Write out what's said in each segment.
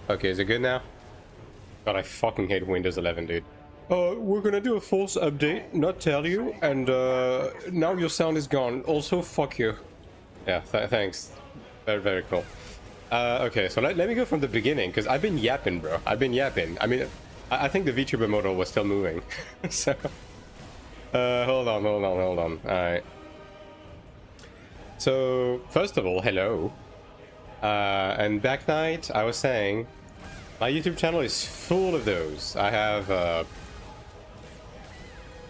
Okay, is it good now? God, I fucking hate Windows 11, dude. We're gonna do a false update, not tell you, and now your sound is gone. Also, fuck you. Yeah, thanks. Very, very cool. Okay, so let me go from the beginning, because I've been yapping, bro. I've been yapping. I mean, I think the VTuber model was still moving. So, hold on. Alright. So, first of all, hello. And back night, I was saying, my YouTube channel is full of those. I have,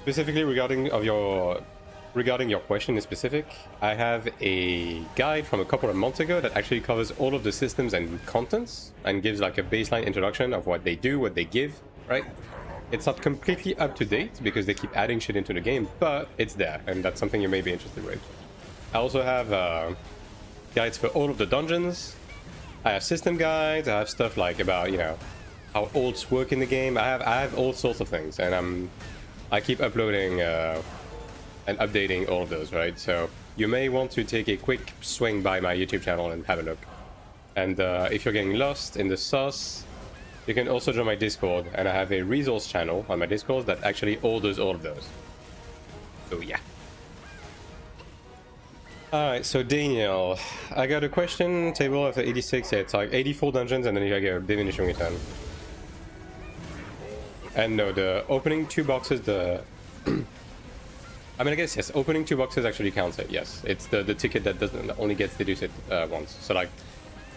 specifically regarding your question in specific, I have a guide from a couple of months ago that actually covers all of the systems and contents and gives like a baseline introduction of what they do, what they give, right? It's not completely up to date because they keep adding shit into the game, but it's there, and that's something you may be interested with. I also have guides for all of the dungeons. I have system guides. I have stuff like about, you know, how ults work in the game. I have all sorts of things, and I keep uploading and updating all of those, right? So you may want to take a quick swing by my YouTube channel and have a look. And if you're getting lost in the sauce, you can also join my Discord, and I have a resource channel on my Discord that actually orders all of those. So yeah. Alright, so Daniel, I got a question table after 86. Yeah, it's like 84 dungeons, and then you get a diminishing return. And no, the opening 2 boxes, I mean, I guess yes, opening 2 boxes actually counts it, yes. It's the ticket that doesn't only gets deduced once. So like,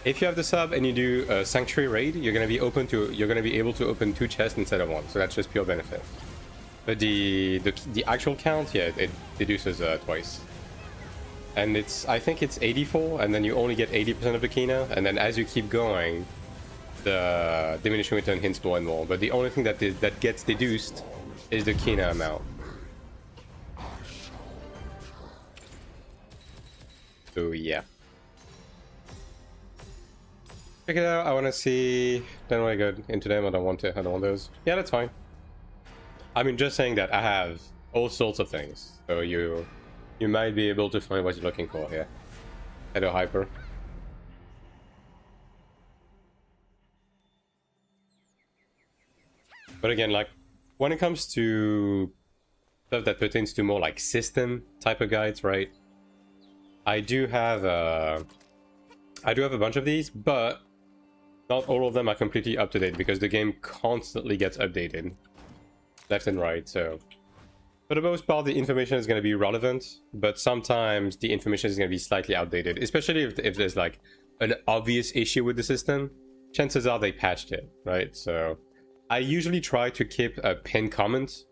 if you have the sub and you do a Sanctuary raid, you're gonna be able to open 2 chests instead of 1. So that's just pure benefit. But the actual count, yeah, it deduces twice. And I think it's 84, and then you only get 80% of the Kina, and then as you keep going, the diminishing return hints more and more. But the only thing that gets deduced is the Kina amount. So yeah. Check it out. I want to see. Don't want to go into them. I don't want those. Yeah, that's fine. I mean, just saying that I have all sorts of things, so you might be able to find what you're looking for here. Hello, Hyper. But again, like, when it comes to stuff that pertains to more like system type of guides, right? I do have a bunch of these, but not all of them are completely up to date because the game constantly gets updated left and right. So for the most part, the information is going to be relevant, but sometimes the information is going to be slightly outdated, especially if there's like an obvious issue with the system. Chances are they patched it, right? So I usually try to keep a pinned comment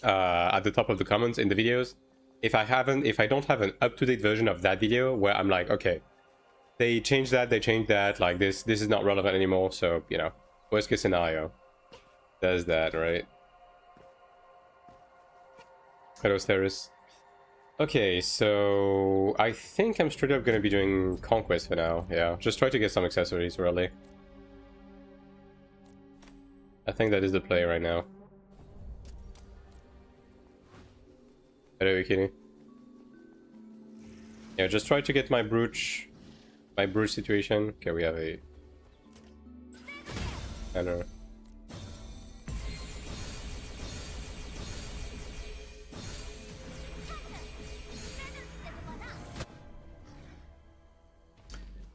at the top of the comments in the videos. If I don't have an up-to-date version of that video where I'm like, okay, they changed that, like this is not relevant anymore, so, you know, worst case scenario, does that, right? Hello, Steris. Okay, so I think I'm straight up gonna be doing Conquest for now, yeah. Just try to get some accessories, really. I think that is the play right now. Hello, Yukini. Yeah, just try to get my brooch situation. Okay, we have a banner.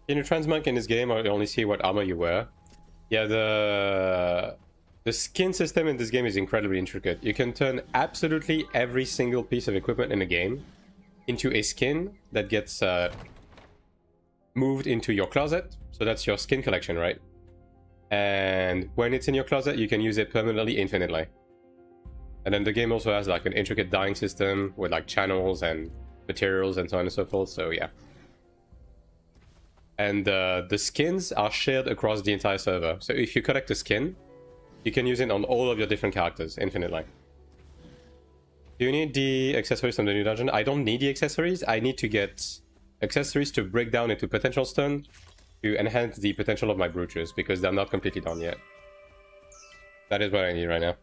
In your transmog in this game, I only see what armor you wear. Yeah, the skin system in this game is incredibly intricate. You can turn absolutely every single piece of equipment in the game into a skin that gets moved into your closet. So that's your skin collection, right? And when it's in your closet, you can use it permanently, infinitely. And then the game also has like an intricate dyeing system with like channels and materials and so on and so forth. So yeah. And the skins are shared across the entire server. So if you collect a skin, you can use it on all of your different characters infinitely. Do you need the accessories from the new dungeon? I don't need the accessories. I need to get accessories to break down into potential stun to enhance the potential of my brooches because they're not completely done yet. That is what I need right now.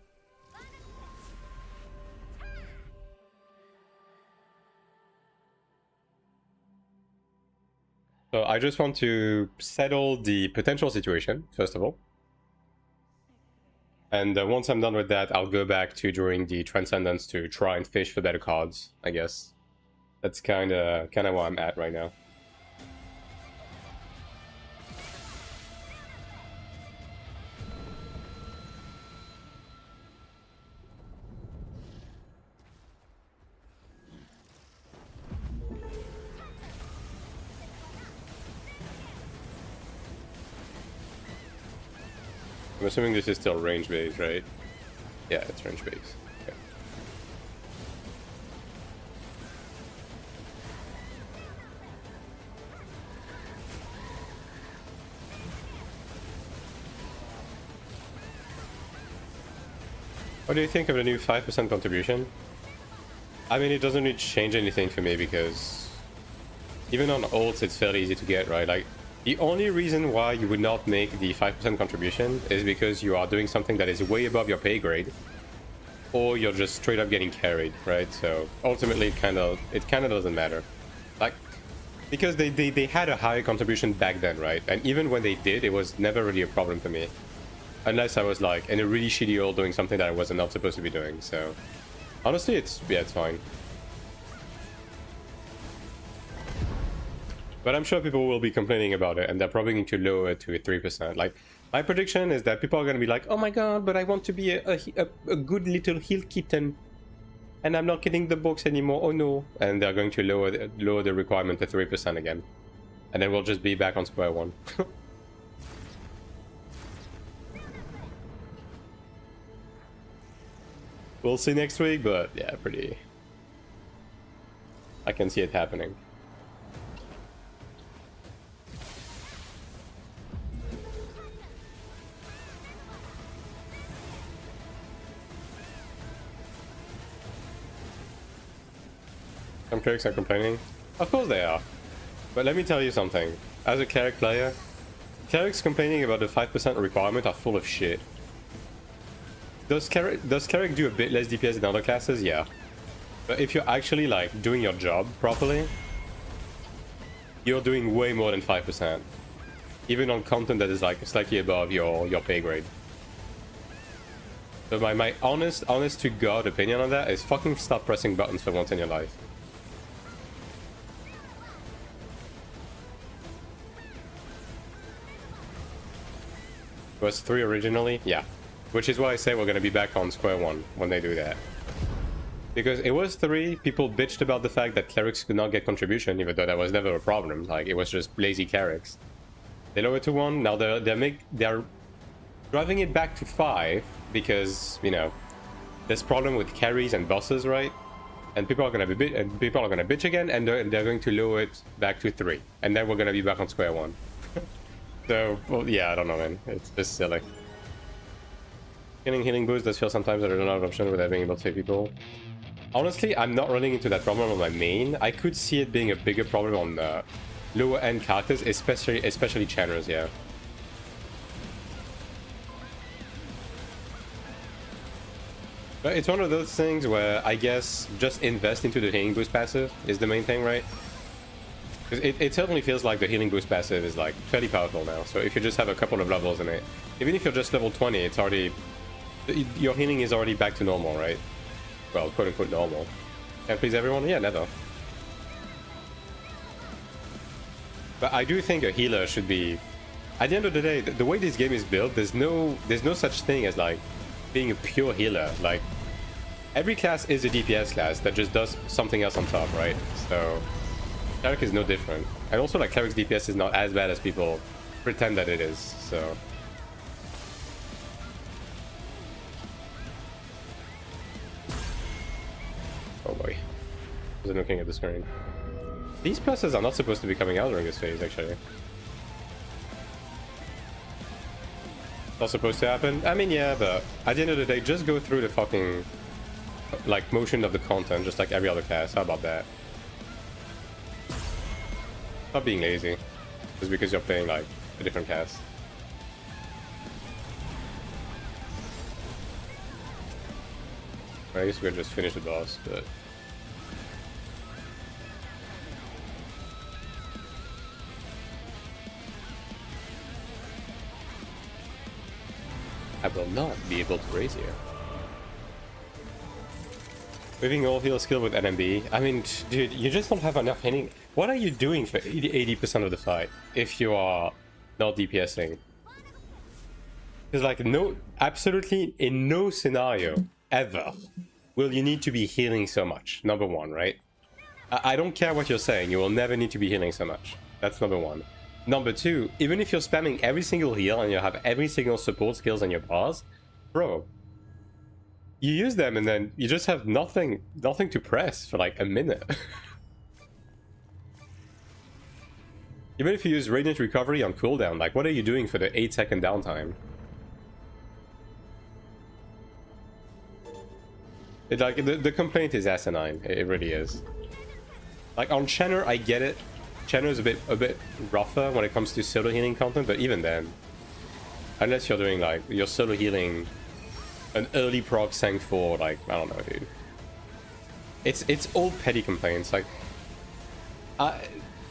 So I just want to settle the potential situation, first of all. And once I'm done with that, I'll go back to drawing the Transcendence to try and fish for better cards, I guess. That's kind of where I'm at right now. I'm assuming this is still range based, right? Yeah, it's range based. Okay. What do you think of the new 5% contribution? I mean, it doesn't really change anything for me because even on ults, it's fairly easy to get, right? Like, the only reason why you would not make the 5% contribution is because you are doing something that is way above your pay grade, or you're just straight up getting carried, right? So ultimately, it kind of doesn't matter, like, because they had a higher contribution back then, right? And even when they did, it was never really a problem for me, unless I was like in a really shitty ult doing something that I wasn't not supposed to be doing. So honestly, it's fine. But I'm sure people will be complaining about it, and they're probably going to lower it to 3%. Like, my prediction is that people are going to be like, oh my god, but I want to be a good little heal kitten, and I'm not getting the box anymore, oh no. And they're going to lower the requirement to 3% again. And then we'll just be back on square one. We'll see next week, but yeah, pretty... I can see it happening. Some clerics are complaining. Of course they are. But let me tell you something. As a cleric player, clerics complaining about the 5% requirement are full of shit. Does cleric do a bit less DPS than other classes? Yeah. But if you're actually like doing your job properly, you're doing way more than 5%. Even on content that is like slightly above your pay grade. So my honest to God opinion on that is fucking stop pressing buttons for once in your life. Was 3 originally? Yeah. Which is why I say we're gonna be back on square one when they do that. Because it was 3, people bitched about the fact that clerics could not get contribution, even though that was never a problem. Like, it was just lazy clerics. They lowered it to 1, now they're driving it back to 5 because, you know, there's problem with carries and bosses, right? And people are gonna bitch again, and they're going to lower it back to 3, and then we're gonna be back on square one. So, well, yeah, I don't know, man. It's just silly. Getting healing boost does feel sometimes that there's not an option without being able to save people. Honestly, I'm not running into that problem on my main. I could see it being a bigger problem on lower end characters, especially channels, yeah. But it's one of those things where I guess just invest into the healing boost passive is the main thing, right? Because it certainly feels like the healing boost passive is like fairly powerful now. So if you just have a couple of levels in it, even if you're just level 20, it's already... your healing is already back to normal, right? Well, quote-unquote normal. Can't please everyone? Yeah, never. But I do think a healer should be... At the end of the day, the way this game is built, there's no such thing as, like, being a pure healer. Like, every class is a DPS class that just does something else on top, right? So, Cleric is no different. And also, like, Cleric's DPS is not as bad as people pretend that it is, so... Oh boy. I wasn't looking at the screen. These pluses are not supposed to be coming out during this phase, actually. Not supposed to happen? I mean, yeah, but at the end of the day, just go through the fucking, like, motion of the content, just like every other class. How about that? Stop being lazy. Just because you're playing, like, a different cast. I guess we could just finish the boss, but... I will not be able to raise you. Moving all heal skill with NMB. I mean, dude, you just don't have enough hitting. What are you doing for 80% of the fight if you are not DPSing? Because like absolutely in no scenario ever will you need to be healing so much. Number one, right? I don't care what you're saying. You will never need to be healing so much. That's number one. Number two, even if you're spamming every single heal and you have every single support skills in your bars, bro, you use them and then you just have nothing to press for like a minute. Even if you use Radiant Recovery on cooldown, like what are you doing for the 8-second downtime? It, like the complaint is asinine. It really is. Like on Shenner, I get it. Shenner is a bit rougher when it comes to solo healing content, but even then, unless you're doing like you're solo healing an early proc Sang for like I don't know, dude. It's all petty complaints. Like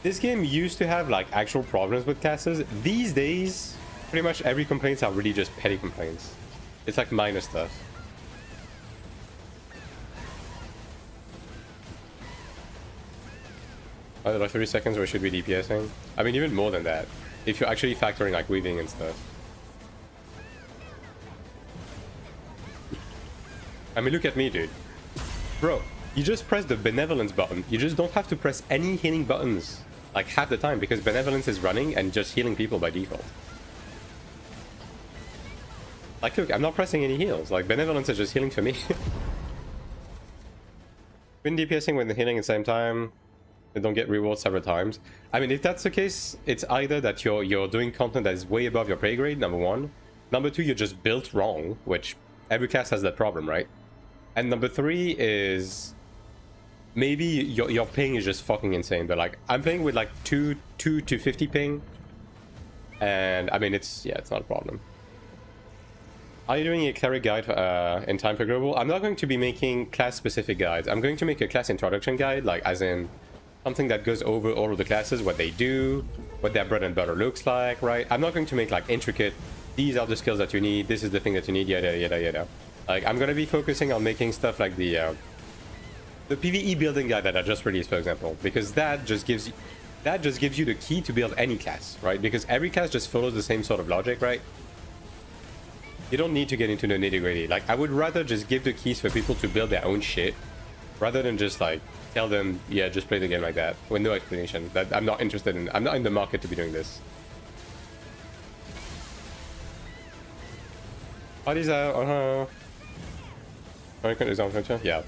this game used to have like actual problems with classes. These days, pretty much every complaints are really just petty complaints. It's like minor stuff. Like 30 seconds where should be DPSing? I mean, even more than that. If you're actually factoring like weaving and stuff. I mean, look at me, dude. Bro, you just press the benevolence button. You just don't have to press any healing buttons like half the time because benevolence is running and just healing people by default. Like, look, I'm not pressing any heals. Like, benevolence is just healing for me. Been DPSing with the healing at the same time. They don't get rewards several times. I mean, if that's the case, it's either that you're doing content that is way above your pay grade, number one. Number two, you're just built wrong, which every class has that problem, right? And number three is maybe your ping is just fucking insane. But like, I'm playing with like 2 to 50 ping, and I mean, it's not a problem. Are you doing a cleric guide in time for global? I'm not going to be making class-specific guides. I'm going to make a class introduction guide, like as in something that goes over all of the classes, what they do, what their bread and butter looks like, right? I'm not going to make like intricate, these are the skills that you need, this is the thing that you need, yada yada yada. Like, I'm going to be focusing on making stuff like the PvE building guide that I just released, for example, because that just gives you the key to build any class, right? Because every class just follows the same sort of logic, right? You don't need to get into the nitty-gritty. Like, I would rather just give the keys for people to build their own shit rather than just like tell them, yeah, just play the game like that with no explanation. That I'm not interested in. I'm not in the market to be doing this. What is that? Yeah.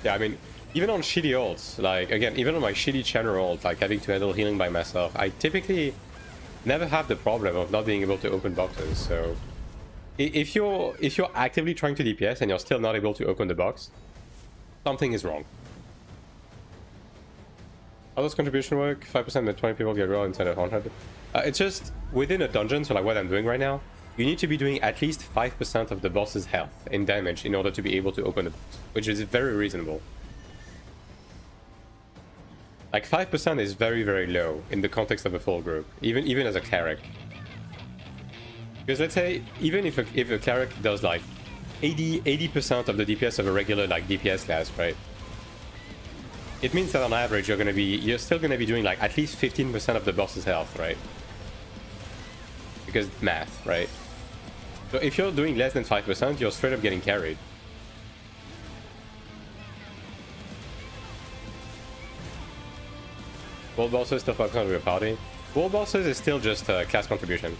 Yeah, I mean, even on shitty ults, like again, even on my shitty channel ult, like having to handle healing by myself, I typically never have the problem of not being able to open boxes. So if you're actively trying to DPS and you're still not able to open the box, something is wrong. How does contribution work? 5% that 20 people get roll instead of 100. It's just within a dungeon, so like what I'm doing right now, you need to be doing at least 5% of the boss's health in damage in order to be able to open the box, which is very reasonable. Like 5% is very, very low in the context of a full group, even as a cleric. Because let's say, even if a cleric does like 80% of the DPS of a regular like DPS class, right? It means that on average you're still gonna be doing like at least 15% of the boss's health, right? Because math, right? So if you're doing less than 5%, you're straight up getting carried. World bosses still 5% of your party. World bosses is still just class contribution.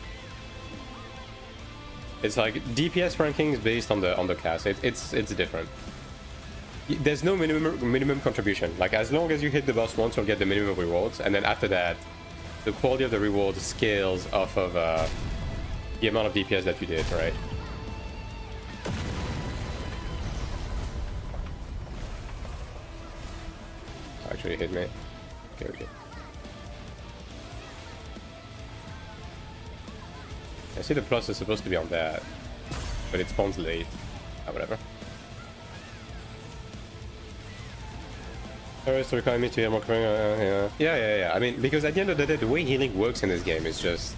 It's like DPS rankings based on the class. It's different. There's no minimum contribution. Like as long as you hit the boss once, you'll get the minimum rewards, and then after that, the quality of the reward scales off of the amount of DPS that you did, right? Actually hit me. Okay. I see the plus is supposed to be on that, but it spawns late. Ah, whatever. Terrorists require me to heal more. Yeah. I mean, because at the end of the day, the way healing works in this game is just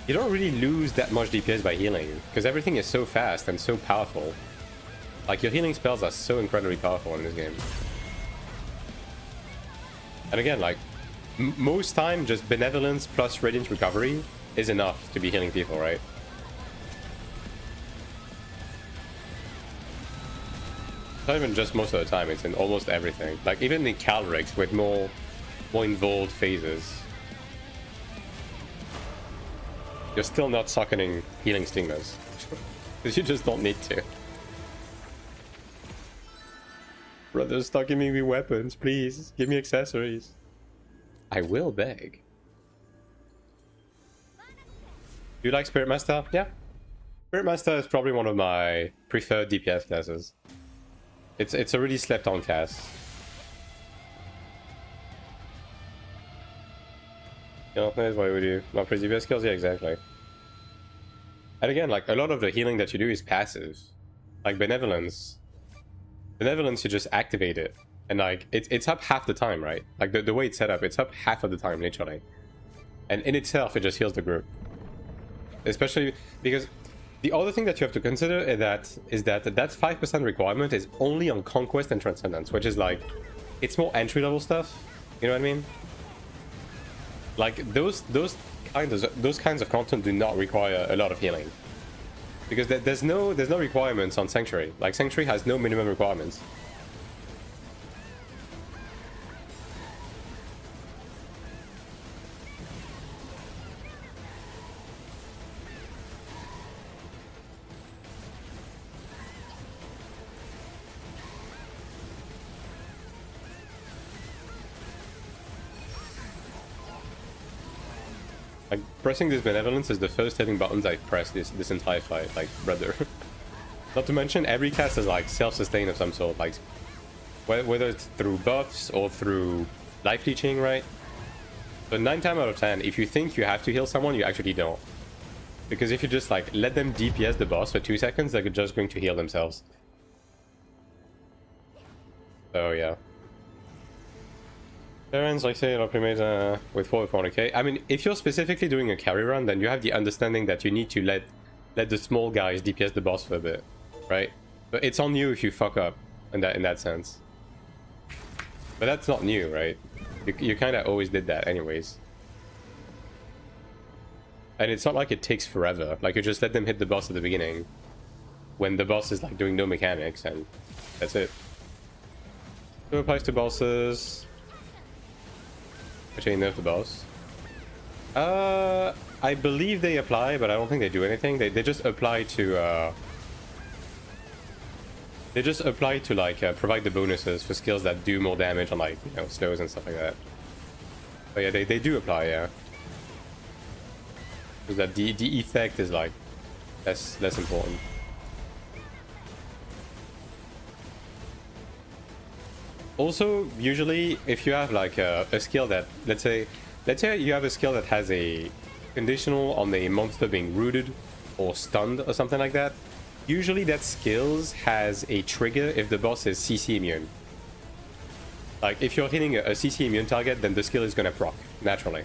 you don't really lose that much DPS by healing because everything is so fast and so powerful. Like your healing spells are so incredibly powerful in this game. And again, like most time, just benevolence plus radiant recovery is enough to be healing people, right? Not even just most of the time, it's in almost everything. Like even in Clerics with more involved phases. You're still not socketing healing stigmas. Because you just don't need to. Brother, stop giving me weapons, please. Give me accessories. I will beg. Do you like Spirit Master? Yeah. Spirit Master is probably one of my preferred DPS classes. It's a really slept on class. You know, why would you not praise DPS skills? Yeah, exactly. And again, like a lot of the healing that you do is passive. Like Benevolence. Benevolence, you just activate it. And like it's up half the time, right? Like the way it's set up, it's up half of the time, literally. And in itself, it just heals the group. Especially because the other thing that you have to consider is that 5% requirement is only on Conquest and Transcendence, which is like, it's more entry-level stuff. You know what I mean? Like those kinds of content do not require a lot of healing, because there's no requirements on Sanctuary. Like Sanctuary has no minimum requirements. Like, pressing this Benevolence is the first hitting buttons I've pressed this entire fight, like, brother. Not to mention, every cast is, like, self-sustain of some sort, like, whether it's through buffs or through life leeching, right? But 9 times out of 10, if you think you have to heal someone, you actually don't. Because if you just, like, let them DPS the boss for 2 seconds, they're just going to heal themselves. So, yeah. Parents, like say, optimize with 400k. I mean, if you're specifically doing a carry run, then you have the understanding that you need to let the small guys DPS the boss for a bit, right? But it's on you if you fuck up in that sense. But that's not new, right? You kind of always did that anyways. And it's not like it takes forever. Like you just let them hit the boss at the beginning when the boss is like doing no mechanics, and that's it. So it applies to bosses. Actually, nerf the boss. I believe they apply, but I don't think they do anything. They just apply to like provide the bonuses for skills that do more damage on, like, you know, slows and stuff like that. But yeah, they do apply, yeah. Because that the effect is like less important. Also, usually, if you have like a skill that, let's say you have a skill that has a conditional on a monster being rooted or stunned or something like that, usually that skills has a trigger if the boss is CC immune. Like if you're hitting a CC immune target, then the skill is gonna proc naturally.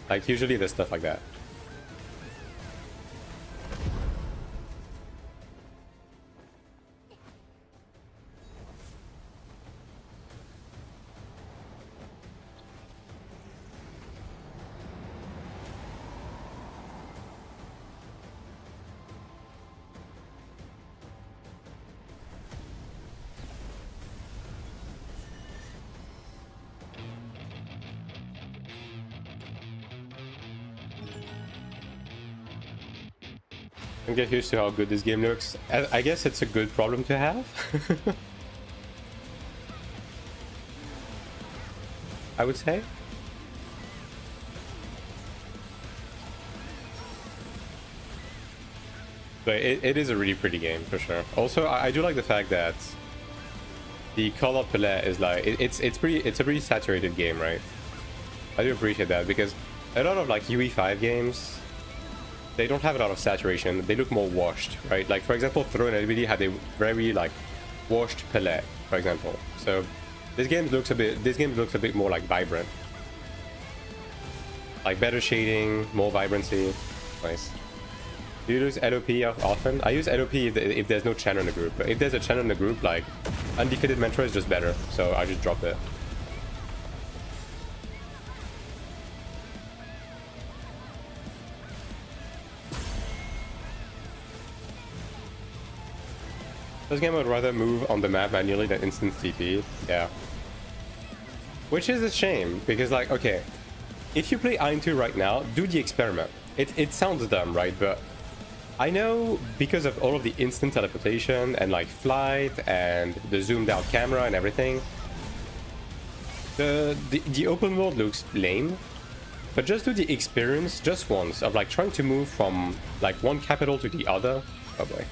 Like usually there's stuff like that. Don't get used to how good this game looks. I guess it's a good problem to have. I would say. But it is a really pretty game for sure. Also, I do like the fact that the color palette is like it's a pretty saturated game, right? I do appreciate that, because a lot of like UE5 games, they don't have a lot of saturation. They look more washed, right? Like for example, Throne and LBD had a very like washed palette, for example. So This game looks a bit more like vibrant. Like better shading, more vibrancy. Nice. Do you use LOP often? I use LOP if there's no channel in the group. But if there's a channel in the group, like Undefeated Mentor is just better. So I just drop it. This game would rather move on the map manually than instant TP. Yeah. Which is a shame, because like, okay, if you play AION2 right now, do the experiment. It sounds dumb, right? But I know because of all of the instant teleportation and like flight and the zoomed out camera and everything, the open world looks lame. But just do the experience just once of like trying to move from like one capital to the other. Oh boy.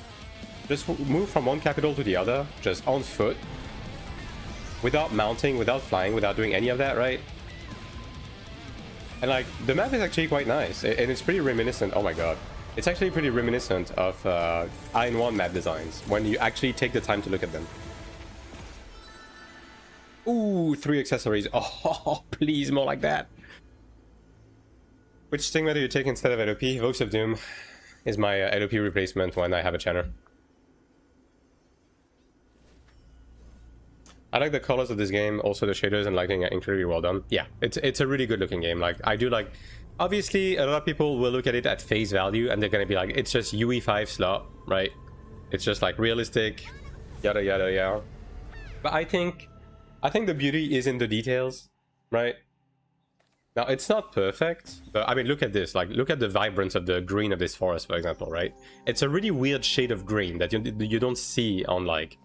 Just move from one capital to the other, just on foot, without mounting, without flying, without doing any of that, right? And like, the map is actually quite nice, and it's pretty reminiscent, oh my god. It's actually pretty reminiscent of AION1 map designs, when you actually take the time to look at them. Ooh, 3 accessories. Oh, please, more like that. Which stigma do you take instead of LOP? Voice of Doom is my LOP replacement when I have a channel. I like the colors of this game, also the shaders and lighting are incredibly well done. Yeah, it's a really good looking game. Like, I do like... Obviously, a lot of people will look at it at face value and they're gonna be like, it's just UE5 slot, right? It's just like realistic, yada yada yada. But I think the beauty is in the details, right? Now, it's not perfect, but I mean, look at this. Like, look at the vibrance of the green of this forest, for example, right? It's a really weird shade of green that you don't see on, like,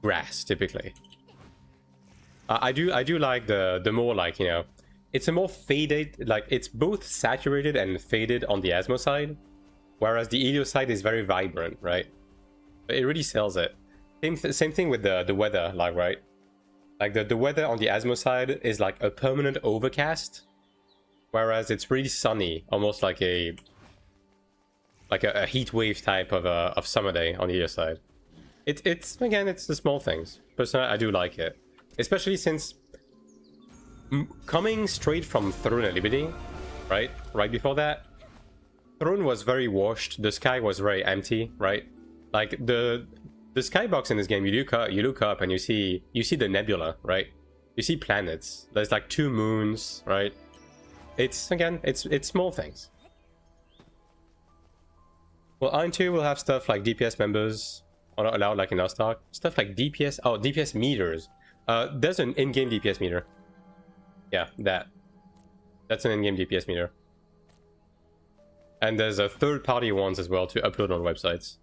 grass, typically. I do like the more, like, you know, it's a more faded, like, it's both saturated and faded on the Asmo side, whereas the Elio side is very vibrant, right? It really sells it. Same thing with the weather, like, right? Like, the weather on the Asmo side is like a permanent overcast, whereas it's really sunny, almost like a heat wave type of summer day on the other side. It's again, it's the small things. Personally, I do like it, especially since coming straight from Throne and Liberty, right? Right before that, Throne was very washed. The sky was very empty, right? Like the skybox in this game, you look up and you see the nebula, right? You see planets. There's like 2 moons, right? It's again, it's small things. Well, AION2 will have stuff like DPS members are not allowed, like in Nostalg. Stuff like DPS, oh, DPS meters. There's an in-game DPS meter. Yeah, that's an in-game DPS meter. And there's a third-party ones as well to upload on websites.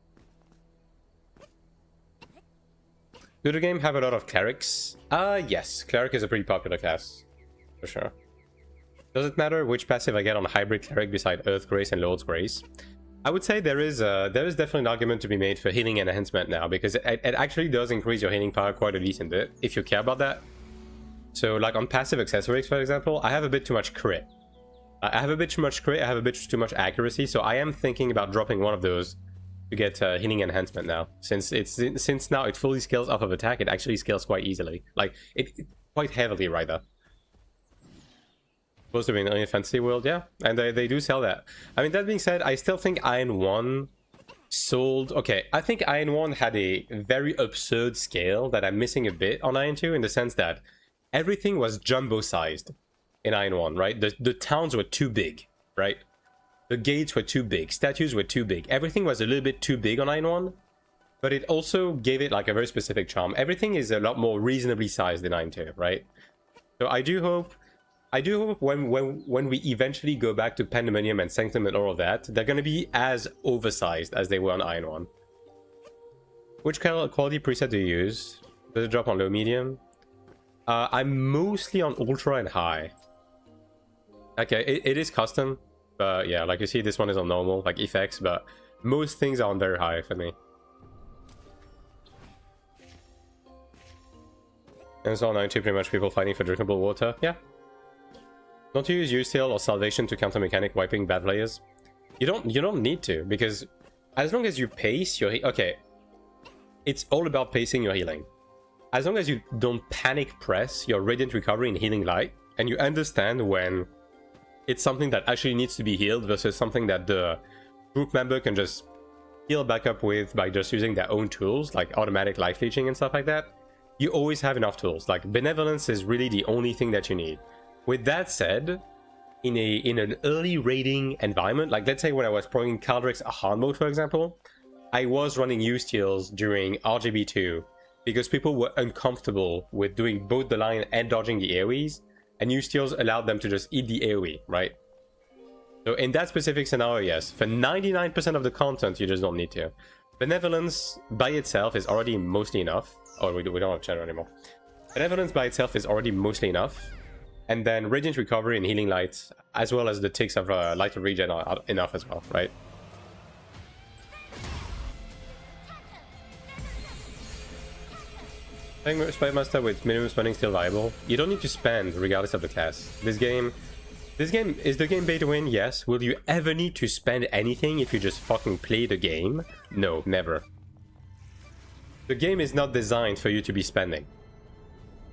Do the game have a lot of clerics? Yes, cleric is a pretty popular class, for sure. Does it matter which passive I get on hybrid cleric beside Earth Grace and Lord's Grace? I would say there is definitely an argument to be made for healing and enhancement now, because it actually does increase your healing power quite a decent bit, if you care about that. So, like on passive accessories, for example, I have a bit too much crit. I have a bit too much crit, I have a bit too much accuracy, so I am thinking about dropping one of those to get healing enhancement now. Since now it fully scales off of attack, it actually scales quite easily. Like, it quite heavily, rather. Supposed to be in a fantasy world, yeah, and they do sell that. I mean, that being said, I still think AION1 sold... Okay, I think AION1 had a very absurd scale that I'm missing a bit on AION2, in the sense that everything was jumbo-sized in AION1, right? The towns were too big, right? The gates were too big, statues were too big. Everything was a little bit too big on AION1, but it also gave it like a very specific charm. Everything is a lot more reasonably sized in AION2, right? So I do hope when we eventually go back to Pandemonium and Sanctum and all of that, they're going to be as oversized as they were on AION1. Which quality preset do you use? Does it drop on low, medium? I'm mostly on ultra and high. Okay, it is custom, but yeah, like you see, this one is on normal, like effects, but most things are on very high for me. And so now pretty much people fighting for drinkable water. Yeah. Don't you use Use-Heal or Salvation to counter mechanic wiping bad players? You don't need to, because as long as you pace your okay, it's all about pacing your healing. as long as you don't panic press your Radiant Recovery and Healing Light, and you understand when it's something that actually needs to be healed versus something that the group member can just heal back up with by just using their own tools, like automatic life leeching and stuff like that, you always have enough tools. Like, Benevolence is really the only thing that you need. With that said, in an early raiding environment, like let's say when I was playing Cleric's hard mode, for example, I was running U-Steals during RGB2 because people were uncomfortable with doing both the line and dodging the AoEs, and U-Steals allowed them to just eat the AoE, right? So in that specific scenario, yes, for 99% of the content, you just don't need to. Benevolence by itself is already mostly enough. Oh, we don't have channel anymore. Benevolence by itself is already mostly enough. And then Radiant Recovery and Healing Light, as well as the ticks of Light of Regen are enough as well, right? Playing Spy Master with minimum spending still viable. You don't need to spend regardless of the class. This game is the game pay to win? Yes. Will you ever need to spend anything if you just fucking play the game? No, never. The game is not designed for you to be spending.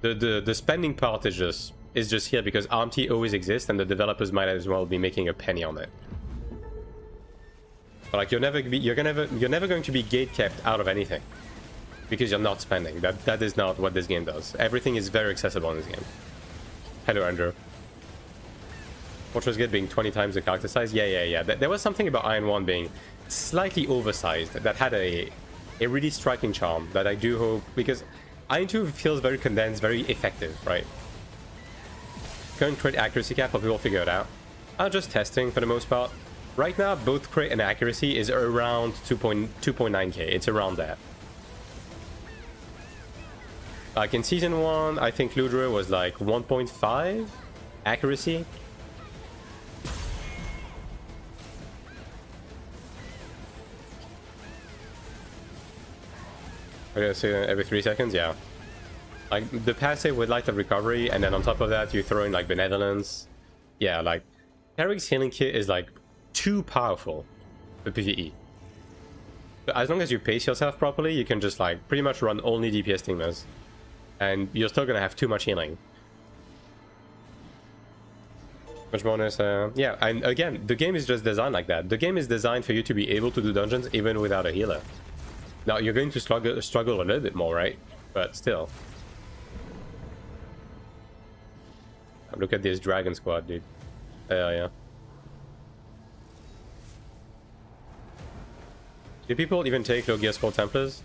The spending part is just here because RMT always exists and the developers might as well be making a penny on it. But like you're never going to be gate kept out of anything because you're not spending. That is not what this game does. Everything is very accessible in this game. Hello, Andrew. Fortress Gate being 20 times the character size. Yeah. There was something about AION2 being slightly oversized that had a really striking charm that I do hope, because AION2 feels very condensed, very effective, right? Current crit accuracy cap, hope people figure it out. I'm just testing for the most part. Right now, both crit and accuracy is around 2.9k. It's around that. Like in season 1, I think Ludra was like 1.5 accuracy. Okay, so every 3 seconds, yeah. Like the passive with Light of Recovery, and then on top of that, you throw in like Benevolence. Yeah, like Cleric's Healing Kit is like too powerful for PvE. But as long as you pace yourself properly, you can just like pretty much run only DPS Stigmas. And you're still gonna have too much healing. Much bonus, yeah, and again, the game is just designed like that. The game is designed for you to be able to do dungeons even without a healer. Now, you're going to struggle a little bit more, right? But still. Look at this dragon squad, dude. Yeah. Do people even take low gear score Templars?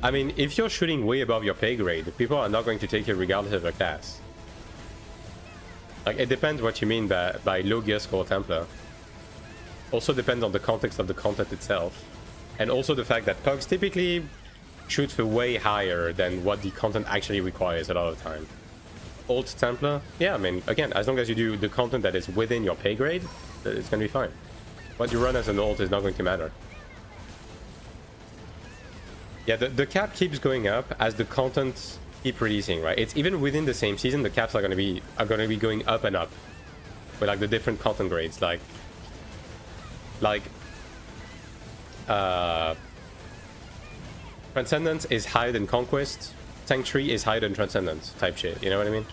I mean, if you're shooting way above your pay grade, people are not going to take you regardless of your class. Like, it depends what you mean by low gear score Templar. Also depends on the context of the content itself. And also the fact that pugs typically shoot for way higher than what the content actually requires a lot of the time. Alt Templar, yeah, I mean, again, as long as you do the content that is within your pay grade, it's going to be fine. What you run as an alt is not going to matter. Yeah, the cap keeps going up as the content keep releasing, right? It's even within the same season, the caps are going to be going up and up with like the different content grades, like Transcendence is higher than Conquest, Sanctuary is higher than Transcendence type shit, you know what I mean?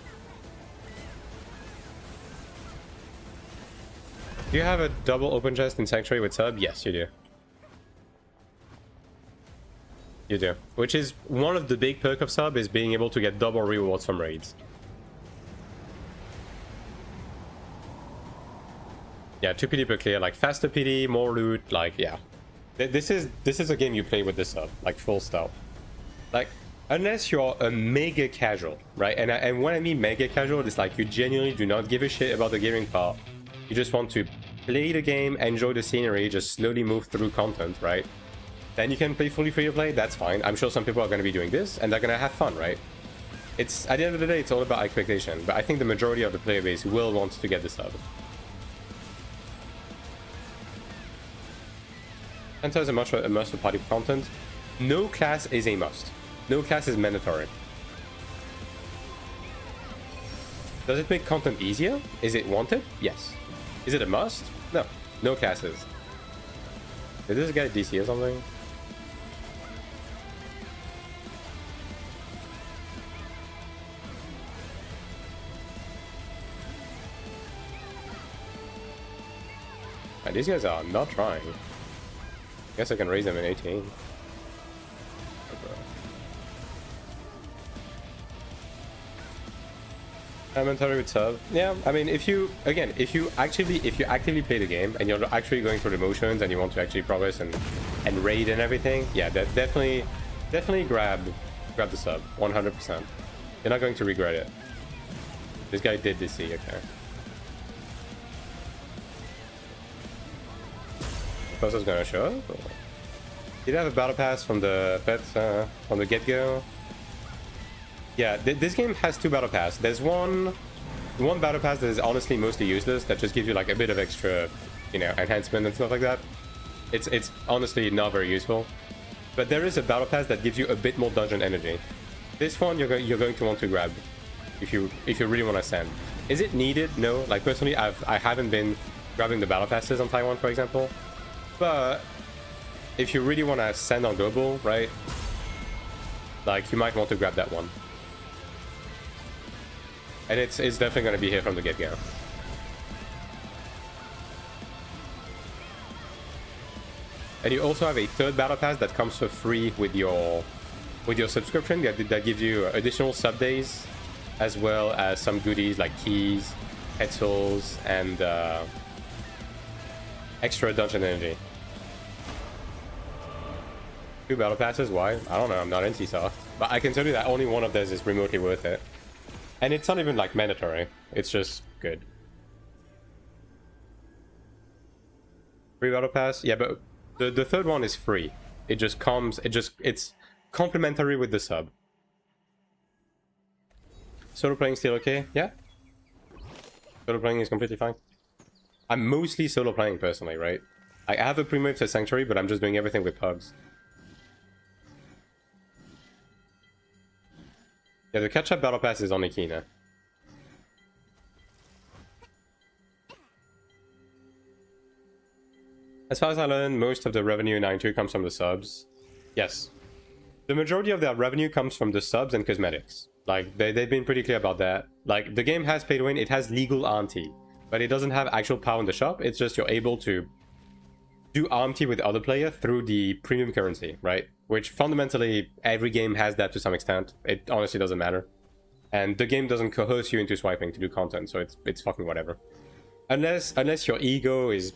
Do you have a double open chest in Sanctuary with sub? Yes, you do. You do. Which is one of the big perks of sub, is being able to get double rewards from raids. Yeah, 2 PD per clear, like faster PD, more loot, like, yeah. This is a game you play with the sub, like full stop. Like, unless you're a mega casual, right? And when I mean mega casual, it's like you genuinely do not give a shit about the gaming part. You just want to play the game, enjoy the scenery, just slowly move through content, right? Then you can play fully free to play, that's fine. I'm sure some people are going to be doing this, and they're going to have fun, right? It's, at the end of the day, it's all about expectation, but I think the majority of the player base will want to get the sub. Penta is a must for party content. No class is a must. No class is mandatory. Does it make content easier? Is it wanted? Yes. Is it a must? No. No classes. Did this guy DC or something? And these guys are not trying. I guess I can raise them in 18. Commentary with sub. Yeah, I mean, if you actively play the game and you're actually going through the motions and you want to actually progress and raid and everything, yeah, that definitely grab the sub 100%. You're not going to regret it. This guy did DC, okay. Plus is gonna show up. Did you have a battle pass from the from the get-go? Yeah, this game has 2 battle pass. There's one battle pass that is honestly mostly useless, that just gives you like a bit of extra, you know, enhancement and stuff like that. It's honestly not very useful. But there is a battle pass that gives you a bit more dungeon energy. This one you're going to want to grab if you really want to ascend. Is it needed? No. Like personally, I haven't been grabbing the battle passes on Taiwan, for example. But if you really want to ascend on global, right? Like you might want to grab that one. And it's definitely going to be here from the get-go. And you also have a 3rd battle pass that comes for free with your subscription. That gives you additional sub days, as well as some goodies like keys, petals, and extra dungeon energy. 2 battle passes? Why? I don't know. I'm not NC-soft, but I can tell you that only one of those is remotely worth it. And it's not even like mandatory. It's just good. Free battle pass? Yeah, but the 3rd one is free. It just comes, it's complementary with the sub. Solo playing still okay? Yeah. Solo playing is completely fine. I'm mostly solo playing personally, right? I have a pre-move to Sanctuary, but I'm just doing everything with pugs. Yeah, the catch-up battle pass is on Ikina. As far as I learned, most of the revenue in AION2 comes from the subs. Yes. The majority of their revenue comes from the subs and cosmetics. Like, they've been pretty clear about that. Like, the game has pay to win, it has legal AION, but it doesn't have actual power in the shop. It's just you're able to do AION with other players through the premium currency, right? Which fundamentally, every game has that to some extent. It honestly doesn't matter. And the game doesn't coerce you into swiping to do content, so it's fucking whatever. Unless your ego is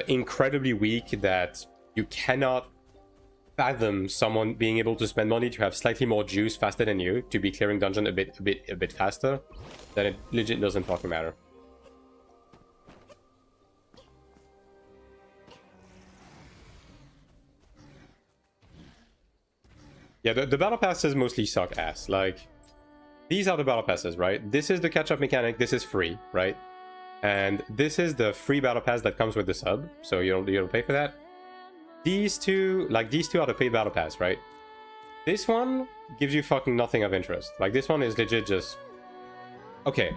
incredibly weak that you cannot fathom someone being able to spend money to have slightly more juice faster than you to be clearing dungeon a bit faster, then it legit doesn't fucking matter. Yeah, the battle passes mostly suck ass. Like, these are the battle passes, right? This is the catch-up mechanic. This is free, right? And this is the free battle pass that comes with the sub, so you don't pay for that. These two are the paid battle pass, right? This one gives you fucking nothing of interest. Like, this one is legit just... Okay,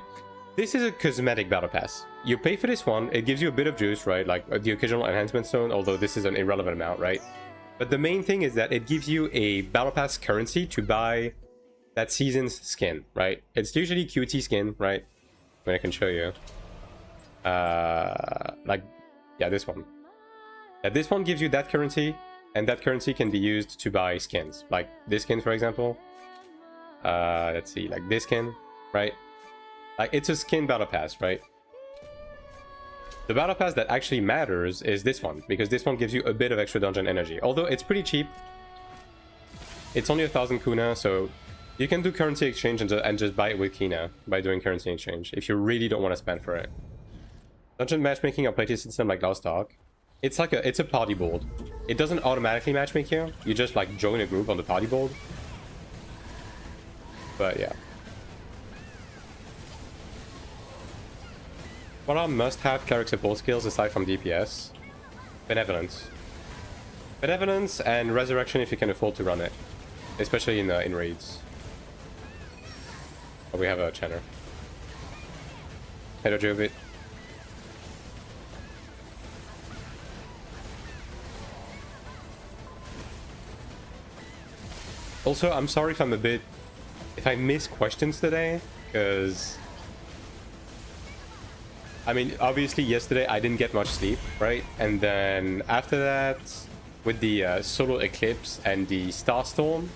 this is a cosmetic battle pass. You pay for this one, it gives you a bit of juice, right? Like the occasional enhancement stone, although this is an irrelevant amount, right? But the main thing is that it gives you a battle pass currency to buy that season's skin, right? It's usually QT skin, right? I mean, I can show you. Like, yeah, this one. Yeah, this one gives you that currency, and that currency can be used to buy skins. Like this skin, for example. Let's see, like this skin, right? Like, it's a skin battle pass, right? The battle pass that actually matters is this one, because this one gives you a bit of extra dungeon energy. Although it's pretty cheap. It's only 1,000 kuna, so you can do currency exchange and just buy it with Kina by doing currency exchange, if you really don't want to spend for it. Dungeon matchmaking or playtest system like Lost Ark. It's like it's a party board. It doesn't automatically matchmake you. You just like join a group on the party board. But yeah. What are must-have cleric support skills aside from DPS? Benevolence. Benevolence and Resurrection if you can afford to run it. Especially in raids. Oh, we have a Channer. Hello, Jovit. Also, I'm sorry if I miss questions today, because I mean, obviously yesterday I didn't get much sleep, right? And then after that, with the solar eclipse and the star storm,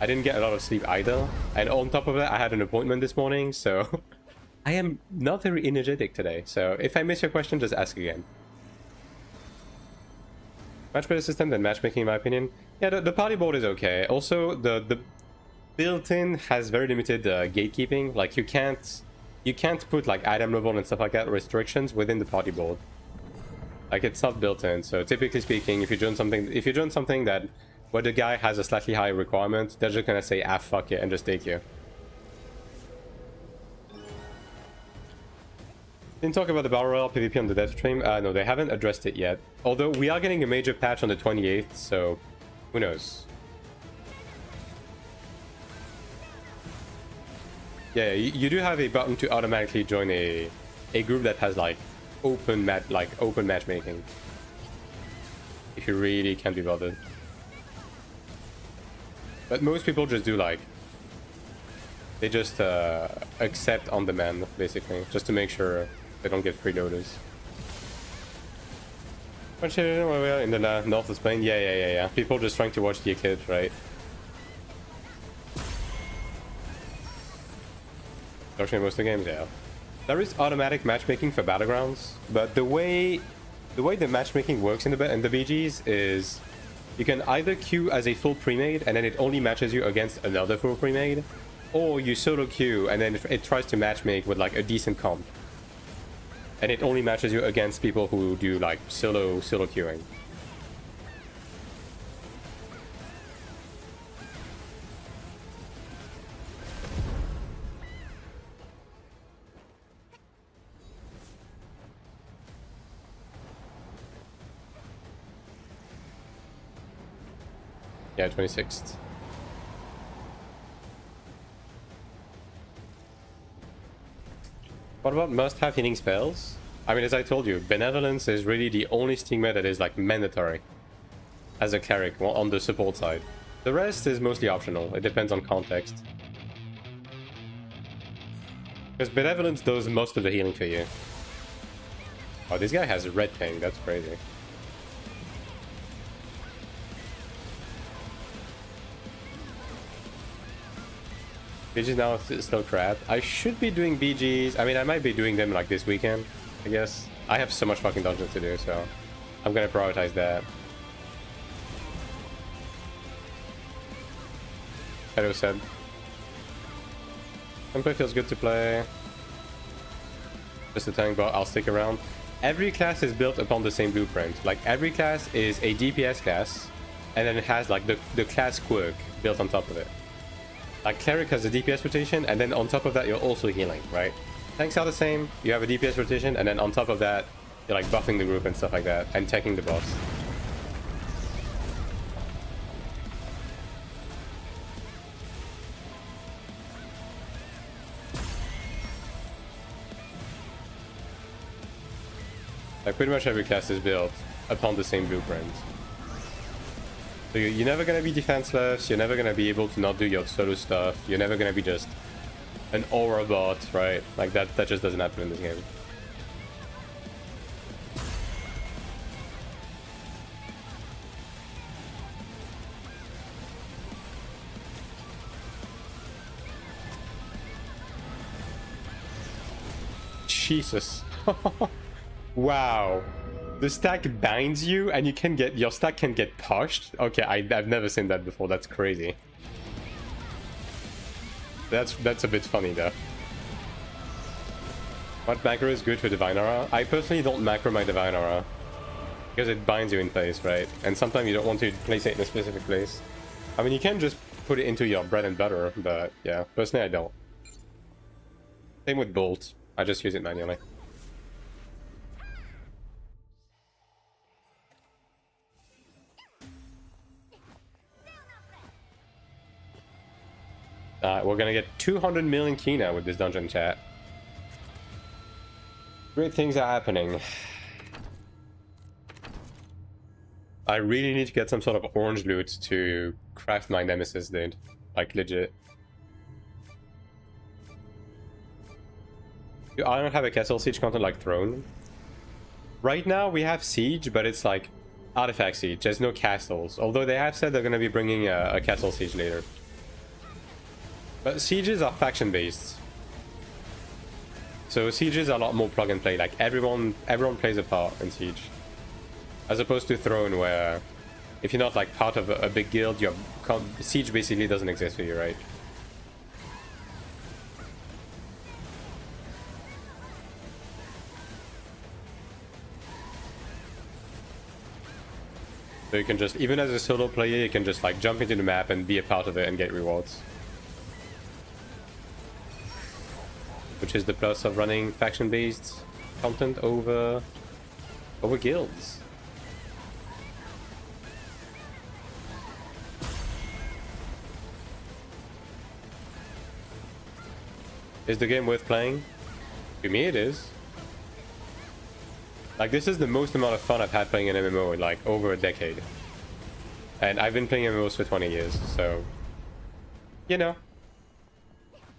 I didn't get a lot of sleep either. And on top of that, I had an appointment this morning, so I am not very energetic today. So if I miss your question, just ask again. Much better system than matchmaking, in my opinion. Yeah, the party board is okay. Also, the built-in has very limited gatekeeping. Like you can't put like item level and stuff like that restrictions within the party board. Like it's not built in. So typically speaking, if you join something that where the guy has a slightly higher requirement, they're just gonna say ah fuck it and just take you. Didn't talk about the Battle Royale PvP on the dev stream. No, they haven't addressed it yet. Although we are getting a major patch on the 28th, so who knows? Yeah, you do have a button to automatically join a group that has like open matchmaking. If you really can't be bothered. But most people just do like they just accept on demand basically, just to make sure they don't get freeloaders. In the north of Spain, yeah. People just trying to watch the eclipse, right? Actually, most of the games, yeah. There is automatic matchmaking for battlegrounds, but the way the matchmaking works in the BGs is you can either queue as a full pre-made and then it only matches you against another full pre-made, or you solo queue and then it tries to matchmake with like a decent comp, and it only matches you against people who do like solo queuing. Yeah, 26th. What about must-have healing spells? I mean, as I told you, Benevolence is really the only stigma that is like mandatory as a cleric on the support side. The rest is mostly optional. It depends on context. Because Benevolence does most of the healing for you. Oh, this guy has red ping. That's crazy. BGs now still crap. I should be doing BGs. I mean, I might be doing them like this weekend, I guess. I have so much fucking dungeons to do, so I'm gonna prioritize that. Hello, said. Gameplay feels good to play. Just a tank bot, I'll stick around. Every class is built upon the same blueprint. Like, every class is a DPS class, and then it has like the class quirk built on top of it. Like Cleric has a DPS rotation, and then on top of that you're also healing, right? Tanks are the same, you have a DPS rotation, and then on top of that you're like buffing the group and stuff like that, and taking the boss. Like pretty much every class is built upon the same blueprint. So you're never gonna be defenseless, you're never gonna be able to not do your solo stuff, you're never gonna be just an aura bot, right? Like that just doesn't happen in this game. Jesus. Wow. The stack binds you and you can get, your stack can get pushed? Okay, I've never seen that before, that's crazy. That's a bit funny though. What macro is good for Divine Aura? I personally don't macro my Divine Aura. Because it binds you in place, right? And sometimes you don't want to place it in a specific place. I mean, you can just put it into your bread and butter, but yeah, personally I don't. Same with Bolt, I just use it manually. We're gonna get 200 million key now with this dungeon, chat. Great things are happening. I really need to get some sort of orange loot to craft my nemesis, dude. Like, legit. I don't have a castle siege content like Throne. Right now we have siege, but it's like artifact siege. There's no castles. Although they have said they're going to be bringing a castle siege later. But sieges are faction based. So sieges are a lot more plug and play. Like everyone plays a part in siege. As opposed to Throne, where if you're not like part of a big guild, your siege basically doesn't exist for you, right? So you can just, even as a solo player, you can just like jump into the map and be a part of it and get rewards. Which is the plus of running faction-based content over guilds. Is the game worth playing? To me it is. Like, this is the most amount of fun I've had playing an MMO in like over a decade. And I've been playing MMOs for 20 years, so... You know.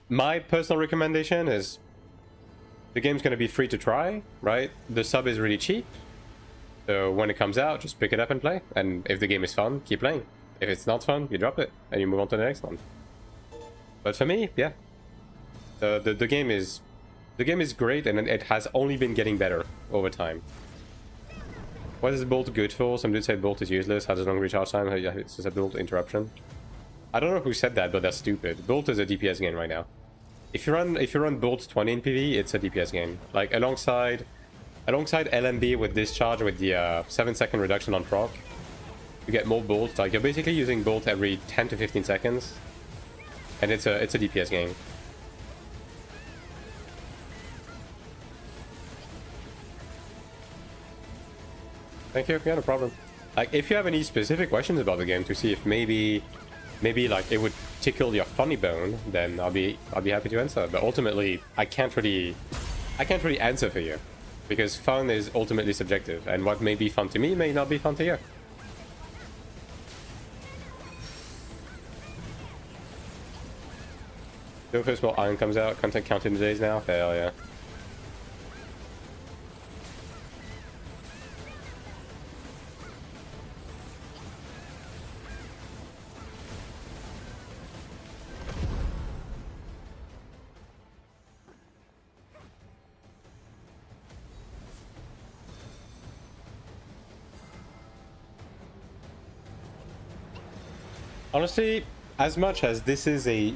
My personal recommendation is... The game's gonna be free to try, right? The sub is really cheap. So when it comes out, just pick it up and play. And if the game is fun, keep playing. If it's not fun, you drop it and you move on to the next one. But for me, yeah. The game is... The game is great, and it has only been getting better over time. What is Bolt good for? Some dude said Bolt is useless, has a long recharge time, it's just a Bolt interruption. I don't know who said that, but that's stupid. Bolt is a DPS game right now. If you run Bolt 20 in PvE, it's a DPS game. Like alongside LMB with discharge with the 7-second reduction on proc, you get more Bolt. Like you're basically using Bolt every 10 to 15 seconds, and it's a DPS game. Thank you. Yeah, no problem. Like, if you have any specific questions about the game to see if maybe like it would tickle your funny bone, then I'll be happy to answer. But ultimately, I can't really answer for you, because fun is ultimately subjective, and what may be fun to me may not be fun to you. So first of all, AION comes out. Content counting the days now. Hell yeah. Honestly, as much as this is a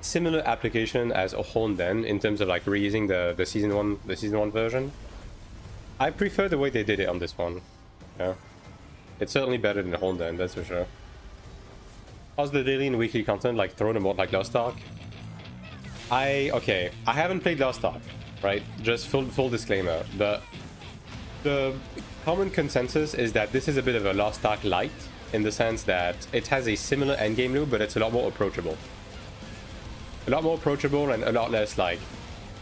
similar application as AION2 in terms of like reusing the season one version, I prefer the way they did it on this one. Yeah, it's certainly better than AION2, that's for sure. How's the daily and weekly content like thrown about like Lost Ark? I haven't played Lost Ark, right? Just full disclaimer. The common consensus is that this is a bit of a Lost Ark light, in the sense that it has a similar endgame loop, but it's a lot more approachable. A lot more approachable and a lot less like,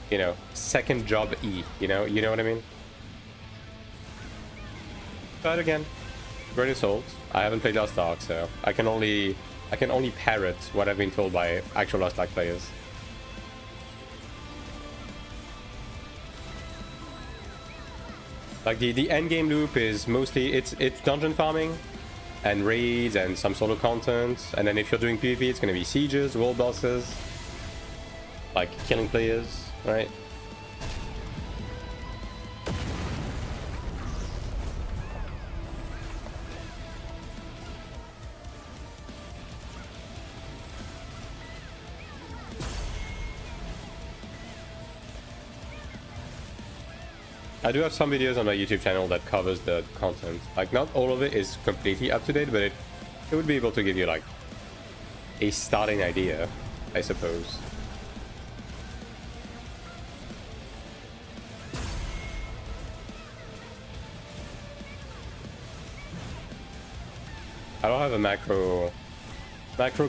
you know, second job E, you know what I mean? But again, great assault. I haven't played Lost Ark, so I can only parrot what I've been told by actual Lost Ark players. Like the endgame loop is mostly it's dungeon farming and raids and some solo content, and then if you're doing PvP, it's gonna be sieges, world bosses, like killing players, right? I do have some videos on my YouTube channel that covers the content. Like, not all of it is completely up to date, but it would be able to give you like a starting idea, I suppose. I don't have a macro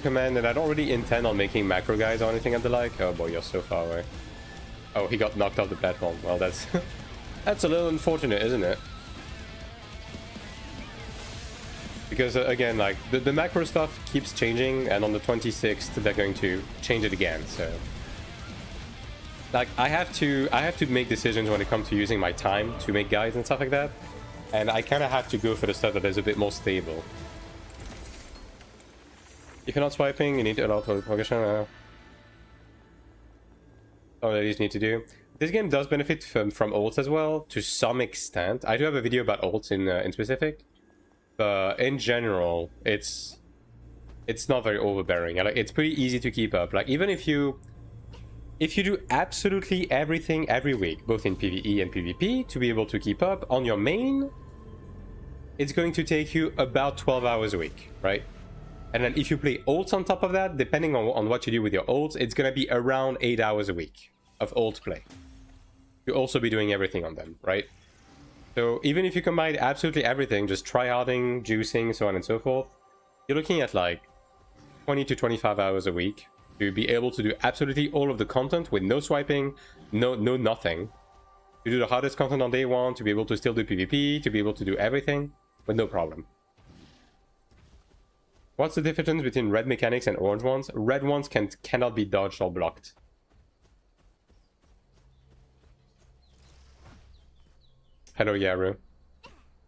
command, and I don't really intend on making macro guides or anything of the like. Oh boy, you're so far away. Oh, he got knocked off the platform. Well, that's that's a little unfortunate, isn't it? Because again, like the macro stuff keeps changing, and on the 26th they're going to change it again. So like I have to make decisions when it comes to using my time to make guides and stuff like that, and I kind of have to go for the stuff that is a bit more stable. If you're not swiping, you need to allow for progression. All ladies need to do. This game does benefit from ults as well, to some extent. I do have a video about ults in specific, but in general, it's not very overbearing. Like, it's pretty easy to keep up. Like, even if you do absolutely everything every week, both in PvE and PvP, to be able to keep up on your main, it's going to take you about 12 hours a week, right? And then if you play ults on top of that, depending on what you do with your ults, it's going to be around 8 hours a week of ult play. You'll also be doing everything on them, right? So even if you combine absolutely everything, just tryharding, juicing, so on and so forth, you're looking at like 20 to 25 hours a week to be able to do absolutely all of the content with no swiping, no nothing. To do the hardest content on day one, to be able to still do PvP, to be able to do everything with no problem. What's the difference between red mechanics and orange ones? Red ones cannot be dodged or blocked. Hello, Yaru.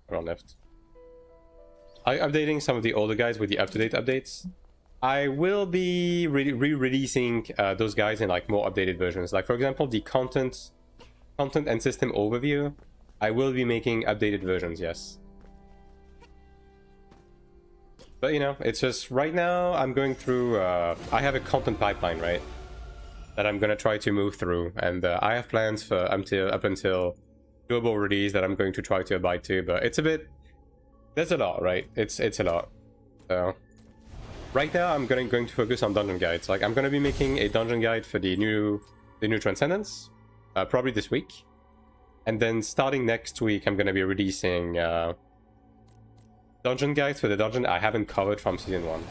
We're on left. I'm updating some of the older guys with the up-to-date updates. I will be re-releasing those guys in like more updated versions. Like, for example, the content and system overview. I will be making updated versions, yes. But you know, it's just right now I'm going through. I have a content pipeline, right, that I'm gonna try to move through, and I have plans for up until global release that I'm going to try to abide to. But it's a bit. There's a lot, right? It's a lot. So right now I'm going to focus on dungeon guides. Like, I'm gonna be making a dungeon guide for the new Transcendence, probably this week, and then starting next week I'm gonna be releasing dungeon guides for the dungeon I haven't covered from season 1.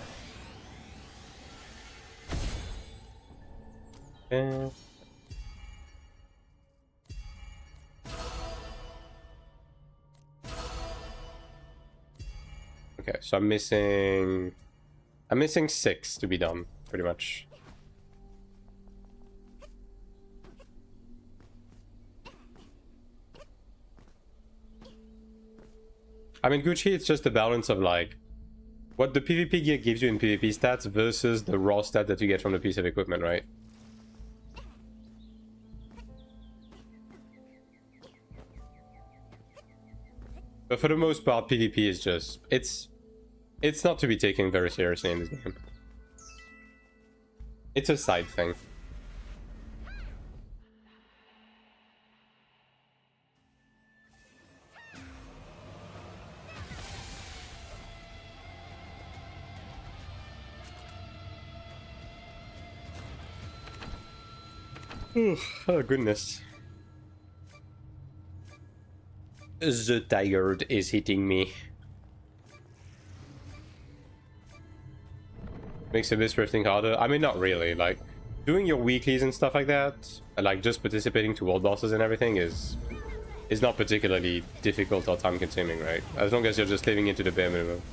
Okay, so I'm missing 6 to be done, pretty much. I mean, Gucci, it's just a balance of like what the PvP gear gives you in PvP stats versus the raw stat that you get from the piece of equipment, right? But for the most part, PvP is just it's not to be taken very seriously in this game. It's a side thing. Oh goodness. The tired is hitting me. Makes Abyss Rifting harder. I mean, not really. Like, doing your weeklies and stuff like that, and like just participating to world bosses and everything is not particularly difficult or time consuming, right? As long as you're just living into the bare minimum.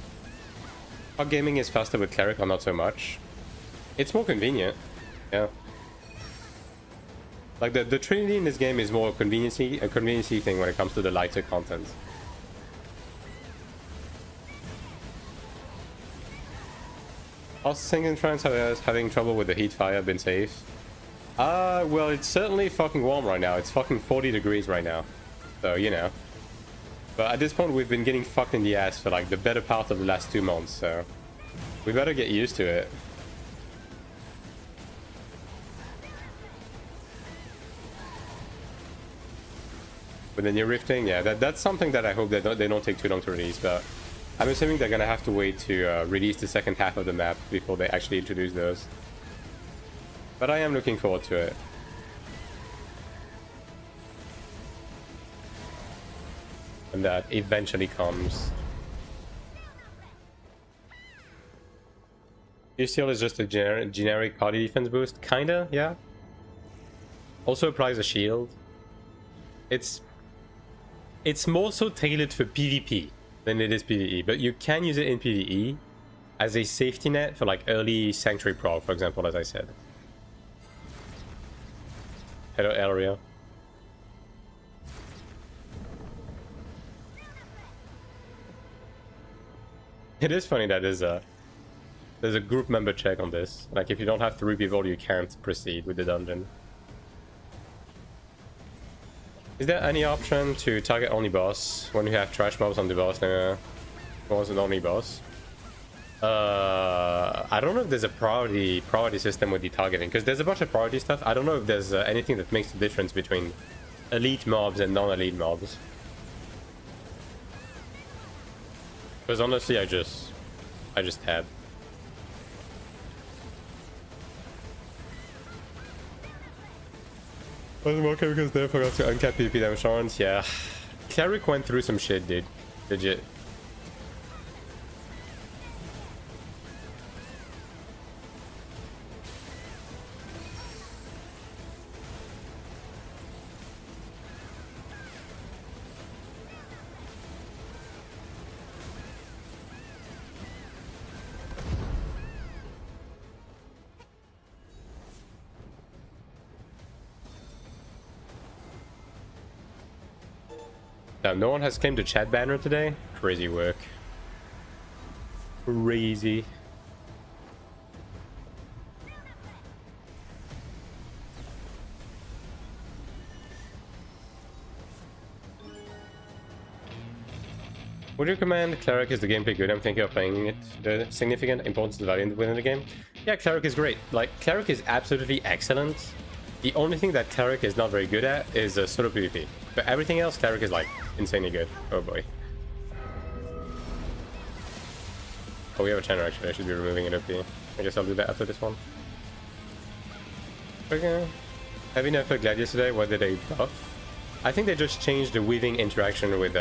Hot gaming is faster with Cleric or not so much. It's more convenient. Yeah. Like, the Trinity in this game is more a conveniency thing when it comes to the lighter content. Also, Sinking France having trouble with the heat fire been safe? Well, it's certainly fucking warm right now. It's fucking 40 degrees right now. So, you know. But at this point, we've been getting fucked in the ass for like the better part of the last 2 months, so we better get used to it. But the new rifting, yeah, that's something that I hope they don't take too long to release, but I'm assuming they're gonna have to wait to release the second half of the map before they actually introduce those. But I am looking forward to it. And that eventually comes. Steel is just a generic party defense boost, kinda, yeah. Also applies a shield. It's more so tailored for PvP than it is PvE, but you can use it in PvE as a safety net for like early Sanctuary Prog, for example, as I said. Hello, area. It is funny that there's a group member check on this. Like, if you don't have 3 people, you can't proceed with the dungeon. Is there any option to target only boss when you have trash mobs on the boss? Was an only boss? I don't know if there's a priority system with the targeting, because there's a bunch of priority stuff. I don't know if there's anything that makes the difference between elite mobs and non-elite mobs. Because honestly, I just tab. Wasn't more chemicals there, forgot to uncap PvP damage turns. Yeah. Cleric went through some shit, dude. Legit. Now, no one has claimed a chat banner today. Crazy work. Crazy. Would you recommend Cleric? Is the gameplay good? I'm thinking of playing it. The significant importance of value within the game. Yeah, Cleric is great. Like, Cleric is absolutely excellent. The only thing that Cleric is not very good at is solo PvP. But everything else, Cleric is like insanely good. Oh boy. Oh, we have a channel actually. I should be removing it OP. I guess I'll do that after this one. Okay. Heavy nerf for Gladius today. What did they buff? I think they just changed the weaving interaction with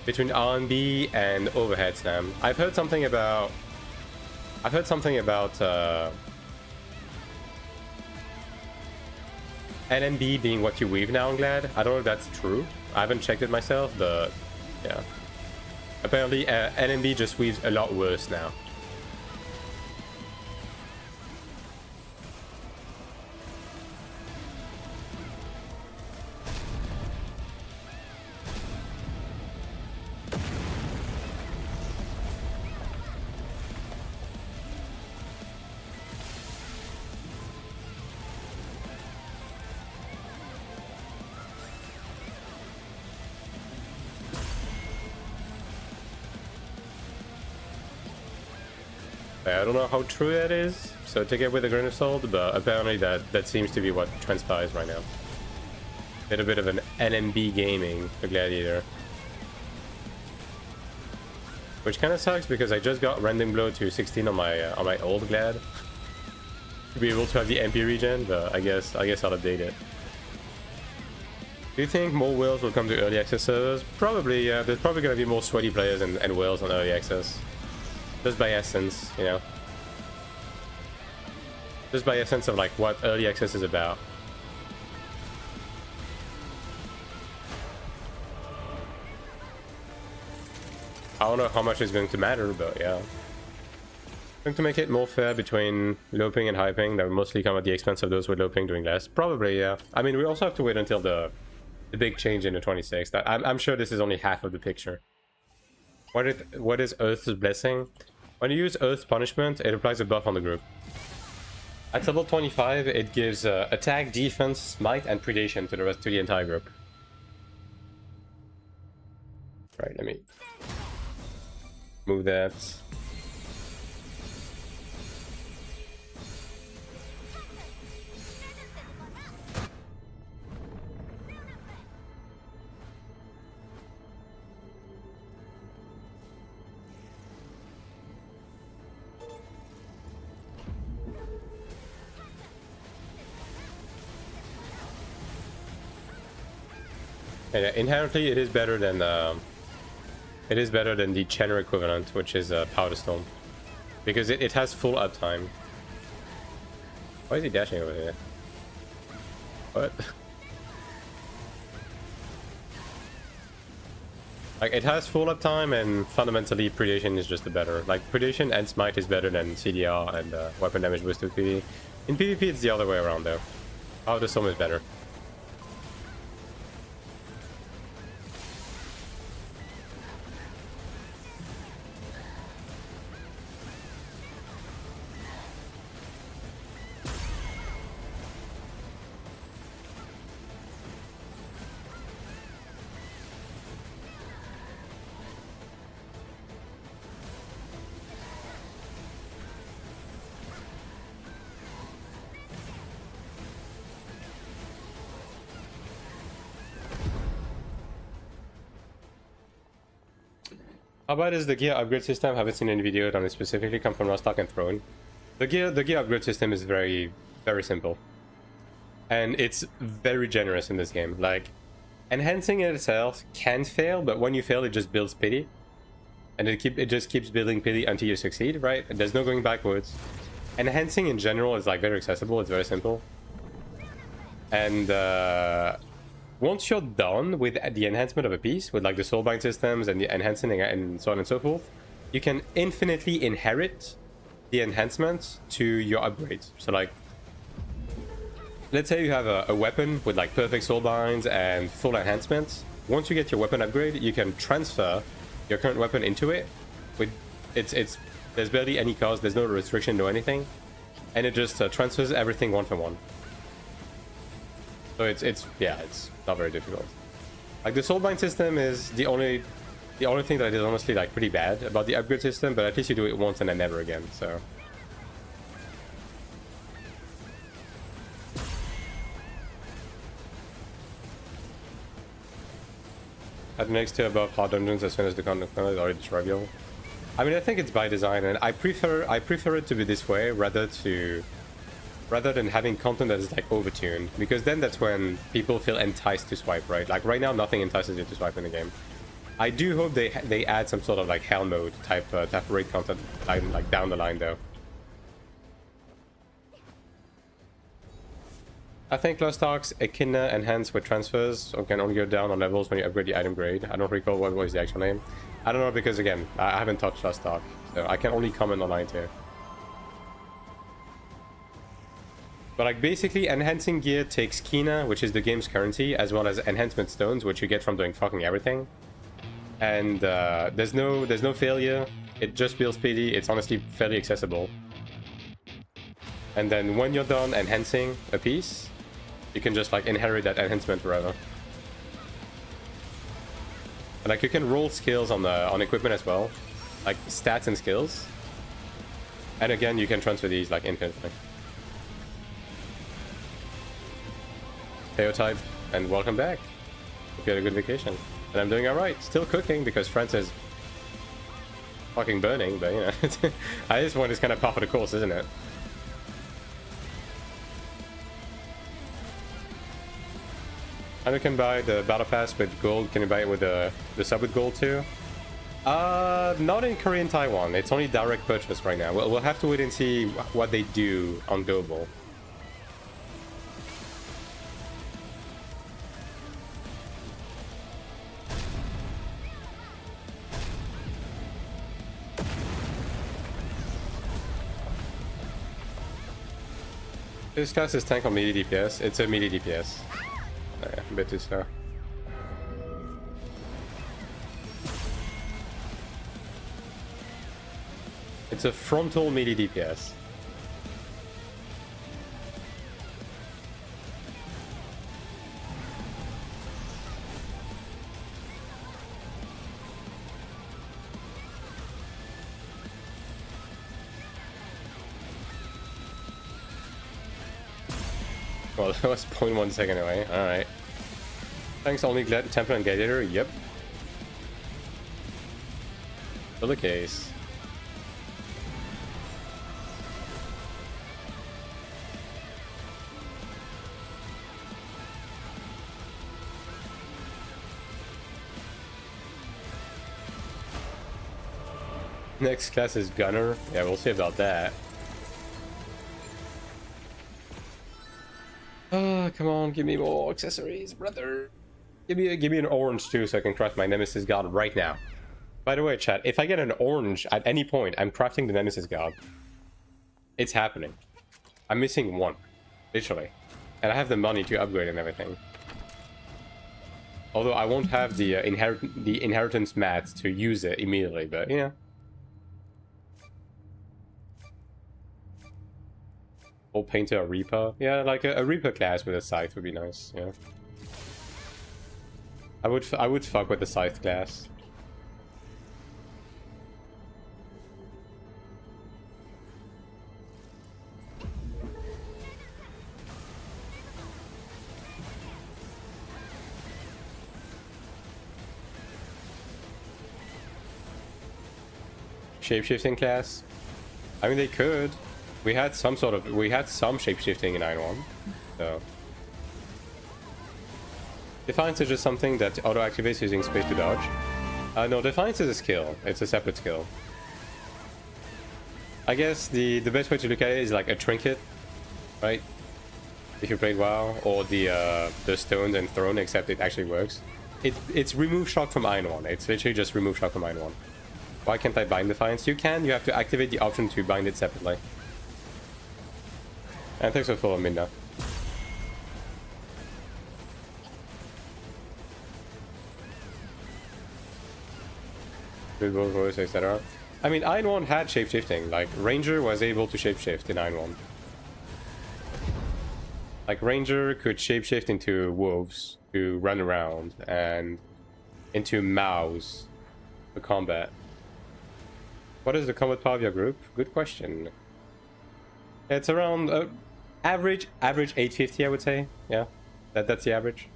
between R&B and overhead slam. I've heard something about NMB being what you weave now, I'm glad. I don't know if that's true. I haven't checked it myself, but yeah. Apparently, NMB just weaves a lot worse now. I don't know how true that is, so take it with a grain of salt, but apparently that seems to be what transpires right now. A little bit of an NMB gaming for Gladiator. Which kind of sucks because I just got Rending Blow to 16 on my old Glad. To be able to have the MP regen, but I guess I'll update it. Do you think more whales will come to early access servers? Probably, yeah. There's probably going to be more sweaty players and whales on early access. Just by essence, you know. Just by essence of like what early access is about. I don't know how much it's going to matter, but yeah. Going to make it more fair between loping and hyping. That will mostly come at the expense of those with loping doing less. Probably, yeah. I mean, we also have to wait until the big change in the 26th. I'm sure this is only half of the picture. What is Earth's Blessing? When you use Earth's Punishment, it applies a buff on the group. At level 25, it gives attack, defense, smite, and predation to the entire group. Right, let me move that. And inherently, it is better than the Chenner equivalent, which is Powder Storm, because it has full uptime. Why is he dashing over here? What? Like, it has full uptime, and fundamentally, Predation is just the better. Like, Predation and Smite is better than CDR and Weapon Damage Boost with PvP. In PvP, it's the other way around, though. Powder Storm is better. How about is the gear upgrade system? Haven't seen any video on it specifically. Come from Rostock and Throne. The gear upgrade system is very simple, and it's very generous in this game. Like, enhancing in itself can fail, but when you fail, it just builds pity, and it just keeps building pity until you succeed. Right? There's no going backwards. Enhancing in general is like very accessible. It's very simple, and once you're done with the enhancement of a piece, with like the soulbind systems and the enhancing and so on and so forth, you can infinitely inherit the enhancements to your upgrades. So like, let's say you have a weapon with like perfect soulbinds and full enhancements. Once you get your weapon upgrade, you can transfer your current weapon into it. With there's barely any cost, there's no restriction, no anything, and it just transfers everything one for one. So it's not very difficult. Like, the soulbind system is the only thing that is honestly like pretty bad about the upgrade system, but at least you do it once and then never again. So at the next tier above hard dungeons as soon as the content is already trivial. I mean, I think it's by design, and I prefer it to be this way rather than having content that is like overtuned, because then that's when people feel enticed to swipe, right? Like right now, nothing entices you to swipe in the game. I do hope they add some sort of like hell mode type raid content like down the line though. I think Lost Arks Echidna enhanced with transfers or can only go down on levels when you upgrade the item grade. I don't recall what was the actual name. I don't know, because again, I haven't touched Lost Ark, so I can only comment online here. But like, basically, enhancing gear takes Kina, which is the game's currency, as well as enhancement stones, which you get from doing fucking everything. And there's no failure. It just builds pity. It's honestly fairly accessible. And then when you're done enhancing a piece, you can just like inherit that enhancement forever. And like, you can roll skills on equipment as well, like stats and skills. And again, you can transfer these like infinitely. Stereotype, and welcome back. Hope you had a good vacation. And I'm doing alright. Still cooking because France is fucking burning, but you know, this one is kind of par for the course, isn't it? And you can buy the battle pass with gold. Can you buy it with the sub with gold too? Not in Korea and Taiwan. It's only direct purchase right now. We'll have to wait and see what they do on global. This class is tank on melee DPS. It's a melee DPS. Oh, yeah, a bit too slow. It's a frontal melee DPS. Well, that was 0.1 second away. Alright. Thanks, only Temple and Gladiator. Yep. Still the case. Next class is Gunner. Yeah, we'll see about that. Come on, give me more accessories, brother. Give me an orange too, so I can craft my Nemesis God right now. By the way, chat, if I get an orange at any point, I'm crafting the Nemesis God. It's happening. I'm missing one, literally, and I have the money to upgrade and everything. Although I won't have the inheritance mats to use it immediately, but you know. Old painter, a Reaper. Yeah, like a Reaper class with a scythe would be nice. Yeah, I would fuck with the scythe class. shapeshifting class. I mean, they could. We had some shapeshifting in AION1, so. Defiance is just something that auto-activates using space to dodge. No, Defiance is a skill. It's a separate skill. I guess the best way to look at it is like a trinket, right? If you played WoW, or the stones and throne, except it actually works. It's remove shock from AION1. It's literally just remove shock from AION1. Why can't I bind Defiance? You can. You have to activate the option to bind it separately. And thanks for following Minna. Good voice, etc. I mean, AION1 had shapeshifting. Like, Ranger was able to shapeshift in AION1. Like, Ranger could shapeshift into wolves to run around, and into mouse for combat. What is the combat power of your group? Good question. It's around average 850, I would say. Yeah, that's the average.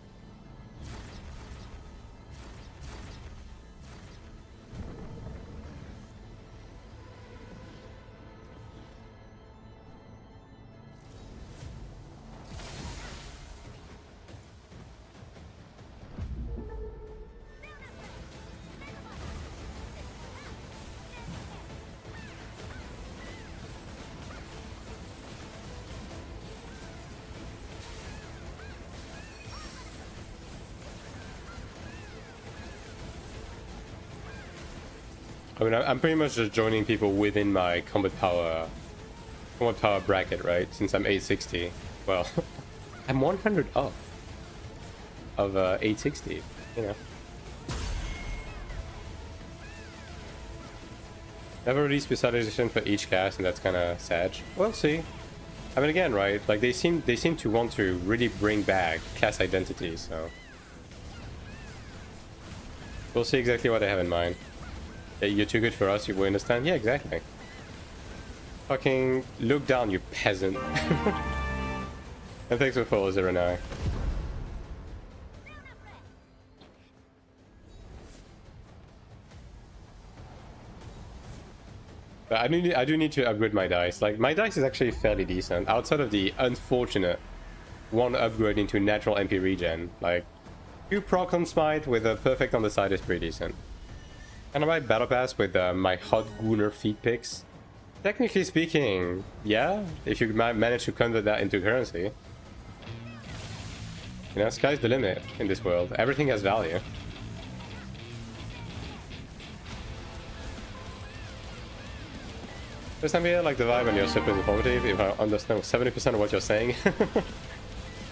I mean, I'm pretty much just joining people within my combat power bracket, right? Since I'm 860. Well, I'm 100 off of 860, you know. Never released specialization for each class, and that's kind of sad. We'll see. I mean, again, right? Like they seem to want to really bring back class identity, so we'll see exactly what they have in mind. Yeah, you're too good for us, you will understand. Yeah, exactly. Fucking look down, you peasant. And thanks for follow 09. But I do need to upgrade my dice. Like, my dice is actually fairly decent, outside of the unfortunate one upgrade into natural MP regen. Like, 2 proc on smite with a perfect on the side is pretty decent. Can I buy Battle Pass with my Hot Gunner feed picks? Technically speaking, yeah, if you manage to convert that into currency. You know, sky's the limit in this world. Everything has value. First time here, like the vibe when you're super informative, if I understand 70% of what you're saying.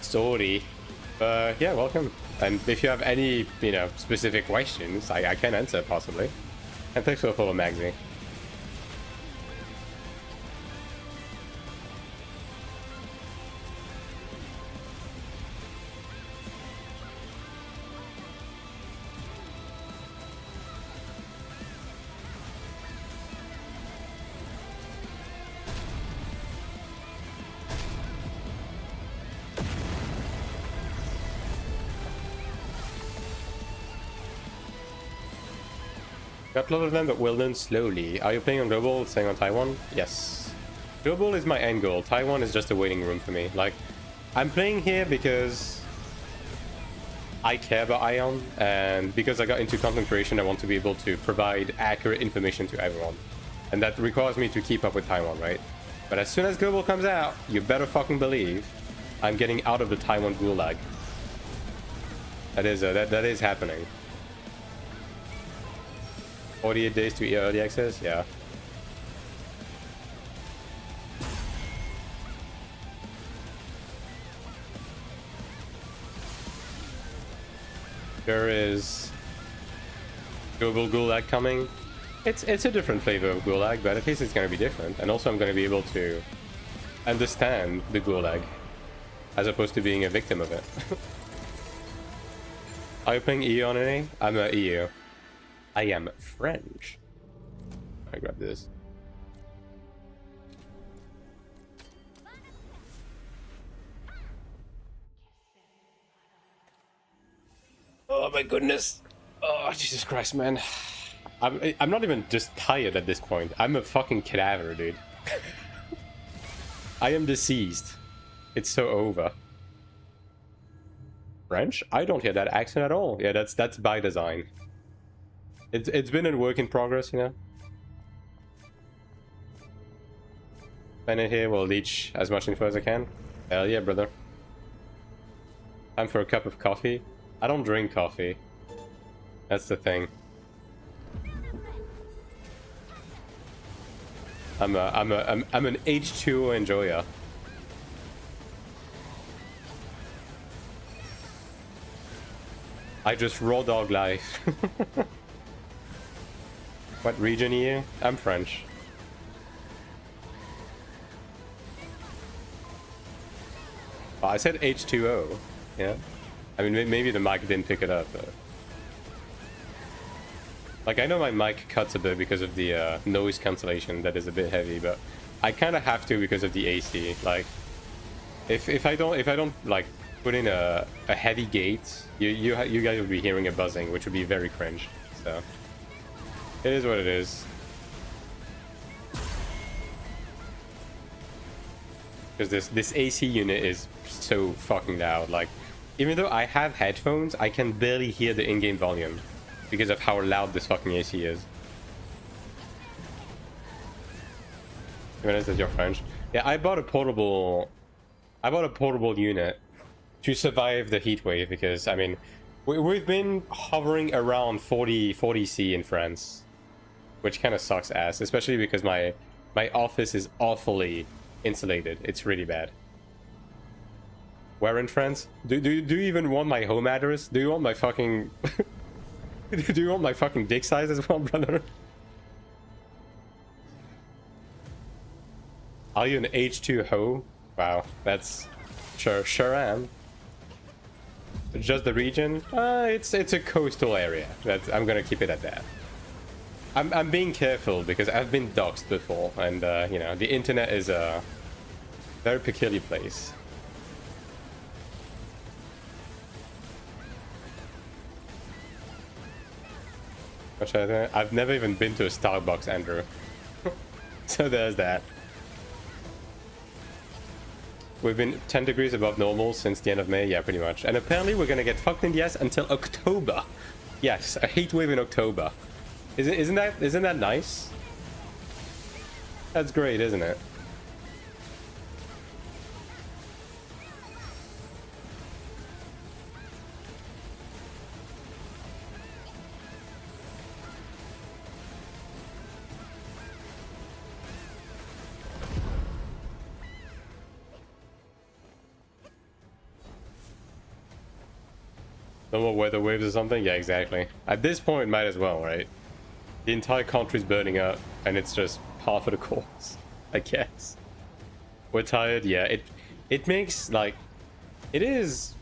Sorry. But yeah, welcome. And if you have any, you know, specific questions, I can answer possibly. And thanks for the follow, Magzi. Got a lot of them, but will learn slowly. Are you playing on global, staying on Taiwan? Yes. Global is my end goal. Taiwan is just a waiting room for me. Like, I'm playing here because I care about AION, and because I got into content creation, I want to be able to provide accurate information to everyone. And that requires me to keep up with Taiwan, right? But as soon as global comes out, you better fucking believe I'm getting out of the Taiwan gulag. That is happening. 48 days to early access? Yeah. There is global gulag coming. It's a different flavor of gulag, but at least it's going to be different. And also I'm going to be able to understand the gulag as opposed to being a victim of it. Are you playing EU on any? I'm a EU. I am French. I grab this. Oh my goodness. Oh, Jesus Christ, man. I'm not even just tired at this point. I'm a fucking cadaver, dude. I am deceased. It's so over. French? I don't hear that accent at all. Yeah, that's by design. It's been a work in progress, you know. Bennett here will leech as much info as I can. Hell yeah, brother. Time for a cup of coffee. I don't drink coffee. That's the thing. I'm an H2O enjoyer. I just raw dog life. What region are you? I'm French. Oh, I said H2O. Yeah. I mean, maybe the mic didn't pick it up. But... like, I know my mic cuts a bit because of the noise cancellation that is a bit heavy, but I kind of have to because of the AC. Like, if I don't like put in a heavy gate, you guys would be hearing a buzzing, which would be very cringe. So it is what it is. Because this AC unit is so fucking loud. Like, even though I have headphones, I can barely hear the in-game volume because of how loud this fucking AC is. Even as you're French. Yeah, I bought a portable unit to survive the heat wave because, I mean, we've been hovering around 40 C in France, which kind of sucks ass, especially because my office is awfully insulated. It's really bad. Where in France? Do you even want my home address? Do you want my fucking do you want my fucking dick size as well, brother? Are you an H2 hoe? Wow, that's sure am. Just the region? It's a coastal area. I'm gonna keep it at that. I'm being careful because I've been doxxed before, and you know, the internet is a very peculiar place. I've never even been to a Starbucks, Andrew. So there's that. We've been 10 degrees above normal since the end of May. Yeah, pretty much. And apparently we're gonna get fucked in the ass until October. Yes, a heat wave in October. Isn't that nice? That's great, isn't it? No more weather waves or something? Yeah, exactly. At this point, might as well, right? The entire country's burning up, and it's just par for the course, I guess. We're tired, yeah. It makes, like... it is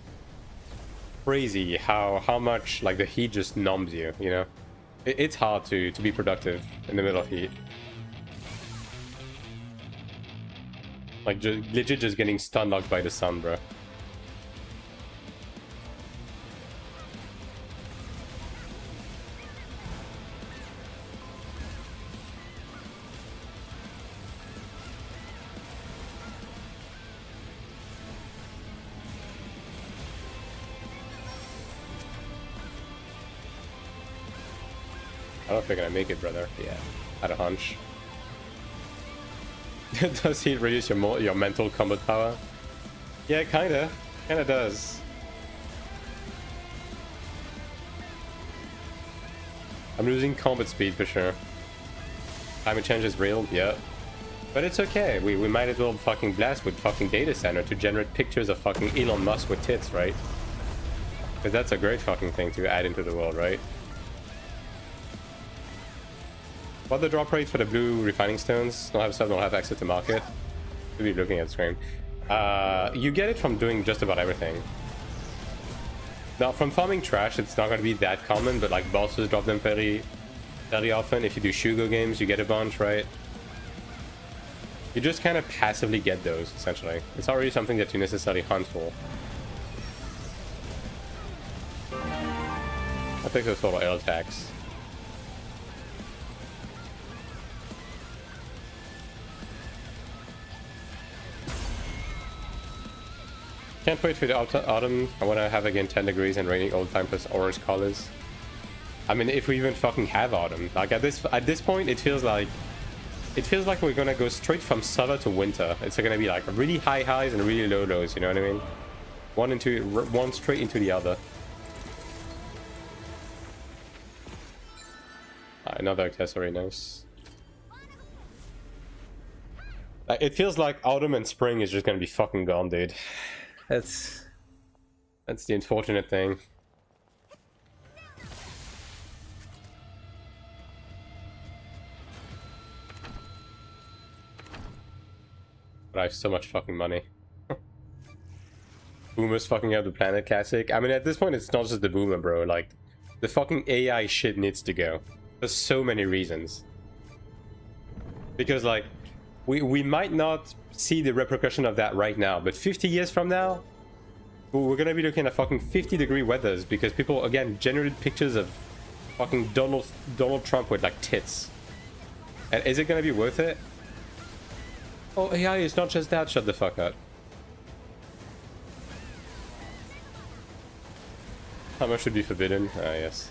crazy how much, like, the heat just numbs you, you know? It's hard to be productive in the middle of heat. Like, legit just getting stun-locked by the sun, bro. I don't know if they're gonna make it, brother. Yeah, had a hunch. Does he reduce your mental combat power? Yeah, kinda does. I'm losing combat speed for sure. Climate change is real, yeah. But it's okay. We might as well fucking blast with fucking data center to generate pictures of fucking Elon Musk with tits, right? Because that's a great fucking thing to add into the world, right? What the drop rate for the blue refining stones? Don't have access to market. We'll be looking at the screen. You get it from doing just about everything. Now, from farming trash, it's not going to be that common, but like bosses drop them fairly often. If you do Shugo games, you get a bunch, right? You just kind of passively get those, essentially. It's not really something that you necessarily hunt for. I think those total air attacks. can't wait for the autumn. I want to have again 10 degrees and raining all the time plus orange colors. I mean, if we even fucking have autumn, like at this point, it feels like we're gonna go straight from summer to winter. It's gonna be like really high highs and really low lows. You know what I mean? One straight into the other. Another accessory, nice. It feels like autumn and spring is just gonna be fucking gone, dude. That's the unfortunate thing. But I have so much fucking money. Boomer's fucking up the planet classic. I mean, at this point, it's not just the boomer, bro. Like, the fucking AI shit needs to go. There's so many reasons. Because, like, we might not see the repercussion of that right now, but 50 years from now, we're gonna be looking at fucking 50-degree weathers because people, again, generated pictures of fucking Donald Trump with, like, tits. And is it gonna be worth it? Oh, AI is not just that, shut the fuck up. How much should be forbidden? Ah, yes.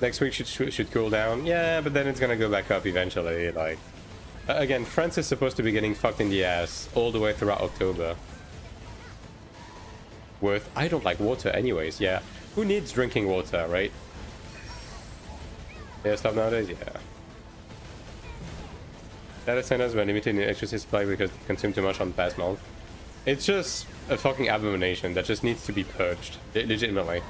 Next week should cool down. Yeah, but then it's gonna go back up eventually, like... Again, France is supposed to be getting fucked in the ass all the way throughout October. I don't like water anyways, yeah. Who needs drinking water, right? Yeah, stuff nowadays, yeah. Data centers were limited in electricity supply because they consume too much on the past month. It's just a fucking abomination that just needs to be purged. Legitimately.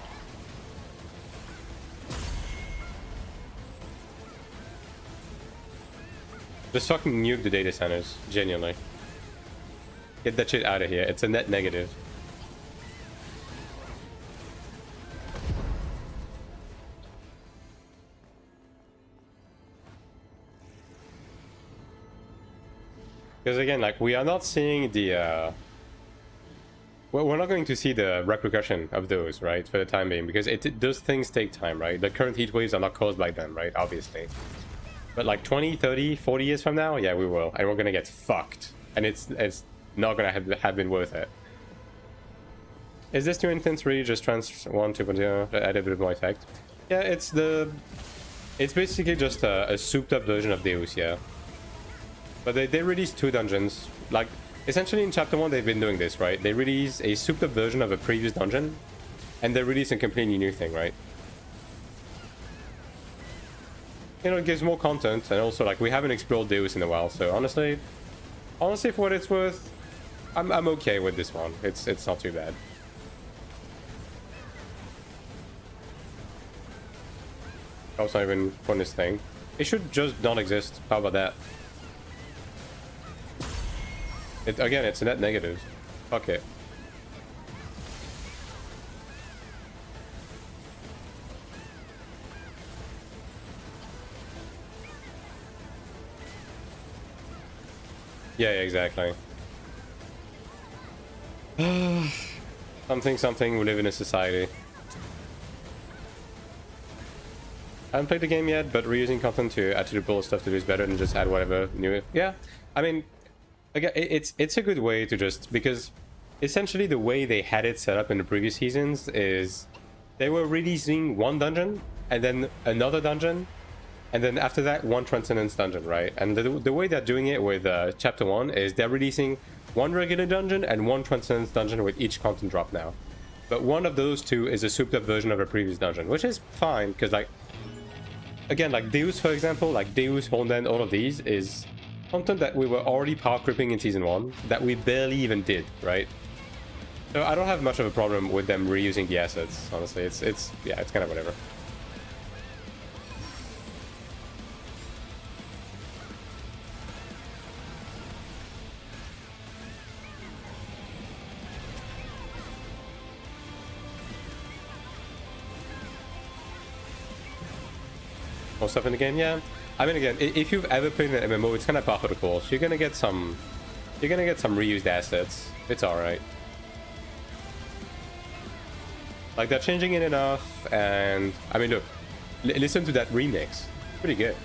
Just fucking nuke the data centers. Genuinely. Get that shit out of here. It's a net negative. Because again, like, we are not seeing the well, we're not going to see the repercussion of those, right, for the time being, because those things take time, right? The current heat waves are not caused by them, right, obviously. But like 20, 30, 40 years from now, yeah, we will, and we're gonna get fucked, and it's not gonna have been worth it. Is this new instance really just Trans 1 2.0 add a bit more effect? Yeah, it's basically just a souped up version of Deus, yeah. But they released 2 dungeons. Like, essentially in chapter 1 they've been doing this, right? They release a souped up version of a previous dungeon, and they release a completely new thing, right? You know, it gives more content, and also, like, we haven't explored Deus in a while, so honestly, for what it's worth, I'm okay with this one. It's not too bad. Also, not even fun this thing. It should just not exist. How about that? Again, it's a net negative. Fuck it. Yeah, exactly. Something, we live in a society. I haven't played the game yet, but reusing content to add to the pool of stuff to do is better than just add whatever new. Yeah, I mean, again, it's a good way to just, because essentially the way they had it set up in the previous seasons is they were releasing one dungeon and then another dungeon, and then after that one Transcendence dungeon, right? And the way they're doing it with chapter 1 is they're releasing one regular dungeon and one Transcendence dungeon with each content drop now. But one of those two is a souped up version of a previous dungeon, which is fine, because, like, again, like Deus, for example, like Deus, Honden, all of these is content that we were already power creeping in season 1 that we barely even did, right? So I don't have much of a problem with them reusing the assets, honestly. Yeah, it's kind of whatever. More stuff in the game, yeah. I mean, again, if you've ever played an MMO, it's kind of par for the course. You're gonna get some reused assets. It's all right. Like, they're changing it enough, and I mean, look, listen to that remix. Pretty good.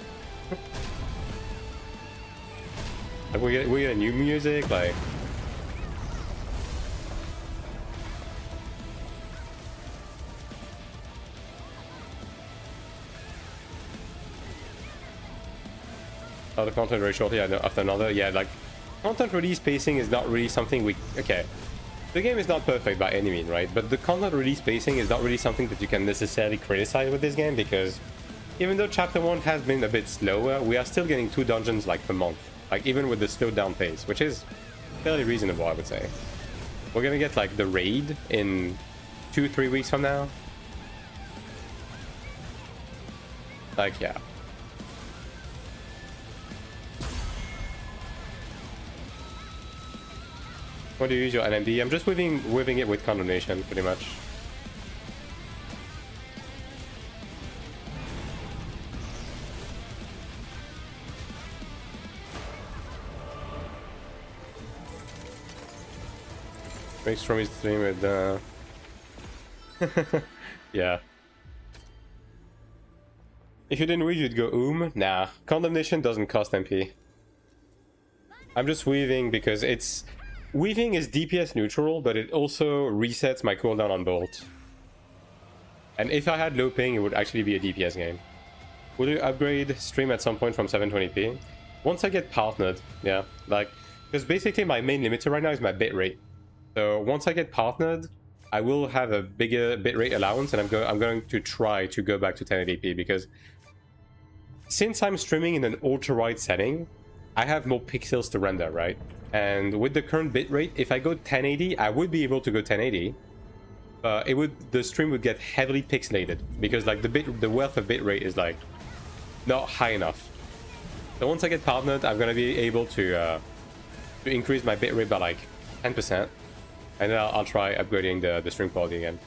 Like, we get a new music, like. Other content very shortly after another. Yeah, like content release pacing is not really something we... Okay, the game is not perfect by any means, right? But the content release pacing is not really something that you can necessarily criticize with this game, because even though chapter 1 has been a bit slower, we are still getting 2 dungeons like per month, like even with the slowed down pace, which is fairly reasonable, I would say. We're gonna get like the raid in 2-3 weeks from now. Like, yeah. When do you use your NMD? I'm just weaving it with Condemnation, pretty much. Makes from his stream with yeah. If you didn't weave, you'd go Nah, Condemnation doesn't cost MP. I'm just weaving because it's... Weaving is DPS neutral, but it also resets my cooldown on Bolt. And if I had low ping, it would actually be a DPS game. Will you upgrade stream at some point from 720p? Once I get partnered, yeah. Like, because basically my main limiter right now is my bitrate. So once I get partnered, I will have a bigger bitrate allowance, and I'm going to try to go back to 1080p, because since I'm streaming in an ultra-wide setting, I have more pixels to render, right? And with the current bitrate, if I go 1080, I would be able to go 1080. The stream would get heavily pixelated, because like the wealth of bitrate is like not high enough. So once I get partnered, I'm gonna be able to increase my bitrate by like 10%, and then I'll try upgrading the stream quality again.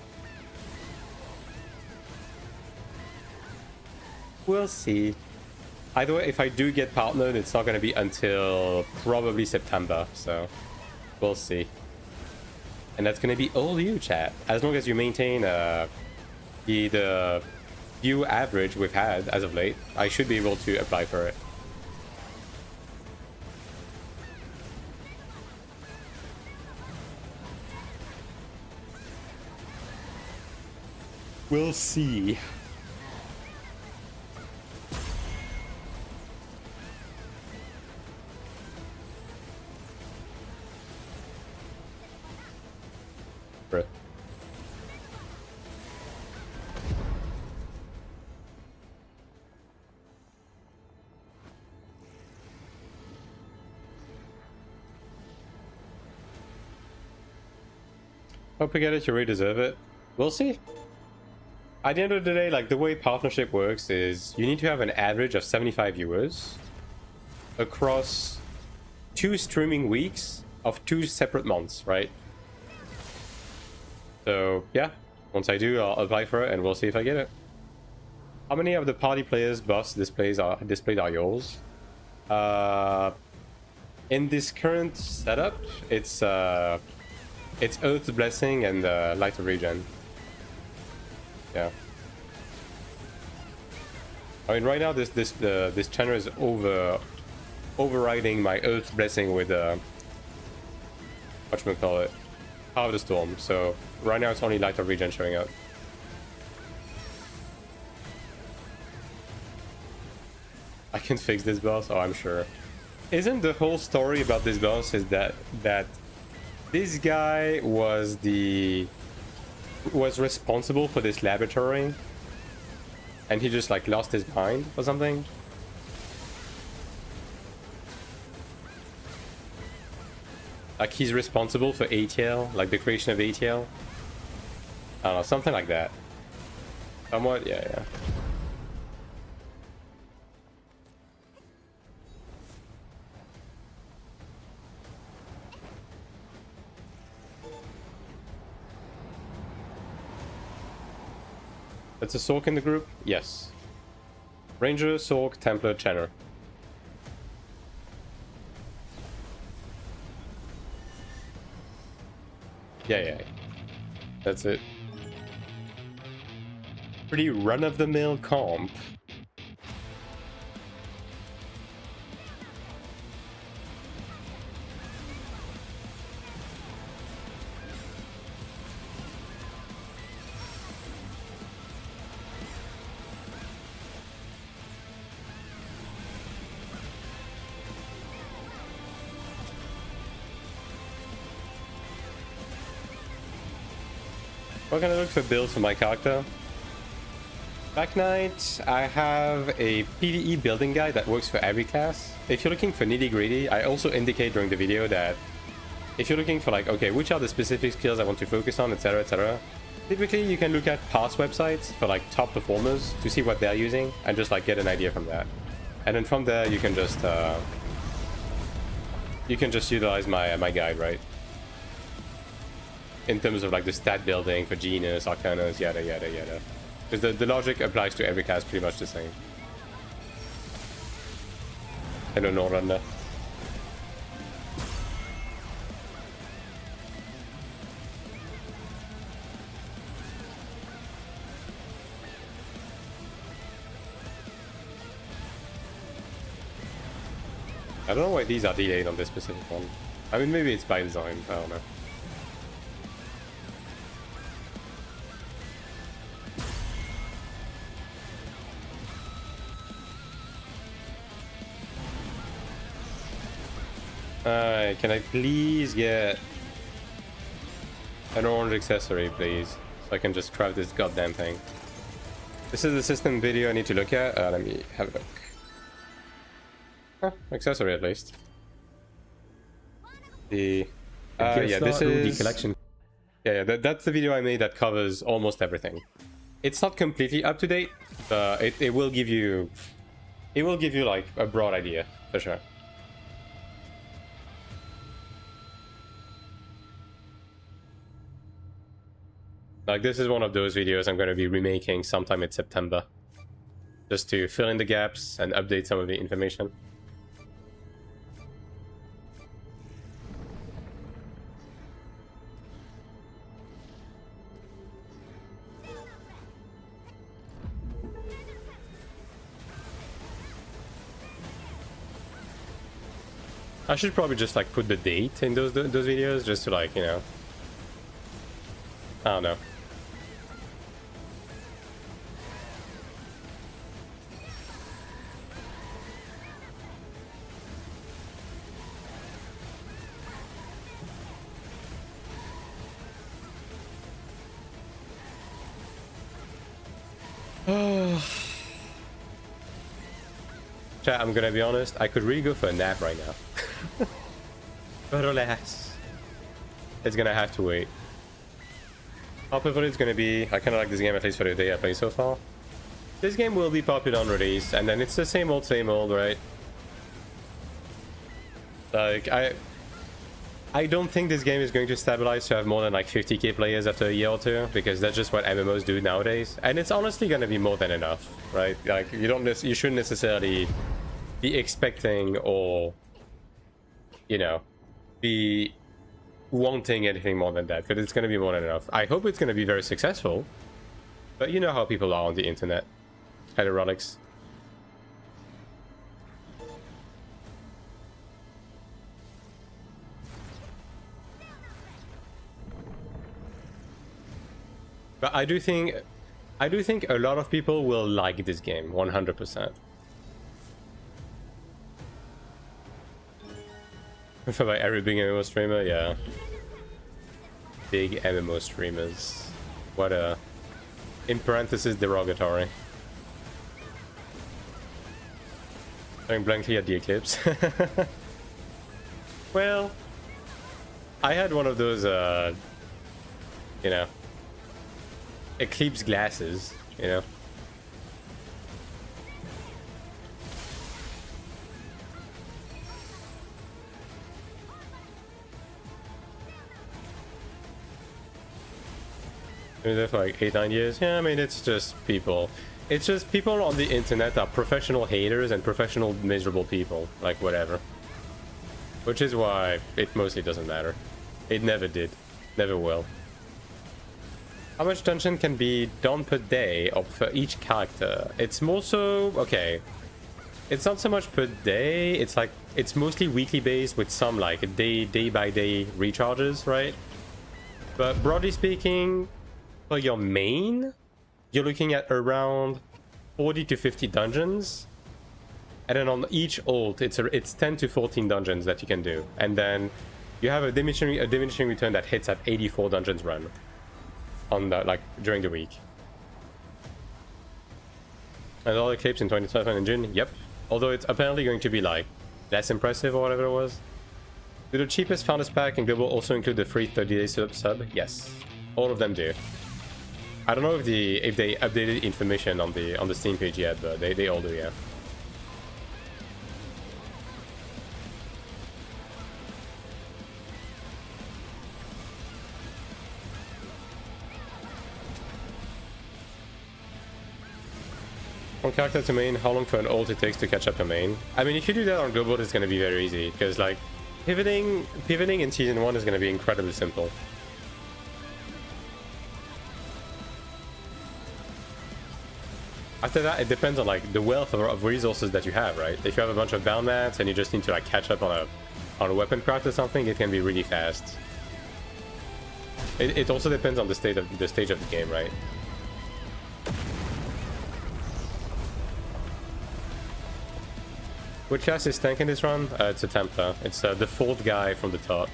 We'll see. Either way, if I do get partnered, it's not going to be until probably September, so we'll see. And that's going to be all you, chat. As long as you maintain the view average we've had as of late, I should be able to apply for it. We'll see. Hope you get it, you really deserve it. We'll see. At the end of the day, like, the way partnership works is you need to have an average of 75 viewers across 2 streaming weeks of 2 separate months, right? So, yeah. Once I do, I'll apply for it and we'll see if I get it. How many of the party players' buffs displayed are yours? In this current setup, it's Earth's Blessing and Light of Regen. Yeah. I mean, right now this channel is overriding my Earth's Blessing with whatchamacallit, Power of the Storm. So right now it's only Light of Regen showing up. I can fix this boss. Oh, I'm sure. Isn't the whole story about this boss is that this guy was responsible for this laboratory, and he just like lost his mind or something? Like he's responsible for ATL, like the creation of ATL? I don't know, something like that. Somewhat, yeah. That's a Sork in the group? Yes. Ranger, Sork, Templar, Channer. Yeah. That's it. Pretty run-of-the-mill comp. What can I look for builds for my character? Back Knight, I have a PvE building guide that works for every class. If you're looking for nitty-gritty, I also indicate during the video that if you're looking for like, okay, which are the specific skills I want to focus on, etc, etc. Typically, you can look at past websites for like top performers to see what they're using and just like get an idea from that. And then from there, you can just utilize my guide, right? In terms of like the stat building for Genius, Arcanas, yada yada yada. Because the logic applies to every class pretty much the same. Hello, Norranda. I don't know why these are delayed on this specific one. I mean, maybe it's by design, I don't know. Alright, can I please get an orange accessory, please? So I can just craft this goddamn thing. This is the system video I need to look at. Let me have a look. Huh, accessory at least. The yeah, this is the collection. Yeah, that's the video I made that covers almost everything. It's not completely up to date, but it will give you like a broad idea for sure. Like, this is one of those videos I'm going to be remaking sometime in September, just to fill in the gaps and update some of the information. I should probably just like put the date in those videos, just to like, you know, I don't know. Chat, I'm gonna be honest, I could really go for a nap right now. But alas, it's gonna have to wait. How pivotal it's gonna be. I kinda like this game, at least for the day I played so far. This game will be popular on release, and then it's the same old, right? Like, I don't think this game is going to stabilize to have more than like 50k players after a year or two, because that's just what MMOs do nowadays. And it's honestly gonna be more than enough, right? Like, you shouldn't necessarily be expecting or, you know, be wanting anything more than that, because it's gonna be more than enough. I hope it's gonna be very successful, but you know how people are on the internet. Hello, Rolex. But I do think a lot of people will like this game, 100%. For like every big MMO streamer, yeah. Big MMO streamers. What a, in parentheses, derogatory. Staring blankly at the eclipse. Well, I had one of those, you know, eclipse glasses, you know. Been there for like 8-9 years. Yeah, I mean, it's just people. It's just people on the internet are professional haters and professional miserable people. Like, whatever. Which is why it mostly doesn't matter. It never did. Never will. How much dungeon can be done per day or for each character? It's more so... Okay. It's not so much per day. It's like... It's mostly weekly based with some like day by day recharges, right? But broadly speaking, for your main, you're looking at around 40 to 50 dungeons. And then on each ult, it's 10 to 14 dungeons that you can do. And then you have a diminishing return that hits at 84 dungeons run. on the, like during the week. And all eclipse in 2012 in June. Yep. Although it's apparently going to be like less impressive or whatever it was. Do the cheapest Founders Pack and Global also include the free 30-day sub? Yes, all of them do. I don't know if they updated information on the Steam page yet, but they all do, yeah. From character to main, how long for an ult it takes to catch up a main? I mean, if you do that on Global, it's going to be very easy, because like pivoting in Season 1 is going to be incredibly simple. After that, it depends on like the wealth of resources that you have, right? If you have a bunch of bound mats and you just need to like catch up on a weapon craft or something, it can be really fast. It also depends on the stage of the game, right? Which class is tank in this run? It's a Templar. It's the fourth guy from the top.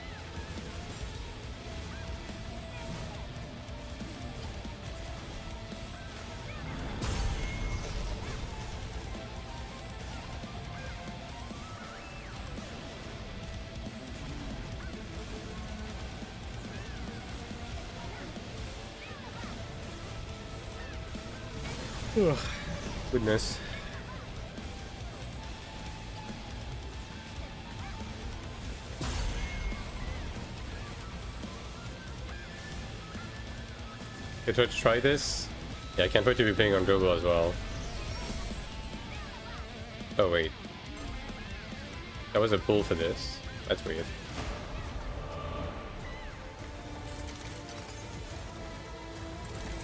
Ugh, goodness. Can't wait to try this. Yeah, I can't wait to be playing on Global as well. Oh wait. That was a pull for this. That's weird.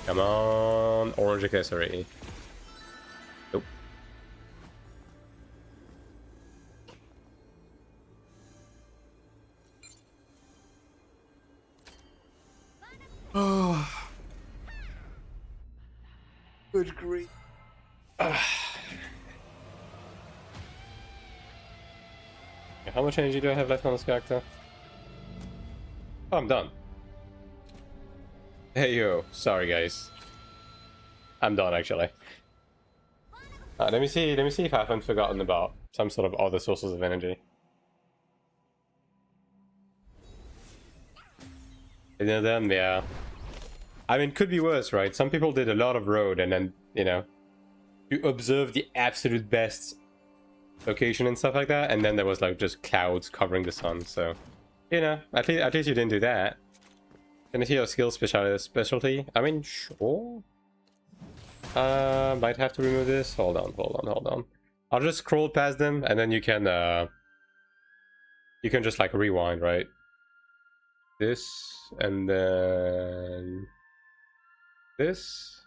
Come on, orange accessory. Nope. Oh. Good grief. How much energy do I have left on this character? Oh, I'm done. Hey yo, sorry guys. I'm done actually. Let me see if I haven't forgotten about some sort of other sources of energy. You know them, yeah. I mean, could be worse, right? Some people did a lot of road and then, you know, you observe the absolute best location and stuff like that, and then there was like just clouds covering the sun. So, you know, at least you didn't do that. Can I see your skill specialty? I mean, sure. Might have to remove this. Hold on. I'll just scroll past them, and then you can just like rewind, right? This, and then this,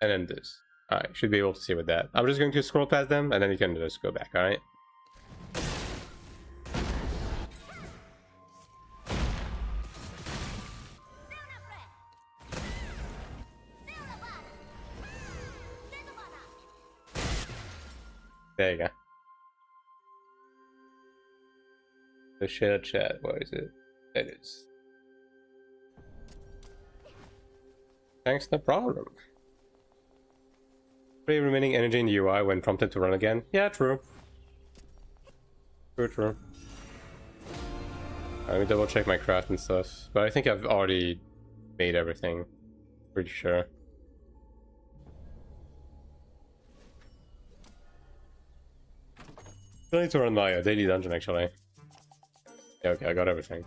and then this. Alright, should be able to see with that. I'm just going to scroll past them, and then you can just go back, alright? There you go. The shared chat, where is it? There it is. Thanks, no problem. Free remaining energy in the UI when prompted to run again. Yeah, true. True. Let me double check my craft and stuff. But I think I've already made everything. Pretty sure. I need to run my daily dungeon actually. Yeah, okay, I got everything.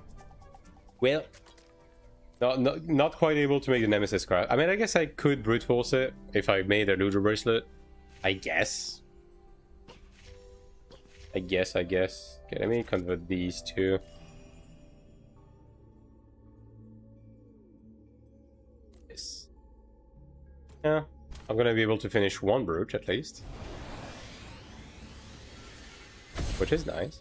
Well, not quite able to make the Nemesis craft. I mean, I guess I could brute force it if I made a Ludo bracelet. I guess. Okay, let me convert these two. Yes. Yeah, I'm gonna be able to finish one brooch at least. Which is nice.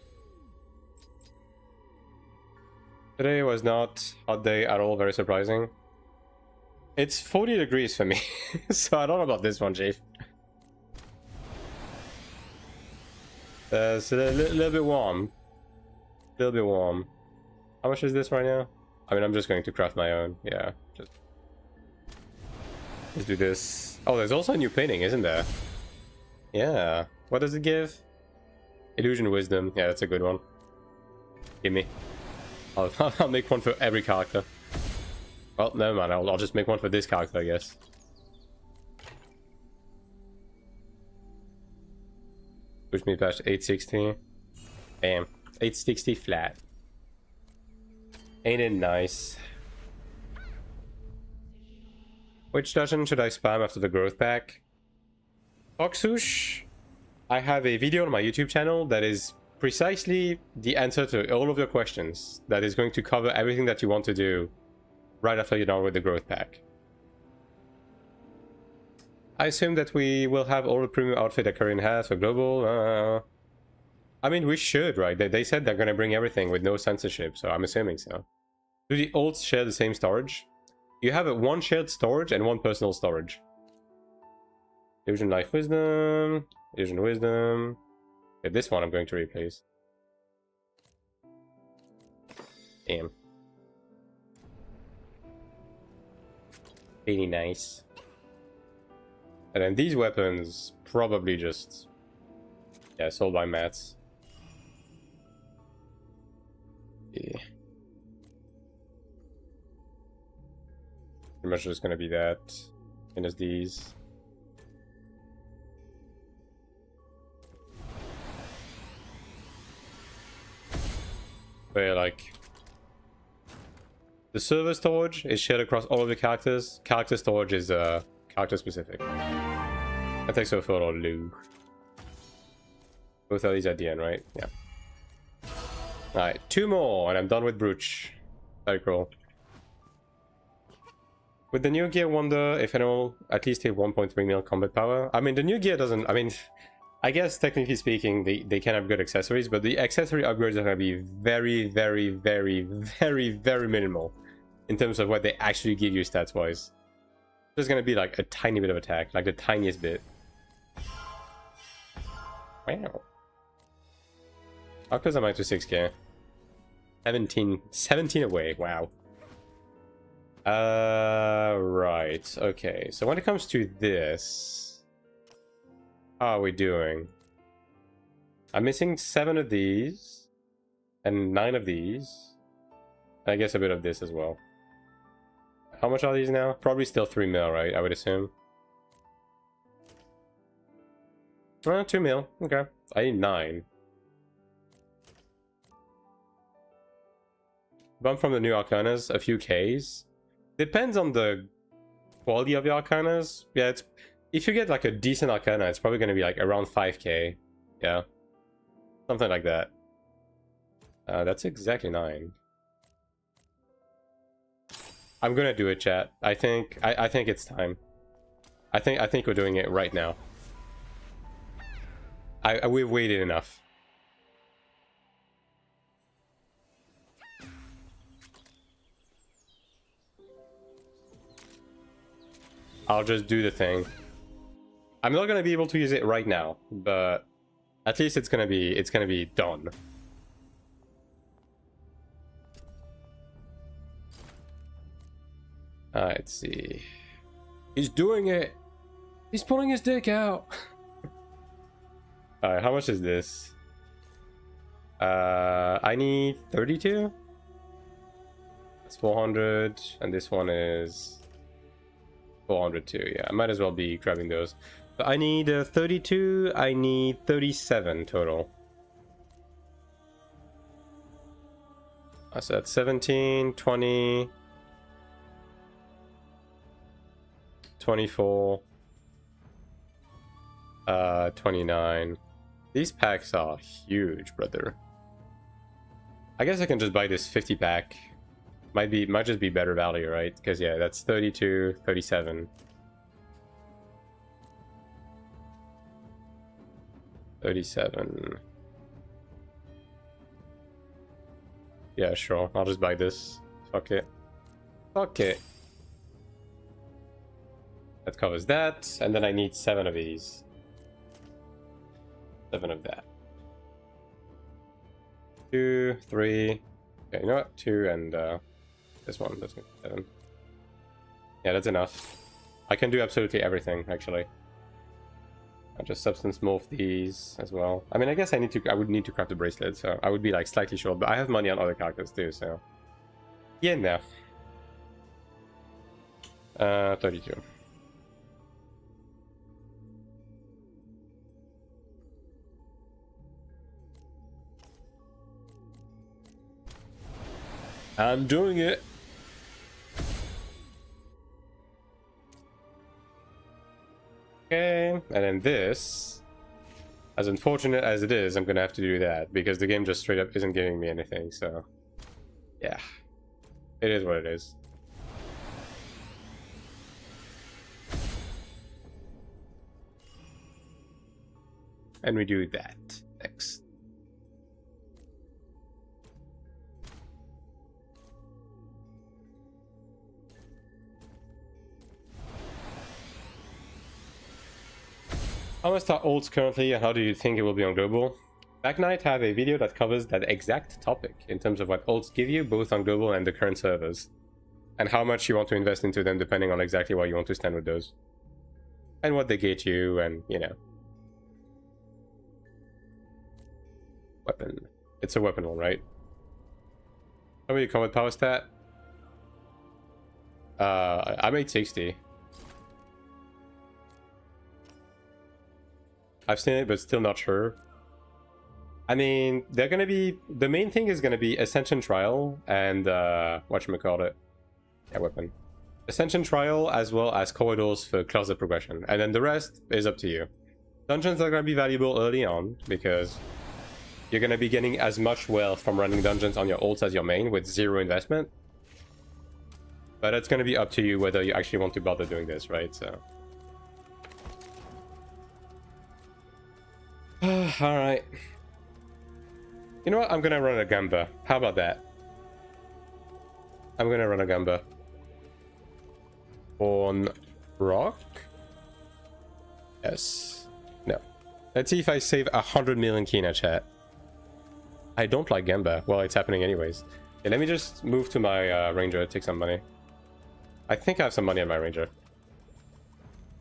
Today was not a hot day at all, very surprising. It's 40 degrees for me, so I don't know about this one, Chief. It's a little bit warm. How much is this right now? I mean, I'm just going to craft my own. Yeah, Let's do this. Oh, there's also a new painting, isn't there? Yeah. What does it give? Illusion Wisdom. Yeah, that's a good one. Give me. I'll make one for every character. Well, never mind. I'll just make one for this character, I guess. Push me past 860. Bam. 860 flat. Ain't it nice? Which dungeon should I spam after the growth pack? Oxush. I have a video on my YouTube channel that is precisely the answer to all of your questions. That is going to cover everything that you want to do right after you're done with the growth pack. I assume that we will have all the premium outfit that Korean has for global. I mean, we should, right? They said they're going to bring everything with no censorship, so I'm assuming so. Do the alts share the same storage? You have one shared storage and one personal storage. Illusion Life Wisdom. Illusion Wisdom. Okay, this one I'm going to replace. Damn. Really nice. And then these weapons probably just... yeah, sold by mats. Yeah. Pretty much just gonna be that. And as these. Where like the server storage is shared across all of the characters. Character storage is character specific. That takes a photo Lou. Both of these at the end, right? Yeah. Alright, 2 more and I'm done with Brooch. Very cool. With the new gear, wonder if it'll at least hit 1.3 mil combat power. I mean, the new gear doesn't... I mean, I guess technically speaking, they can have good accessories, but the accessory upgrades are going to be very, very, very, very, very minimal in terms of what they actually give you stats-wise. There's going to be like a tiny bit of attack, like the tiniest bit. Wow. How close am I to 6k? 17 away, wow. Right, okay. So when it comes to this, how are we doing? I'm missing 7 of these, and 9 of these. I guess a bit of this as well. How much are these now? Probably still 3 mil, right? I would assume. 2 mil, okay. I need 9. Bump from the new Arcanas, a few Ks. Depends on the quality of your Arcanas. Yeah, it's if you get like a decent Arcana, it's probably going to be like around 5k. Yeah. Something like that. That's exactly 9. I'm gonna do it, chat. I think it's time. I think we're doing it right now. We've waited enough. I'll just do the thing. I'm not gonna be able to use it right now, but at least it's gonna be done. Let's see. He's doing it. He's pulling his dick out. Alright, how much is this? I need 32. That's 400, and this one is 400 too. Yeah, I might as well be grabbing those. But I need 32. I need 37 total. So that's 17, 20, 24, 29. These packs are huge, brother. I guess I can just buy this 50 pack. Might just be better value, right? Because yeah, that's 32, 37. 37. Yeah, sure. I'll just buy this. Fuck it. Fuck it. That covers that. And then I need 7 of these. 7 of that. 2, 3. Okay, you know what? 2 and this one. That's 7. Yeah, that's enough. I can do absolutely everything, actually. I'll just substance morph these as well. I mean, I guess I would need to craft a bracelet, so I would be like slightly short, but I have money on other characters too, so... Yeah, no. 32. I'm doing it. Okay, and then this, as unfortunate as it is, I'm gonna have to do that because the game just straight up isn't giving me anything, so yeah, it is what it is. And we do that next. How much are ults currently, and how do you think it will be on global? Back Knight have a video that covers that exact topic in terms of what ults give you, both on global and the current servers, and how much you want to invest into them depending on exactly where you want to stand with those, and what they get you, and you know. Weapon. It's a weapon one, right? How many combat power stat? I'm 860. I've seen it, but still not sure. I mean, they're gonna be... The main thing is gonna be Ascension Trial and, whatchamacallit? Yeah, weapon. Ascension Trial as well as corridors for closer progression. And then the rest is up to you. Dungeons are gonna be valuable early on, because you're gonna be getting as much wealth from running dungeons on your ults as your main with zero investment. But it's gonna be up to you whether you actually want to bother doing this, right? So... Alright. You know what? I'm gonna run a Gamba. How about that? I'm gonna run a Gamba. On rock? Yes. No. Let's see if I save 100 million Kina, chat. I don't like Gamba. Well, it's happening anyways. Okay, let me just move to my ranger, take some money. I think I have some money on my ranger.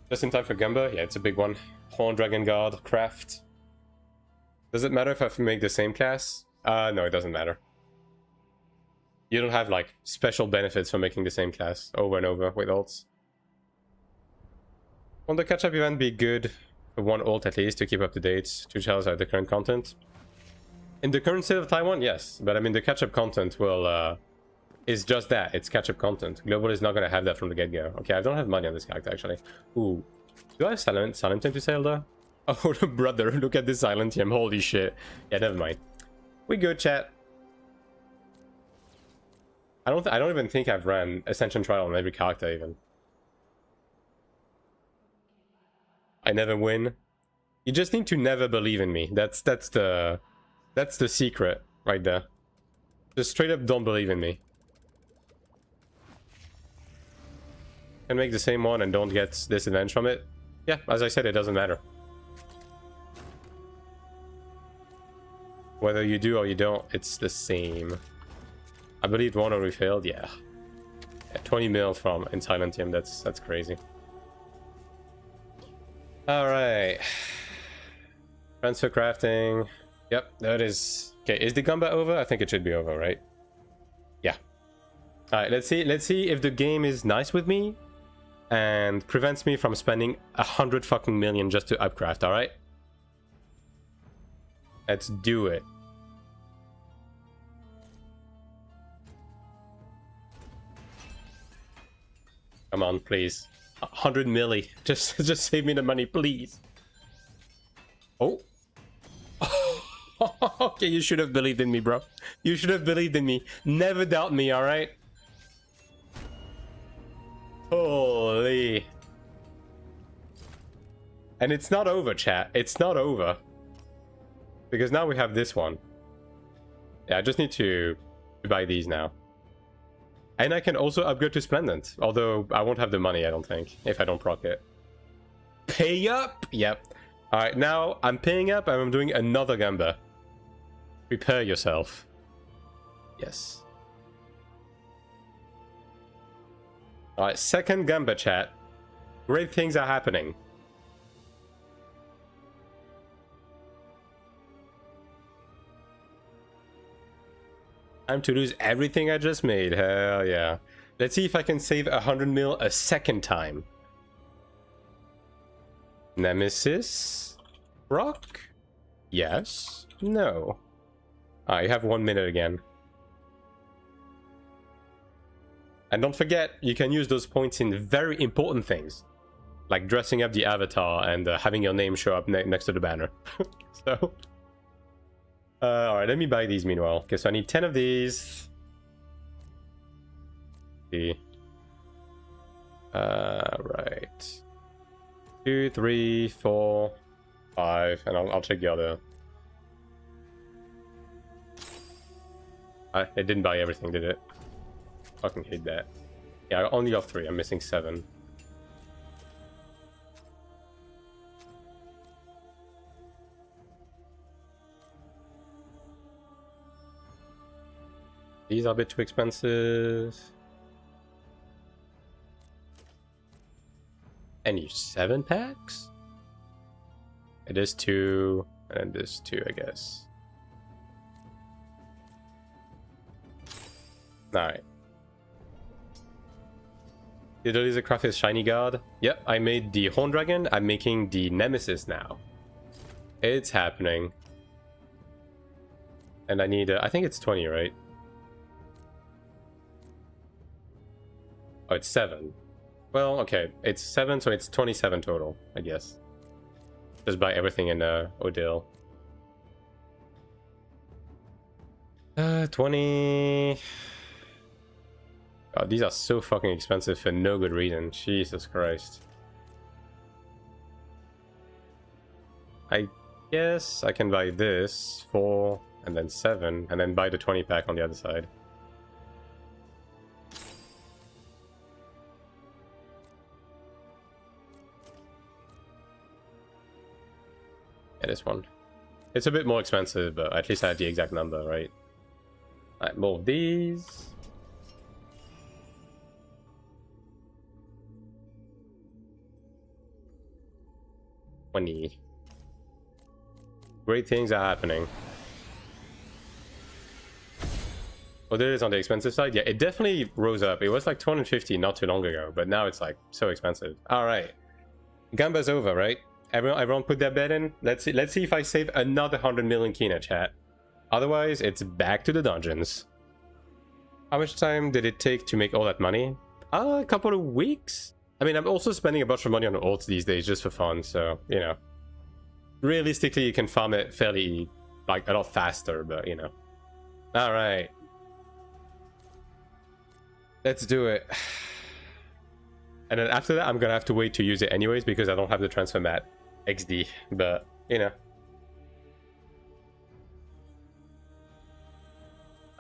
Just in time for Gamba? Yeah, it's a big one. Horn Dragon Guard, craft. Does it matter if I make the same class? No, it doesn't matter. You don't have, like, special benefits for making the same class over and over with ults. Won't the catch-up event be good for one ult at least to keep up to date to challenge out the current content? In the current state of Taiwan, yes. But, I mean, the catch-up content will, is just that. It's catch-up content. Global is not going to have that from the get-go. Okay, I don't have money on this character, actually. Ooh. Do I have Silent Time to sell, though? Oh, brother, look at this Silentium. Holy shit. Yeah, never mind. We good, chat. I don't even think I've ran Ascension Trial on every character, even. I never win. You just need to never believe in me. That's the secret right there. Just straight up don't believe in me. Can make the same one and don't get disadvantage from it. Yeah, as I said, it doesn't matter. Whether you do or you don't, it's the same. I believe one already failed, yeah. 20 mil from in Silentium, that's crazy. Alright. Transfer crafting. Yep, that is... Okay, is the Gamba over? I think it should be over, right? Yeah. Alright, let's see if the game is nice with me and prevents me from spending 100 fucking million just to upcraft, alright? Let's do it. Come on, please. 100 milli. Just save me the money, please. Oh. Okay, you should have believed in me, bro. You should have believed in me. Never doubt me, alright? Holy. And it's not over, chat. It's not over. Because now we have this one. Yeah, I just need to buy these now. And I can also upgrade to Splendent. Although I won't have the money, I don't think, if I don't proc it. Pay up! Yep. Alright, now I'm paying up and I'm doing another Gamba. Prepare yourself. Yes. Alright, second Gamba, chat. Great things are happening. Time to lose everything I just made. Hell yeah. Let's see if I can save 100 mil a second time. Nemesis? Rock? Yes. No. Ah, you have 1 minute again. And don't forget, you can use those points in very important things. Like dressing up the avatar and having your name show up next to the banner. So... alright, let me buy these meanwhile. Okay, so I need 10 of these. See. Right. 2, 3, 4, 5, and I'll check the other. It didn't buy everything, did it? Fucking hate that. Yeah, I only got 3. I'm missing 7. These are a bit too expensive. Any 7 packs? It is 2, and this 2, I guess. Alright. Did the laser craft his shiny guard? Yep, I made the Horn Dragon. I'm making the Nemesis now. It's happening. And I need, I think it's 20, right? Oh, it's 7. Well, okay, it's 7, so it's 27 total, I guess. Just buy everything in Odile. 20... God, these are so fucking expensive for no good reason. Jesus Christ. I guess I can buy this, 4, and then 7, and then buy the 20 pack on the other side. Yeah, this one. It's a bit more expensive, but at least I have the exact number, right? Alright, more of these. Great things are happening. Well, there it is on the expensive side. Yeah, it definitely rose up. It was like 250 not too long ago, but now it's like so expensive. All right, Gamba's over, right? Everyone put their bet in. Let's see if I save another 100 million Kina, chat. Otherwise, it's back to the dungeons. How much time did it take to make all that money? A couple of weeks. I mean, I'm also spending a bunch of money on ults these days just for fun, so, you know. Realistically, you can farm it fairly, like, a lot faster, but, you know. Alright. Let's do it. And then after that, I'm gonna have to wait to use it anyways, because I don't have the transfer mat XD, but, you know.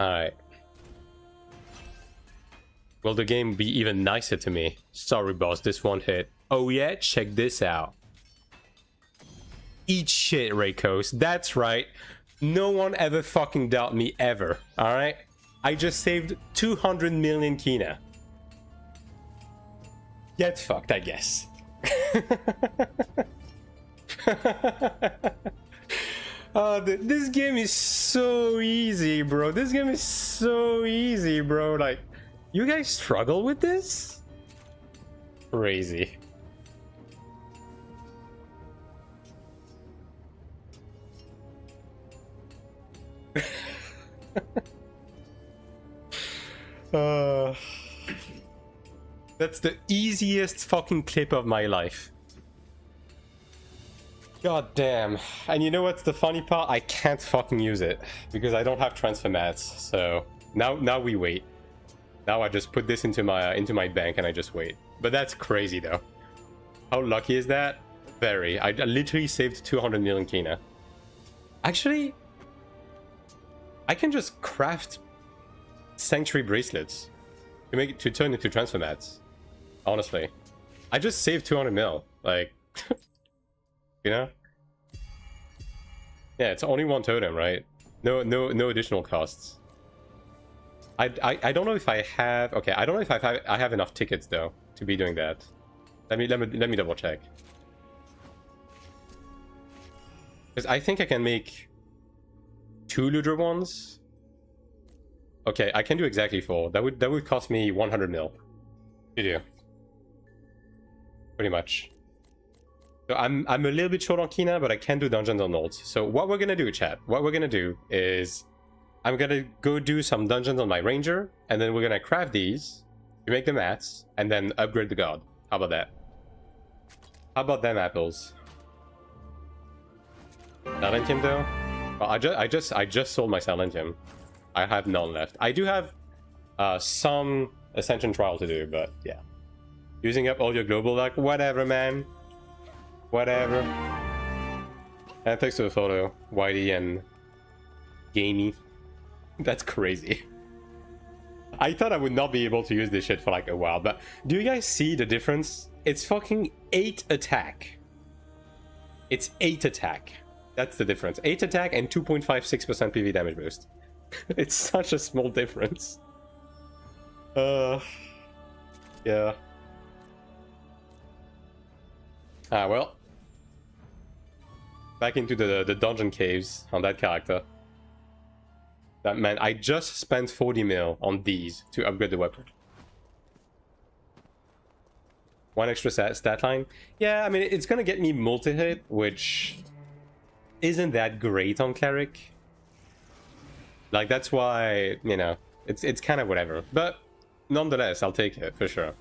Alright. Will the game be even nicer to me? Sorry, boss, this one hit. Oh yeah? Check this out. Eat shit, Raycos. That's right. No one ever fucking doubt me ever, alright? I just saved 200 million Kina. Get fucked, I guess. Oh, this game is so easy, bro. This game is so easy, bro. Like, you guys struggle with this? Crazy. That's the easiest fucking clip of my life. God damn. And you know what's the funny part? I can't fucking use it because I don't have transfer mats. So now we wait. Now I just put this into my bank and I just wait. But that's crazy though. How lucky is that? Very. I literally saved 200 million Kina. Actually, I can just craft sanctuary bracelets to turn into transfer mats. Honestly, I just saved 200 mil. Like, you know? Yeah, it's only one totem, right? No additional costs. I don't know if I have... Okay, I don't know if I have enough tickets, though, to be doing that. Let me double check. Because I think I can make 2 looter ones. Okay, I can do exactly 4. That would cost me 100 mil to do. Pretty much. So I'm a little bit short on Kina, but I can do dungeons on Nulls. So what we're gonna do, chat, what we're gonna do is I'm gonna go do some dungeons on my ranger, and then we're gonna craft these to make the mats, and then upgrade the god. How about that? How about them apples? Silentium though? Well, I just sold my Silentium. I have none left. I do have some Ascension trial to do, but yeah. Using up all your global luck, whatever, man. Whatever. And thanks to the photo, Whitey and Gamey. That's crazy. I thought I would not be able to use this shit for like a while, but do you guys see the difference? It's fucking 8 attack. It's 8 attack. That's the difference. 8 attack and 2.56% PV damage boost. It's such a small difference. Yeah. Ah, well. Back into the dungeon caves on that character. That man, I just spent 40 mil on these to upgrade the weapon. 1 extra stat line. Yeah, I mean, it's gonna get me multi-hit, which isn't that great on Cleric. Like, that's why, you know, it's kind of whatever. But nonetheless, I'll take it for sure.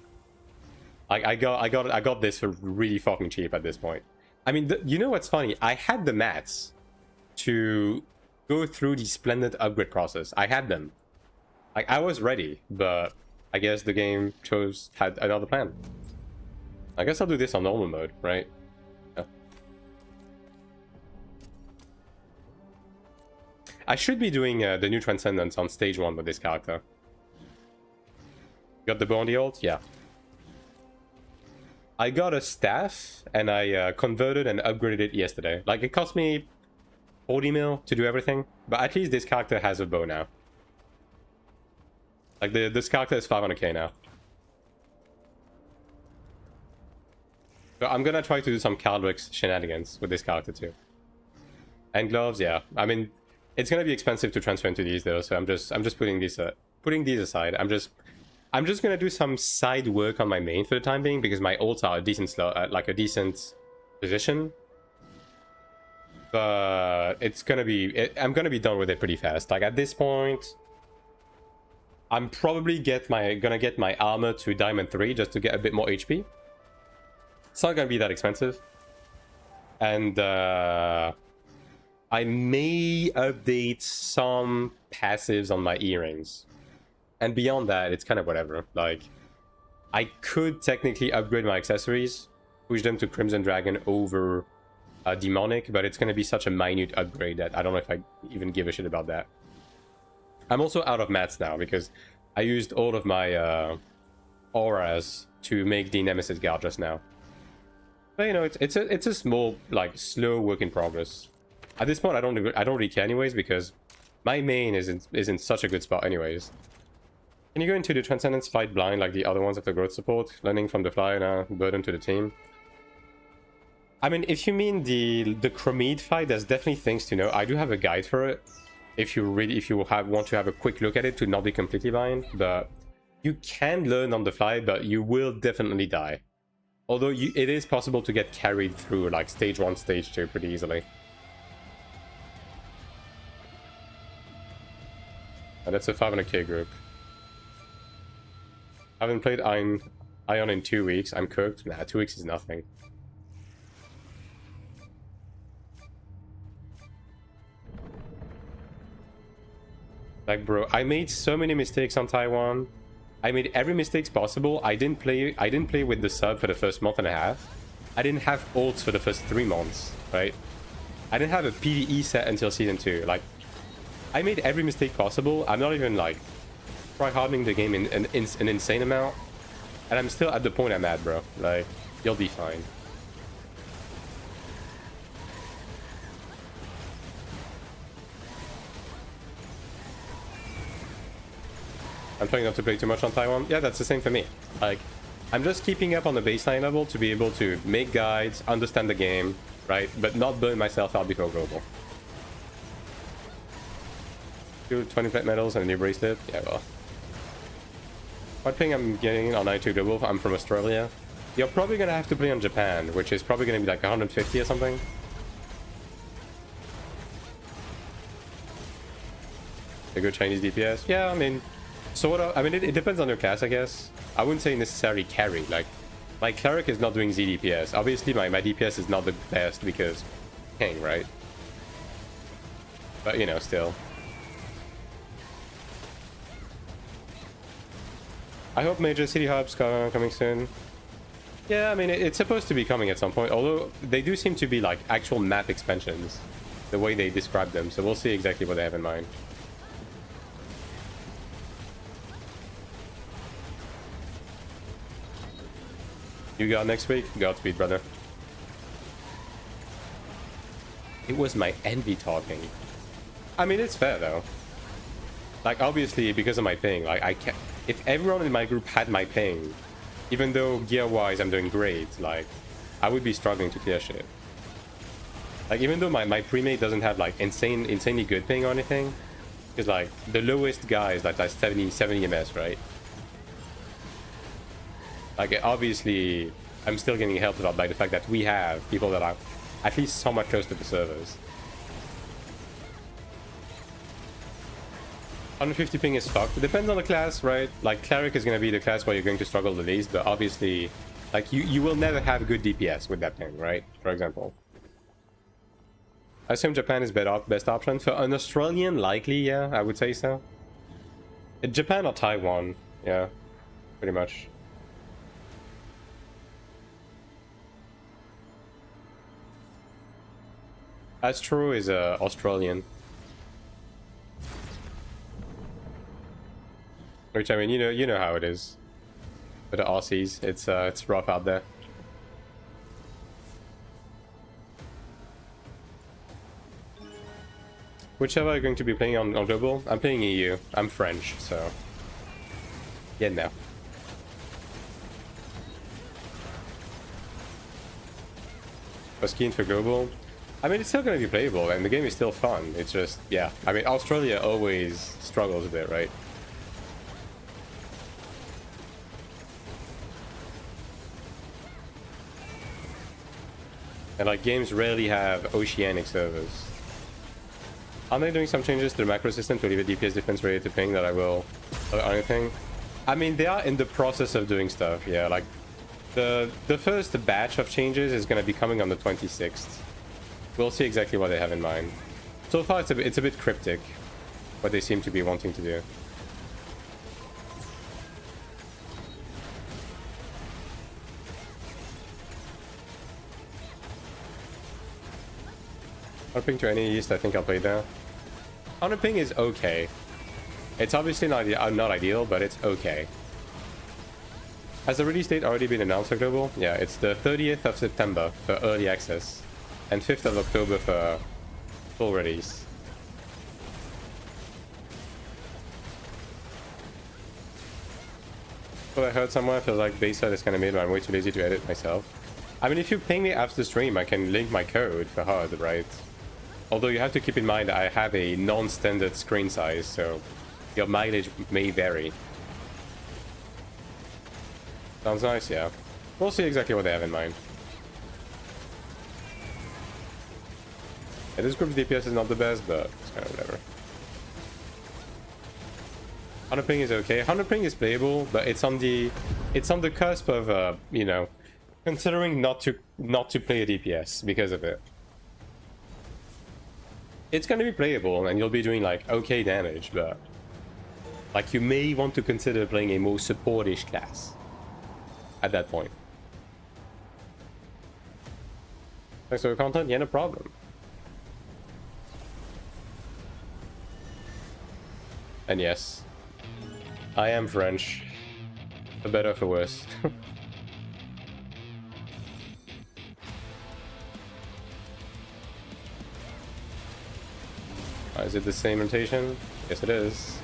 I got this for really fucking cheap at this point. I mean, you know what's funny? I had the mats to go through the Splendid upgrade process. I had them. Like, I was ready, but I guess the game had another plan. I guess I'll do this on normal mode, right? Yeah. I should be doing the new Transcendence on stage 1 with this character. Got the bow on the ult? Yeah. I got a staff, and I converted and upgraded it yesterday. Like, it cost me 40 mil to do everything, but at least this character has a bow now. Like, this character is 500k now. So I'm gonna try to do some Caldric's shenanigans with this character too. And gloves, yeah. I mean, it's gonna be expensive to transfer into these though, so I'm just putting these aside. I'm just gonna do some side work on my main for the time being, because my ults are a decent like a decent position. But it's gonna be I'm gonna be done with it pretty fast. Like, at this point, I'm probably gonna get my armor to Diamond 3 just to get a bit more HP. It's not gonna be that expensive. And I may update some passives on my earrings. And beyond that, it's kind of whatever. Like, I could technically upgrade my accessories, push them to Crimson Dragon over Demonic, but it's going to be such a minute upgrade that I don't know if I even give a shit about that. I'm also out of mats now, because I used all of my auras to make the Nemesis Guard just now. But, you know, it's a small, like, slow work in progress. At this point, I don't really care anyways, because my main is in such a good spot anyways. Can you go into the Transcendence fight blind like the other ones of the growth support? Learning from the fly now, burden to the team. I mean, if you mean the Chromede fight, there's definitely things to know. I do have a guide for it. If you want to have a quick look at it to not be completely blind, but you can learn on the fly, but you will definitely die. Although it is possible to get carried through like stage 1, stage 2 pretty easily. And that's a 500k group. I haven't played AION in 2 weeks. I'm cooked. Nah, 2 weeks is nothing. Like, bro, I made so many mistakes on Taiwan. I made every mistake possible. I didn't play with the sub for the first month and a half. I didn't have ults for the first 3 months, right? I didn't have a PvE set until season 2. Like, I made every mistake possible. I'm not even like try-hardening the game in an insane amount, and I'm still at the point I'm at, bro. Like, you'll be fine. I'm trying not to play too much on Taiwan. Yeah, that's the same for me. Like, I'm just keeping up on the baseline level to be able to make guides, understand the game, right? But not burn myself out before global. 20 plate medals and a new bracelet. Yeah, well. What thing I'm getting on AION2 global? I'm from Australia. You're probably gonna have to play on Japan, which is probably gonna be like 150 or something. A good Chinese DPS? Yeah, I mean, sort of. I mean, it depends on your class, I guess. I wouldn't say necessarily carry. Like, my Cleric is not doing Z DPS. Obviously, my DPS is not the best because King, right? But, you know, still. I hope major city hubs coming soon. Yeah, I mean, it's supposed to be coming at some point. Although, they do seem to be, like, actual map expansions. The way they describe them. So we'll see exactly what they have in mind. You got next week? Godspeed, brother. It was my envy talking. I mean, it's fair, though. Like, obviously, because of my ping, like, I can't... If everyone in my group had my ping, even though gear-wise I'm doing great, like, I would be struggling to clear shit. Like, even though my pre-mate doesn't have, like, insanely good ping or anything, because, like, the lowest guy is, like 70 MS, right? Like, obviously, I'm still getting helped a lot by the fact that we have people that are at least somewhat close to the servers. 150 ping is fucked. It depends on the class, right? Like, Cleric is going to be the class where you're going to struggle the least, but obviously, like, you will never have good DPS with that ping, right? For example. I assume Japan is best option. For an Australian, likely, yeah, I would say so. Japan or Taiwan, yeah, pretty much. Astro is Australian. Which, I mean, you know how it is. For the Aussies, it's rough out there. Whichever are you going to be playing on global? I'm playing EU. I'm French, so... Yeah, no. Was keen for global. I mean, it's still going to be playable, and the game is still fun. It's just, yeah. I mean, Australia always struggles a bit, right? And, like, games rarely have oceanic servers. Are they doing some changes to the macro system to leave a DPS defense related to ping that I will... or anything? I mean, they are in the process of doing stuff, yeah. Like, the first batch of changes is going to be coming on the 26th. We'll see exactly what they have in mind. So far, it's a bit cryptic, what they seem to be wanting to do. On ping to any east, I think I'll play there. On ping is okay. It's obviously not ideal, but it's okay. Has the release date already been announced for global? Yeah, it's the 30th of September for early access, and 5th of October for full release. Well, I heard somewhere, I feel like Bayside is kind of made, but I'm way too lazy to edit myself. I mean, if you ping me after the stream, I can link my code for HUD, right? Although you have to keep in mind I have a non-standard screen size, so your mileage may vary. Sounds nice, yeah. We'll see exactly what they have in mind. Yeah, this group's DPS is not the best, but it's kind of whatever. 100 ping is okay. 100 ping is playable, but it's on the cusp of you know, considering not to play a DPS because of it. It's gonna be playable and you'll be doing like okay damage, but like you may want to consider playing a more support-ish class at that point. Thanks for the content, yeah, no problem. And yes, I am French, for better or for worse. Is it the same rotation? Yes, it is.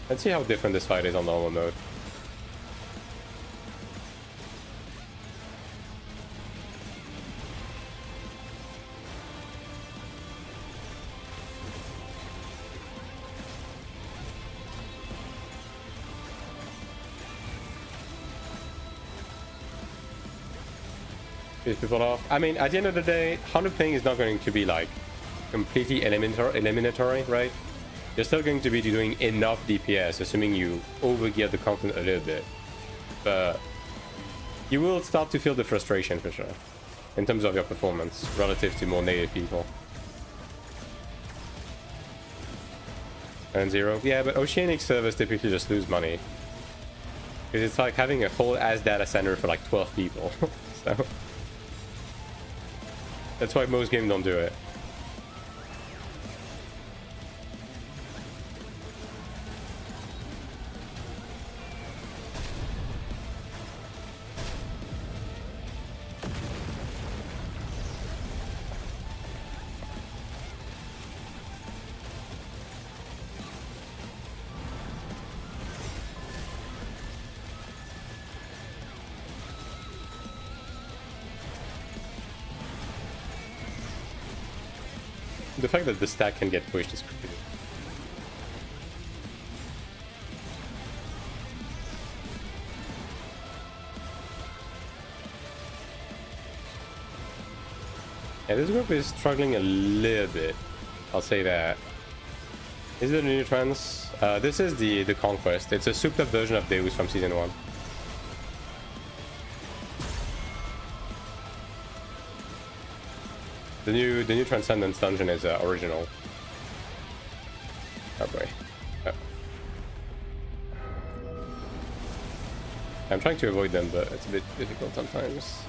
Let's see how different this fight is on normal mode. piss people off. I mean, at the end of the day, 100 ping is not going to be like completely eliminatory, right? You're still going to be doing enough DPS, assuming you overgear the content a little bit. But you will start to feel the frustration for sure, in terms of your performance, relative to more native people. And 0. Yeah, but Oceanic servers typically just lose money. Because it's like having a whole ass data center for like 12 people. So that's why most games don't do it. The fact that the stack can get pushed is crazy. Yeah, this group is struggling a little bit. I'll say that. Is it a new trans? This is the Conquest. It's a souped up version of Deus from Season 1. The new Transcendence dungeon is original. Oh boy. Oh. I'm trying to avoid them, but it's a bit difficult sometimes.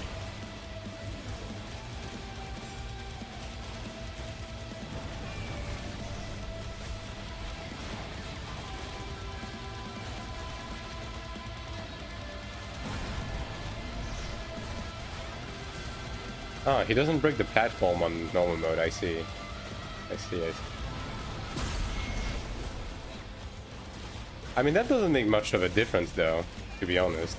Ah, he doesn't break the platform on normal mode, I see. I see. I mean, that doesn't make much of a difference though, to be honest.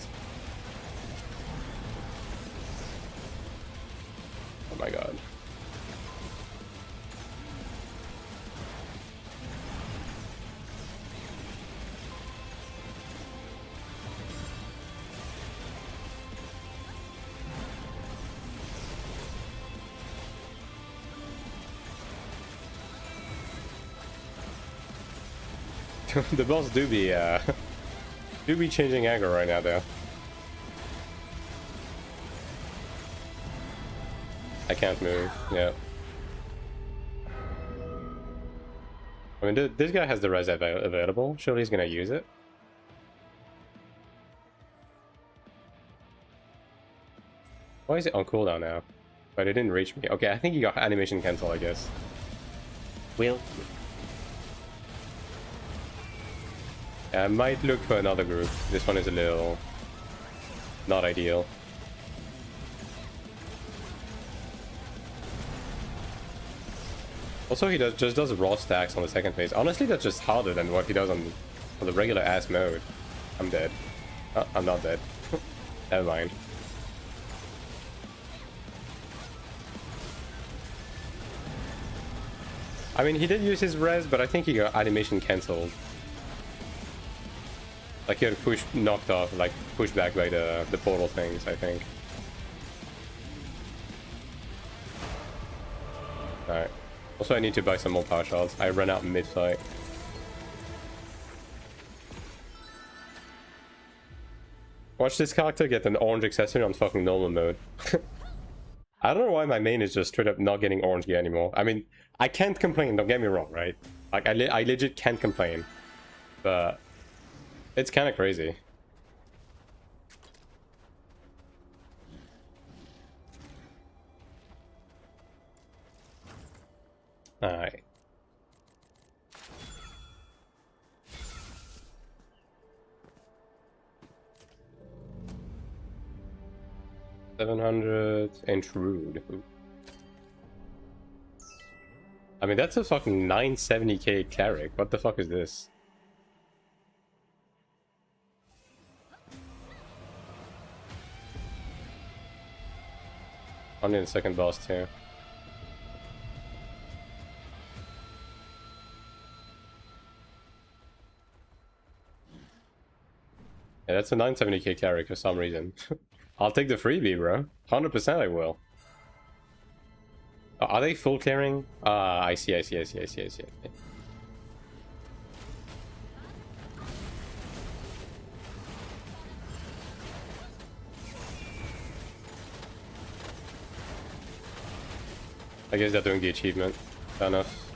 Oh my god. The boss do be changing aggro right now though. I can't move. Yeah. I mean, this guy has the res available. Surely he's gonna use it. Why is it on cooldown now? But it didn't reach me. Okay, I think he got animation cancel, I guess. Well. I might look for another group. This one is a little not ideal. Also, he just does raw stacks on the second phase. Honestly, that's just harder than what he does on the regular ass mode. I'm dead. Oh, I'm not dead. Never mind. I mean, he did use his res, but I think he got animation cancelled. Like he got pushed, knocked off, like pushed back by the portal things, I think. Alright. Also, I need to buy some more power shards. I ran out mid-fight. Watch this character get an orange accessory on fucking normal mode. I don't know why my main is just straight up not getting orange gear anymore. I mean, I can't complain, don't get me wrong, right? Like, I legit can't complain. But it's kind of crazy. Alright. $700 intrude. Ooh. I mean, that's a fucking 970k cleric. What the fuck is this? Only the second boss too. Yeah, that's a 970k cleric for some reason. I'll take the freebie, bro. 100% I will. Oh, are they full clearing? I see. I guess they're doing the achievement. Fair enough.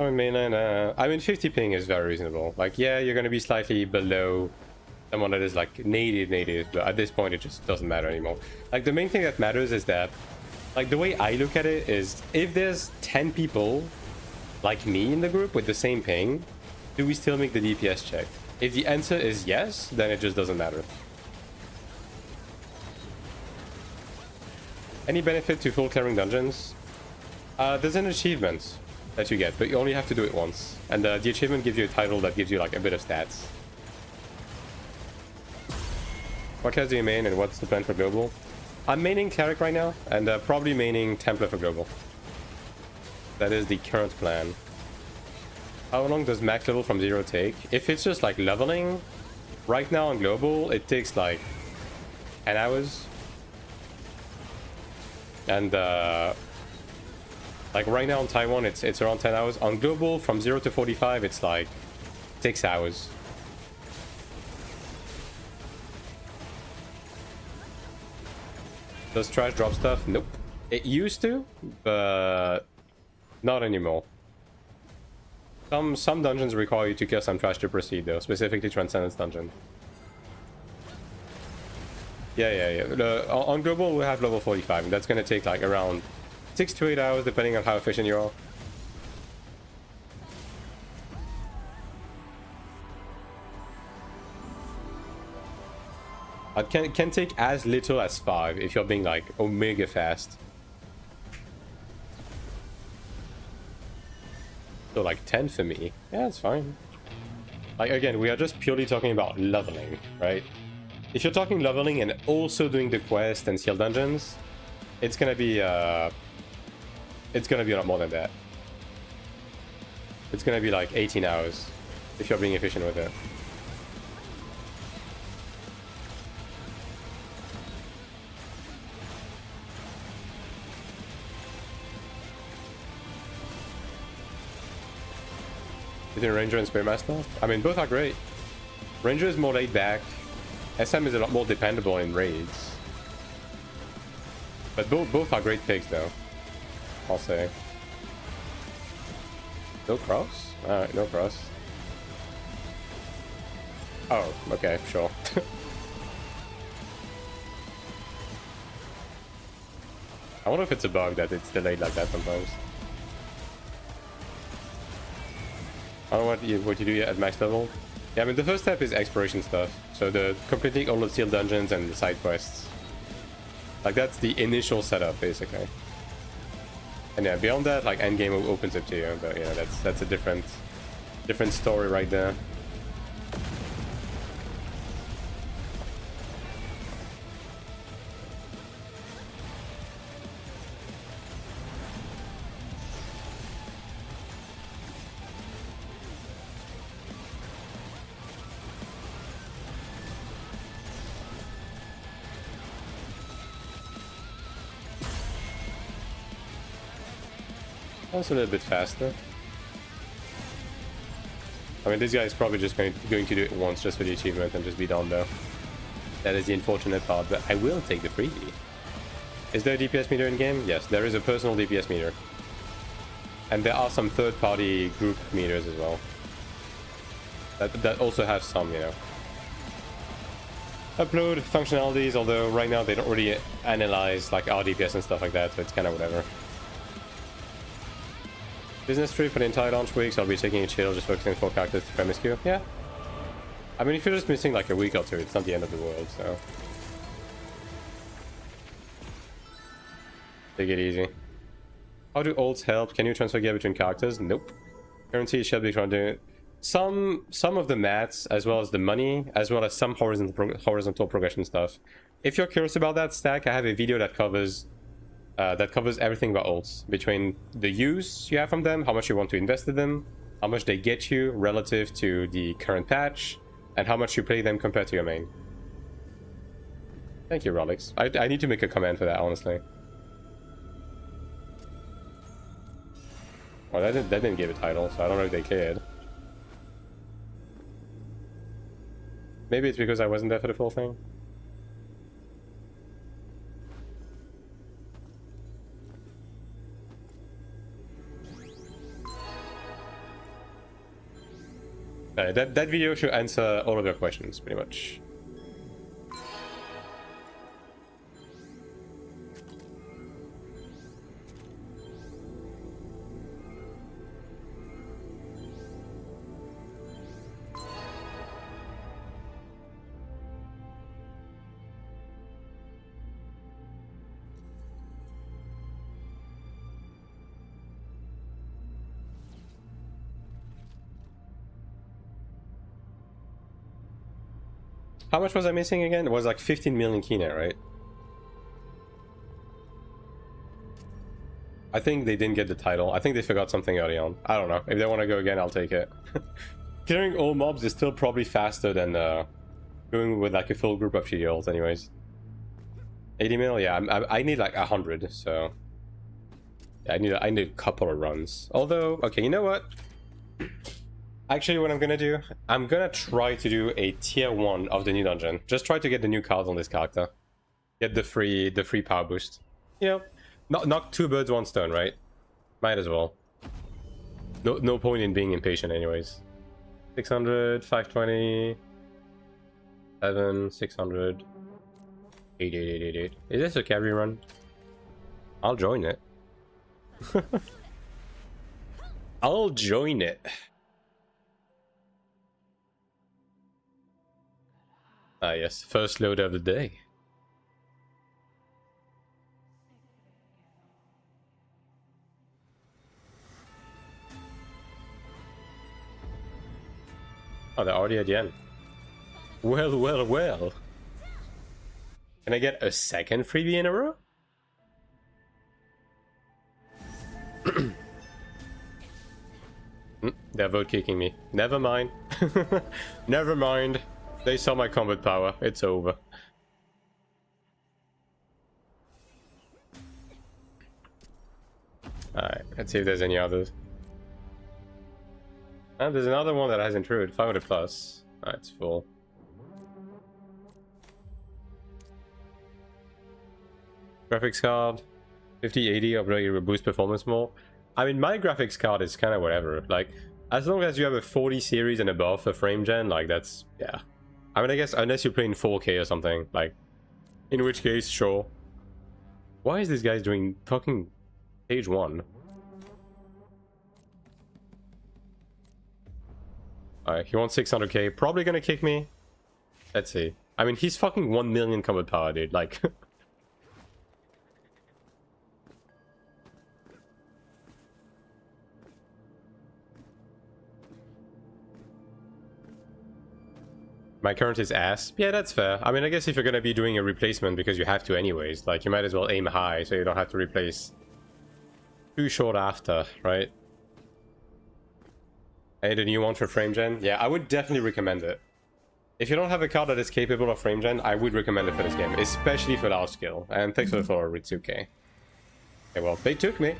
I mean, 50 ping is very reasonable. Like, yeah, you're gonna be slightly below someone that is like native, but at this point it just doesn't matter anymore. Like, the main thing that matters is that, like, the way I look at it is, if there's 10 people like me in the group with the same ping, do we still make the DPS check? If the answer is yes, then it just doesn't matter. Any benefit to full clearing dungeons? There's an achievement that you get, but you only have to do it once. And the achievement gives you a title that gives you like a bit of stats. What class do you main and what's the plan for global? I'm maining Cleric right now, and probably maining Templar for global. That is the current plan. How long does max level from 0 take? If it's just like leveling, right now on global, it takes like 10 hours. And like right now in Taiwan, it's around 10 hours. On global, from 0 to 45, it's like 6 hours. Does trash drop stuff? Nope. It used to, but not anymore. Some dungeons require you to kill some trash to proceed, though, specifically Transcendence dungeon. Yeah. On global, we have level 45, and that's gonna take like around 6 to 8 hours, depending on how efficient you are. It can take as little as 5 if you're being like omega fast. So like 10 for me. Yeah, it's fine. Like, again, we are just purely talking about leveling, right? If you're talking leveling and also doing the quest and seal dungeons, it's gonna be a lot more than that. It's gonna be like 18 hours if you're being efficient with it. Between Ranger and Spearmaster? I mean, both are great. Ranger is more laid back. SM is a lot more dependable in raids. But both are great picks, though, I'll say. No cross? Alright, no cross. Oh, okay, sure. I wonder if it's a bug that it's delayed like that sometimes. I don't know what you do at max level. Yeah, I mean, the first step is exploration stuff. So completing all the sealed dungeons and the side quests. Like, that's the initial setup, basically. And yeah, beyond that, like, endgame opens up to you. But yeah, that's a different story right there. That's a little bit faster. I mean, this guy is probably just going to do it once just for the achievement and just be done, though. That is the unfortunate part, but I will take the freebie. Is there a DPS meter in game? Yes, there is a personal DPS meter. And there are some third-party group meters as well. That also have some, you know, upload functionalities, although right now they don't really analyze like our DPS and stuff like that, so it's kind of whatever. Business trip for the entire launch week, so I'll be taking a chill, just focusing 4 characters to premise queue. Yeah. I mean, if you're just missing like a week or two, it's not the end of the world, so. Take it easy. How do ults help? Can you transfer gear between characters? Nope. Currency shall be some of the mats, as well as the money, as well as some horizontal progression stuff. If you're curious about that stack, I have a video that covers everything about ults, between the use you have from them, how much you want to invest in them, how much they get you relative to the current patch, and how much you play them compared to your main. Thank you, Rolex. I need to make a comment for that, honestly. Well, that didn't give a title, so I don't know if they cared. Maybe it's because I wasn't there for the full thing. That video should answer all of your questions, pretty much. How much was I missing again? It was like 15 million kina, right? I think they didn't get the title. I think they forgot something early on. I don't know. If they want to go again, I'll take it. Clearing all mobs is still probably faster than going with like a full group of shields anyways. 80 mil? Yeah, I need like 100, so... Yeah, I need a couple of runs. Although, okay, you know what? Actually, what I'm gonna do, I'm gonna try to do a tier 1 of the new dungeon. Just try to get the new cards on this character. Get the free power boost. You know, knock two birds, one stone, right? Might as well. No point in being impatient anyways. 600, 520, 7, 600, 8888. Is this a carry run? I'll join it. I'll join it. Ah yes, first load of the day. Oh, they're already at the end. Well, well, well. Can I get a second freebie in a row? They're vote kicking me. Never mind. Never mind. They saw my combat power. It's over. Alright, let's see if there's any others. And there's another one that has intrude. 500 plus. Alright, it's full. Graphics card. 5080 upgrade your boost performance more. I mean, my graphics card is kind of whatever. Like, as long as you have a 40 series and above for frame gen, like, that's, yeah. I mean, I guess unless you're playing 4K or something, like, in which case, sure. Why is this guy doing fucking stage 1? Alright, he wants 600k. Probably gonna kick me. Let's see. I mean, he's fucking 1 million combat power, dude. Like... My current is ass. Yeah, that's fair. I mean, I guess if you're gonna be doing a replacement because you have to anyways, like, you might as well aim high so you don't have to replace too short after, right? And a new one for frame gen? Yeah, I would definitely recommend it. If you don't have a card that is capable of frame gen, I would recommend it for this game, especially for our skill. And thanks for the follow, Ritsuke. Okay, well, they took me.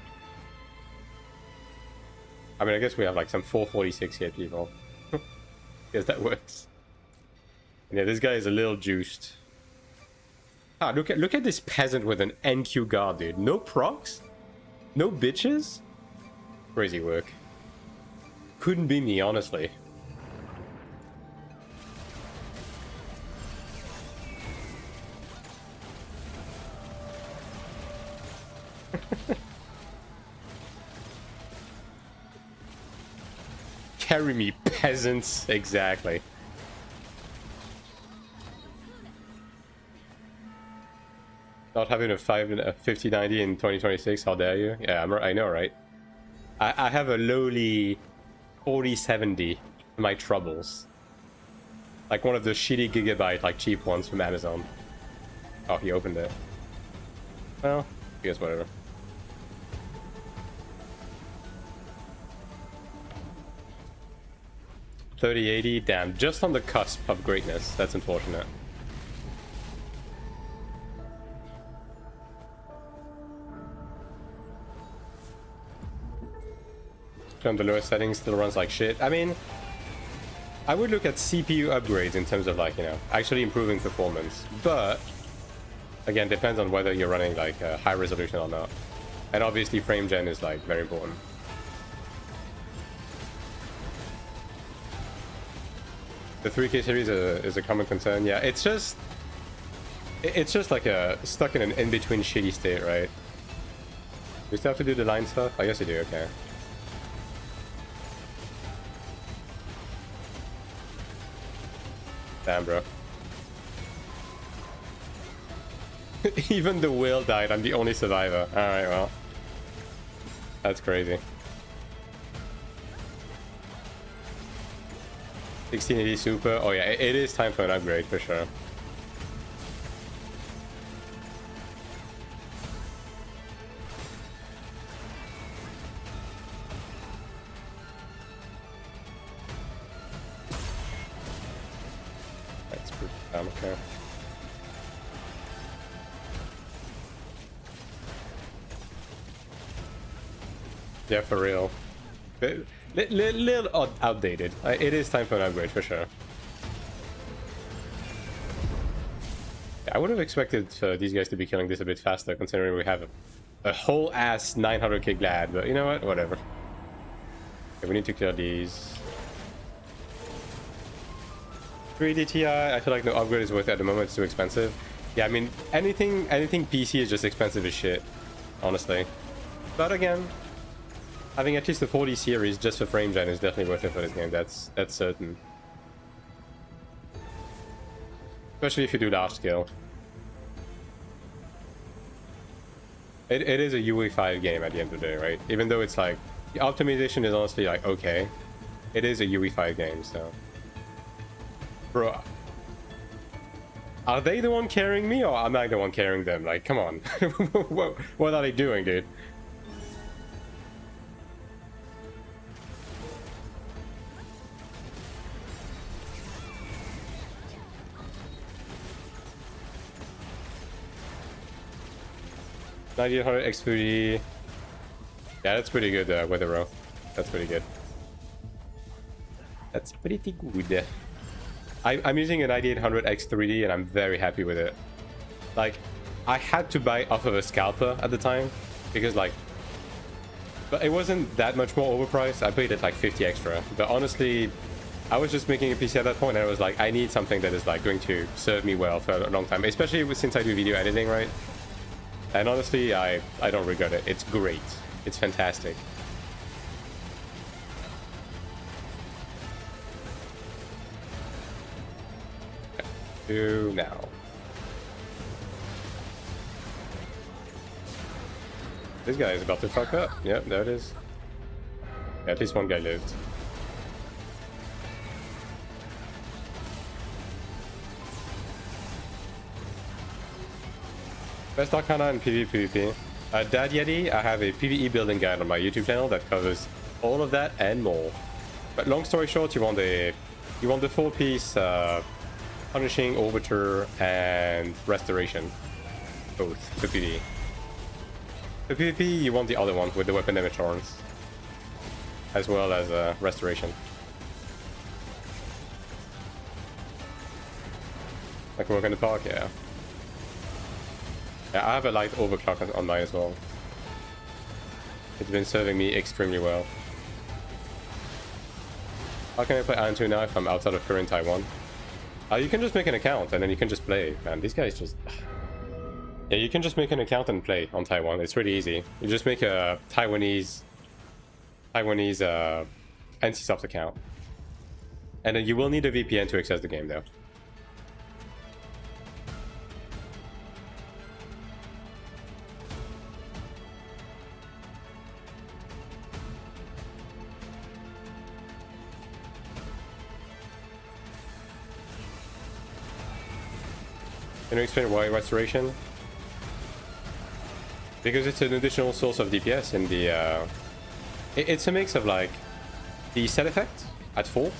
I mean, I guess we have like some 446 here, people. Guess that works. Yeah, this guy is a little juiced. Ah, look at this peasant with an NQ guard, dude. No procs? No bitches? Crazy work. Couldn't be me, honestly. Carry me, peasants. Exactly. Not having a 5090 in 2026, how dare you? Yeah, I know, right? I have a lowly 4070 my troubles. Like one of the shitty gigabyte, like cheap ones from Amazon. Oh, he opened it. Well, I guess whatever. $30.80, damn, just on the cusp of greatness. That's unfortunate. From the lowest settings, still runs like shit. I mean, I would look at CPU upgrades in terms of like, you know, actually improving performance. But again, depends on whether you're running like high resolution or not. And obviously frame gen is like very important. The 3K series is a common concern. Yeah, it's just like stuck in an in-between shitty state, right? We still have to do the line stuff? I guess you do, okay. Damn, bro. Even the whale died. I'm the only survivor. Alright, well. That's crazy. 1680 Super. Oh yeah, it is time for an upgrade for sure. That's pretty dumb, okay. Yeah, for real. Little outdated. It is time for an upgrade for sure. Yeah, I would have expected these guys to be killing this a bit faster, considering we have a whole ass 900k glad. But you know what? Whatever. Okay, we need to clear these. 3D Ti. I feel like no upgrade is worth it at the moment. It's too expensive. Yeah, I mean anything PC is just expensive as shit, honestly. But again, having at least the 40 series just for frame gen is definitely worth it for this game. That's certain. Especially if you do large scale. It is a UE5 game at the end of the day, right? Even though it's like the optimization is honestly like okay, it is a UE5 game. So, bro, are they the one carrying me or am I the one carrying them? Like, come on, what are they doing, dude? $9800 X3D. Yeah, that's pretty good weather row. That's pretty good. That's pretty good. I'm using a 9800 X3D and I'm very happy with it. Like, I had to buy off of a scalper at the time because like, but it wasn't that much more overpriced. I paid it like 50 extra. But honestly, I was just making a PC at that point and I was like, I need something that is like going to serve me well for a long time, especially since I do video editing, right? And honestly, I don't regret it. It's great. It's fantastic. Do now. This guy is about to fuck up. Yep, there it is. Yeah, at least one guy lived. Best Arcana and PvP. Dad Yeti, I have a PvE building guide on my YouTube channel that covers all of that and more. But long story short, you want the 4-piece Punishing, Overture, and Restoration. Both for PvE. For PvP, you want the other one with the weapon damage horns, as well as Restoration. Like work in the park, yeah. Yeah, I have a light overclock on mine as well. It's been serving me extremely well. How can I play AION2 now if I'm outside of current Taiwan? You can just make an account and then you can just play. Man, these guys just... Yeah, you can just make an account and play on Taiwan. It's really easy. You just make a Taiwanese NCSoft account. And then you will need a VPN to access the game though. Can you explain why restoration? Because it's an additional source of DPS in the... it's a mix of like the set effect at full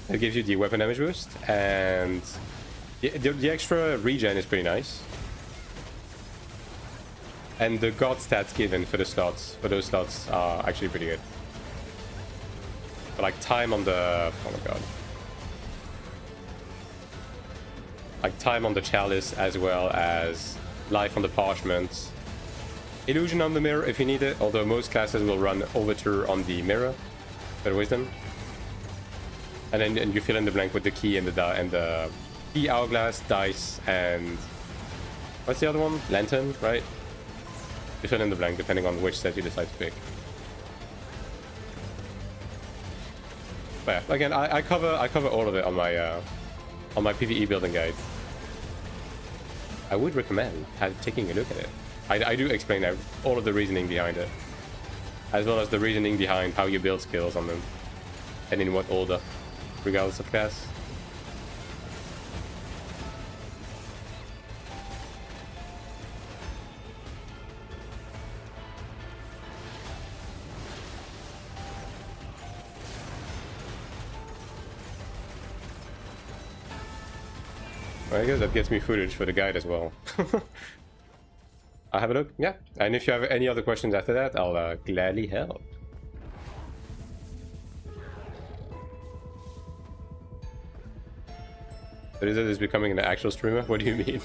that gives you the weapon damage boost, and the extra regen is pretty nice. And the god stats given for the slots, for those slots, are actually pretty good. But like time on the... oh my god. Like time on the chalice, as well as life on the parchment. Illusion on the mirror if you need it, although most classes will run overture on the mirror for wisdom. And then you fill in the blank with the key and the key, hourglass, dice, and what's the other one? Lantern, right? You fill in the blank depending on which set you decide to pick. But yeah, again, I cover all of it on my PvE building guide. I would recommend taking a look at it. I do explain all of the reasoning behind it, as well as the reasoning behind how you build skills on them, and in what order, regardless of class. Well, I guess that gets me footage for the guide as well. I'll have a look, yeah. And if you have any other questions after that, I'll gladly help. So is it becoming an actual streamer? What do you mean?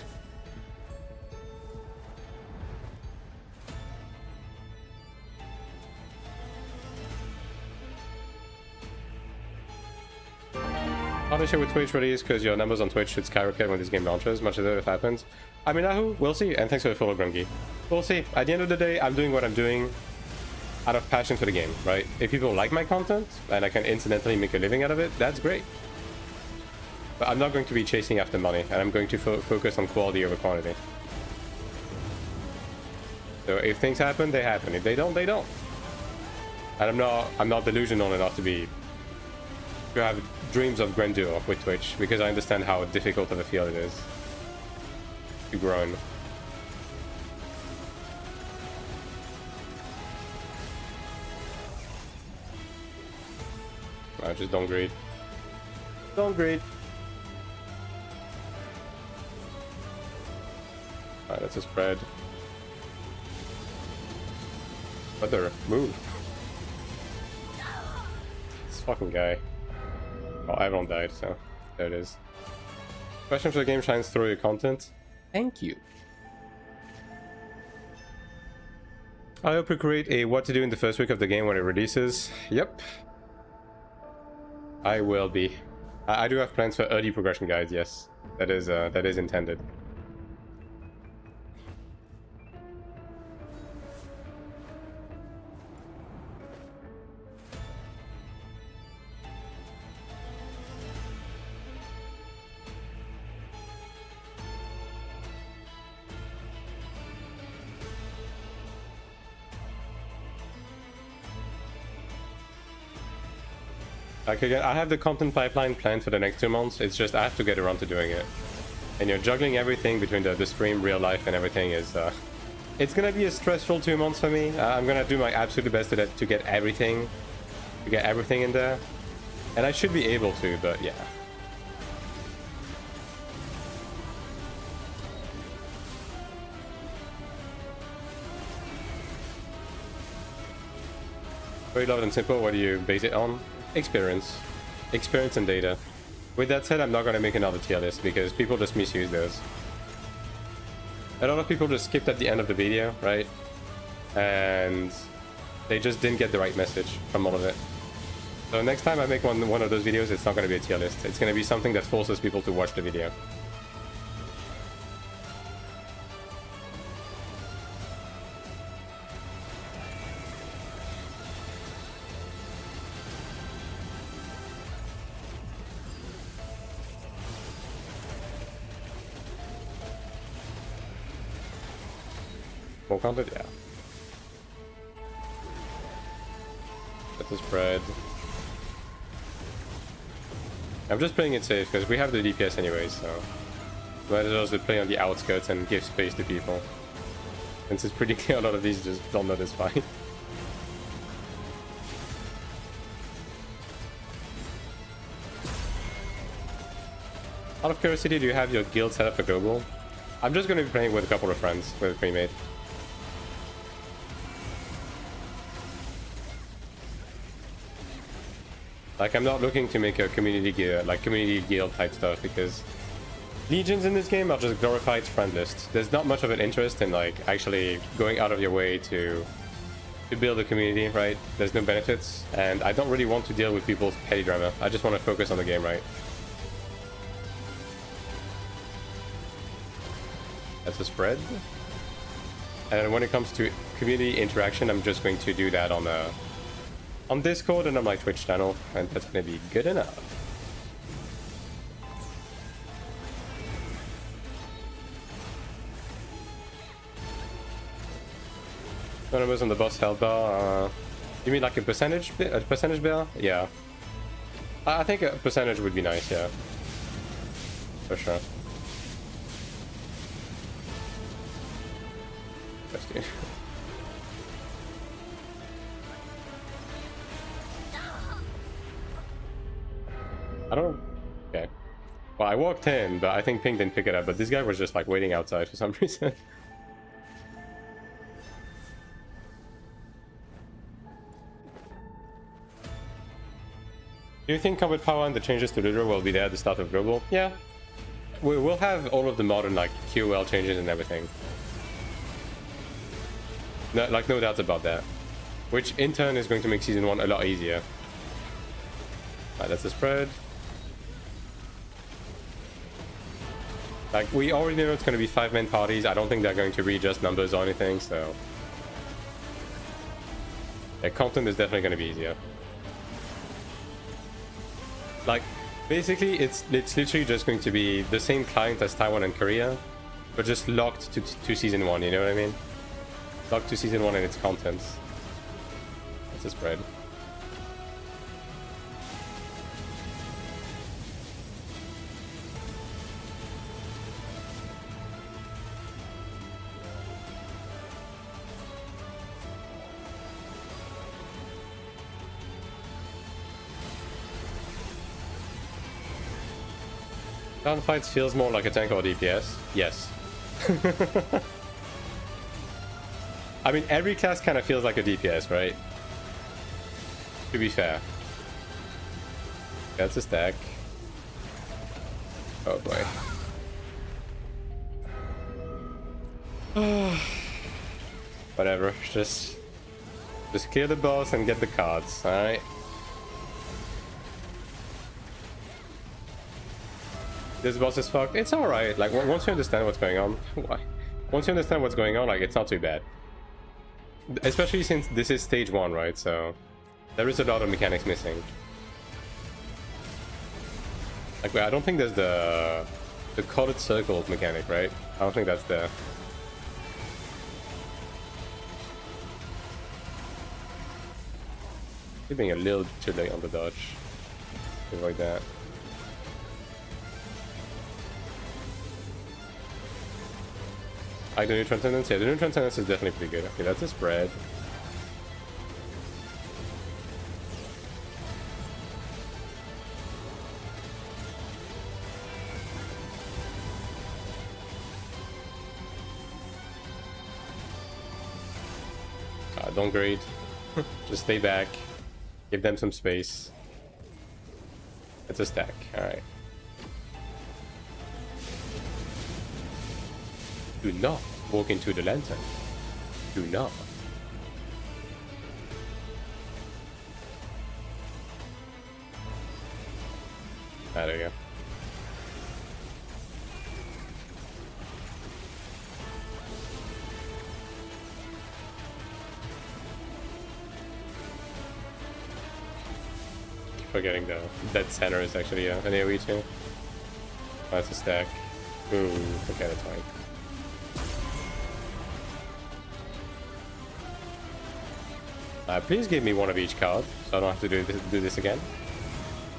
Partnership with Twitch really is because your numbers on Twitch should skyrocket when this game launches, much as it happens. I mean, Ahu, we'll see, and thanks for the follow, Grungy. We'll see. At the end of the day, I'm doing what I'm doing out of passion for the game, right? If people like my content, and I can incidentally make a living out of it, that's great. But I'm not going to be chasing after money, and I'm going to focus on quality over quantity. So if things happen, they happen. If they don't, they don't. And I'm not delusional enough to have dreams of grandeur with Twitch, because I understand how difficult of a field it is to grow in. Just don't greed. Don't greed. Alright, that's a spread. Other move. This fucking guy. Oh, everyone died, so there it is. Question for the game shines through your content. Thank you. I hope you create a what to do in the first week of the game when it releases. Yep. I will be. I do have plans for early progression guides, yes. That is intended. Like again, I have the content pipeline planned for the next 2 months. It's just I have to get around to doing it. And you're juggling everything between the stream, real life, and everything is... it's gonna be a stressful 2 months for me. I'm gonna do my absolute best to get everything in there. And I should be able to, but yeah. Very lovely and simple. What do you base it on? Experience and data. With that said, I'm not going to make another tier list because people just misuse those. A lot of people just skipped at the end of the video, right? And they just didn't get the right message from all of it. So next time I make one of those videos, it's not going to be a tier list. It's going to be something that forces people to watch the video. Content, yeah. That's a spread. I'm just playing it safe because we have the DPS anyway, so Might as well just play on the outskirts and give space to people. Since it's pretty clear a lot of these just don't know this fight. Out of curiosity, do you have your guild set up for global? I'm just going to be playing with a couple of friends with a pre-made. Like, I'm not looking to make a community guild, like community guild type stuff, because legions in this game are just glorified friend lists. There's not much of an interest in like actually going out of your way to build a community, right? There's no benefits, and I don't really want to deal with people's petty drama. I just want to focus on the game, right? That's a spread. And when it comes to community interaction, I'm just going to do that on Discord and on my Twitch channel, and that's going to be good enough. Numbers on the boss health bar. You mean like a percentage bar? Yeah. I think a percentage would be nice, yeah. For sure. I don't... Okay. Well, I walked in, but I think Ping didn't pick it up, but this guy was just like waiting outside for some reason. Do you think combat power and the changes to Looter will be there at the start of Global? Yeah. We will have all of the modern like QL changes and everything. No, like, no doubts about that. Which in turn is going to make Season 1 a lot easier. Alright, that's a spread. Like, we already know it's going to be 5-man parties. I don't think they're going to readjust numbers or anything, so... Yeah, content is definitely going to be easier. Like, basically, it's literally just going to be the same client as Taiwan and Korea, but just locked to Season 1, you know what I mean? Locked to Season 1 and its contents. That's a spread. Gunfights feels more like a tank or DPS. Yes. I mean, every class kind of feels like a DPS, right? To be fair. That's a stack. Oh boy. Whatever. Just clear the boss and get the cards, alright? This boss is fucked. It's alright. Like, once you understand what's going on... Why? Once you understand what's going on, like, it's not too bad. Especially since this is stage 1, right? So there is a lot of mechanics missing. Like, I don't think there's the colored circle mechanic, right? I don't think that's there. You're being a little too late on the dodge. Avoid that. Like the new transcendence? Yeah, the new transcendence is definitely pretty good. Okay, that's a spread. Don't grade. Just stay back. Give them some space. It's a stack. Alright. Do not walk into the lantern. Do not. Ah, there you go. Keep forgetting the dead center is actually an AoE too. Oh, that's a stack. Ooh, okay, that's fine. Please give me one of each card, so I don't have to do this again.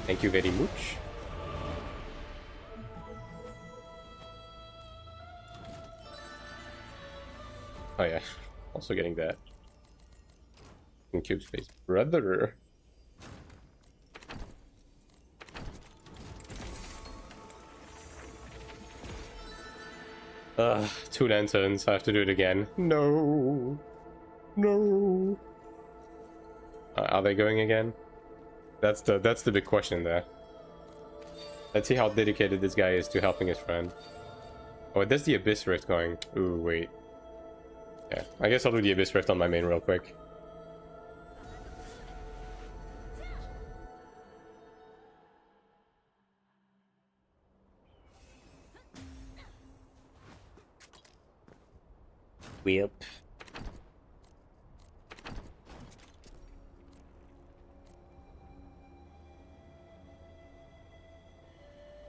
Thank you very much. Oh yeah, also getting that. And cube space, brother. Two lanterns. I have to do it again. No, no. Are they going again? That's the big question there. Let's see how dedicated this guy is to helping his friend. Oh, there's the Abyss Rift going. Ooh, wait. Yeah, I guess I'll do the Abyss Rift on my main real quick. Whip.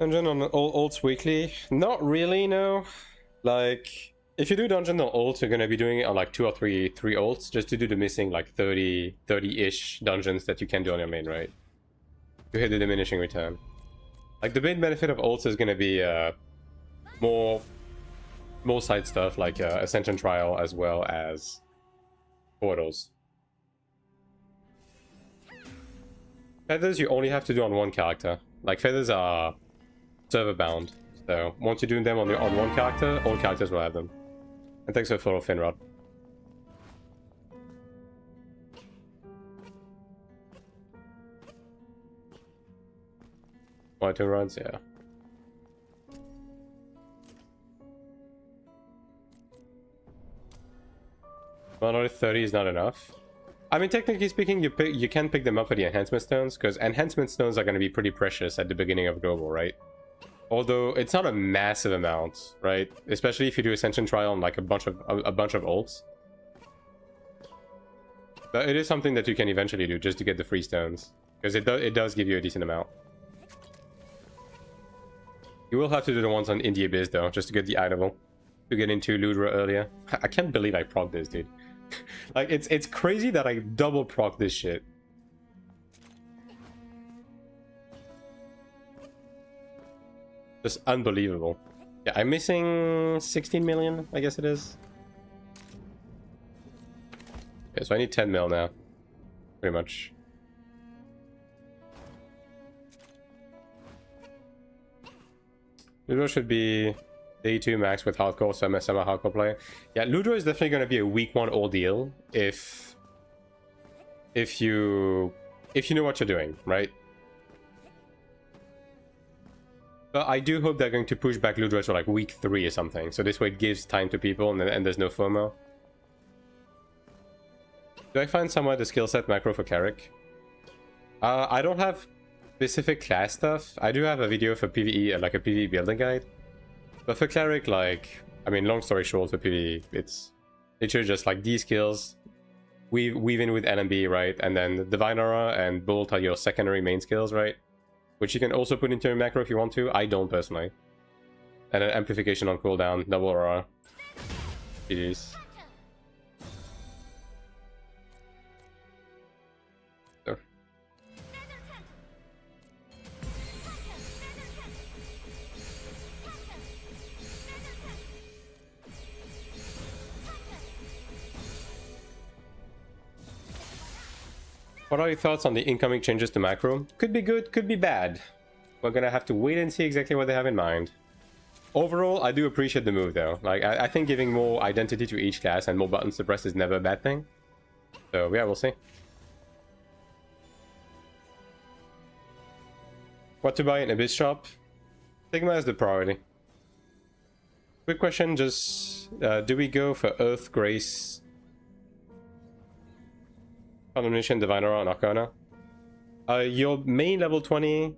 Dungeon on ults weekly? Not really, no. Like, if you do dungeon on ults, you're gonna be doing it on like 2 or 3 ults, just to do the missing like 30-ish dungeons that you can do on your main, right? To hit the diminishing return. Like, the main benefit of ults is gonna be more side stuff, like Ascension Trial, as well as portals. Feathers you only have to do on one character. Like, feathers are server bound, so once you're doing them on one character, all characters will have them. And thanks for the follow, Finrod. One or two runs, yeah. 130 is not enough. I mean, technically speaking, you can pick them up for the enhancement stones, because enhancement stones are going to be pretty precious at the beginning of global, right? Although it's not a massive amount, right? Especially if you do Ascension Trial on like a bunch of ults. But it is something that you can eventually do just to get the free stones, because it does give you a decent amount. You will have to do the ones in the Abyss though, just to get the itemable. To get into Ludra earlier. I can't believe I proc this, dude. Like, it's crazy that I double proc this shit. Just unbelievable. Yeah, I'm missing 16 million, I guess it is. Okay, so I need 10 mil now. Pretty much. Ludra should be day 2 max with hardcore, semi-hardcore play. Yeah, Ludra is definitely going to be a week 1 ordeal if you know what you're doing, right? But I do hope they're going to push back Ludra to like week 3 or something, so this way it gives time to people and there's no FOMO. Do I find somewhere the skill set macro for Cleric? I don't have specific class stuff. I do have a video for PvE, like a PvE building guide. But for Cleric, like, I mean, long story short, for PvE, it's literally just like these skills, weave in with LMB, right? And then Divine Aura and Bolt are your secondary main skills, right? Which you can also put into your macro if you want to. I don't, personally. And then Amplification on cooldown, double Aura. GG's. So. What are your thoughts on the incoming changes to macro? Could be good, could be bad. We're gonna have to wait and see exactly what they have in mind. Overall, I do appreciate the move though. Like, I think giving more identity to each class and more buttons to press is never a bad thing. So yeah, we'll see. What to buy in Abyss shop? Sigma is the priority. Quick question, just do we go for Earth, Grace, Condemnation, Divine Aura, and Arcana? Your main level 20...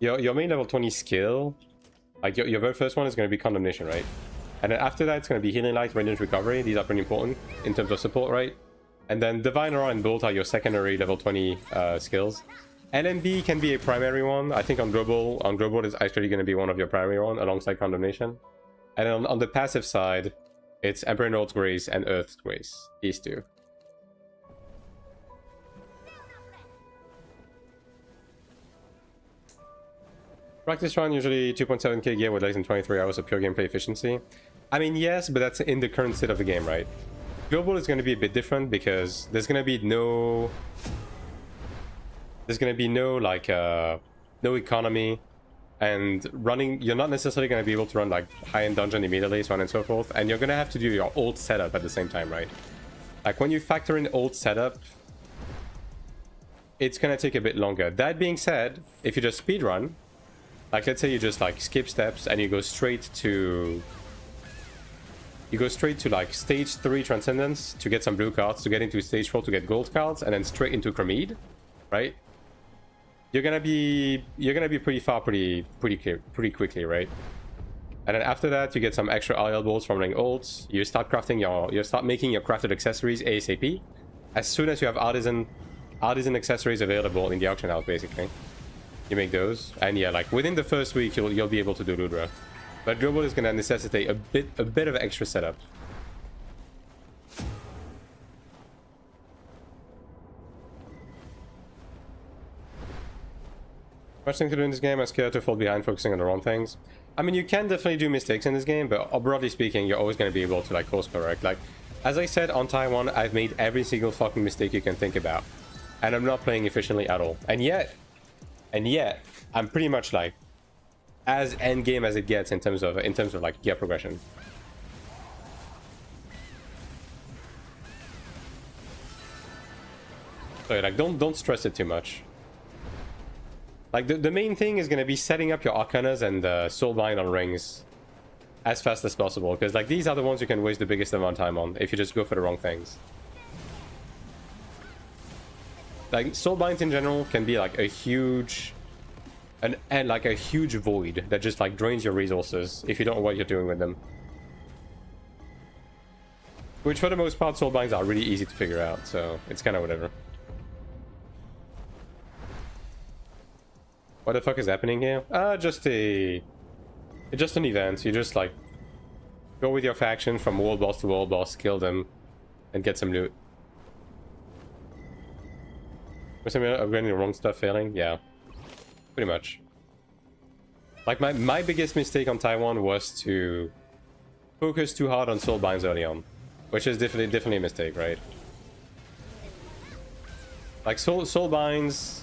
Your main level 20 skill, like your very first one is going to be Condemnation, right? And then after that, it's going to be Healing Light, Radiant Recovery. These are pretty important in terms of support, right? And then Divine Aura and Bolt are your secondary level 20 skills. LMB can be a primary one. I think on global is actually going to be one of your primary one alongside Condemnation. And then on the passive side, it's Emperor Nord's Grace and Earth's Grace. These two. Practice run usually 2.7k gear with less than 23 hours of pure gameplay efficiency. I mean, yes, but that's in the current state of the game, right? Global is going to be a bit different because there's going to be no... There's going to be no, like, no economy. And running... You're not necessarily going to be able to run, like, high-end dungeon immediately, so on and so forth. And you're going to have to do your old setup at the same time, right? Like, when you factor in old setup, it's going to take a bit longer. That being said, if you just speedrun, like, let's say you just, like, skip steps and you go straight to... You go straight to, like, stage 3 Transcendence to get some blue cards, to get into stage 4 to get gold cards, and then straight into Chromeed, right? You're gonna be pretty far pretty quickly, right? And then after that, you get some extra RL balls from running ults. You start making your crafted accessories ASAP. As soon as you have artisan accessories available in the auction house, basically. You make those, and yeah, like within the first week you'll be able to do Ludra. But global is gonna necessitate a bit of extra setup. Much thing to do in this game, I'm scared to fall behind focusing on the wrong things. I mean, you can definitely do mistakes in this game, but broadly speaking, you're always gonna be able to like course correct. Like, as I said on Taiwan, I've made every single fucking mistake you can think about. And I'm not playing efficiently at all. And yet, I'm pretty much like as end game as it gets in terms of like gear progression. So like don't stress it too much. Like the main thing is gonna be setting up your Arcanas and Soulbind on rings as fast as possible, because like these are the ones you can waste the biggest amount of time on if you just go for the wrong things. Like Soulbinds in general can be like a huge and like a huge void that just like drains your resources if you don't know what you're doing with them. Which for the most part, Soulbinds are really easy to figure out, so it's kind of whatever. What the fuck is happening here? Just an event. You just like go with your faction from world boss to world boss, kill them, and get some loot. Was I upgrading the wrong stuff failing? Yeah. Pretty much. Like my biggest mistake on Taiwan was to focus too hard on Soulbinds early on, which is definitely a mistake, right? Like Soulbinds,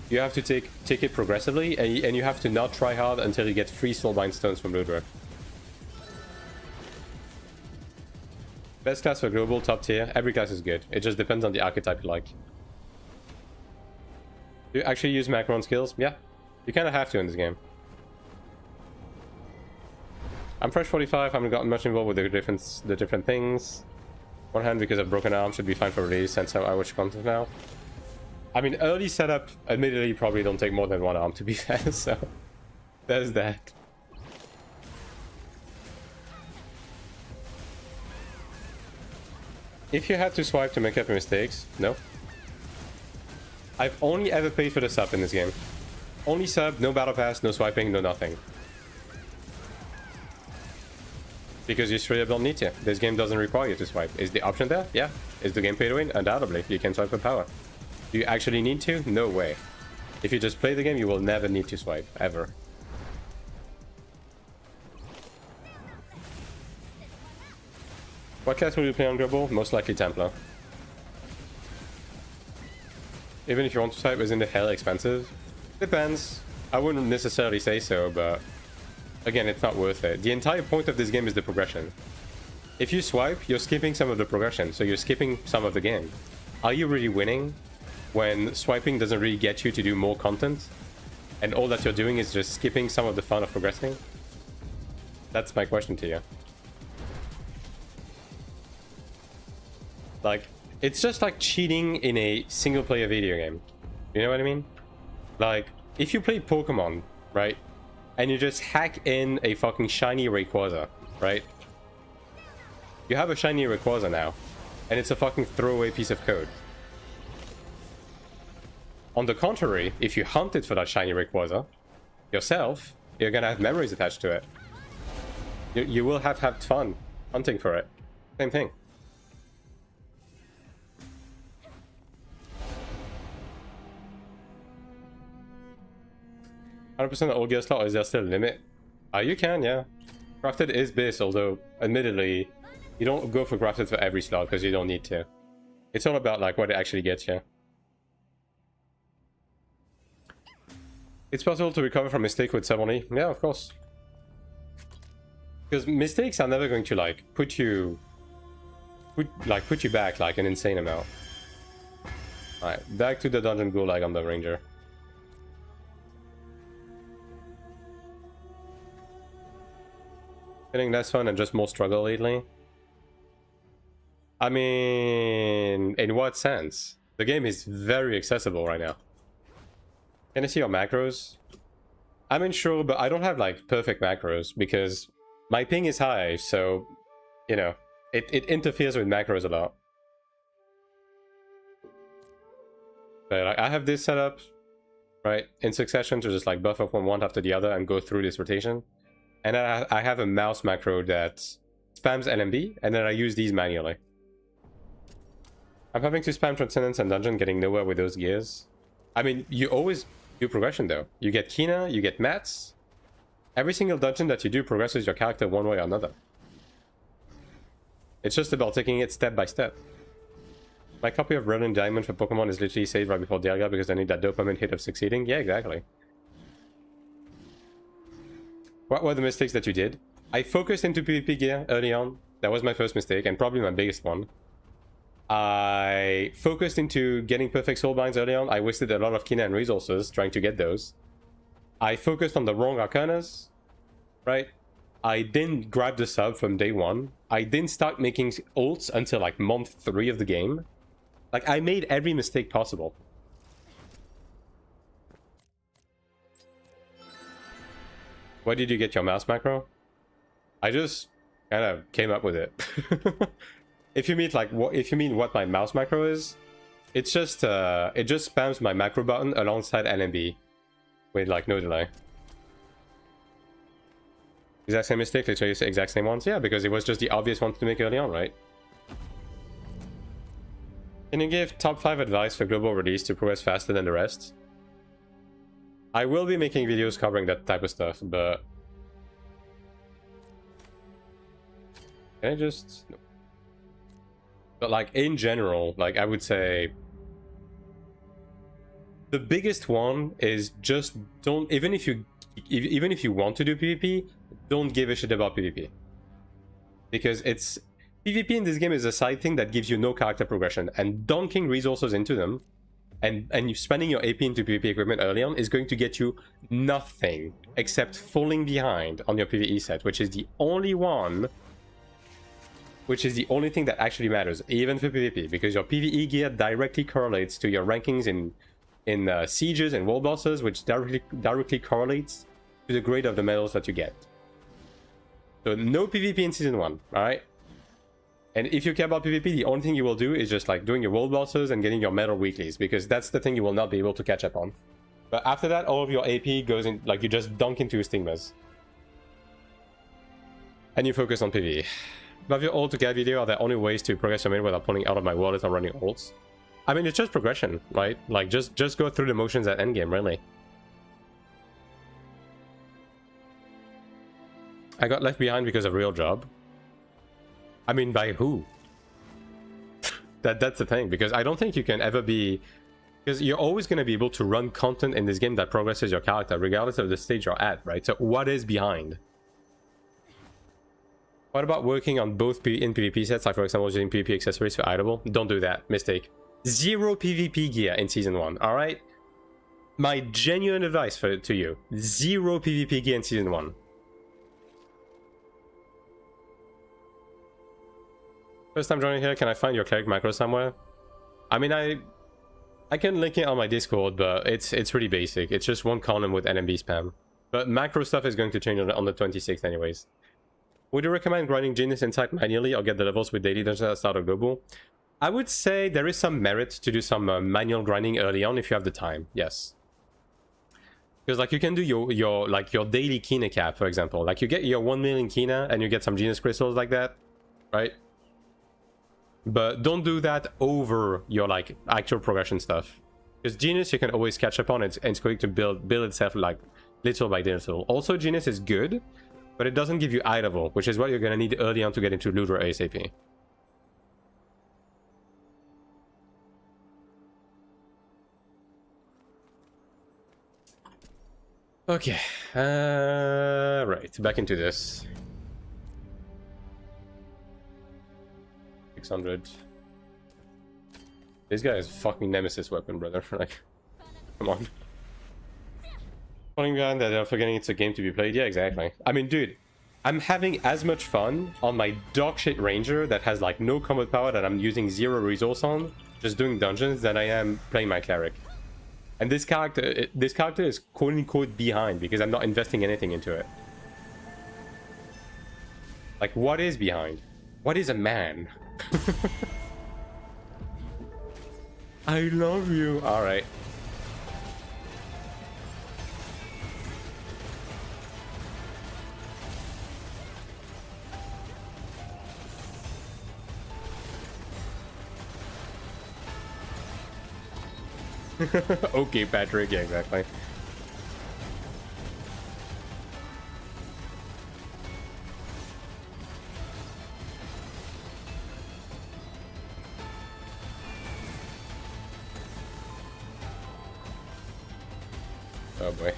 you have to take it progressively, and you have to not try hard until you get 3 Soulbind stones from Ludra. Best class for global, top tier. Every class is good. It just depends on the archetype you like. Do you actually use Macaron skills? Yeah. You kind of have to in this game. I'm fresh 45, haven't gotten much involved with the different things. One hand because of broken arm should be fine for release, since I watch content now. I mean, early setup, admittedly, probably don't take more than 1 arm to be fair, so there's that. If you had to swipe to make up your mistakes, no. I've only ever paid for the sub in this game. Only sub, no battle pass, no swiping, no nothing. Because you straight up don't need to. This game doesn't require you to swipe. Is the option there? Yeah. Is the game pay to win? Undoubtedly. You can swipe for power. Do you actually need to? No way. If you just play the game, you will never need to swipe. Ever. What class will you play on global? Most likely Templar. Even if you want to swipe, isn't it hell expensive? Depends. I wouldn't necessarily say so, but again, it's not worth it. The entire point of this game is the progression. If you swipe, you're skipping some of the progression, so you're skipping some of the game. Are you really winning when swiping doesn't really get you to do more content, and all that you're doing is just skipping some of the fun of progressing? That's my question to you. Like, it's just like cheating in a single-player video game. You know what I mean? Like, if you play Pokemon, right? And you just hack in a fucking shiny Rayquaza, right? You have a shiny Rayquaza now, and it's a fucking throwaway piece of code. On the contrary, if you hunted for that shiny Rayquaza yourself, you're gonna have memories attached to it. You will have had fun hunting for it. Same thing. 100% old gear slot, or is there still a limit? You can, yeah. Crafted is base, although admittedly, you don't go for crafted for every slot because you don't need to. It's all about like what it actually gets you. It's possible to recover from mistake with 70. Yeah, of course. Because mistakes are never going to like put you back like an insane amount. Alright, back to the dungeon gulag on the ranger. Getting less fun and just more struggle lately. I mean, in what sense? The game is very accessible right now. Can I see your macros? I mean, sure, but I don't have like perfect macros because my ping is high, so, you know, it interferes with macros a lot. But like, I have this set up, right, in succession to just like buff up one after the other and go through this rotation. And I have a mouse macro that spams LMB, and then I use these manually. I'm having to spam Transcendence and Dungeon, getting nowhere with those gears. I mean, you always do progression though. You get Kina, you get mats. Every single dungeon that you do progresses your character one way or another. It's just about taking it step by step. My copy of Brilliant Diamond for Pokemon is literally saved right before Dialga because I need that dopamine hit of succeeding. Yeah, exactly. What were the mistakes that you did? I focused into PvP gear early on. That was my first mistake and probably my biggest one. I focused into getting perfect soulbinds early on. I wasted a lot of Kina and resources trying to get those. I focused on the wrong arcanas, right? I didn't grab the sub from day one. I didn't start making ults until like month 3 of the game. Like, I made every mistake possible. Where did you get your mouse macro? I just kind of came up with it. If you mean like what my mouse macro is, it's just it just spams my macro button alongside LMB with like no delay. Exact same mistake, literally exact same ones. Yeah, because it was just the obvious one to make early on, right? Can you give top 5 advice for global release to progress faster than the rest? I will be making videos covering that type of stuff, but can I just... No. But like in general, like I would say the biggest one is just don't, even if you want to do PvP, don't give a shit about PvP. Because it's PvP in this game is a side thing that gives you no character progression, and dunking resources into them and you spending your AP into PvP equipment early on is going to get you nothing except falling behind on your PvE set, which is the only thing that actually matters, even for PvP, because your PvE gear directly correlates to your rankings in sieges and world bosses, which directly correlates to the grade of the medals that you get. So no PvP in Season 1, alright? And if you care about PvP, the only thing you will do is just like doing your world bosses and getting your medal weeklies, because that's the thing you will not be able to catch up on. But after that, all of your AP goes in, like you just dunk into stigmas. And you focus on PvE. Love your ult to get video. Are there only ways to progress your mid without pulling out of my wallet or running ults? I mean, it's just progression, right? Like, just go through the motions at endgame, really. I got left behind because of real job. I mean, by who? That's the thing, because I don't think you can ever be... Because you're always going to be able to run content in this game that progresses your character, regardless of the stage you're at, right? So what is behind? What about working on both in PvP sets, like for example using PvP accessories for Idle? Don't do that. Mistake. 0 PvP gear in Season 1, alright? My genuine advice to you. 0 PvP gear in Season 1. First time joining here, can I find your Cleric macro somewhere? I mean, I can link it on my Discord, but it's really basic. It's just one column with NMB spam. But macro stuff is going to change on the 26th anyways. Would you recommend grinding Genius Insight manually or get the levels with daily dungeons at start of global? I would say there is some merit to do some manual grinding early on if you have the time, yes. Because like you can do your daily Kina cap, for example. Like you get your 1 million Kina and you get some Genius crystals like that, right? But don't do that over your like actual progression stuff. Because Genius you can always catch up on, and it's going to build itself like Little by little. Also, Genius is good, but it doesn't give you eye level, which is what you're gonna need early on to get into Looter ASAP. Okay, right, back into this. 600. This guy is fucking nemesis weapon, brother. Like, come on. Falling behind that they're forgetting it's a game to be played. Yeah, exactly. I mean, dude, I'm having as much fun on my dog shit ranger that has like no combat power that I'm using 0 resource on, just doing dungeons, than I am playing my cleric. And this character is quote unquote behind because I'm not investing anything into it. Like, what is behind? What is a man? I love you. All right. Okay, Patrick. Yeah, exactly. Oh boy.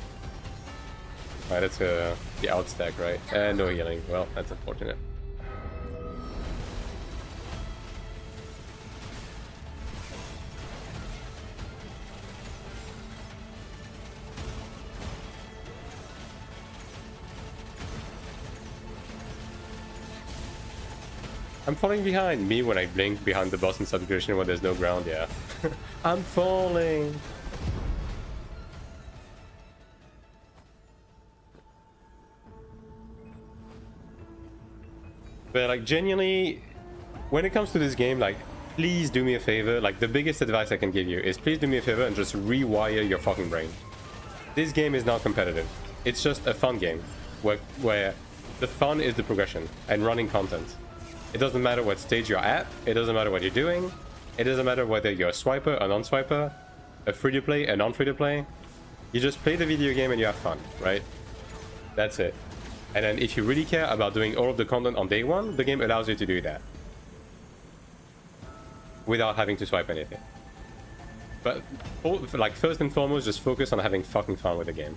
Alright, that's the outstack, right? And no healing. Well, that's unfortunate. I'm falling behind. Me when I blink behind the boss in substitution when there's no ground, yeah. I'm falling. But like, genuinely, when it comes to this game, like, please do me a favor. Like, the biggest advice I can give you is please do me a favor and just rewire your fucking brain. This game is not competitive. It's just a fun game where the fun is the progression and running content. It doesn't matter what stage you're at. It doesn't matter what you're doing. It doesn't matter whether you're a swiper, a non-swiper, a free-to-play, a non-free-to-play. You just play the video game and you have fun, right? That's it. And then if you really care about doing all of the content on day one, the game allows you to do that. Without having to swipe anything. But like, first and foremost, just focus on having fucking fun with the game.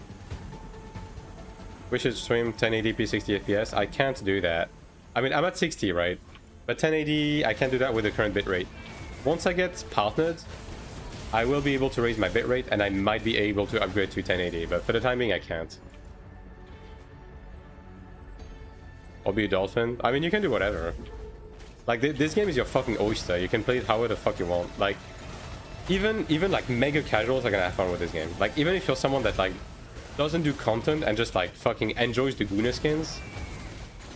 We should stream 1080p 60 FPS. I can't do that. I mean, I'm at 60, right? But 1080, I can't do that with the current bitrate. Once I get partnered, I will be able to raise my bitrate, and I might be able to upgrade to 1080, but for the time being, I can't. Or be a dolphin. I mean, you can do whatever. Like, this game is your fucking oyster. You can play it however the fuck you want. Like, even like mega casuals are gonna have fun with this game. Like, even if you're someone that like doesn't do content and just like fucking enjoys the Guna skins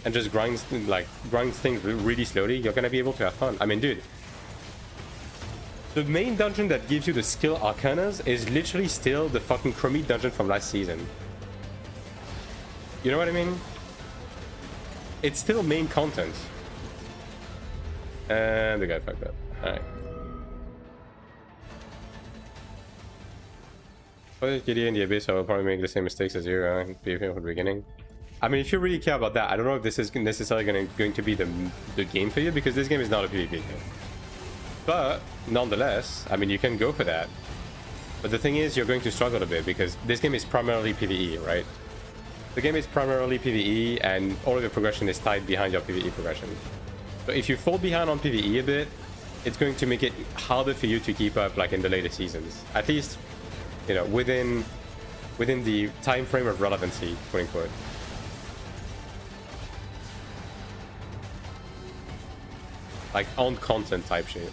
and just grinds things really slowly, you're gonna be able to have fun. I mean, dude, the main dungeon that gives you the skill arcanas is literally still the fucking Chromite dungeon from last season. You know what I mean? It's still main content. And the guy fucked up. Alright. For Gideon in the Abyss, I will probably make the same mistakes as you from the beginning. I mean, if you really care about that, I don't know if this is necessarily going to be the game for you, because this game is not a PvP game. But, nonetheless, I mean, you can go for that. But the thing is, you're going to struggle a bit, because this game is primarily PvE, right? The game is primarily PvE, and all of your progression is tied behind your PvE progression. So if you fall behind on PvE a bit, it's going to make it harder for you to keep up, like in the later seasons. At least, you know, within the time frame of relevancy, quote unquote. Like on content type shit.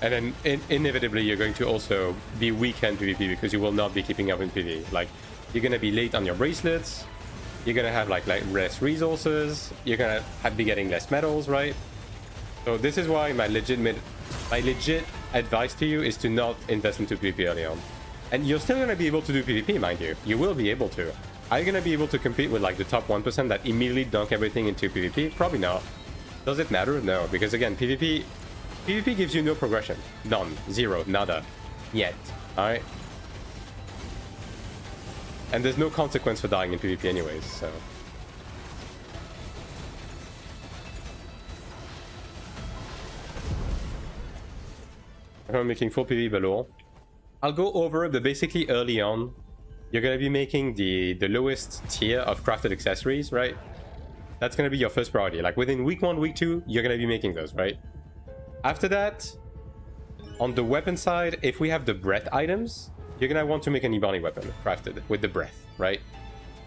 And then inevitably you're going to also be weak in PvP because you will not be keeping up in PvE. Like, you're gonna be late on your bracelets, you're gonna have like less resources, you're gonna be getting less medals, right? So this is why my legit advice to you is to not invest into PvP early on. And you're still gonna be able to do PvP, mind you. You will be able to. Are you gonna be able to compete with like the top 1% that immediately dunk everything into PvP? Probably not. Does it matter? No, because again, PvP gives you no progression. None. Zero. Nada. Yet. Alright? And there's no consequence for dying in PvP anyways, so... I'm making full PvP below. I'll go over it, but basically early on, you're gonna be making the lowest tier of crafted accessories, right? That's gonna be your first priority. Like within week 1, week 2, you're gonna be making those, right? After that, on the weapon side, if we have the breath items, you're gonna want to make an Ebony weapon crafted with the breath, right?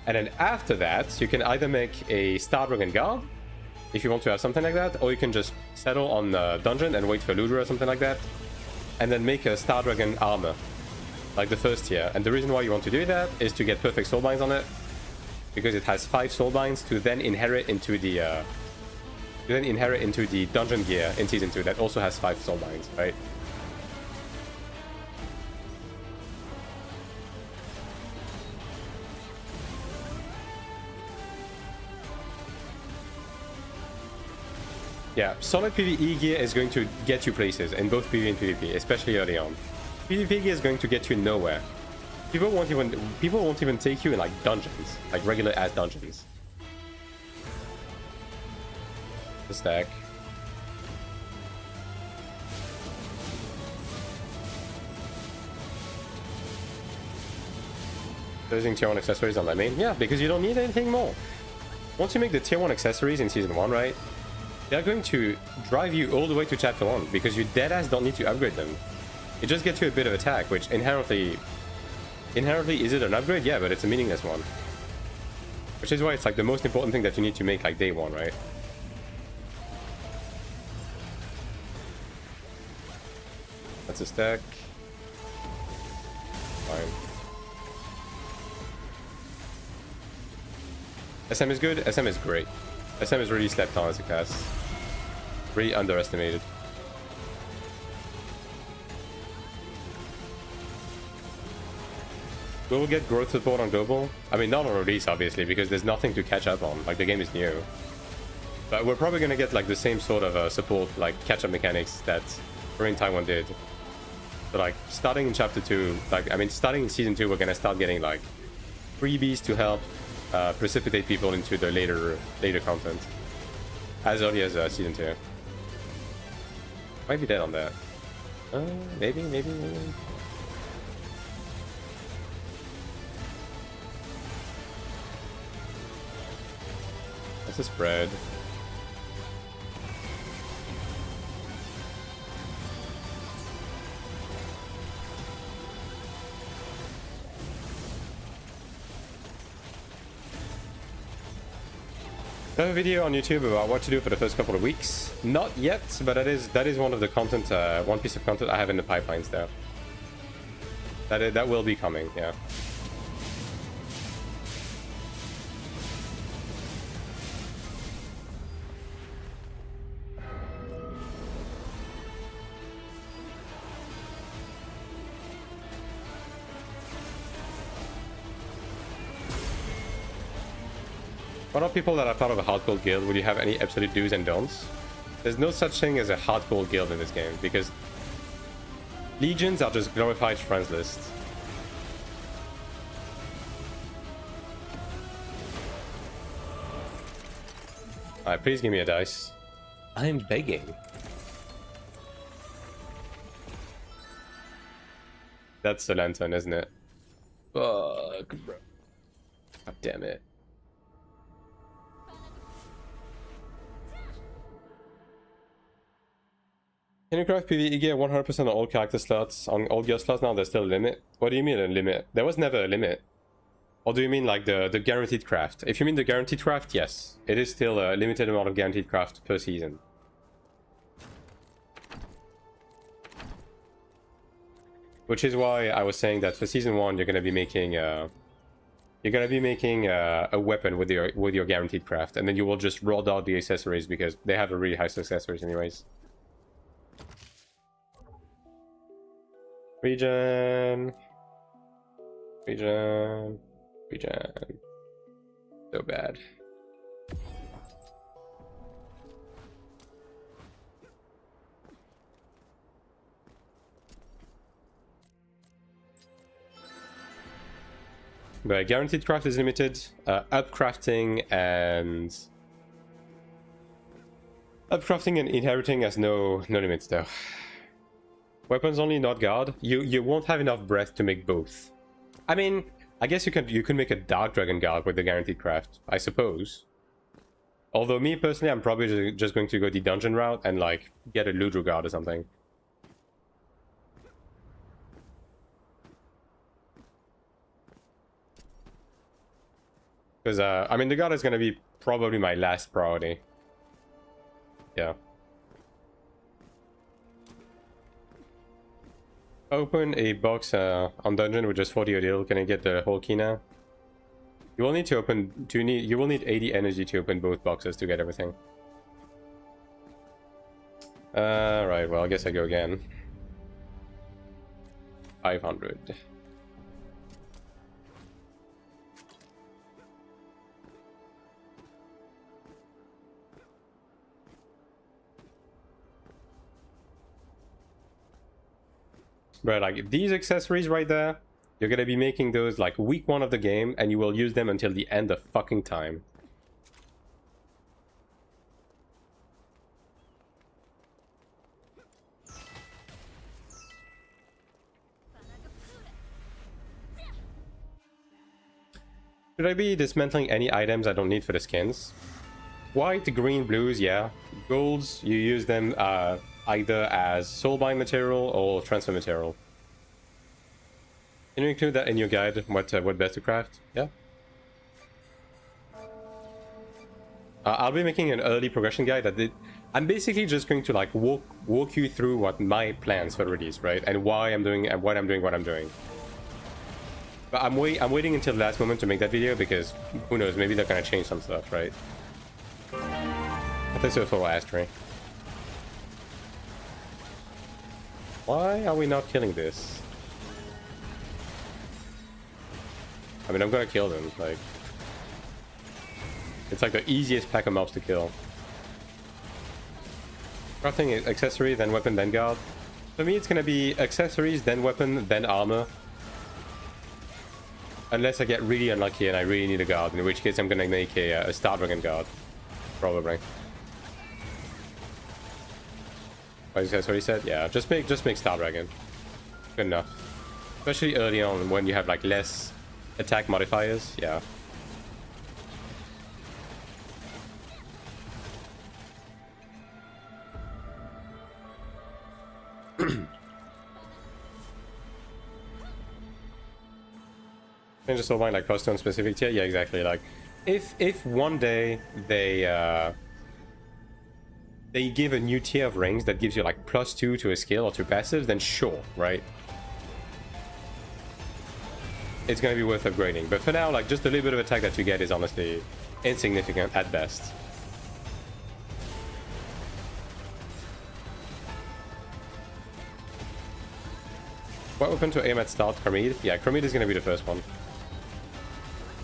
And then after that, you can either make a Star Dragon Guard, if you want to have something like that, or you can just settle on the dungeon and wait for Ludra or something like that, and then make a Star Dragon armor, like the first tier. And the reason why you want to do that is to get perfect soul binds on it, because it has 5 soul binds to then inherit into the dungeon gear in Season 2 that also has 5 soul binds, right? Yeah, solid PvE gear is going to get you places in both PvE and PvP, especially early on. PvP gear is going to get you nowhere. People won't even take you in like dungeons, like regular ass dungeons. The stack. Using tier 1 accessories on my main? Yeah, because you don't need anything more. Once you make the tier 1 accessories in Season 1, right? They're going to drive you all the way to Chapter 1, because you deadass don't need to upgrade them. It just gets you a bit of attack, which inherently is it an upgrade? Yeah, but it's a meaningless one. Which is why it's like the most important thing that you need to make like day 1, right? That's a stack. Fine. SM is good, SM is great. SM is really slept on as a class. Really underestimated. We will get growth support on global. I mean, not on release, obviously, because there's nothing to catch up on. Like, the game is new. But we're probably gonna get, like, the same sort of support, like, catch-up mechanics that Rain Taiwan did. So, like, starting in Chapter 2, like, I mean, starting in Season 2, we're gonna start getting, like, freebies to help precipitate people into the later content. As early as Season 2. Might be dead on that. Maybe. That's a spread. I have a video on YouTube about what to do for the first couple of weeks. Not yet, but that is one of the content, one piece of content I have in the pipelines there. That will be coming, yeah. What are people that are part of a hardcore guild? Would you have any absolute do's and don'ts? There's no such thing as a hardcore guild in this game, because legions are just glorified friends lists. Alright, please give me a dice. I'm begging. That's the lantern, isn't it? Fuck, bro. God damn it. Can you craft PvE gear 100% on all character slots? On all gear slots now there's still a limit? What do you mean a limit? There was never a limit. Or do you mean like the guaranteed craft? If you mean the guaranteed craft, yes. It is still a limited amount of guaranteed craft per season. Which is why I was saying that for Season 1 you're gonna be making a weapon with your guaranteed craft, and then you will just roll out the accessories because they have a really high success rate anyways. Regen. So bad. But guaranteed craft is limited. Upcrafting and inheriting has no limits though. Weapons only, not guard. You won't have enough breath to make both. I mean, I guess you can make a Dark Dragon guard with the guaranteed craft, I suppose. Although me personally, I'm probably just going to go the dungeon route and like get a Ludro guard or something. Because I mean, the guard is going to be probably my last priority. Yeah. Open a box on dungeon with just 40 odil. Can I get the whole key now? You will need to open. You will need 80 energy to open both boxes to get everything. Right. Well, I guess I go again. 500. But like these accessories right there, you're gonna be making those like week 1 of the game, and you will use them until the end of fucking time. Should I be dismantling any items I don't need for the skins? White, green, blues, yeah. Golds, you use them either as soulbind material or transfer material. Can you include that in your guide? What best to craft? Yeah. I'll be making an early progression guide. I'm basically just going to like walk you through what my plans for release, right? And why I'm doing and what I'm doing. But I'm waiting until the last moment to make that video because who knows? Maybe they're gonna change some stuff, right? I think so for Astray. Why are we not killing this? I mean, I'm gonna kill them, like... It's like the easiest pack of mobs to kill. Crafting is accessory, then weapon, then guard. For me, it's gonna be accessories, then weapon, then armor. Unless I get really unlucky and I really need a guard, in which case I'm gonna make a Star Dragon guard. Probably. What that's what he said? Yeah, just make Star Dragon. Good enough. Especially early on when you have like less attack modifiers, yeah. And just so like Hearthstone specific tier, yeah, exactly. Like, if one day they give a new tier of rings that gives you like +2 to a skill or to passive, then sure, right? It's gonna be worth upgrading. But for now, like just a little bit of attack that you get is honestly insignificant at best. What weapon to aim at start? Chromide? Yeah, Chromide is gonna be the first one.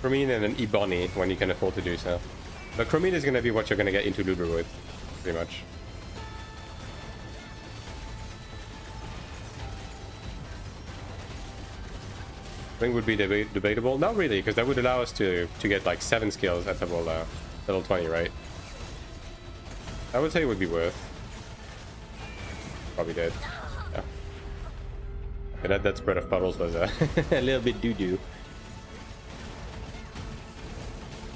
Chromide and an Ebony when you can afford to do so. But Chromide is gonna be what you're gonna get into Lubra with, pretty much. Ring would be debatable. Not really, because that would allow us to get like 7 skills at level 20, right? I would say it would be worth. Probably did. Yeah. Okay, that spread of puddles was a little bit doo-doo.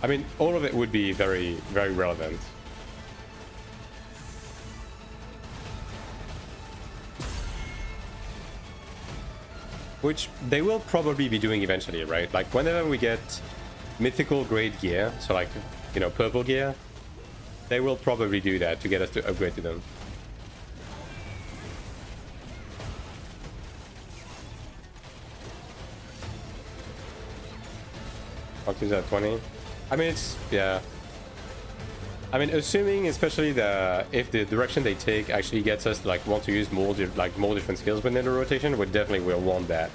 I mean, all of it would be very, very relevant. Which they will probably be doing eventually, right? Like, whenever we get mythical grade gear, so like, you know, purple gear, they will probably do that to get us to upgrade to them. Octaves at 20. I mean, it's, yeah. I mean, assuming especially if the direction they take actually gets us to like want to use more different skills within the rotation, we definitely will want that.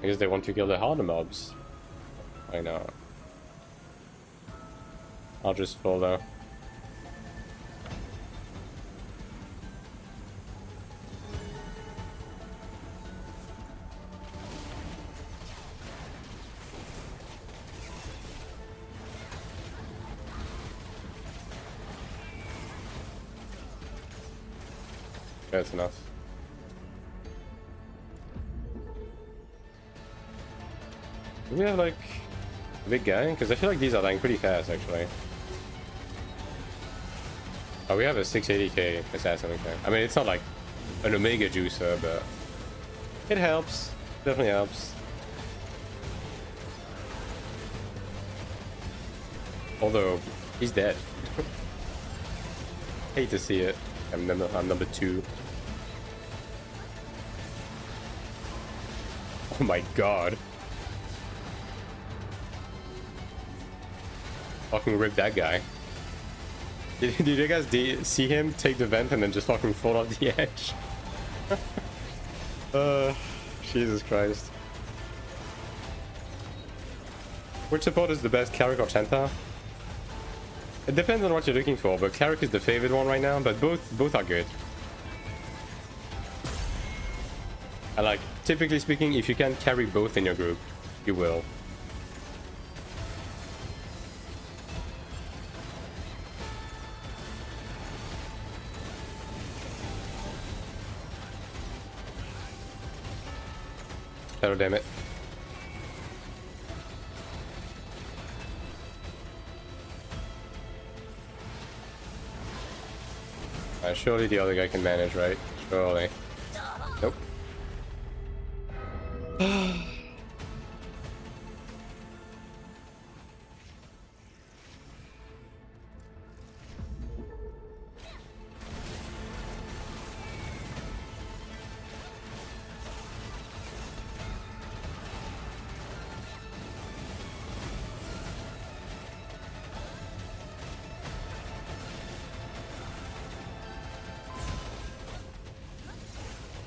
I guess they want to kill the harder mobs. Why not? I'll just follow. That's enough. Do we have like a big guy? Because I feel like these are dying pretty fast actually. Oh, we have a 680k assassin, okay. I mean, it's not like an Omega juicer, but it helps. Definitely helps. Although, he's dead. Hate to see it. I'm number 2. Oh my god. Fucking rip that guy. Did you guys see him take the vent and then just fucking fall off the edge? Jesus Christ. Which support is the best, Cleric or Chanta? It depends on what you're looking for, but Cleric is the favorite one right now, but both are good. And like, typically speaking, if you can carry both in your group, you will. Oh, damn it. Surely the other guy can manage, right? Surely. Nope.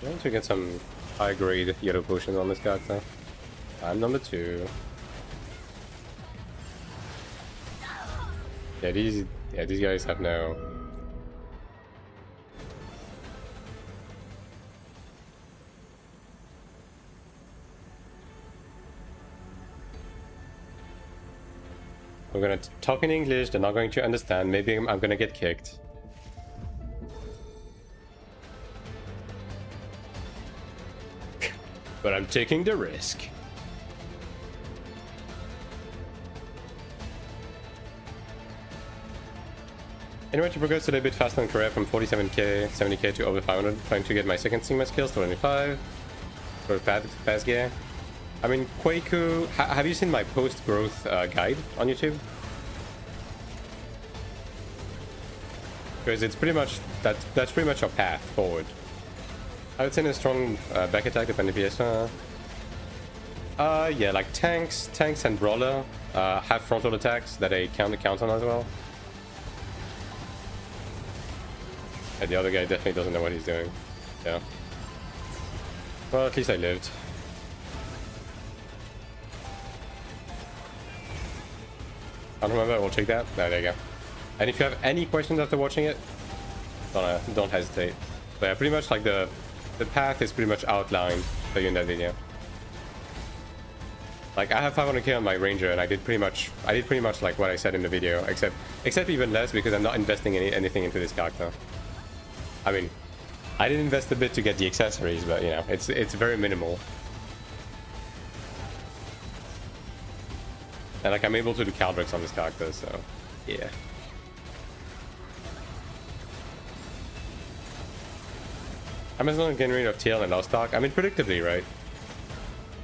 I want to get some high-grade yellow potions on this character. I'm number 2. Yeah, these guys have no. I'm gonna talk in English. They're not going to understand. Maybe I'm gonna get kicked. But I'm taking the risk. Anyway, to progress today a bit faster in career from 47k, 70k to over 500, trying to get my second Sigma skills to 25 for fast gear. I mean, Quaku, have you seen my post-growth guide on YouTube? Because it's pretty much, that's pretty much our path forward. I would say in a strong back attack depending on PS. Yeah, like tanks and brawler have frontal attacks that I count on as well. And the other guy definitely doesn't know what he's doing. Yeah. Well, at least I lived. I don't remember. I will check that. There you go. And if you have any questions after watching it, don't hesitate. But yeah, pretty much like the path is pretty much outlined for you in that video. Like I have 500k on my ranger, and I did pretty much like what I said in the video, except even less because I'm not investing anything into this character. I mean, I did invest a bit to get the accessories, but you know, it's very minimal. And like I'm able to do Caldrix on this character, so yeah. Amazon getting rid of TL and Lost Ark. I mean, predictably, right?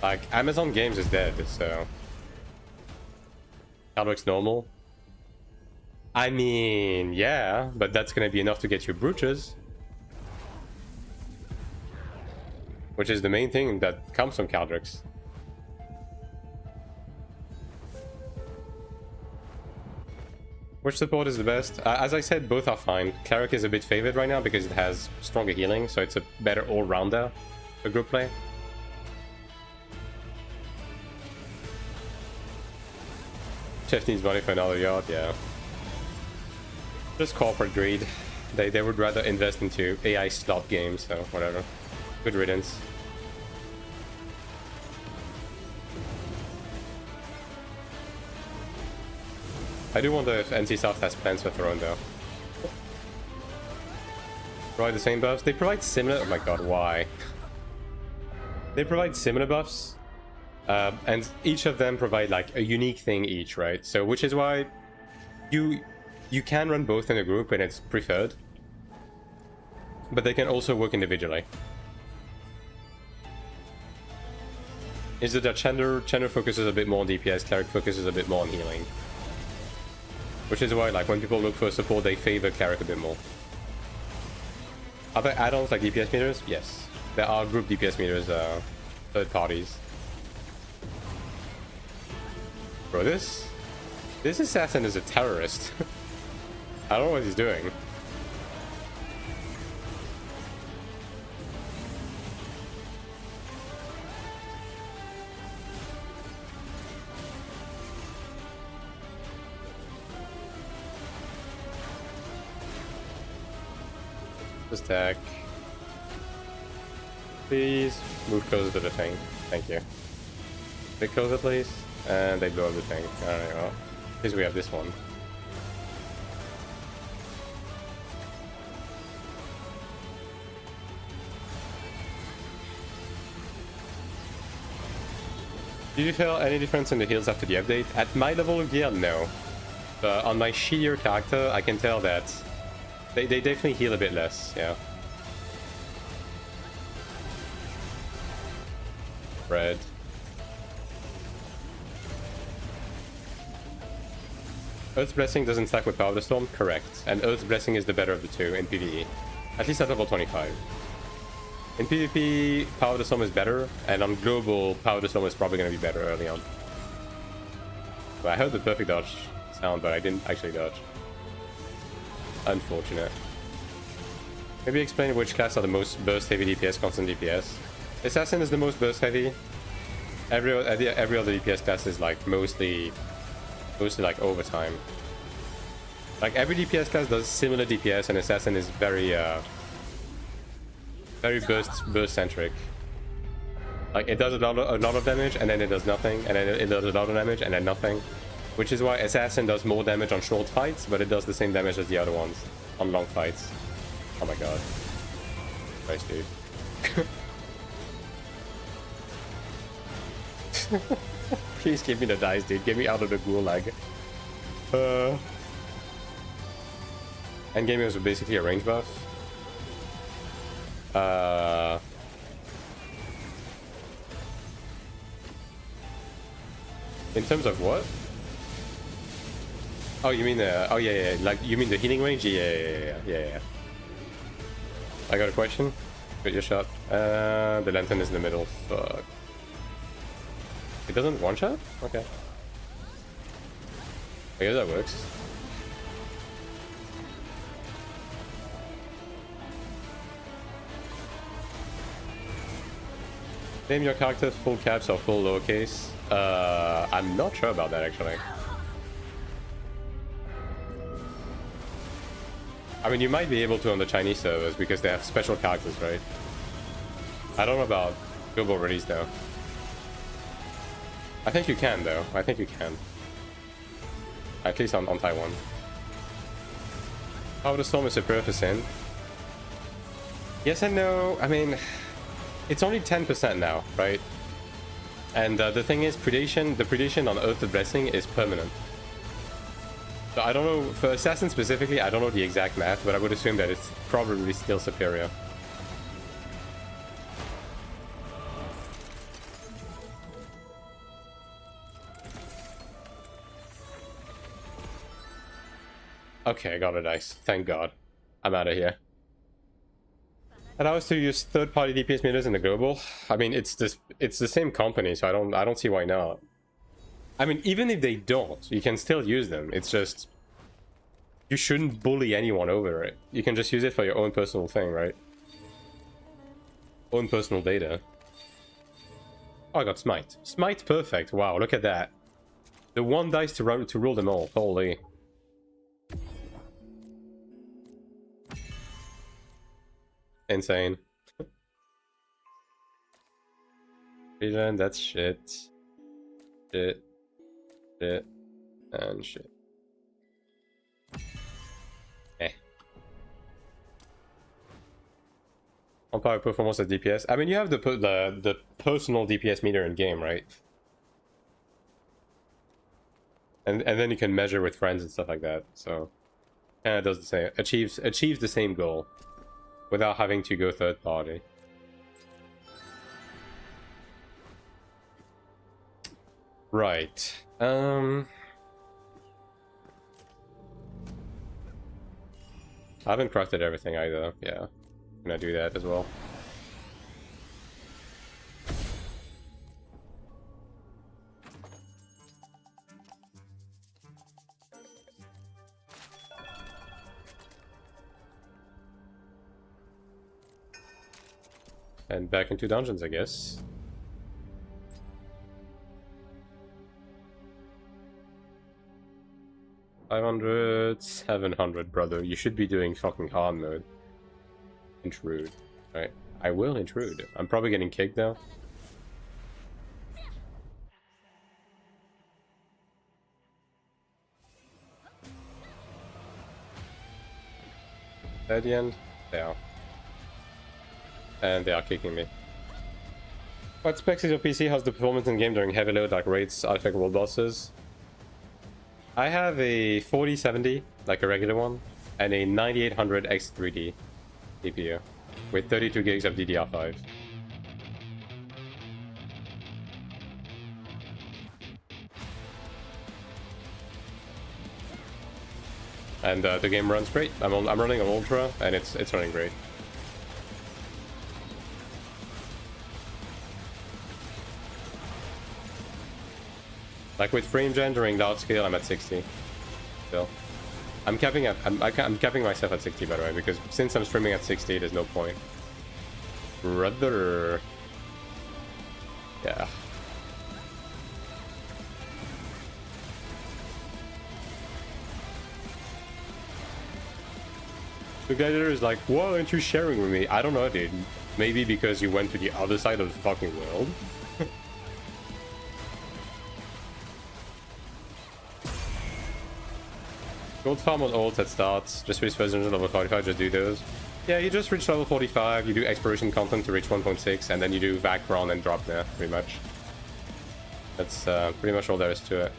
Like, Amazon Games is dead, so... Caldrix normal? I mean, yeah, but that's gonna be enough to get you brooches. Which is the main thing that comes from Caldrix. Which support is the best? As I said, both are fine. Cleric is a bit favored right now because it has stronger healing, so it's a better all-rounder for group play. Chef needs money for another yacht, yeah. Just corporate greed. They would rather invest into AI slot games, so whatever. Good riddance. I do wonder if NCSoft has plans for Throne though. Provide the same buffs? They provide similar... Oh my god, why? They provide similar buffs. And each of them provide like a unique thing each, right? So which is why you can run both in a group and it's preferred. But they can also work individually. Is it that Chandler focuses a bit more on DPS, Cleric focuses a bit more on healing. Which is why, like, when people look for support, they favor Cleric a bit more. Are there add-ons like DPS meters? Yes. There are group DPS meters, third parties. Bro, this assassin is a terrorist. I don't know what he's doing. Attack. Please move closer to the thing. Thank you. They closer, please. And they blow up the thing. Alright, well. At least we have this one. Did you feel any difference in the heals after the update? At my level of gear, no. On my sheer character, I can tell that They definitely heal a bit less, yeah. Red. Earth's Blessing doesn't stack with Power of the Storm? Correct. And Earth's Blessing is the better of the two in PvE. At least at level 25. In PvP, Power of the Storm is better, and on global, Power of the Storm is probably going to be better early on. Well, I heard the perfect dodge sound, but I didn't actually dodge. Unfortunate. Maybe explain which class are the most burst heavy DPS, constant DPS. Assassin is the most burst heavy. Every other DPS class is like mostly like overtime. Like every DPS class does similar DPS, and Assassin is very burst centric. Like it does a lot of damage, and then it does nothing, and then it does a lot of damage, and then nothing. Which is why Assassin does more damage on short fights, but it does the same damage as the other ones on long fights. Oh my god. Nice, dude. Please give me the dice, dude. Get me out of the gulag. Endgame was basically a range buff. In terms of what? Oh, you mean oh yeah, like you mean the healing range? Yeah. I got a question. Get your shot. The lantern is in the middle. Fuck. It doesn't one shot? Okay. I guess that works. Name your character full caps or full lowercase. I'm not sure about that actually. I mean, you might be able to on the Chinese servers because they have special characters, right? I don't know about global release though. I think you can though. I think you can. At least on Taiwan. Power of the Storm is superior for Sin. Yes and no. I mean, it's only 10% now, right? And the thing is, the predation on Earth the Blessing is permanent. So I don't know, for Assassin specifically, I don't know the exact math, but I would assume that it's probably still superior. Okay, I got a dice. Thank God. I'm out of here. Allow us to use third-party DPS meters in the global. I mean, it's the same company, so I don't see why not. I mean, even if they don't, you can still use them. It's just you shouldn't bully anyone over it. You can just use it for your own personal thing, right? Own personal data. Oh, I got Smite. Smite perfect. Wow, look at that. The one dice to rule them all. Holy. Insane. Vision, that's shit. Shit. Shit. And shit. Eh. On power performance at DPS. I mean, you have the personal DPS meter in game, right? And then you can measure with friends and stuff like that. So, kind of does the same. Achieves the same goal without having to go third party. Right. I haven't crafted everything either. Yeah, I'm gonna do that as well. And back into dungeons, I guess. $500, $700, brother. You should be doing fucking hard mode. Intrude. Right. I will intrude. I'm probably getting kicked though. At the end? They are. And they are kicking me. What specs is your PC? How's the performance in game during heavy load like raids, artifact world bosses? I have a 4070, like a regular one, and a 9800 X3D CPU with 32 gigs of DDR5. And the game runs great. I'm running on Ultra, and it's running great. Like with frame gen during large scale, I'm at 60. Still, I'm capping myself at 60, by the way, because since I'm streaming at 60, there's no point. Brother. Yeah. The guy there is like, why aren't you sharing with me? I don't know, dude. Maybe because you went to the other side of the fucking world. Gold farm on ult at start. Just reach first dungeon level 45, just do those. Yeah, you just reach level 45, you do exploration content to reach 1.6, and then you do vac run and drop there, pretty much. That's pretty much all there is to it.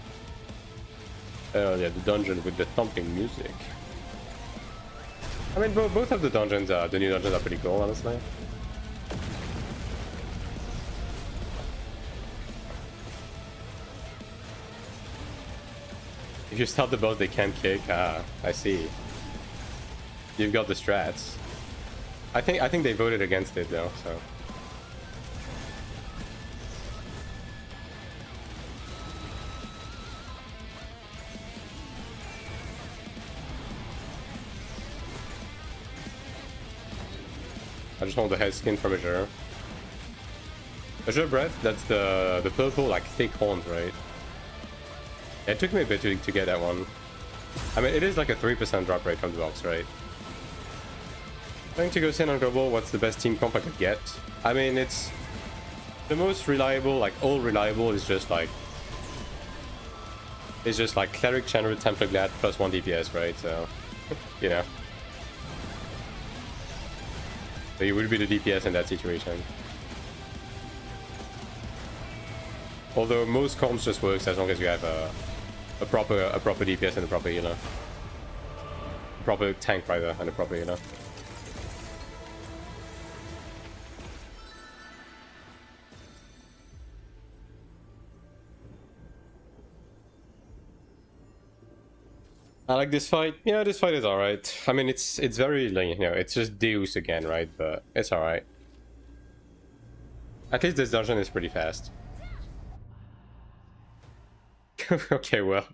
Oh yeah, the dungeon with the thumping music. I mean, both of the dungeons, the new dungeons are pretty cool, honestly. If you stop the boss, they can't kick. Ah, I see. You've got the strats. I think they voted against it though, so. I just want the head skin from Azure. Azure bread, that's the purple like thick horns, right? It took me a bit to get that one. I mean, it is like a 3% drop rate from the box, right? Going to go Sin on global, what's the best team comp I could get? I mean, it's the most reliable, like all reliable is just like Cleric, Chandra, Templar Glad plus 1 DPS, right? So, you know. So you would be the DPS in that situation. Although most comps just works as long as you have a proper DPS and a proper healer. A proper tank rather and a proper healer. I like this fight. Yeah, this fight is alright. I mean, it's very, you know, it's just Deus again, right? But it's alright. At least this dungeon is pretty fast. Okay, well,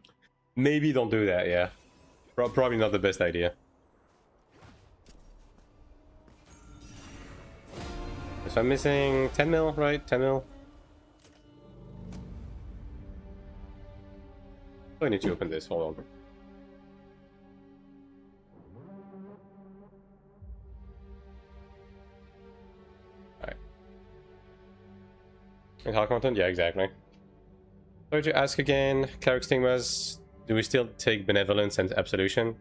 maybe don't do that, yeah. Probably not the best idea. So I'm missing 10 mil, right? 10 mil. So I need to open this, hold on. Alright. And how content? Yeah, exactly. Sorry to ask again, Cleric Stigmas, do we still take Benevolence and Absolution?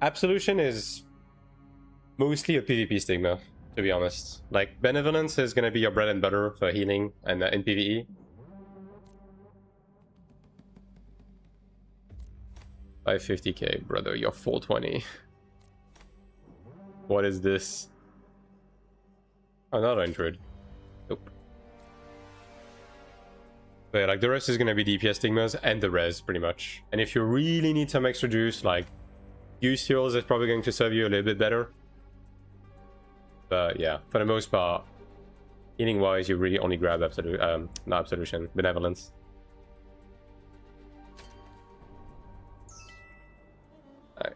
Absolution is mostly a PvP stigma, to be honest. Like, Benevolence is gonna be your bread and butter for healing and in PvE. 550k, brother, you're 420. What is this? Another intrude. Nope. But yeah, like the rest is gonna be DPS stigmas and the res, pretty much. And if you really need some extra juice, like use heals is probably going to serve you a little bit better. But yeah, for the most part, healing wise, you really only grab not Absolution, Benevolence.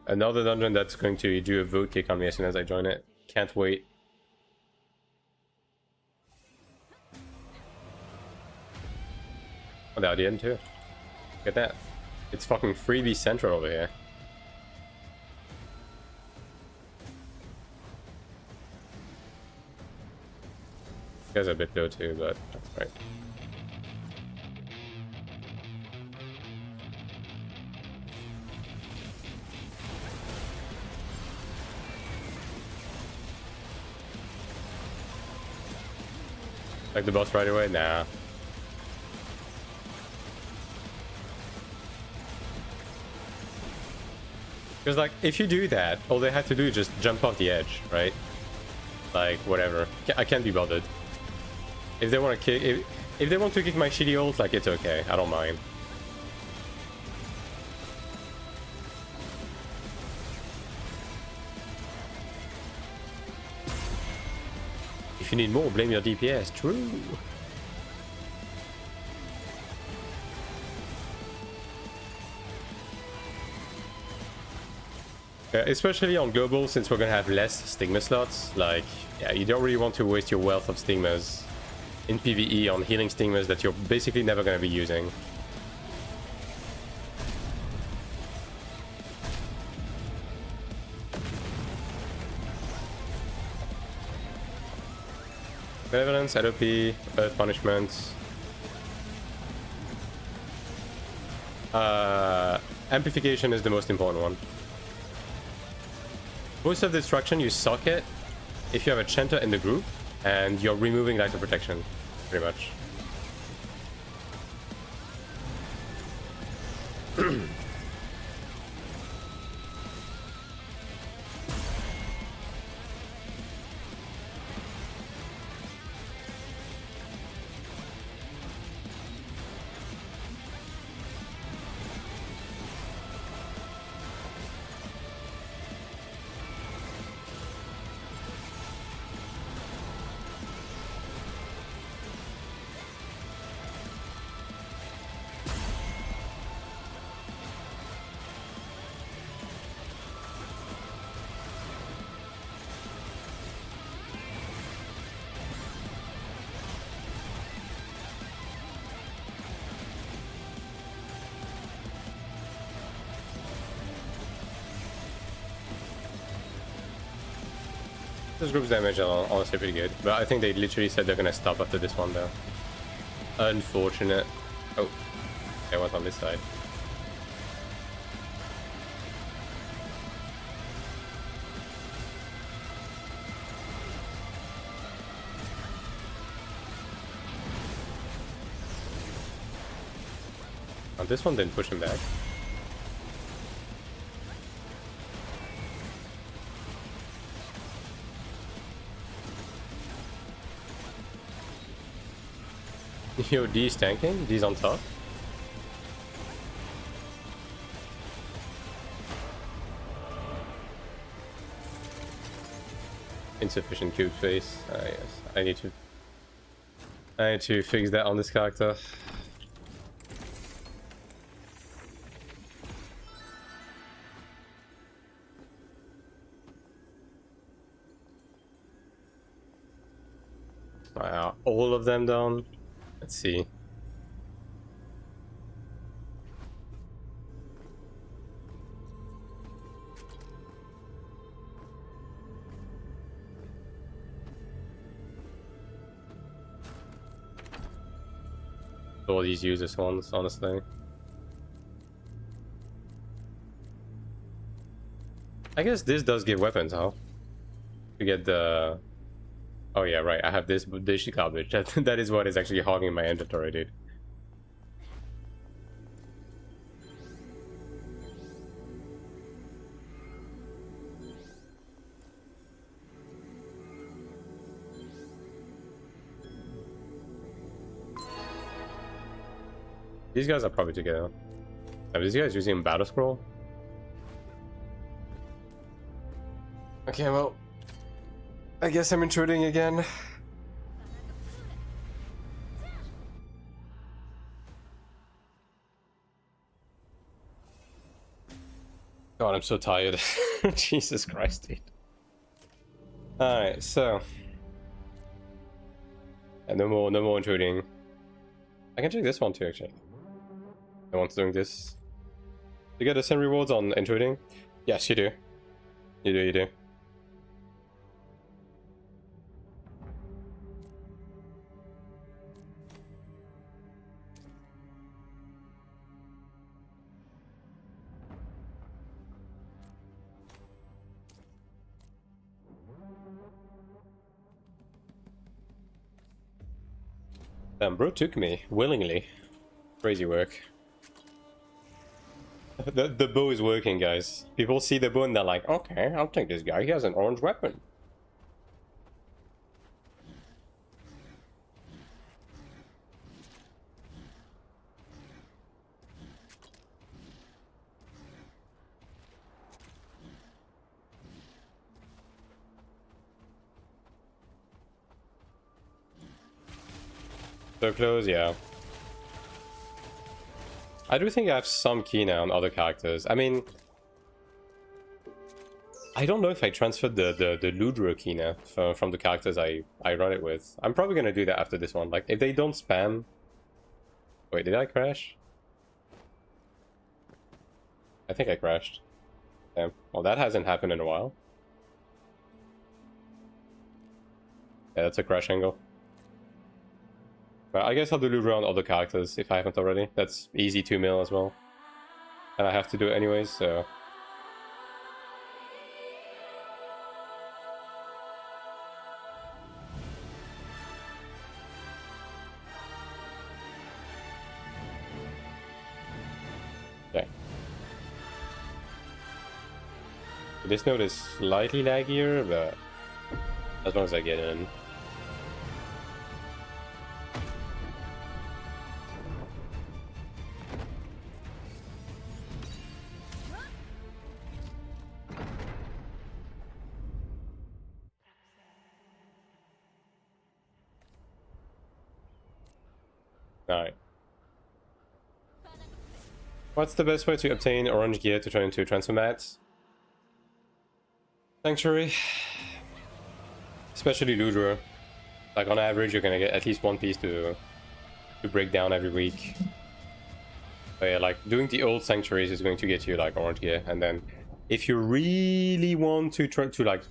Another dungeon that's going to do a vote kick on me as soon as I join it. Can't wait. Oh, the AION2. Look at that. It's fucking freebie central over here. You guys are a bit low too, but that's right. Like the boss right away? Nah. Because like, if you do that, all they have to do is just jump off the edge, right? Like, whatever. I can't be bothered. If they want to kick... If they want to kick my shitty ult, like, it's okay. I don't mind. If you need more, blame your DPS. True. Especially on global, since we're gonna have less stigma slots. Like, yeah, you don't really want to waste your wealth of stigmas in PvE on healing stigmas that you're basically never gonna be using. Benevolence, LOP, Earth Punishment. Amplification is the most important one. Most of destruction, you suck it if you have a chanter in the group and you're removing Light of Protection, pretty much. This group's damage are honestly pretty good, but I think they literally said they're gonna stop after this one though. Unfortunate. Oh, I went on this side. Oh, this one didn't push him back. Yo, D's tanking? D's on top? Insufficient cube space. Yes, I need to fix that on this character. Wow, all of them down. Let's see. all these useless ones, honestly. I guess this does give weapons, huh? To get the... Oh yeah, right, I have this garbage. That is what is actually hogging my inventory, dude. These guys are probably together. Are these guys using battle scroll? Okay, well, I guess I'm intruding again. God, I'm so tired. Jesus Christ, dude. Alright, so... And no more intruding. I can check this one too, actually. No one's doing this. You get the same rewards on intruding? Yes, you do. You do. Damn, bro took me willingly. Crazy work. The bow is working, guys. People see the bow and they're like, okay, I'll take this guy. He has an orange weapon. So close, yeah. I do think I have some key now on other characters. I mean, I don't know if I transferred the Ludro key now from the characters I run it with. I'm probably gonna do that after this one. Like, if they don't spam... Wait, did I crash? I think I crashed. Damn. Well, that hasn't happened in a while. Yeah, that's a crash angle. But I guess I'll do Ludro on other characters if I haven't already. That's easy 2 mil as well. And I have to do it anyways, so... Okay. This node is slightly laggier, but as long as I get in. Alright. What's the best way to obtain orange gear to turn into transfer mats? Sanctuary. Especially Ludro. Like on average you're gonna get at least one piece to break down every week. But yeah, like doing the old sanctuaries is going to get you like orange gear, and then if you really want to like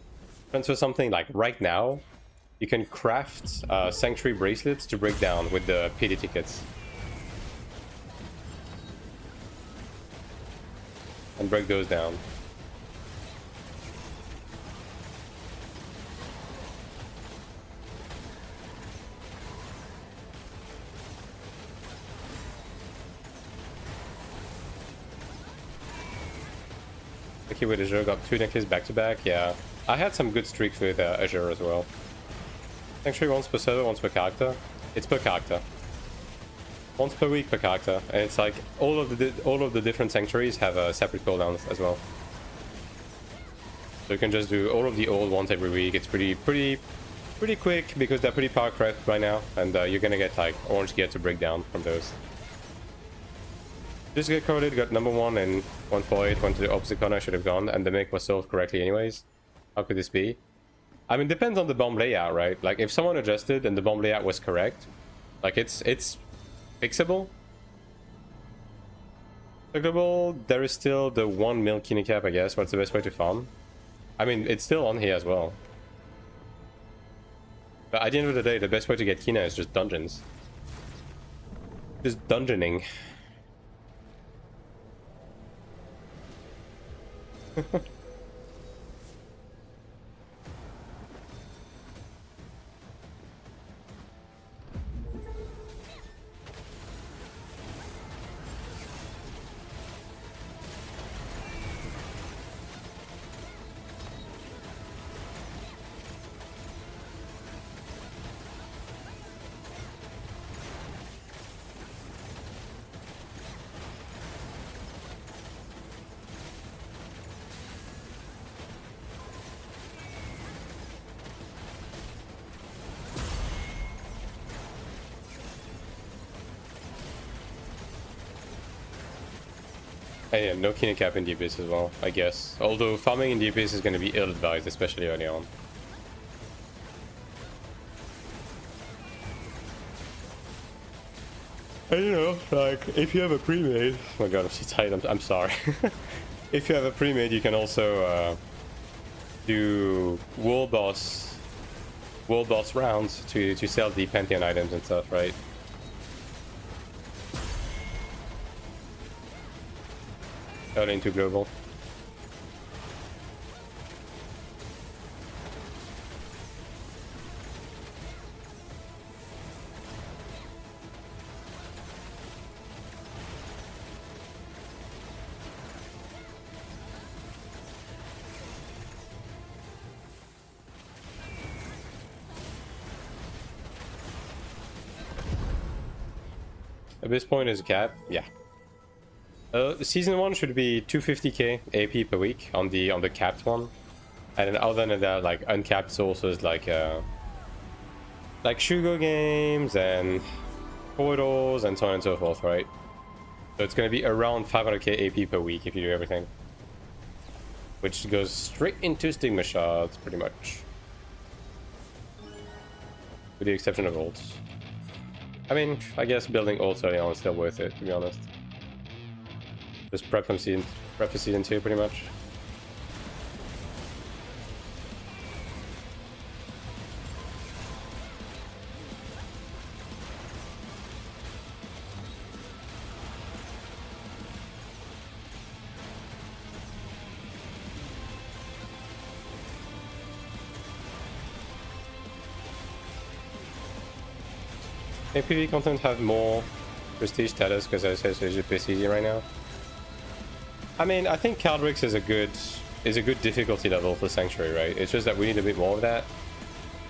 transfer something like right now, you can craft sanctuary bracelets to break down with the pity tickets. And break those down. Lucky with Azure, got 2 necklaces back to back, yeah. I had some good streaks with Azure as well. Sanctuary once per server, once per character. It's per character. Once per week per character, and it's like all of the different sanctuaries have a separate cooldowns as well. So you can just do all of the old ones every week. It's pretty quick because they're pretty power crept right now, and you're gonna get like orange gear to break down from those. Just get coded, got number 1 and 148, went to the opposite corner. I should have gone, and the make was solved correctly anyways. How could this be? I mean, depends on the bomb layout, right? Like if someone adjusted and the bomb layout was correct, like it's fixable. Fixable. There is still the 1 mil kidney cap, I guess. What's the best way to farm? I mean, it's still on here as well. But at the end of the day, the best way to get Kina is just dungeons. Just dungeoning. And yeah, no Keenan cap in the Abyss as well, I guess. Although farming in the Abyss is going to be ill-advised, especially early on. And you know, like, if you have a pre-made... Oh my god, I'm so tired, I'm sorry. If you have a pre-made, you can also do world boss rounds to sell the Pantheon items and stuff, right? Early into global. Abyss point is a cap, yeah. Season 1 should be 250k AP per week on the capped one, and then other than that, like uncapped sources like Shugo games and portals and so on and so forth, right? So it's going to be around 500k AP per week if you do everything, which goes straight into Stigma Shards pretty much, with the exception of ults. I mean, I guess building ults early on is still worth it, to be honest. Just prep for season 2, pretty much. PvP content have more prestige status because I say it's just easy right now. I mean, I think Cleric is a good difficulty level for Sanctuary, right? It's just that we need a bit more of that.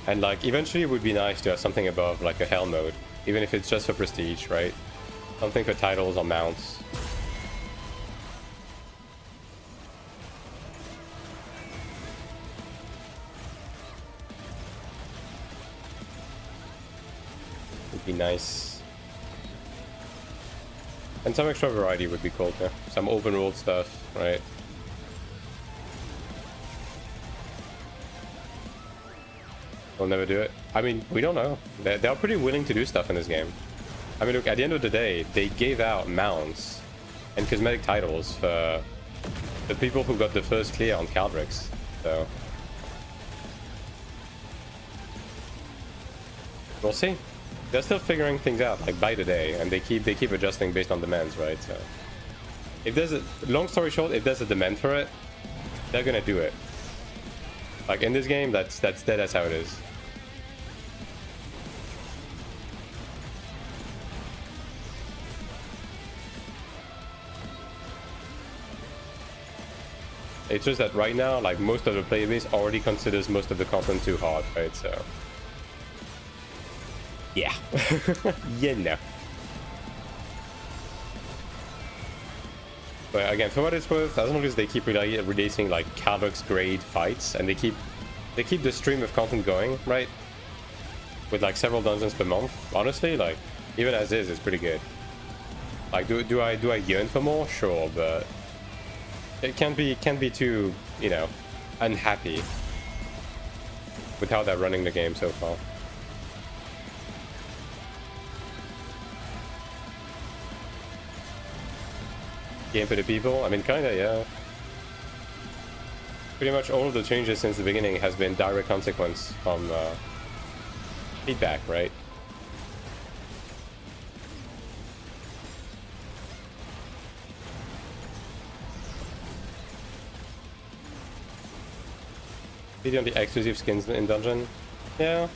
And like, eventually it would be nice to have something above like a Hell mode, even if it's just for prestige, right? Something for titles or mounts. Would be nice. And some extra variety would be cool, yeah. Some open world stuff, right? We'll never do it. I mean, we don't know. They're pretty willing to do stuff in this game. I mean, look, at the end of the day, they gave out mounts and cosmetic titles for the people who got the first clear on Caldrix, so... We'll see. They're still figuring things out, like, by the day, and they keep adjusting based on demands, right? So, if there's a long story short, if there's a demand for it, they're gonna do it. Like in this game, that's how it is. It's just that right now, like most of the player base already considers most of the content too hard, right? So. Yeah. You know. But again, for what it's worth, as long as they keep releasing like Caldrix grade fights and they keep the stream of content going, right? With like several dungeons per month, honestly, like even as is, it's pretty good. Like, do I yearn for more? Sure, but it can't be too, you know, unhappy with how they're running the game so far. Game for the people? I mean, kinda, yeah. Pretty much all of the changes since the beginning has been direct consequence from feedback, right? Maybe on the exclusive skins in dungeon. Yeah.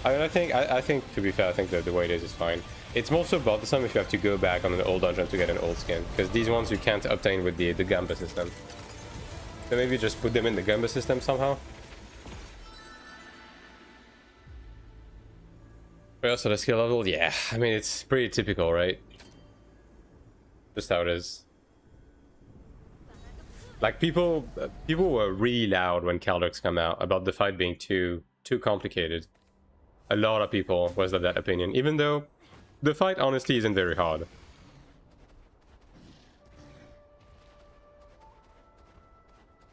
I think to be fair, I think that the way it is fine. It's more so bothersome if you have to go back on an old dungeon to get an old skin, because these ones you can't obtain with the Gamba system. So maybe just put them in the Gamba system somehow. So the skill level, yeah, I mean it's pretty typical, right? Just how it is. Like people were really loud when Clerics come out about the fight being too complicated. A lot of people was of that opinion, even though the fight honestly isn't very hard.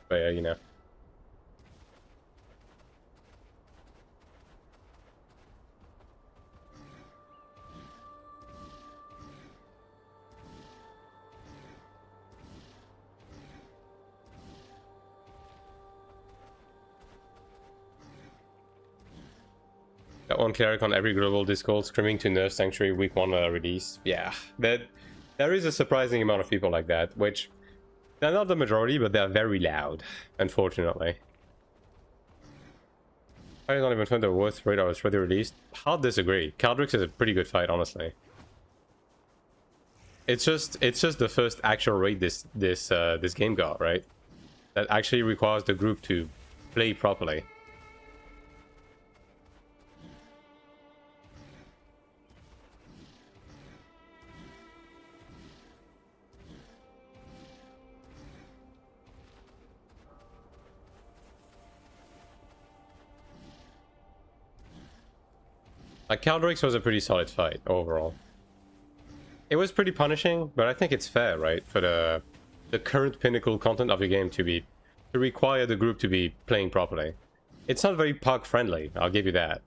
But yeah, you know. Got one Cleric on every global Discord screaming to nerf Sanctuary week 1 release. Yeah, there is a surprising amount of people like that, which they're not the majority, but they're very loud, unfortunately. I don't even find the worth rate I was ready released. Hard disagree. Caldrix is a pretty good fight, honestly. It's just the first actual raid this game got, right? That actually requires the group to play properly. Like, Caldrix was a pretty solid fight, overall. It was pretty punishing, but I think it's fair, right? For the current pinnacle content of your game to require the group to be playing properly. It's not very PUG-friendly, I'll give you that.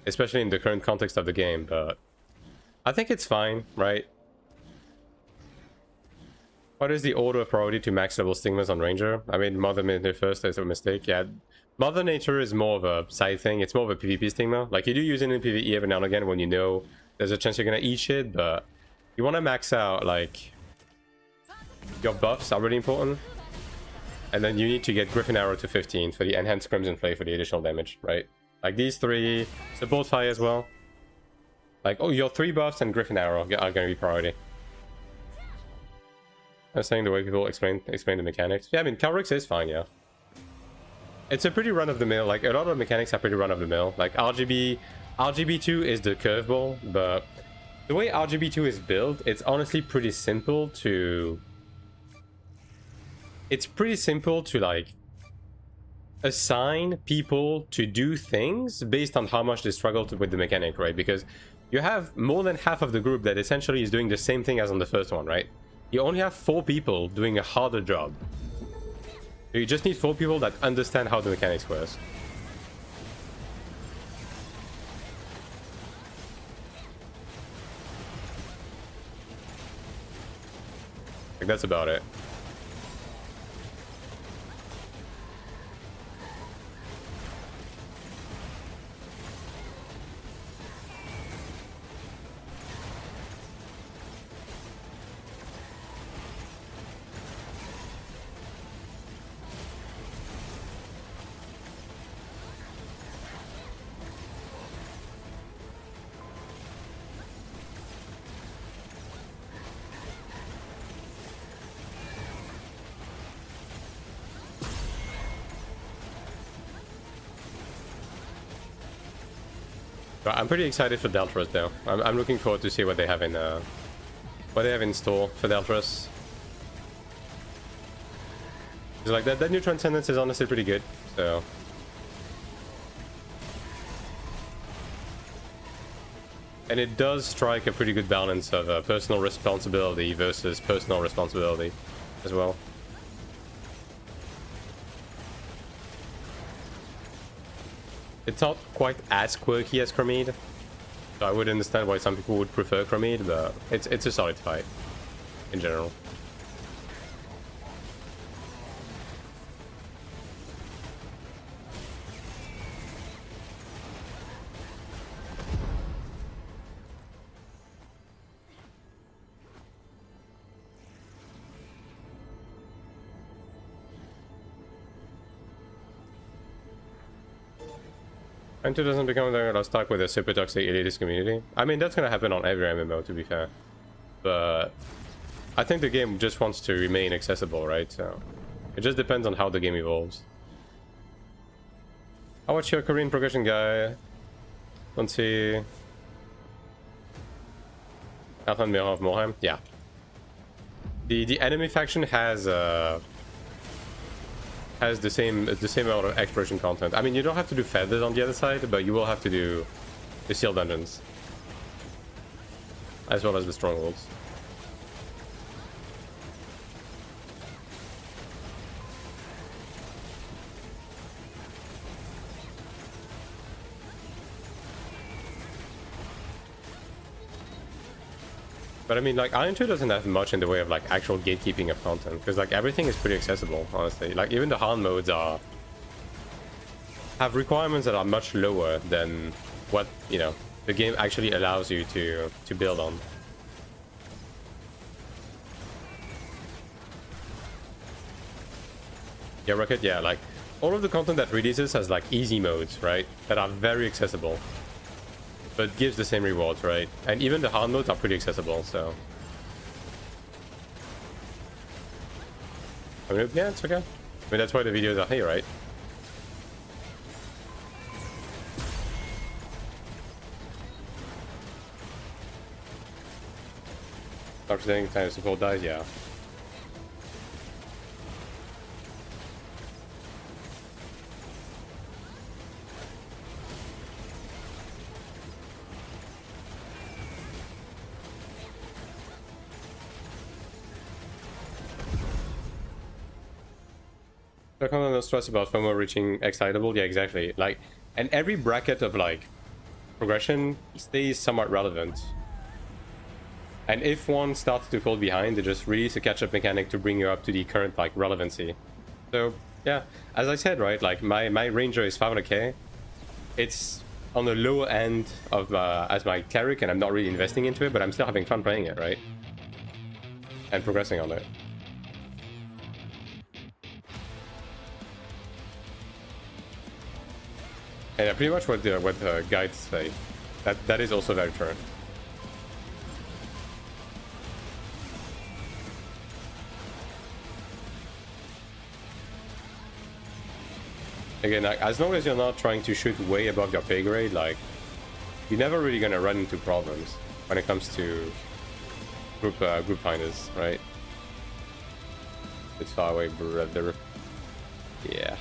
Especially in the current context of the game, but I think it's fine, right? What is the order of priority to max level stigmas on Ranger? I mean, Mother Nature first, that's a mistake, yeah. Mother Nature is more of a side thing. It's more of a PvP stigma. Like, you do use it in PvE every now and again when you know there's a chance you're gonna eat shit, but you want to max out, like, your buffs are really important. And then you need to get Griffin Arrow to 15 for the enhanced Crimson Flame for the additional damage, right? Like, these three, support fire as well. Like, oh, your 3 buffs and Griffin Arrow are gonna be priority. I was saying the way people explain the mechanics. Yeah, I mean, Cleric is fine, yeah. It's a pretty run-of-the-mill, like, a lot of the mechanics are pretty run-of-the-mill. Like, RGB2 is the curveball, but the way RGB2 is built, it's honestly pretty simple to... It's pretty simple to, like, assign people to do things based on how much they struggle with the mechanic, right? Because you have more than half of the group that essentially is doing the same thing as on the first one, right? You only have 4 people doing a harder job. You just need 4 people that understand how the mechanics works. Like, that's about it. I'm pretty excited for Deltras though. I'm looking forward to see what they have in store for Deltras. Like that new Transcendence is honestly pretty good. So and it does strike a pretty good balance of personal responsibility versus personal responsibility as well. It's not quite as quirky as Chromede, so I would understand why some people would prefer Chromede, but it's a solid fight in general. AION2 doesn't become stuck with a super toxic elitist community. I mean, that's gonna happen on every MMO, to be fair. But I think the game just wants to remain accessible, right? So it just depends on how the game evolves. I'll watch your Korean progression guy. Let's see. Alphan Mirror of Morhem. Yeah. The enemy faction has the same amount of exploration content. I mean, you don't have to do feathers on the other side, but you will have to do the seal dungeons as well as the strongholds. But I mean, like, AION2 doesn't have much in the way of, like, actual gatekeeping of content. Because, like, everything is pretty accessible, honestly. Like, even the hard modes have requirements that are much lower than what, you know, the game actually allows you to build on. Yeah, Rocket, yeah, like, all of the content that releases has, like, easy modes, right? That are very accessible. But gives the same rewards, right? And even the hard modes are pretty accessible, so... I mean, yeah, it's okay. I mean, that's why the videos are here, right? After saying time to support dies, yeah. I kind of no stress about FOMO reaching excitable. Yeah, exactly. Like, and every bracket of like progression stays somewhat relevant. And if one starts to fall behind, they just release a catch-up mechanic to bring you up to the current like relevancy. So yeah, as I said, right, like my ranger is 500k. It's on the lower end of as my cleric, and I'm not really investing into it, but I'm still having fun playing it, right? And progressing on it. And pretty much what the guides say. That is also very true. Again, like, as long as you're not trying to shoot way above your pay grade, like, you're never really gonna run into problems when it comes to group finders, right? It's far away, brother. Yeah.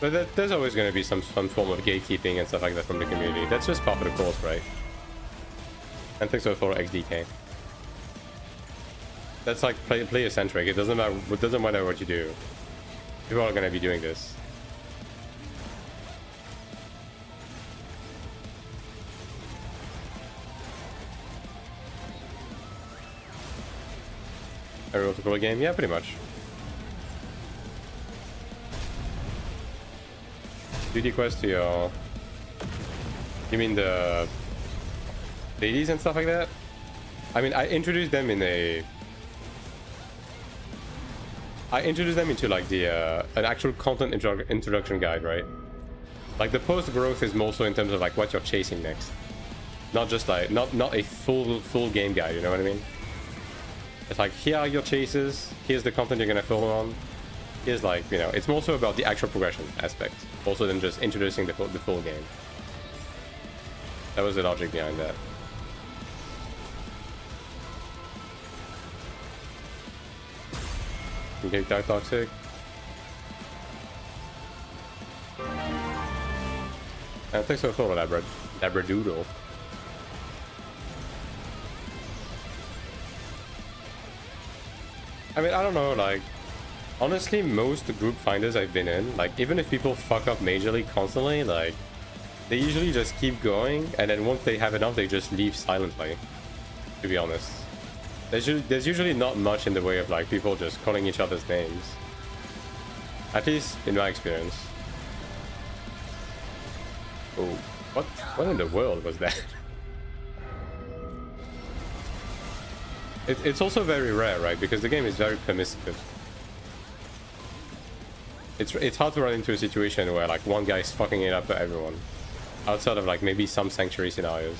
But there's always going to be some form of gatekeeping and stuff like that from the community. That's just part of the course, right? And thanks for XDK. That's like player centric. It doesn't matter what you do. People are going to be doing this. A real to game? Yeah, pretty much. Duty quest to your... You mean the ladies and stuff like that? I mean, I introduced them in a... I introduced them into like the an actual content introduction guide, right? Like the post growth is more so in terms of like what you're chasing next, not just like not a full game guide. You know what I mean? It's like, here are your chases. Here's the content you're gonna follow on. Here's like, you know, it's more so about the actual progression aspect, also than just introducing the full game. That was the logic behind that. Okay, Dark Toxic. Thanks for the photo, Labradoodle. I mean, I don't know, like... Honestly, most group finders I've been in, like, even if people fuck up majorly constantly, like, they usually just keep going, and then once they have enough, they just leave silently, to be honest. There's usually not much in the way of, like, people just calling each other's names. At least, in my experience. Oh, what in the world was that? It's also very rare, right? Because the game is very permissive. It's hard to run into a situation where like one guy is fucking it up for everyone. Outside of like maybe some sanctuary scenarios.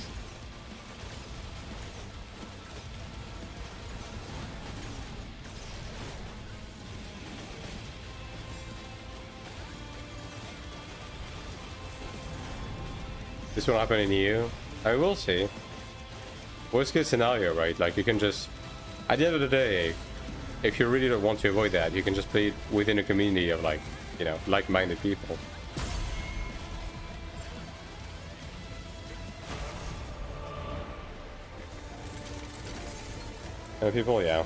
This won't happen in EU. I will see. Worst case scenario, right? Like you can just, at the end of the day, if you really don't want to avoid that, you can just play it within a community of like, you know, like-minded people. And people, yeah.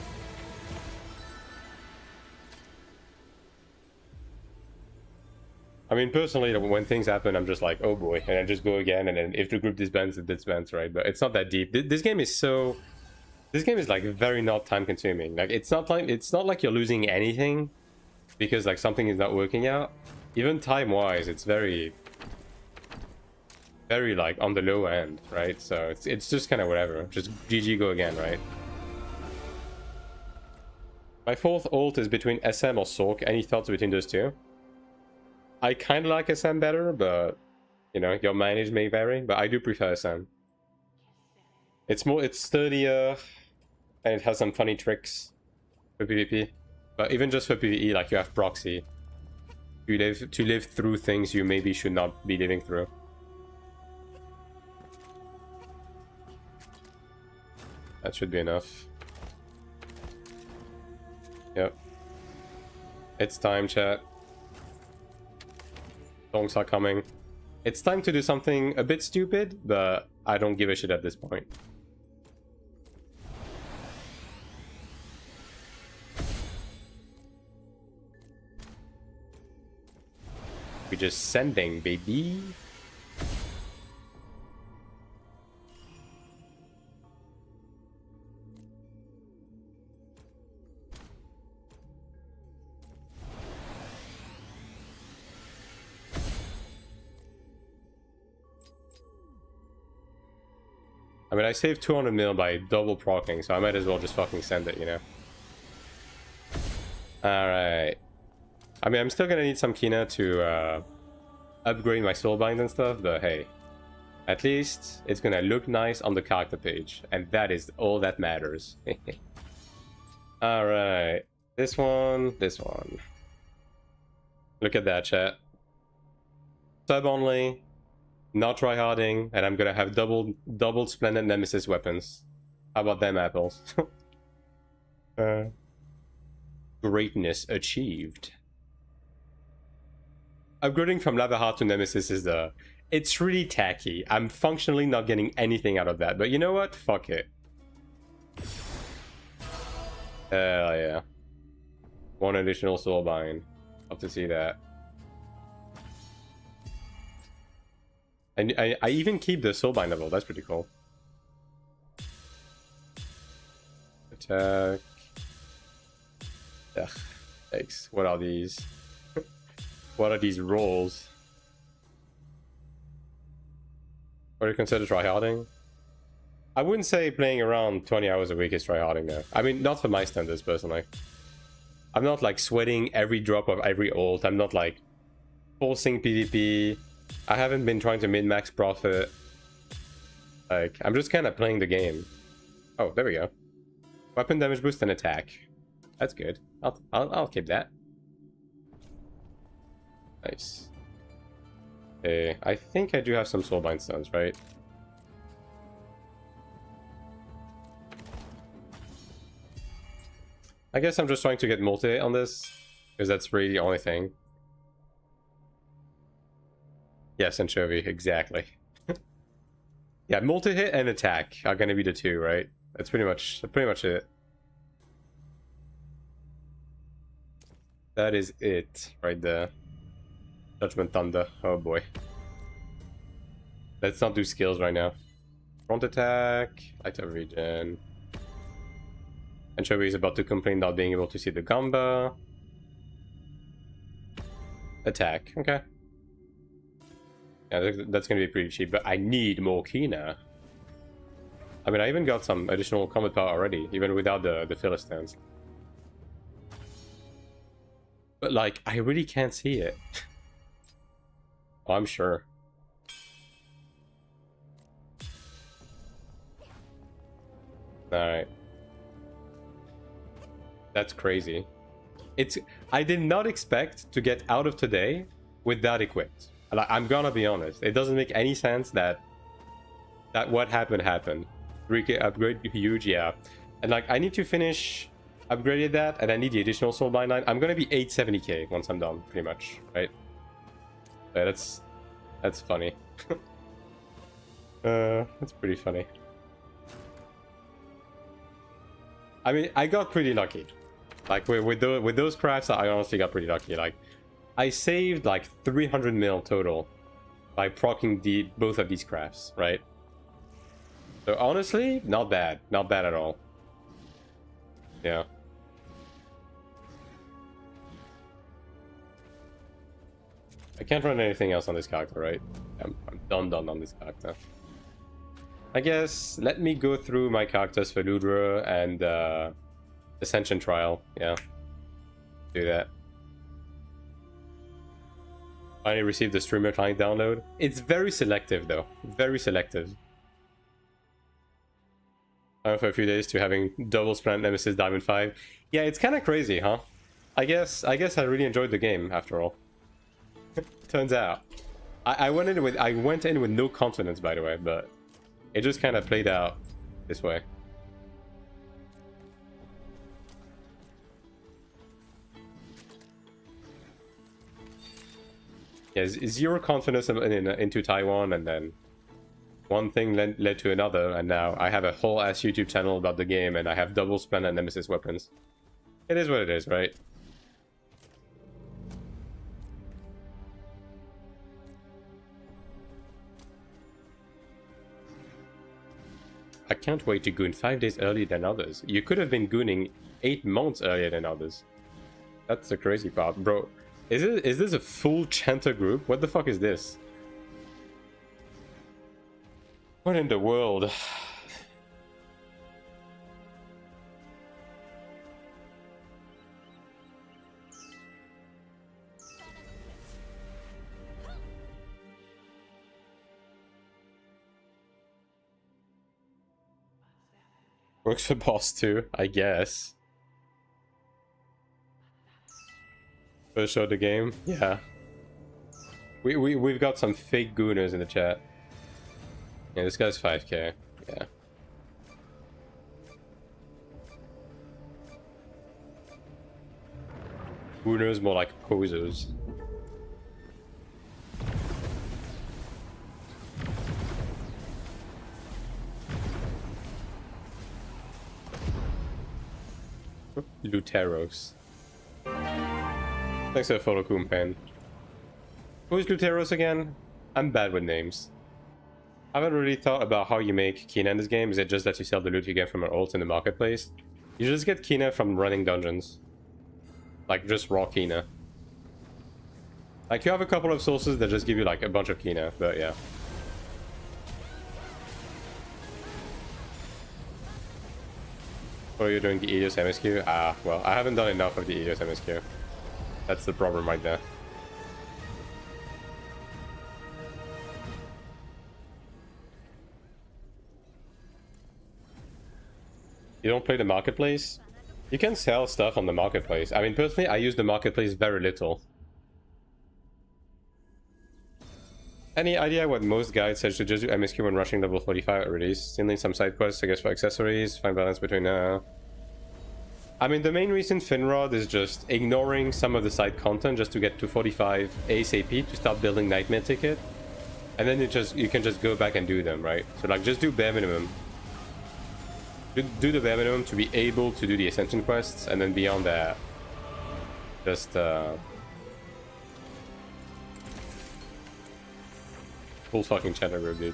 I mean, personally, when things happen, I'm just like, oh boy, and I just go again, and then if the group disbands, it disbands, right? But it's not that deep. This game is so... This game is like very not time-consuming. Like, it's not like you're losing anything because like something is not working out. Even time-wise, it's very like on the low end, right? So it's just kind of whatever. Just GG, go again, right? My fourth ult is between SM or Sork. Any thoughts between those two? I kind of like SM better, but you know, your manage may vary, but I do prefer SM. It's sturdier, and it has some funny tricks for PvP. But even just for PvE, like you have proxy. You live through things you maybe should not be living through. That should be enough. Yep. It's time, chat. Songs are coming. It's time to do something a bit stupid, but I don't give a shit at this point. We're just sending, baby. I mean, I saved 200 mil by double proccing, so I might as well just fucking send it, you know? Alright. I mean, I'm still gonna need some Kina to upgrade my soulbind and stuff, but hey. At least it's gonna look nice on the character page, and that is all that matters. Alright. This one, this one. Look at that, chat. Sub only. Not tryharding, and I'm gonna have double splendid nemesis weapons. How about them apples? Greatness achieved. Upgrading from Lava Heart to Nemesis is it's really tacky. I'm functionally not getting anything out of that, but you know what? Fuck it. Hell yeah. One additional soulbind. Love to see that. And I even keep the soulbind level. That's pretty cool. Attack. Ugh. Thanks. What are these? What are these rolls? What do you consider tryharding? I wouldn't say playing around 20 hours a week is tryharding though. I mean, not for my standards personally. I'm not like sweating every drop of every ult. I'm not like forcing PvP. I haven't been trying to min-max profit. Like, I'm just kind of playing the game. Oh, there we go. Weapon damage boost and attack. That's good. I'll keep that. Nice. Okay, I think I do have some soulbind stones, right? I guess I'm just trying to get multi on this, because that's really the only thing. Yes, anchovy, exactly. Yeah, multi-hit and attack are gonna be the two, right? That's pretty much it. That is it, right there. Judgment Thunder, oh boy. Let's not do skills right now. Front attack, light up regen. Anchovy is about to complain not being able to see the Gamba. Attack, okay. Yeah, that's gonna be pretty cheap, but I need more Kina. I mean, I even got some additional combat power already, even without the Philistines. But like, I really can't see it. Oh, I'm sure. Alright. That's crazy. I did not expect to get out of today with that equipped. Like, I'm gonna be honest. It doesn't make any sense that what happened. 3K upgrade, huge, yeah. And like, I need to finish upgrading that, and I need the additional soul bind line. I'm gonna be 870k once I'm done, pretty much, right? Yeah, that's funny. That's pretty funny. I mean, I got pretty lucky. Like, with those crafts, I honestly got pretty lucky. Like, I saved like 300 mil total by proccing both of these crafts, right? So honestly, not bad. Not bad at all. Yeah. I can't run anything else on this character, right? I'm done on this character. I guess let me go through my characters for Ludra and Ascension Trial. Yeah. Do that. Finally received the streamer client download. It's very selective though. Very selective. I went for a few days to having double Planet Nemesis Diamond 5. Yeah, it's kind of crazy, huh? I guess I really enjoyed the game after all. Turns out. I went in with no confidence, by the way, but it just kind of played out this way. Yeah, zero confidence into Taiwan, and then one thing led to another, and now I have a whole ass YouTube channel about the game, and I have double Planet Nemesis weapons. It is what it is, right? I can't wait to goon 5 days earlier than others. You could have been gooning 8 months earlier than others. That's the crazy part, bro. Is this a full chanter group? What the fuck is this? What in the world? Works for boss too, I guess. First show the game? Yeah. We've got some fake gooners in the chat. Yeah, this guy's 5k. Yeah. Gooners more like posers. Luteros. Thanks for the photo, Koompan. Who's Luteros again? I'm bad with names. I haven't really thought about how you make Kina in this game. Is it just that you sell the loot you get from an ult in the marketplace? You just get Kina from running dungeons. Like, just raw Kina. Like, you have a couple of sources that just give you, like, a bunch of Kina, but yeah. Oh, you're doing the Aeos MSQ? Ah, well, I haven't done enough of the Aeos MSQ. That's the problem right there. You don't play the marketplace? You can sell stuff on the marketplace. I mean, personally, I use the marketplace very little. Any idea what most guides said to just do MSQ when rushing level 45 at release? Stealing some side quests, I guess, for accessories, find balance between I mean, the main reason Finrod is just ignoring some of the side content just to get to 45 ASAP to start building Nightmare Ticket. And then you can just go back and do them, right? So like, just do bare minimum. Do the bare minimum to be able to do the Ascension quests, and then beyond that, just full fucking channel group, dude.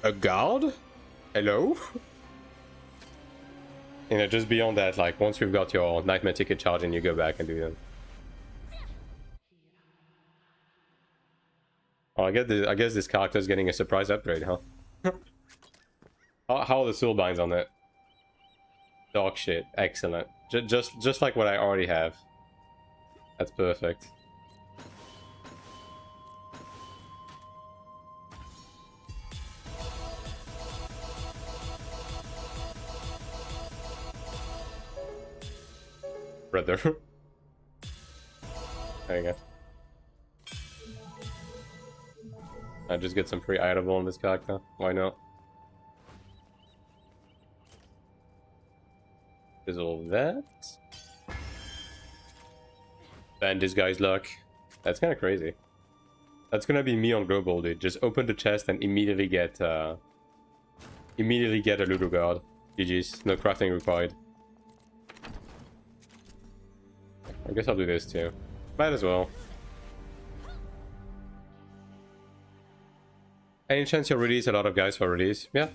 A guard? Hello? You know, just beyond that, like, once you've got your Nightmare Ticket charging, you go back and do them. Oh, I guess this character's getting a surprise upgrade, huh? How are the soul binds on it? Dog shit. Excellent. Just like what I already have. That's perfect. Brother. There you go. I just get some free item on this character. Why not? Is all that? And this guy's luck. That's kind of crazy. That's gonna be me on global, dude. Just open the chest and immediately get a Ludo guard. GG's. No crafting required. I guess I'll do this too. Might as well. Any chance you'll release a lot of guys for release? Yeah.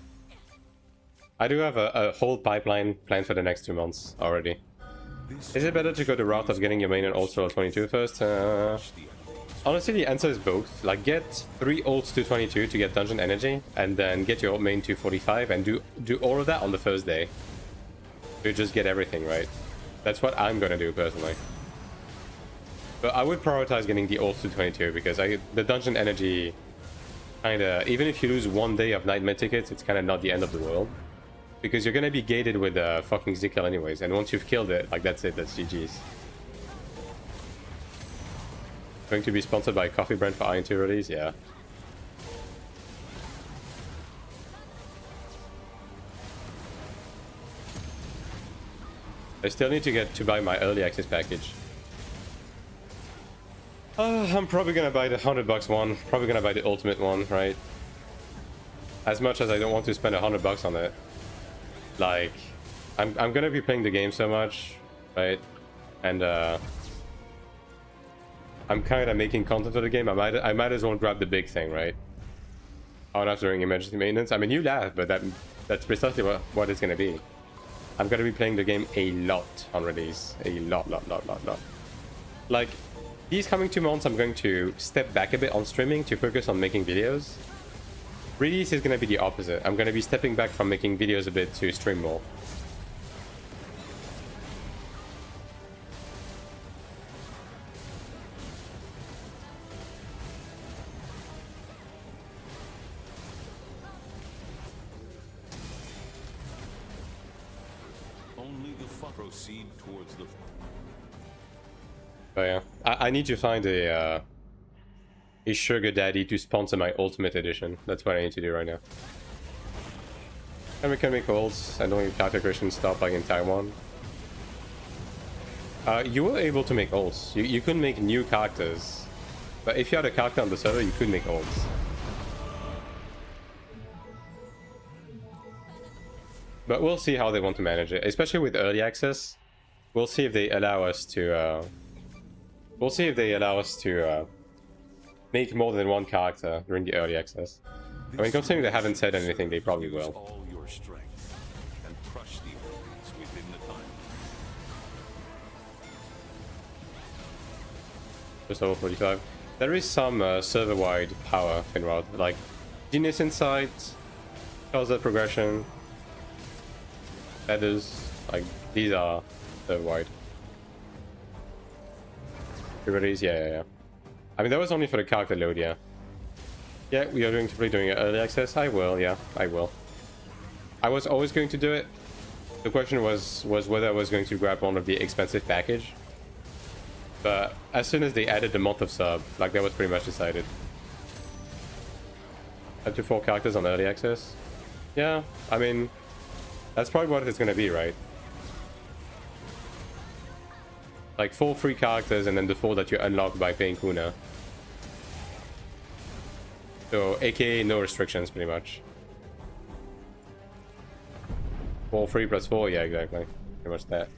I do have a whole pipeline planned for the next 2 months already. Is it better to go the route of getting your main and ults to 22 first? Honestly, the answer is both. Like, get 3 ults to 22 to get dungeon energy, and then get your main to 45 and do all of that on the first day. To just get everything right. That's what I'm gonna do personally. But I would prioritize getting the ults to 22 because the dungeon energy kinda, even if you lose 1 day of nightmare tickets, it's kinda not the end of the world. Because you're gonna be gated with fucking Zikkel anyways, and once you've killed it, like that's it, that's GG's. Going to be sponsored by a coffee brand for AION2 release? Yeah. I still need to get to buy my early access package. I'm probably gonna buy the $100 one, probably gonna buy the ultimate one, right? As much as I don't want to spend $100 on it. Like, I'm gonna be playing the game so much, right? And I'm kind of making content for the game. I might as well grab the big thing, right? On after during emergency maintenance. I mean, you laugh, but that's precisely what it's gonna be. I'm gonna be playing the game a lot on release, a lot. Like, these coming 2 months, I'm going to step back a bit on streaming to focus on making videos. Release is going to be the opposite. I'm going to be stepping back from making videos a bit to stream more. Only the proceed towards the. But yeah, I need to find a sugar daddy to sponsor my ultimate edition. That's what I need to do right now. And we can make ults and only character creation stop like in Taiwan. You were able to make ults. You couldn't make new characters. But if you had a character on the server, you could make ults. But we'll see how they want to manage it, especially with early access. We'll see if they allow us to make more than one character during the early access. I mean, considering they haven't said anything, they probably will. All your strength and crush the enemies within the time. Just level 45. There is some server-wide power, Finrod. Like, Genius Insight, Closet Progression, Feathers, like, these are server-wide. Everybody's, yeah. I mean, that was only for the character load, yeah. Yeah, we are going to be doing early access. I will, yeah, I will. I was always going to do it. The question was whether I was going to grab one of the expensive package. But as soon as they added the month of sub, like, that was pretty much decided. Up to 4 characters on early access. Yeah, I mean, that's probably what it's gonna be, right? Like 4 free characters and then the 4 that you unlock by paying Kuna. So, aka no restrictions, pretty much. 4 free plus 4, yeah, exactly. Pretty much that.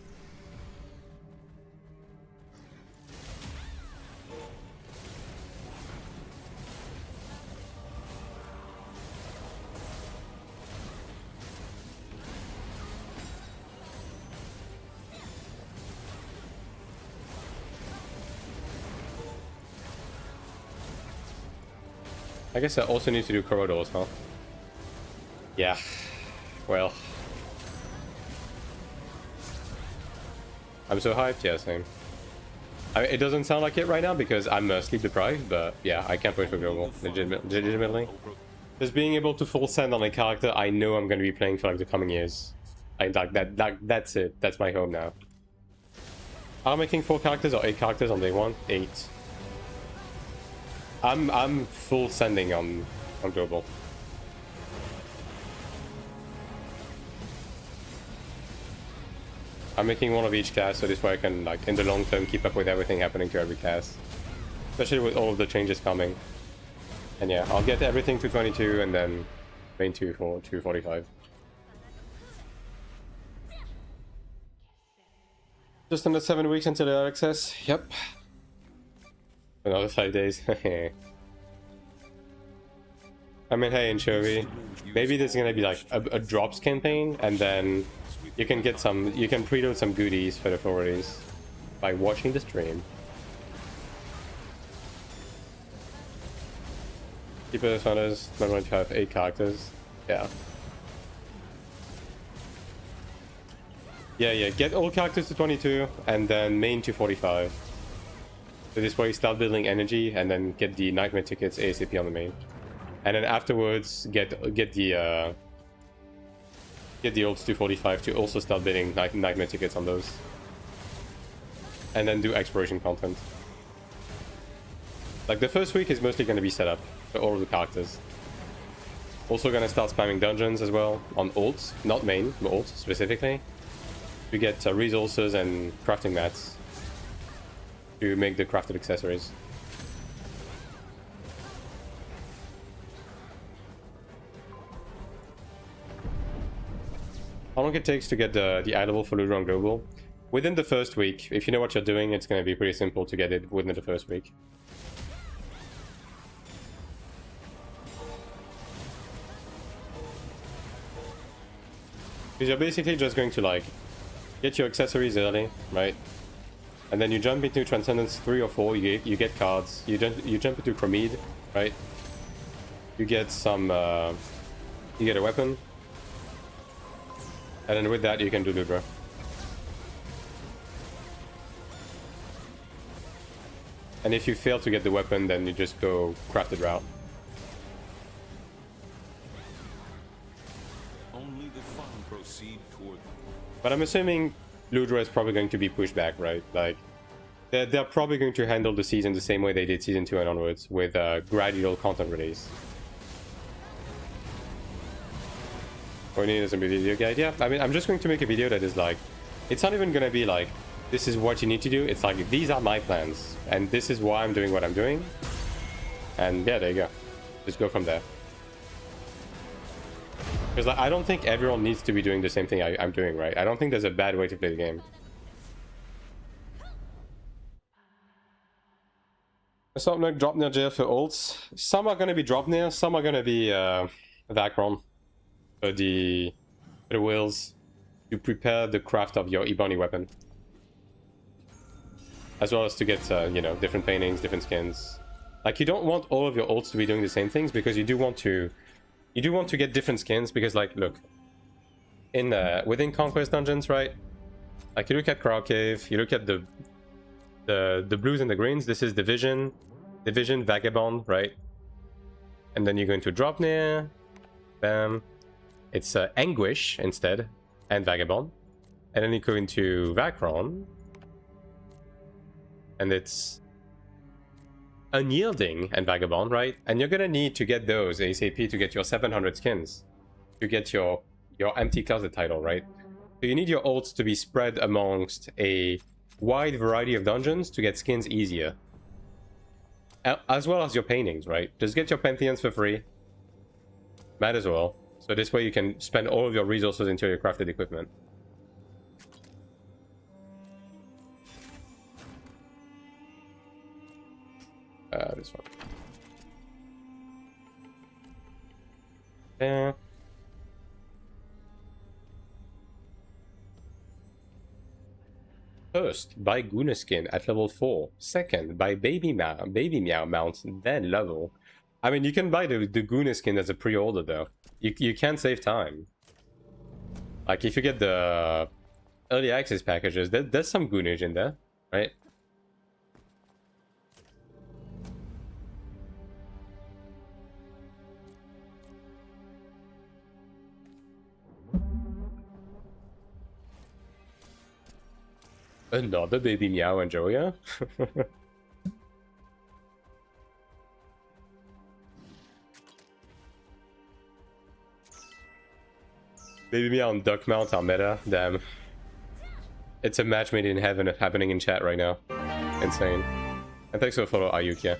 I guess I also need to do corridors, huh? Yeah. Well, I'm so hyped. Yeah, same. It doesn't sound like it right now because I'm sleep deprived, but yeah, I can't wait for global. Legitimately. Just being able to full send on a character I know I'm going to be playing for like the coming years. That's it. That's my home now. I'm making 4 characters or 8 characters on day 1. 8. I'm full sending on global. I'm making 1 of each cast, so this way I can, like, in the long term, keep up with everything happening to every cast. Especially with all of the changes coming. And yeah, I'll get everything to 22 and then main 2 for 245. Just under 7 weeks until the access. Yep. Another 5 days. I mean, hey, Anchovy, maybe there's gonna be like a drops campaign, and then you can get some, you can preload some goodies for the 40s by watching the stream. Keeper Founders, not going to have 8 characters. Yeah. Yeah, get all characters to 22 and then main to 45. So this way you start building energy and then get the nightmare tickets ASAP on the main. And then afterwards get the ults to 45 to also start bidding nightmare tickets on those. And then do exploration content. Like the first week is mostly going to be set up for all of the characters. Also going to start spamming dungeons as well on ults, not main, but ults specifically. To get resources and crafting mats to make the crafted accessories. How long it takes to get the eye level for Ludra on global? Within the first week. If you know what you're doing, it's going to be pretty simple to get it within the first week. Because you're basically just going to like get your accessories early, right? And then you jump into Transcendence 3 or 4, you get cards, you jump into Chromede, right? You get some, you get a weapon. And then with that you can do Ludra. And if you fail to get the weapon, then you just go crafted route. Only the fun proceed toward them. But I'm assuming Ludra is probably going to be pushed back, right? Like, they're probably going to handle the season the same way they did season 2 and onwards, with gradual content release. Or you need some video guide? Yeah, I mean, I'm just going to make a video that is like, it's not even going to be like, this is what you need to do. It's like, these are my plans, and this is why I'm doing what I'm doing. And yeah, there you go. Just go from there. Because like, I don't think everyone needs to be doing the same thing I'm doing, right? I don't think there's a bad way to play the game. Some like drop near jail for ults. Some are going to be drop near, some are going to be Vacron. For the wheels to prepare the craft of your Ebony weapon. As well as to get, you know, different paintings, different skins. Like, you don't want all of your ults to be doing the same things, because you do want to get different skins, because, like, look, in within Conquest dungeons, right? Like, you look at Crowd Cave, you look at the blues and the greens. This is Division, Vagabond, right? And then you go into Drop Near, bam. It's Anguish instead, and Vagabond. And then you go into Vacron, and it's Unyielding and Vagabond, right? And you're gonna need to get those ASAP to get your 700 skins, to get your empty closet title, right? So you need your ults to be spread amongst a wide variety of dungeons to get skins easier. As well as your paintings, right? Just get your Pantheons for free. Might as well. So this way you can spend all of your resources into your crafted equipment. This one. Yeah. First, buy Guna skin at level 4. Second, buy Baby Meow mount, then level. I mean, you can buy the Guna skin as a pre-order though. You can save time. Like if you get the early access packages, there's some goonage in there, right? Another baby meow and Joya. Baby meow and duck mount are meta. Damn. It's a match made in heaven happening in chat right now. Insane. And thanks for the follow, Ayukia.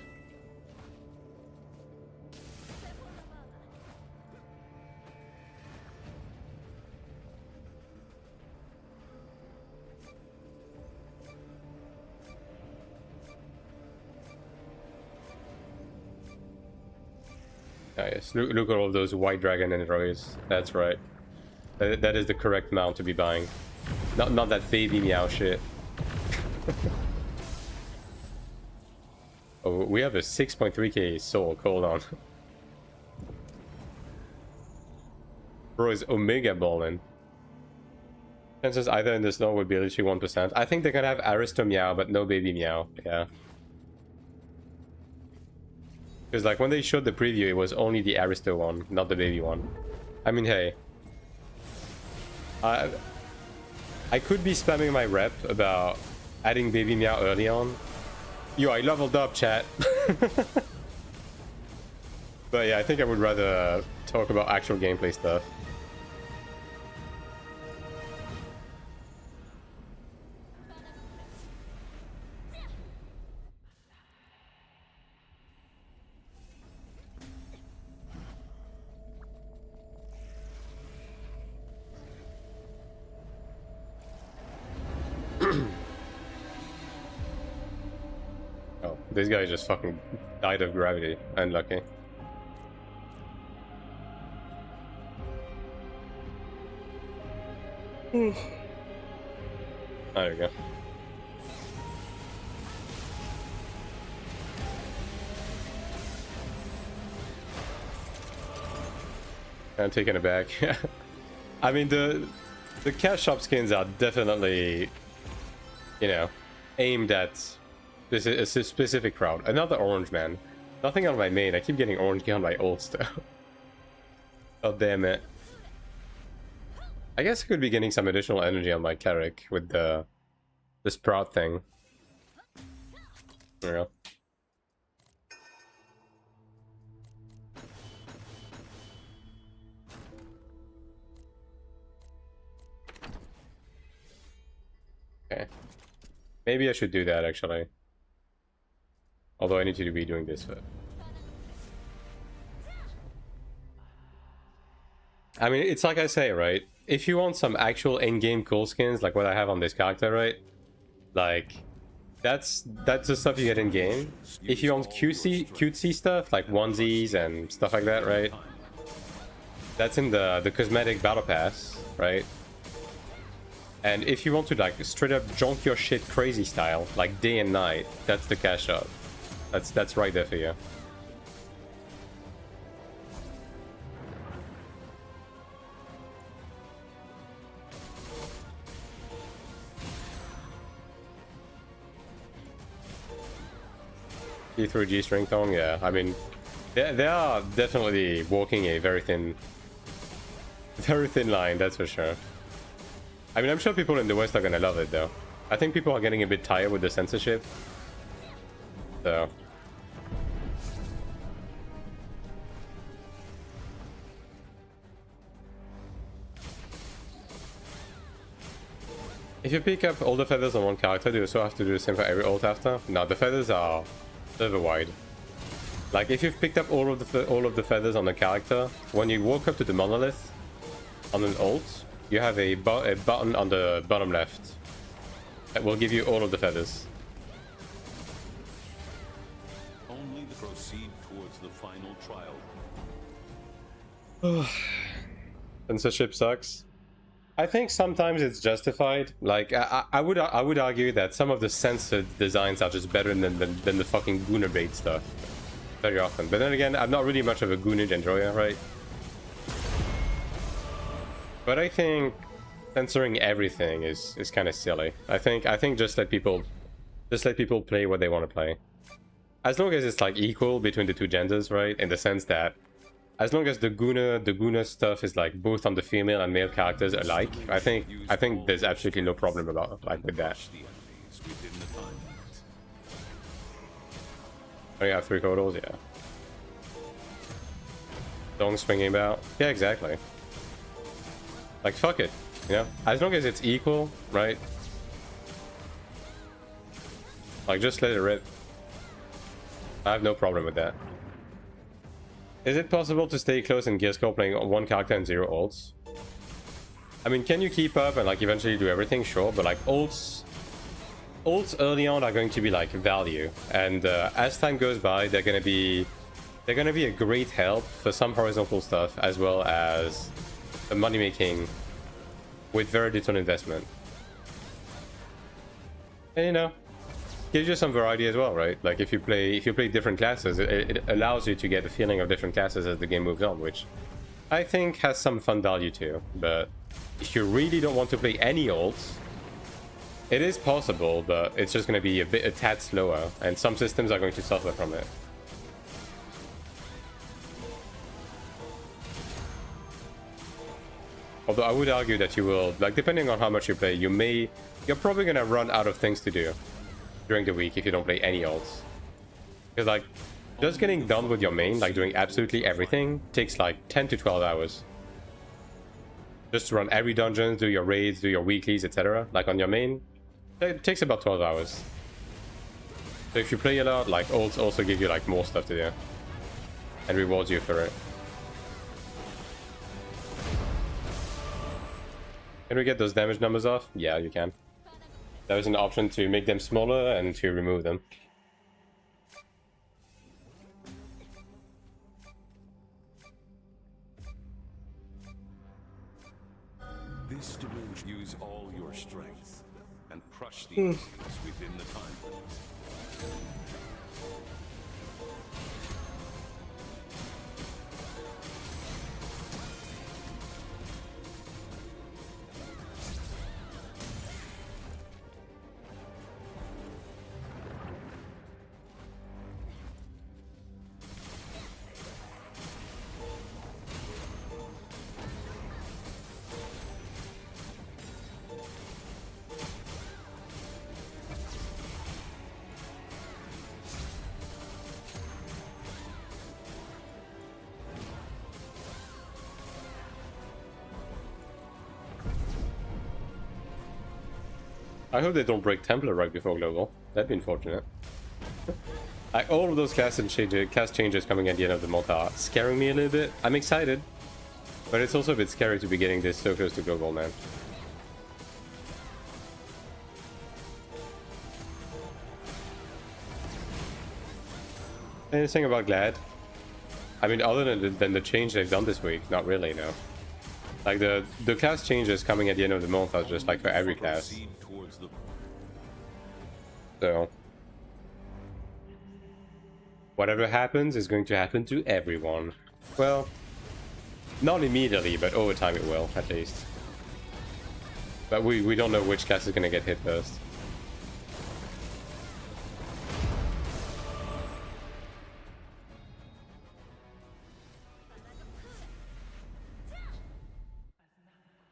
Ah, yes, look at all those white dragon androids. That's right. That is the correct mount to be buying. Not that baby meow shit. Oh, we have a 6.3k soul. Hold on. Bro is Omega balling. Chances either in the snow would be literally 1%. I think they're gonna have Aristo meow, but no baby meow. Yeah. Because like when they showed the preview, it was only the Aristo one, not the baby one. I mean, hey. I could be spamming my rep about adding baby meow early on. Yo, I leveled up, chat. But yeah, I think I would rather talk about actual gameplay stuff. Oh, this guy just fucking died of gravity. Unlucky. There we go. I'm taking it back. I mean, the cash shop skins are definitely, you know, aimed at this is a specific crowd. Another orange man. Nothing on my main. I keep getting orange on my old stuff. Oh damn it. I guess I could be getting some additional energy on my Cleric with the sprout thing. There we go. Okay. Maybe I should do that actually. Although I need to be doing this first. I mean, it's like I say, right? If you want some actual in-game cool skins, like what I have on this character, right? Like, that's the stuff you get in-game. If you want cutesy stuff, like onesies and stuff like that, right? That's in the cosmetic battle pass, right? And if you want to, like, straight up junk your shit crazy style, like day and night, that's the cash up. That's right there for you. G through G string tong, yeah. I mean, they are definitely walking a very thin line, that's for sure. I mean, I'm sure people in the West are gonna love it though. I think people are getting a bit tired with the censorship. So. If you pick up all the feathers on one character, do you also have to do the same for every ult after? No, the feathers are server wide. Like if you've picked up all of the feathers on the character, when you walk up to the monolith on an ult, you have a button on the bottom left that will give you all of the feathers. Only to proceed towards the final trial. Censorship sucks. I think sometimes it's justified. Like I would argue that some of the censored designs are just better than the fucking Gooner bait stuff very often. But then again, I'm not really much of a Goonage enjoyer, right? But I think censoring everything is kind of silly. I think just let people play what they want to play. As long as it's like equal between the two genders, right? In the sense that as long as the Guna stuff is like both on the female and male characters alike, I think there's absolutely no problem about like with that. Oh, you have 3 corridors, yeah. Dong swinging about. Yeah, exactly. Like, fuck it, you know? As long as it's equal, right? Like, just let it rip. I have no problem with that. Is it possible to stay close in Gear Score playing 1 character and 0 ults? I mean, can you keep up and like eventually do everything? Sure, but like ults early on are going to be like value, and as time goes by, they're gonna be a great help for some horizontal stuff as well as the money making with very little investment. And you know, gives you some variety as well, right? Like if you play different classes, it allows you to get a feeling of different classes as the game moves on, which I think has some fun value too. But if you really don't want to play any ults, it is possible, but it's just going to be a tad slower, and some systems are going to suffer from it. Although I would argue that you will, like, depending on how much you play, you're probably going to run out of things to do during the week if you don't play any ults. Because, like, just getting done with your main, like doing absolutely everything, takes like 10 to 12 hours. Just to run every dungeon, do your raids, do your weeklies, etc. Like on your main, it takes about 12 hours. So if you play a lot, like ults also give you like more stuff to do. And rewards you for it. Can we get those damage numbers off? Yeah, you can. There's an option to make them smaller and to remove them. This dimension, use all your strength and crush the enemies within the time limit. I hope they don't break Templar right before Global. That'd be unfortunate. Like, all of those class changes coming at the end of the month are scaring me a little bit. I'm excited, but it's also a bit scary to be getting this so close to Global, man. Anything about Glad? I mean, other than the change they've done this week, not really, no. Like, the class changes coming at the end of the month are just like for every class. So, whatever happens is going to happen to everyone. Well, not immediately, but over time it will, at least. But we don't know which class is going to get hit first.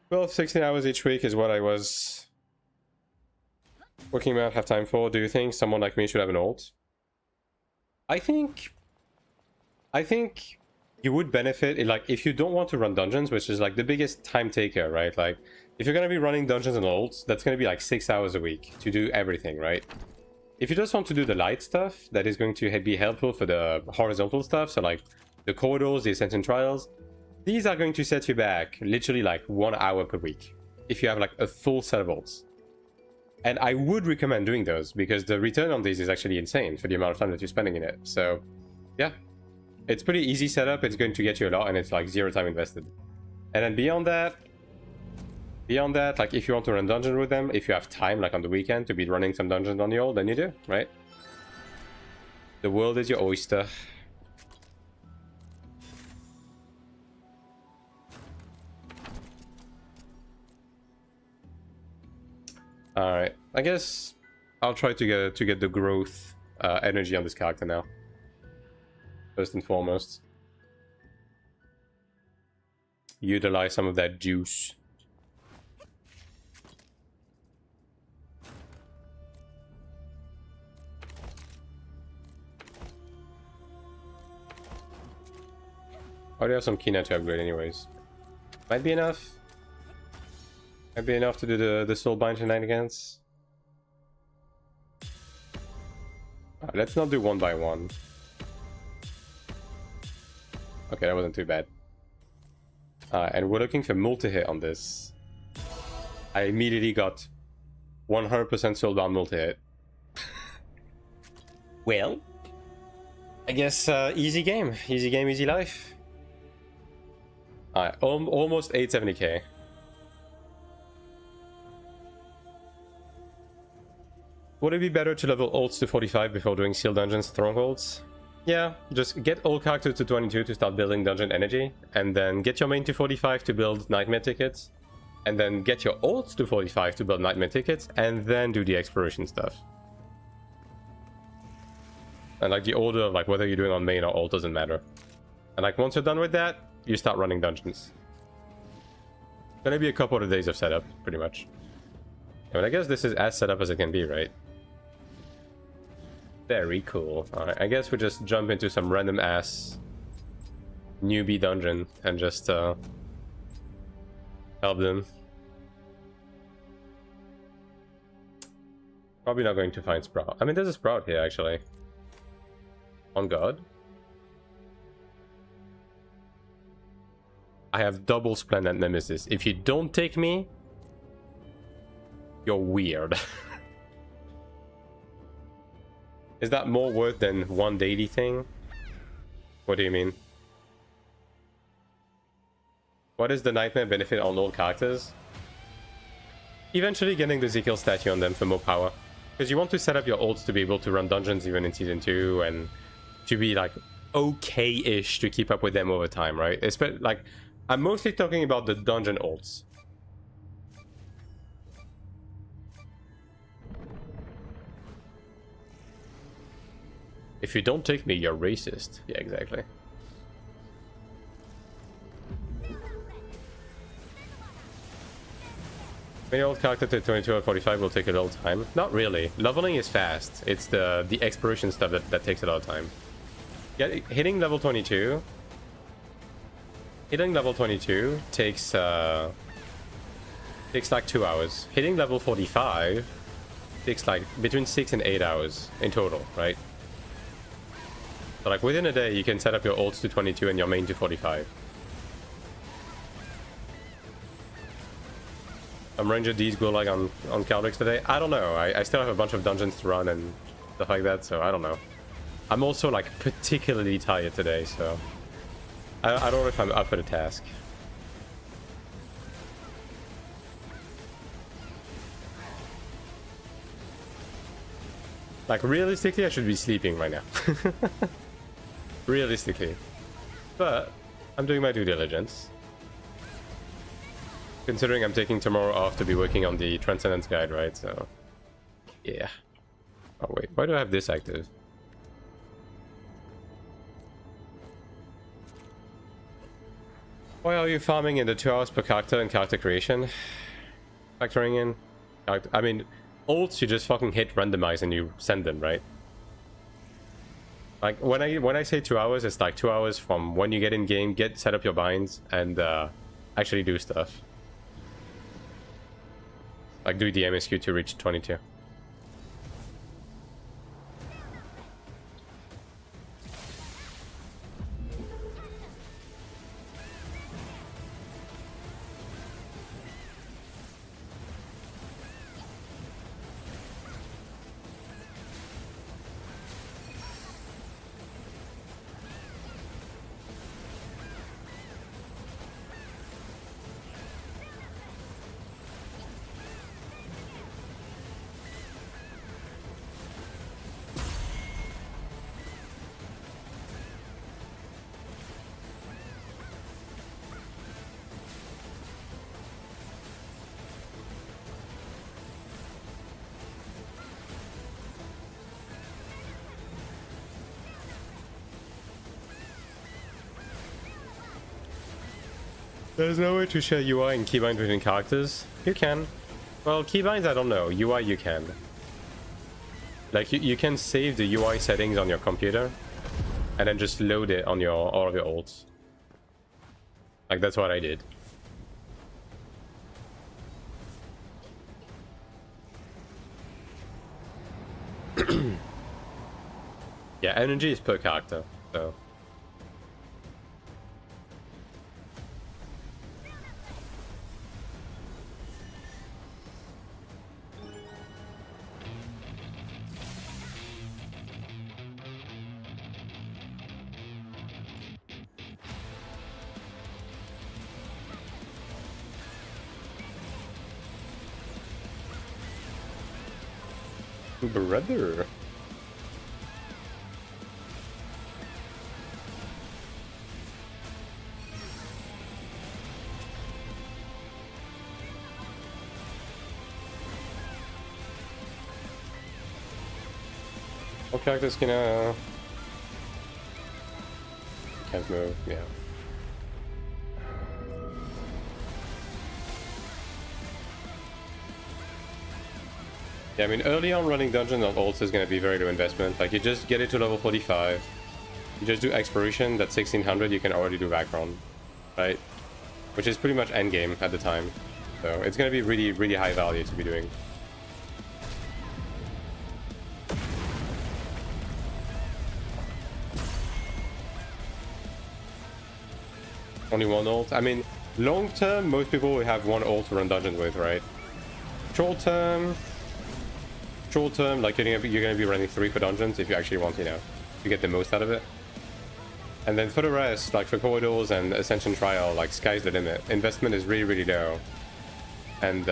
Well, 16 hours each week is what I was working out, have time for. Do you think someone like me should have an ult? I think you would benefit, like, if you don't want to run dungeons, which is like the biggest time taker, right? Like, if you're gonna be running dungeons and ults, that's gonna be like 6 hours a week to do everything, right? If you just want to do the light stuff, that is going to be helpful for the horizontal stuff, so like the corridors, the Ascension Trials, these are going to set you back literally like 1 hour per week if you have like a full set of ults. And I would recommend doing those because the return on these is actually insane for the amount of time that you're spending in it. So yeah, it's pretty easy setup. It's going to get you a lot, and it's like 0 time invested. And then beyond that, like if you want to run dungeon with them, if you have time, like on the weekend, to be running some dungeons on the ult, then you do, right? The world is your oyster. Alright, I guess I'll try to get the growth energy on this character now. First and foremost. Utilize some of that juice. I already have some Kina to upgrade anyways. Might be enough. Might be enough to do the Soulbind shenanigans. Let's not do one by one. Okay, that wasn't too bad. And we're looking for multi-hit on this. I immediately got 100% Soulbound multi-hit. Well, I guess easy game, easy life. Alright, almost 870k. Would it be better to level ults to 45 before doing Seal Dungeons Strongholds? Yeah, just get all characters to 22 to start building dungeon energy, and then get your main to 45 to build Nightmare tickets, and then get your ults to 45 to build Nightmare tickets, and then do the exploration stuff. And like the order of like whether you're doing on main or ult doesn't matter. And like once you're done with that, you start running dungeons. Gonna be a couple of days of setup, pretty much. I mean, I guess this is as set up as it can be, right? Very cool. Alright, I guess we just jump into some random ass newbie dungeon and just help them. Probably not going to find Sprout. I mean, there's a Sprout here, actually. On God. I have double Splendid Nemesis. If you don't take me, you're weird. Is that more worth than one daily thing? What do you mean? What is the Nightmare benefit on all characters? Eventually getting the Ezekiel statue on them for more power. Because you want to set up your ults to be able to run dungeons even in Season 2 and to be like okay-ish to keep up with them over time, right? Like, I'm mostly talking about the dungeon ults. If you don't take me, you're racist. Yeah, exactly. My old character to 22 or 45 will take a little time. Not really. Leveling is fast. It's the exploration stuff that takes a lot of time. Yeah, hitting level 22... Hitting level 22 takes like 2 hours. Hitting level 45 takes like between 6 and 8 hours in total, right? So like within a day you can set up your ults to 22 and your main to 45. Ranger D's go like on Cleric today? I don't know. I still have a bunch of dungeons to run and stuff like that, so I don't know. I'm also like particularly tired today, so I don't know if I'm up for the task. Like realistically I should be sleeping right now. Realistically. But I'm doing my due diligence. Considering I'm taking tomorrow off to be working on the Transcendence Guide, right? So, yeah. Oh wait, why do I have this active? Why are you farming in the 2 hours per character and character creation? Factoring in... I mean, ults you just fucking hit randomize and you send them, right? Like, when I say 2 hours, it's like 2 hours from when you get in game, set up your binds, and actually do stuff. Like do the MSQ to reach 22. There's no way to share UI and keybinds between characters. You can. Well, keybinds, I don't know. UI, you can. Like, you can save the UI settings on your computer and then just load it on all of your alts. Like, that's what I did. Yeah, energy is per character, so... Brother. What character's gonna... Can't move, yeah. Yeah, I mean, early on running dungeons on ults is going to be very low investment. Like, you just get it to level 45. You just do exploration, that's 1600, you can already do background. Right? Which is pretty much endgame at the time. So, it's going to be really, really high value to be doing. Only one ult? I mean, long term, most people will have one ult to run dungeons with, right? Short term, like you're gonna be running 3 for dungeons if you actually want, you know, to get the most out of it. And then for the rest, like for corridors and Ascension Trial, like sky's the limit. Investment is really, really low, and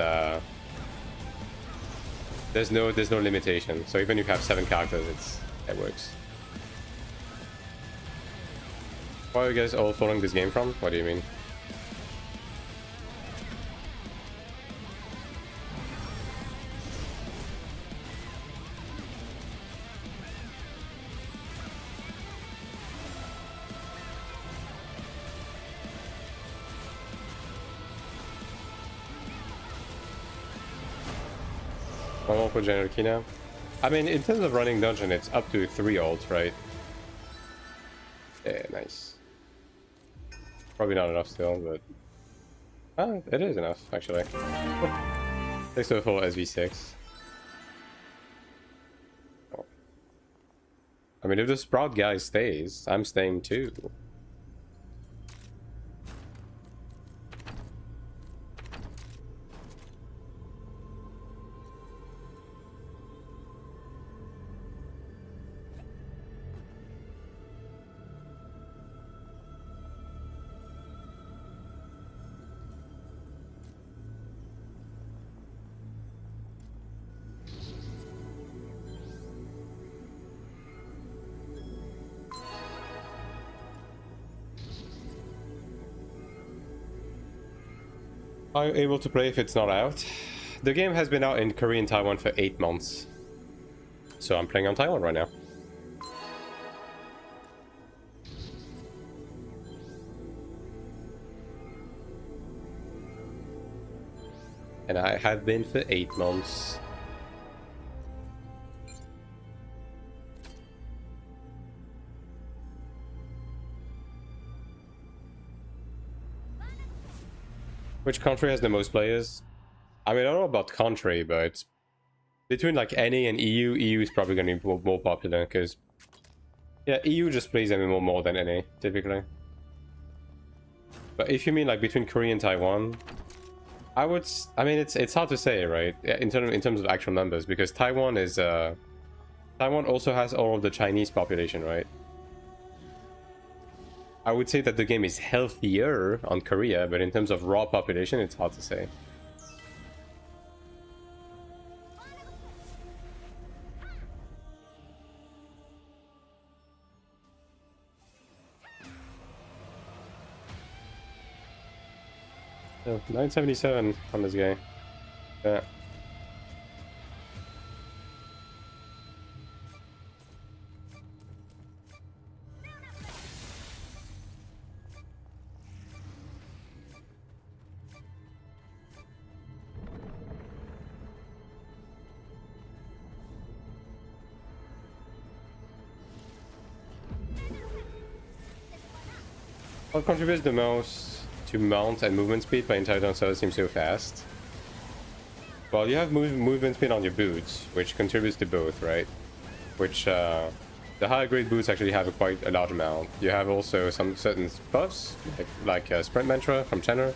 there's no limitation. So even if you have 7 characters, it works. Why are you guys all following this game from? What do you mean? One more for General Kina. I mean, in terms of running dungeon, it's up to 3 ults, right? Yeah, nice. Probably not enough still, but... it is enough, actually. Thanks to the full SV6. Oh. I mean, if the Sprout guy stays, I'm staying too. Are you able to play if it's not out? The game has been out in Korea and Taiwan for 8 months. So I'm playing on Taiwan right now. And I have been for 8 months. Which country has the most players? I mean, I don't know about country, but between like NA and EU, EU is probably going to be more popular because, yeah, EU just plays MMO more than NA typically. But if you mean like between Korea and Taiwan, I mean, it's hard to say, right? In terms of actual numbers, because Taiwan is Taiwan also has all of the Chinese population, right? I would say that the game is healthier on Korea, but in terms of raw population, it's hard to say. Oh, 977 on this guy. Yeah. What contributes the most to mount and movement speed playing Titan Soul seems so fast? Well, you have movement speed on your boots, which contributes to both, right? Which, the higher grade boots actually have quite a large amount. You have also some certain buffs, like Sprint Mantra from Chenner.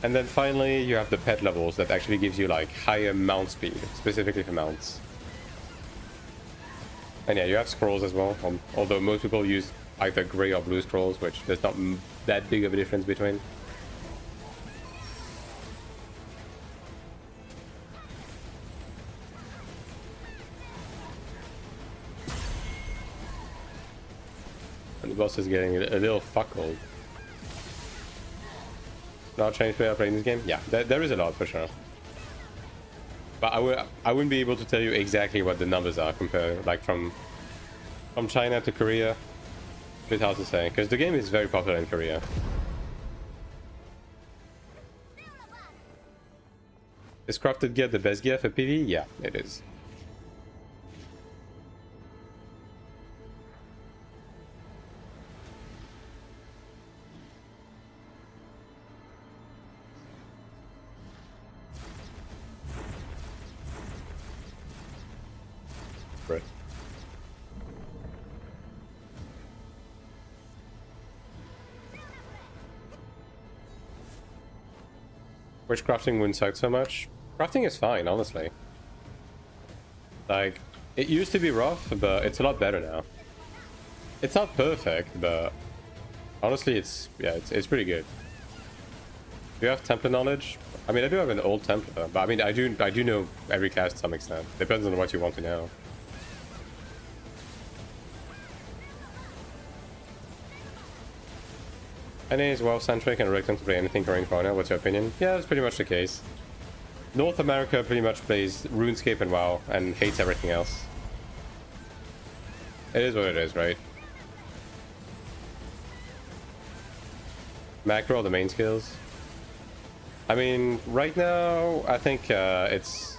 And then finally, you have the pet levels that actually gives you like higher mount speed, specifically for mounts. And yeah, you have scrolls as well, although most people use either gray or blue scrolls, which there's not that big of a difference between. And the boss is getting a little fuckled. Not Chinese player playing this game? Yeah, there is a lot for sure. But I wouldn't be able to tell you exactly what the numbers are compared, like from China to Korea. A bit hard to say, because the game is very popular in Korea. Is crafted gear the best gear for PvE? Yeah, it is. Right. Which crafting wouldn't suck so much? Crafting is fine, honestly. Like, it used to be rough, but it's a lot better now. It's not perfect, but honestly, it's pretty good. Do you have Templar knowledge? I mean, I do have an old Templar, but I mean, I do know every class to some extent. Depends on what you want to know. NA is well-centric and reluctant to play anything during Fauna. What's your opinion? Yeah, that's pretty much the case. North America pretty much plays RuneScape and WoW and hates everything else. It is what it is, right? Macro are the main skills. I mean, right now, I think it's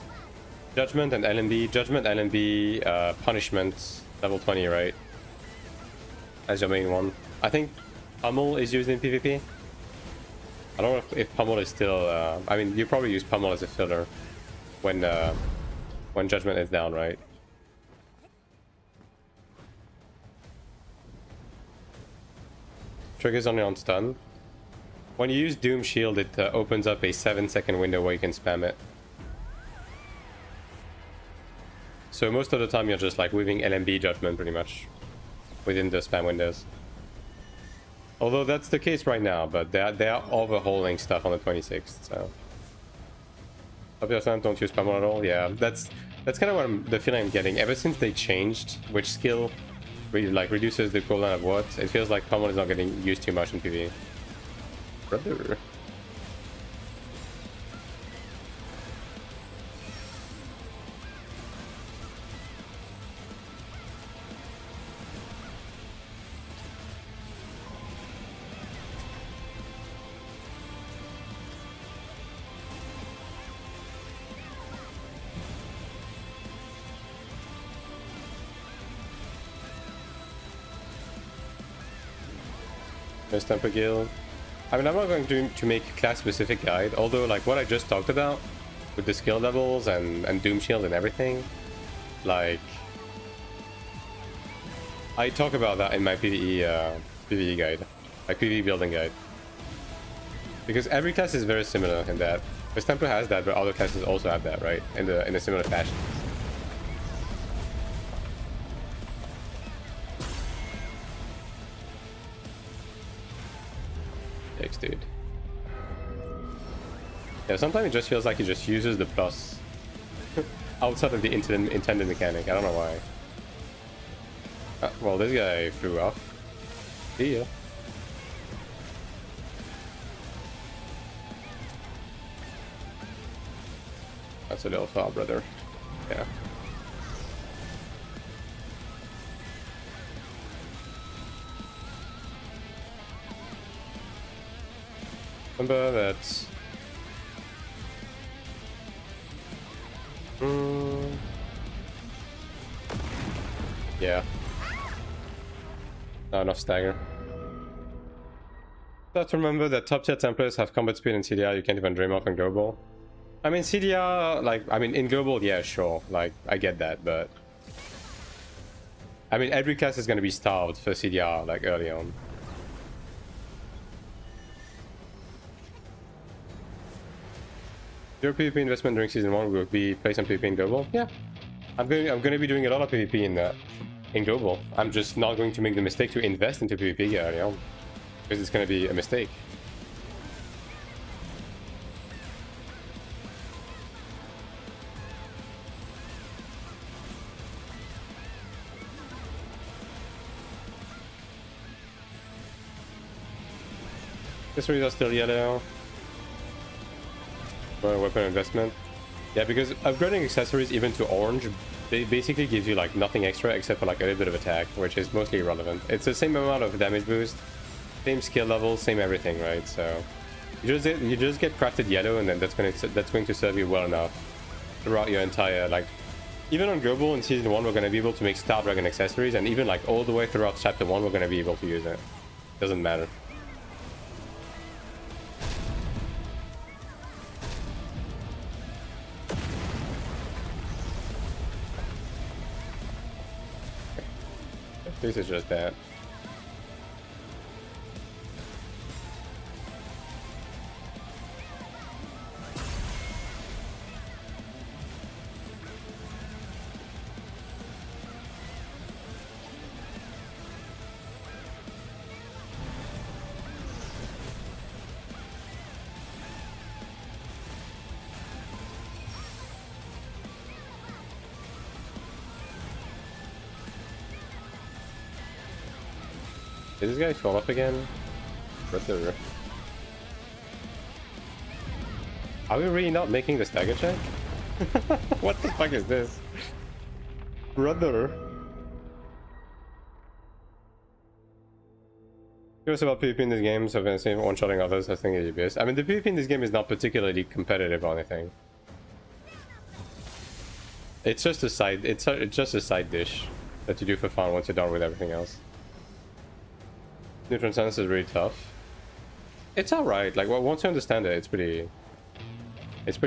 Judgment and LMB. Judgment, LMB, Punishment, level 20, right? As your main one. I think Pummel is used in PvP. I don't know if Pummel is still... I mean, you probably use Pummel as a filler when Judgment is down, right? Triggers only on stun. When you use Doom Shield, it opens up a 7-second window where you can spam it. So most of the time you're just like weaving LMB Judgment pretty much within the spam windows. Although that's the case right now, but they are overhauling stuff on the 26th, so... Up your time, don't use Pummel at all? Yeah, that's kind of what the feeling I'm getting. Ever since they changed which skill like reduces the cooldown of what, it feels like Pummel is not getting used too much in PvE. Brother. Temper Guild. I mean, I'm not going to make a class-specific guide, although, like, what I just talked about with the skill levels and Doom Shield and everything, like, I talk about that in my PvE guide, like PvE building guide, because every class is very similar in that. Because Templar has that, but other classes also have that, right? In a similar fashion. Thanks, dude. Yeah, sometimes it just feels like he just uses the plus outside of the intended mechanic. I don't know why. Well, this guy flew off. See ya. That's a little far, brother. Yeah. Remember that... Yeah. Not enough stagger. Have to remember that top tier templates have combat speed and CDR you can't even dream of in global. I mean CDR, like, I mean in global, yeah, sure, like I get that, but I mean every class is gonna be starved for CDR like early on. Your PvP investment during season 1 will be placed on PvP in global. Yeah, I'm gonna be doing a lot of PvP in global. I'm just not going to make the mistake to invest into PvP early on, because it's gonna be a mistake. Accessories are still yellow. Weapon investment. Yeah, because upgrading accessories even to orange, they basically gives you like nothing extra except for like a little bit of attack, which is mostly irrelevant. It's the same amount of damage boost, same skill level, same everything, right? So you just get crafted yellow, and then that's going to serve you well enough throughout your entire, like, even on global in season 1 we're going to be able to make Star Dragon accessories, and even like all the way throughout chapter 1 we're going to be able to use it. Doesn't matter. This is just that. Did this guy fall off again? Brother. Are we really not making the stagger check? What the fuck is this? Brother. Curious about PvP in this game, so if I'm one-shotting others, I think it's best. I mean, the PvP in this game is not particularly competitive or anything. It's just a side, it's just a side dish that you do for fun once you're done with everything else. Neutron Sense is really tough. It's alright, like, well, once you understand it, it's pretty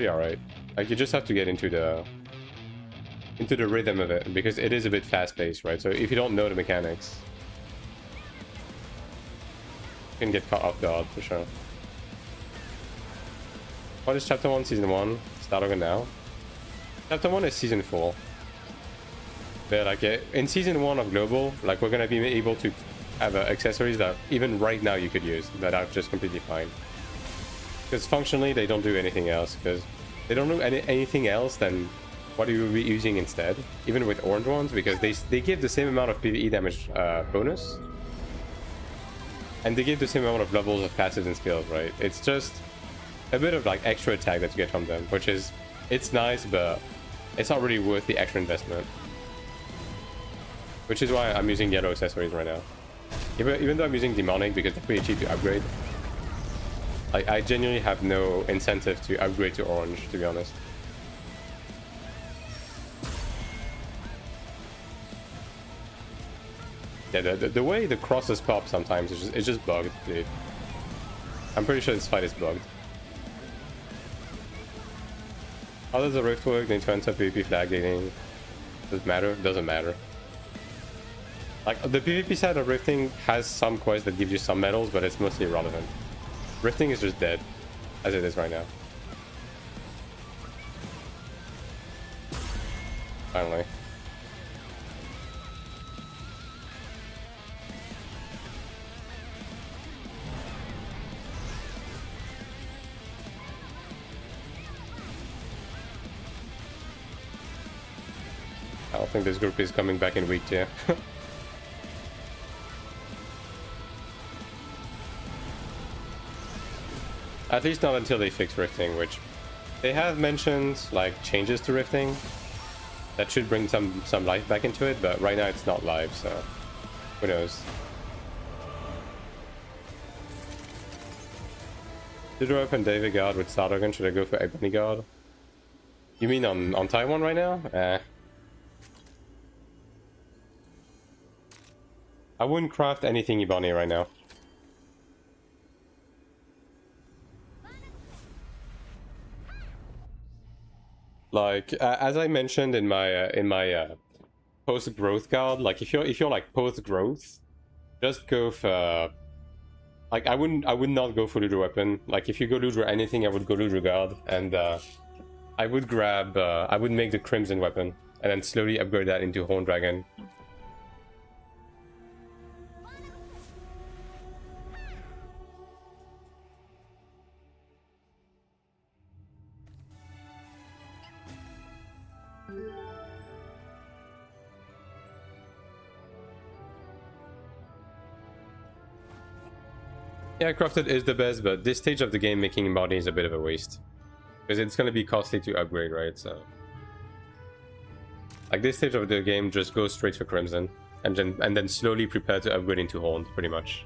alright. Like, you just have to get into the rhythm of it, because it is a bit fast-paced, right? So if you don't know the mechanics, you can get caught off guard, for sure. What is Chapter 1, Season 1? Start over now. Chapter 1 is Season 4. But, like, in Season 1 of Global, like, we're gonna be able to have accessories that even right now you could use that are just completely fine, because functionally they don't do anything else, because they don't do anything else than what you will be using instead, even with orange ones, because they give the same amount of PvE damage bonus, and they give the same amount of levels of passives and skills, right? It's just a bit of like extra attack that you get from them, which is, it's nice, but it's not really worth the extra investment, which is why I'm using yellow accessories right now. Even though I'm using demonic because they're pretty cheap to upgrade, I genuinely have no incentive to upgrade to orange, to be honest. Yeah, the way the crosses pop sometimes is it's just bugged, dude. I'm pretty sure this fight is bugged. How does the rift work? They need to enter PvP flag dating. Does it matter? Doesn't matter. Like, the PvP side of rifting has some quests that give you some medals, but it's mostly irrelevant. Rifting is just dead, as it is right now. Finally. I don't think this group is coming back in week 2. At least not until they fix rifting, which they have mentioned, like, changes to rifting that should bring some life back into it, but right now it's not live, so who knows. Did I open David Guard with Star Dragon? Should I go for Ebony Guard? You mean on Taiwan right now? I wouldn't craft anything Ebony right now. Like as I mentioned in my post growth guard, like if you're like post growth, just go for like I would not go for Ludra weapon. Like if you go Ludra anything, I would go Ludra guard, and I would grab I would make the Crimson weapon and then slowly upgrade that into Horn Dragon. Yeah, crafted is the best, but this stage of the game making embody is a bit of a waste. Because it's going to be costly to upgrade, right? So, like this stage of the game, just go straight for Crimson, and then slowly prepare to upgrade into Horn, pretty much.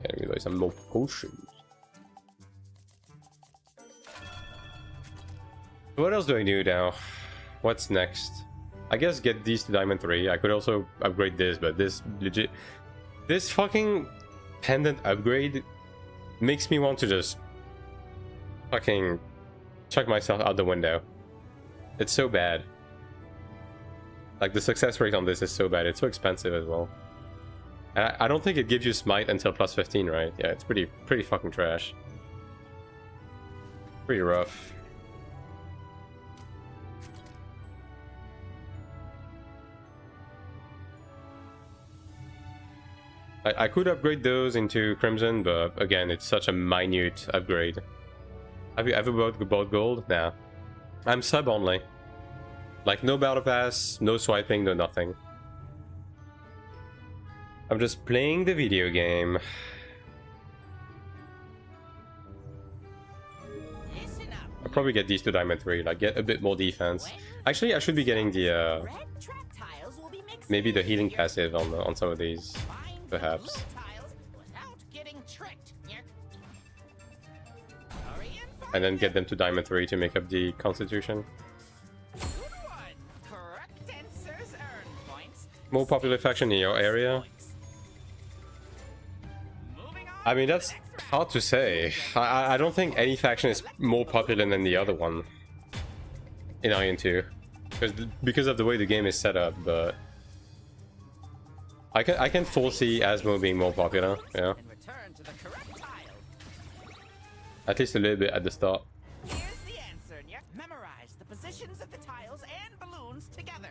Yeah, let me buy some more potions. What else do I do now? What's next? I guess get these to Diamond 3. I could also upgrade this, but this legit... This fucking pendant upgrade makes me want to just fucking chuck myself out the window. It's so bad. Like the success rate on this is so bad. It's so expensive as well. And I don't think it gives you smite until plus 15, right? Yeah, it's pretty fucking trash. Pretty rough. I could upgrade those into Crimson, but again, it's such a minute upgrade. Have you ever bought gold? Nah. I'm sub only. Like, no battle pass, no swiping, no nothing. I'm just playing the video game. I'll probably get these to Diamond 3, like get a bit more defense. Actually, I should be getting the maybe the healing passive on some of these. Perhaps. And then get them to Diamond 3 to make up the Constitution. More popular faction in your area? I mean, that's hard to say. I don't think any faction is more popular than the other one in AION2. Because of the way the game is set up, but... I can foresee Asmo being more popular, yeah. At least a little bit at the start.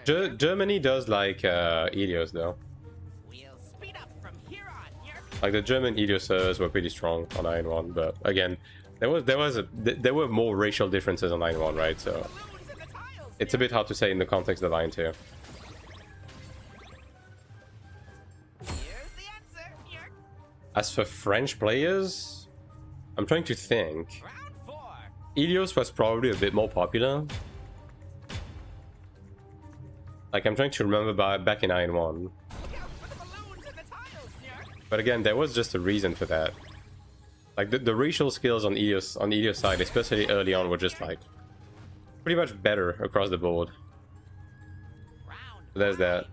Germany does like Elios though. Like the German Eliosers were pretty strong on AION1, but again, there were more racial differences on AION1, right? So it's a bit hard to say in the context of AION2. As for French players, I'm trying to think. Elios was probably a bit more popular. Like, I'm trying to remember back in AION1. But again, there was just a reason for that. Like, the racial skills on Elios side, especially early on, were just like pretty much better across the board. There's that.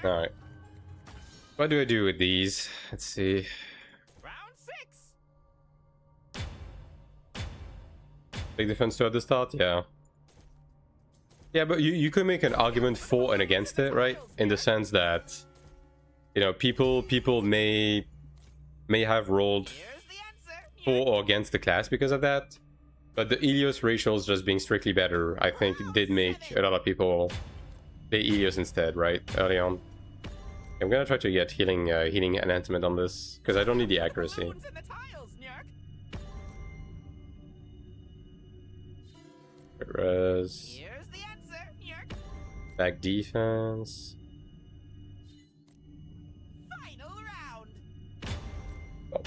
Alright. What do I do with these? Let's see. Round 6. Big defense to at the start? Yeah. Yeah, but you could make an argument for and against it, right? In the sense that, you know, people may have rolled for or against the class because of that. But the Elios racials just being strictly better, I think, did make a lot of people play Elios instead, right? Early on. I'm gonna try to get healing enhancement on this because I don't need the accuracy. Res. Back defense. Oh,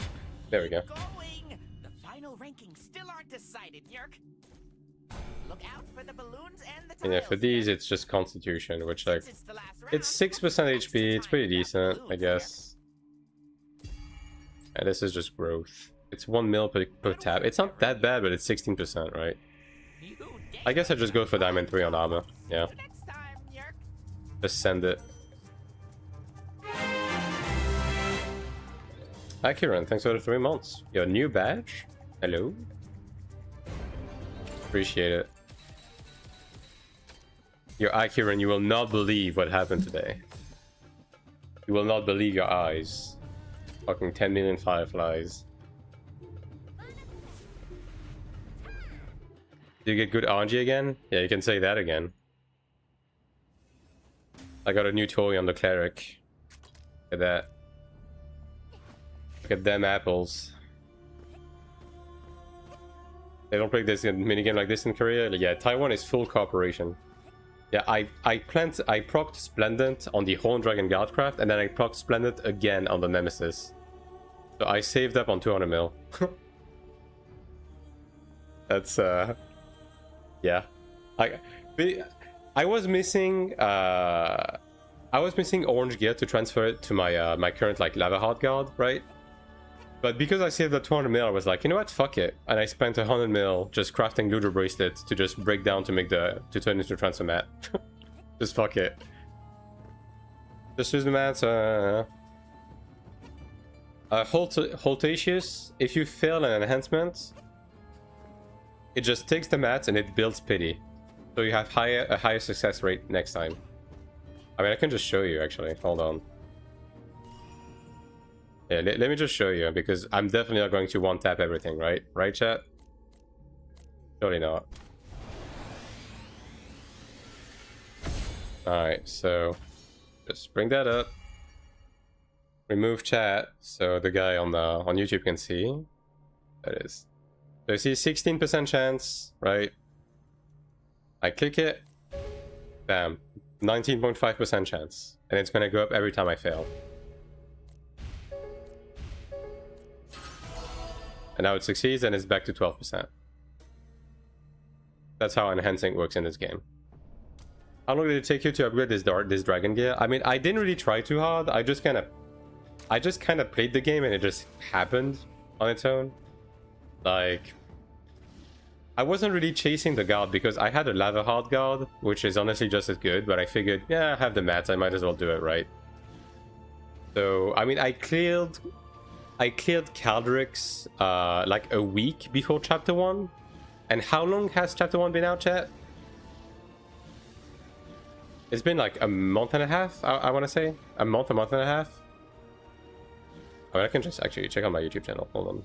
there we go. The final rankings still aren't decided, Yerk. Look out for the balloons and the tiles. And yeah, for these it's just Constitution, which like it's 6% HP. It's pretty decent, I guess. And this is just growth. It's 1 mil per tab. It's not that bad, but it's 16%, right? I guess I just go for Diamond 3 on armor. Yeah. Next time, Yerk. Just send it. Hi Kieran, thanks for the 3 months. Your new badge? Hello? Appreciate it. Your eye, Kieran, you will not believe what happened today. You will not believe your eyes. Fucking 10 million fireflies. Do you get good RNG again? Yeah, you can say that again. I got a new toy on the Cleric. Look at that. Look at them apples. They don't play this minigame like this in Korea? Yeah, Taiwan is full cooperation. Yeah, I procced Splendent on the Horn Dragon Guardcraft, and then I procced Splendent again on the Nemesis. So I saved up on 200 mil. That's yeah. I was missing orange gear to transfer it to my my current like Lava Heart Guard, right? But because I saved the 200 mil, I was like, you know what, fuck it. And I spent 100 mil just crafting Ludo bracelets to just break down to make to turn into transfer mat. Just fuck it. Just use the mats. Holtacious, if you fail an enhancement, it just takes the mats and it builds pity. So you have a higher success rate next time. I mean, I can just show you actually. Hold on. Yeah, let me just show you, because I'm definitely not going to one-tap everything, right? Right, chat? Surely not. Alright, so just bring that up. Remove chat so the guy on YouTube can see. That is. So you see 16% chance, right? I click it. Bam. 19.5% chance. And it's gonna go up every time I fail. And now it succeeds and it's back to 12%. That's how enhancing works in this game. How long did it take you to upgrade this dragon gear? I mean, I didn't really try too hard. I just kind of played the game and it just happened on its own. Like, I wasn't really chasing the guard because I had a Lava Heart Guard, which is honestly just as good, but I figured, yeah, I have the mats, I might as well do it, right? So, I mean, I cleared Caldrix like a week before Chapter 1. And how long has Chapter 1 been out, chat? It's been like a month and a half, I want to say. A month and a half. I mean, I can just actually check on my YouTube channel. Hold on.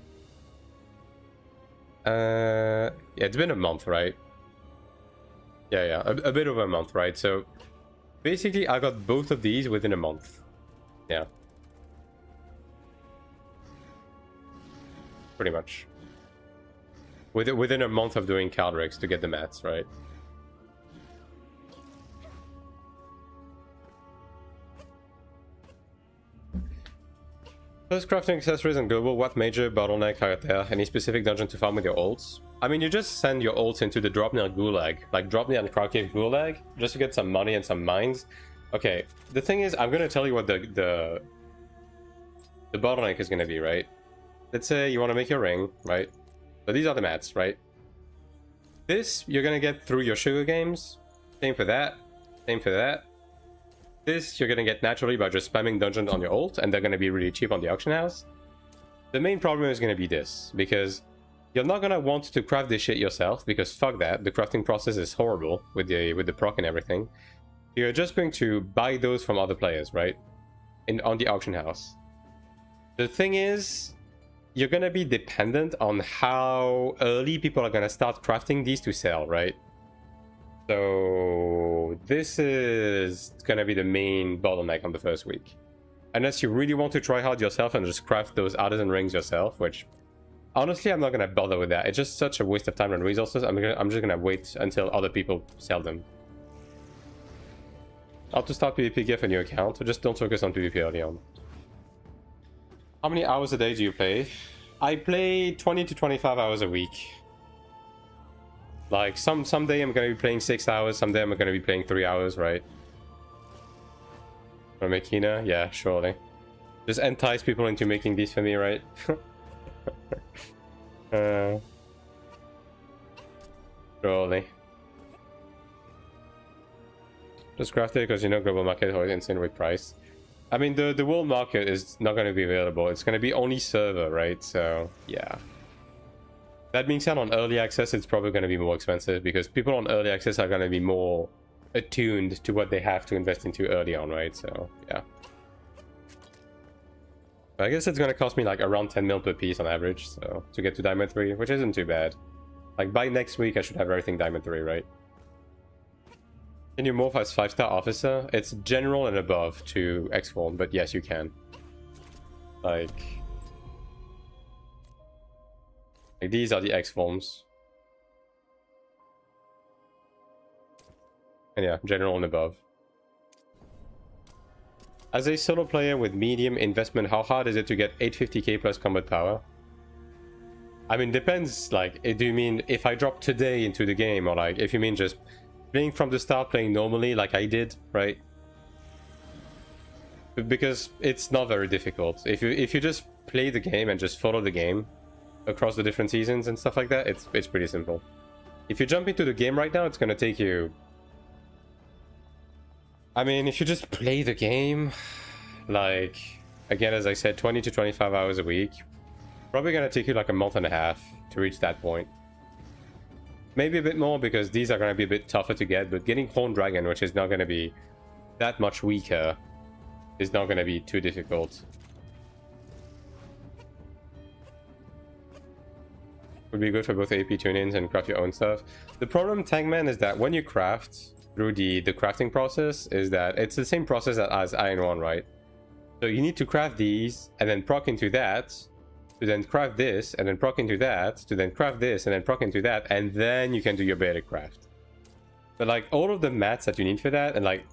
Yeah, it's been a month, right? Yeah, a bit over a month, right? So basically, I got both of these within a month. Yeah. Pretty much. Within a month of doing Caldrix to get the mats, right? First crafting accessories and global, what major bottleneck are there? Any specific dungeon to farm with your ults? I mean, you just send your ults into the drop near Gulag, like drop near Crowd Cave Gulag, just to get some money and some mines. Okay, the thing is, I'm gonna tell you what the bottleneck is gonna be, right? Let's say you want to make your ring, right? So these are the mats, right? This you're gonna get through your sugar games. Same for that. Same for that. This you're gonna get naturally by just spamming dungeons on your ult, and they're gonna be really cheap on the auction house. The main problem is gonna be this, because you're not gonna want to craft this shit yourself, because fuck that, the crafting process is horrible with the proc and everything. You're just going to buy those from other players, right? On the auction house. The thing is, you're gonna be dependent on how early people are gonna start crafting these to sell, right? So this is gonna be the main bottleneck on the first week. Unless you really want to try hard yourself and just craft those artisan rings yourself, which honestly I'm not gonna bother with that. It's just such a waste of time and resources. I'm just gonna wait until other people sell them. How to start PvP gear for a new account, so just don't focus on PvP early on. How many hours a day do you play? I play 20 to 25 hours a week. Like, someday I'm gonna be playing 6 hours, someday I'm gonna be playing 3 hours, right? Wanna make Hina? Yeah, surely. Just entice people into making these for me, right? Surely. Just craft it because you know global market is always insane with price. I mean, the world market is not going to be available. It's going to be only server, right? So, yeah. That being said, on early access, it's probably going to be more expensive because people on early access are going to be more attuned to what they have to invest into early on, right? So, yeah. But I guess it's going to cost me like around 10 mil per piece on average, so to get to Diamond 3, which isn't too bad. Like, by next week, I should have everything Diamond 3, right? Can you morph as 5-star officer? It's general and above to X-Form, but yes, you can. Like these are the X-Forms. And yeah, general and above. As a solo player with medium investment, how hard is it to get 850k plus combat power? I mean, depends, like, do you mean if I drop today into the game, or like, if you mean just playing from the start, playing normally like I did, right? Because it's not very difficult. If you just play the game and just follow the game across the different seasons and stuff like that, it's pretty simple. If you jump into the game right now, it's gonna take you... I mean, if you just play the game, like, again, as I said, 20 to 25 hours a week, probably gonna take you like a month and a half to reach that point. Maybe a bit more because these are going to be a bit tougher to get, but getting Horned Dragon, which is not going to be that much weaker, is not going to be too difficult. Would be good for both AP tune-ins and craft your own stuff. The problem, Tankman, is that when you craft through the crafting process, is that it's the same process as AION1, right? So you need to craft these, and then proc into that, to then craft this, and then proc into that, to then craft this, and then proc into that, and then you can do your basic craft. But like all of the mats that you need for that, and like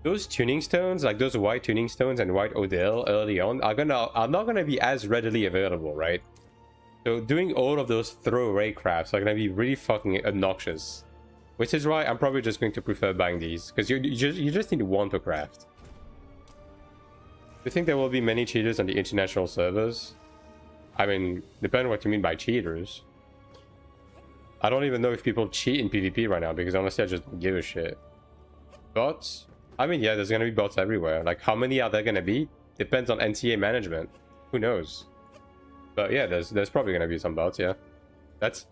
those tuning stones, like those white tuning stones and white Odell early on, are not gonna be as readily available, right? So doing all of those throwaway crafts are gonna be really fucking obnoxious. Which is why I'm probably just going to prefer buying these, because you just need one per craft. Do you think there will be many cheaters on the international servers? I mean, depending on what you mean by cheaters. I don't even know if people cheat in PvP right now, because honestly I just don't give a shit. Bots? I mean, yeah, there's gonna be bots everywhere. Like, how many are there gonna be? Depends on NCA management. Who knows? But yeah, there's probably gonna be some bots, yeah. That's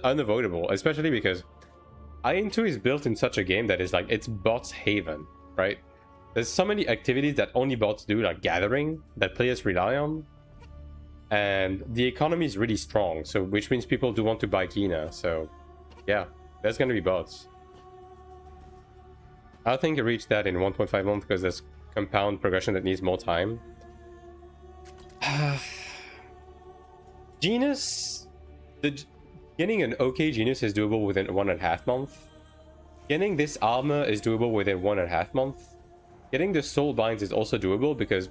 unavoidable, especially because AION2 is built in such a game that is like, it's bots haven, right? There's so many activities that only bots do, like gathering, that players rely on. And the economy is really strong, so which means people do want to buy Kina. So yeah, there's gonna be bots. I think you reach that in 1.5 months because there's compound progression that needs more time. Genus, getting an okay Genus is doable within 1.5 months. Getting this armor is doable within 1.5 months. Getting the soul binds is also doable because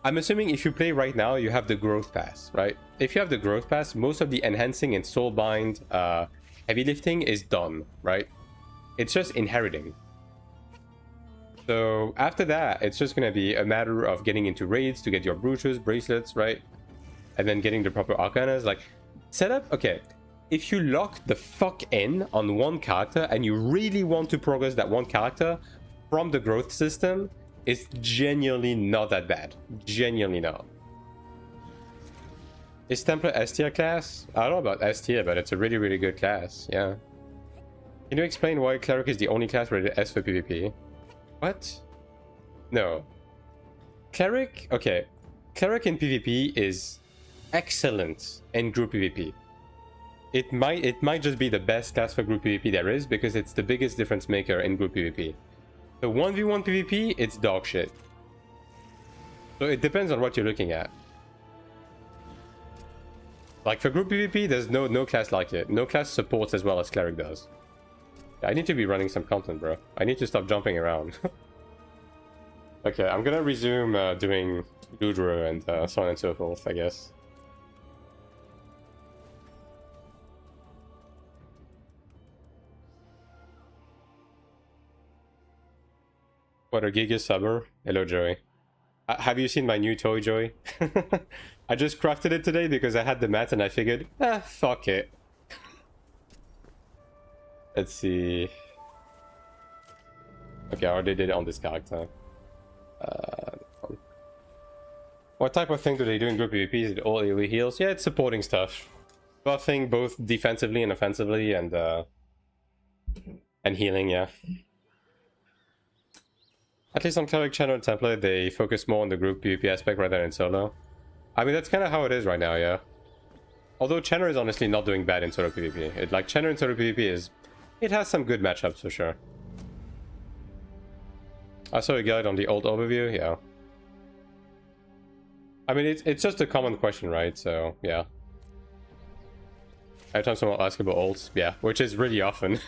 I'm assuming if you play right now, you have the growth pass, right? If you have the growth pass, most of the enhancing and soulbind heavy lifting is done, right? It's just inheriting. So after that, it's just going to be a matter of getting into raids to get your brooches, bracelets, right? And then getting the proper arcanas. Like, setup, okay. If you lock the fuck in on one character and you really want to progress that one character from the growth system, it's genuinely not that bad. Genuinely not. Is Templar S tier class? I don't know about S tier, but it's a really, really good class. Yeah. Can you explain why Cleric is the only class rated S for PvP? What? No. Cleric? Okay. Cleric in PvP is excellent in group PvP. It might just be the best class for group PvP there is because it's the biggest difference maker in group PvP. The 1v1 PvP, it's dog shit. So it depends on what you're looking at. Like for group PvP, there's no class like it. No class supports as well as Cleric does. I need to be running some content, bro. I need to stop jumping around. Okay, I'm gonna resume doing Ludra and so on and so forth, I guess. What a Giga Subber. Hello, Joey. Have you seen my new toy, Joey? I just crafted it today because I had the mat and I figured, fuck it. Let's see. Okay, I already did it on this character. What type of thing do they do in group PvP? Is it all AoE heals? Yeah, it's supporting stuff. Buffing both defensively and offensively, and healing, yeah. At least on Cleric channel template, they focus more on the group PvP aspect rather than solo. I mean, that's kind of how it is right now, yeah. Although Chenner is honestly not doing bad in solo PvP. Like, Chenner in solo PvP it has some good matchups for sure. I saw a guide on the ult overview, yeah. I mean, it's just a common question, right? So, yeah. Every time someone asks about ults, yeah, which is really often.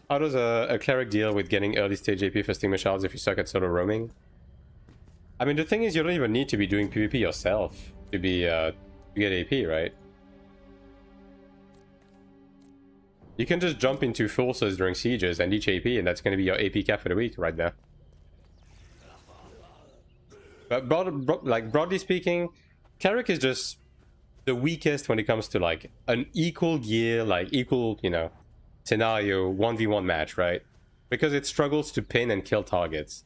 How does a cleric deal with getting early stage AP for Stigma Shards if you suck at solo roaming? I mean, the thing is, you don't even need to be doing PvP yourself to be to get AP, right? You can just jump into forces during sieges and each AP, and that's going to be your AP cap for the week right there. But broadly speaking, Cleric is just the weakest when it comes to like an equal gear, like equal, you know, scenario 1v1 match, right? Because it struggles to pin and kill targets.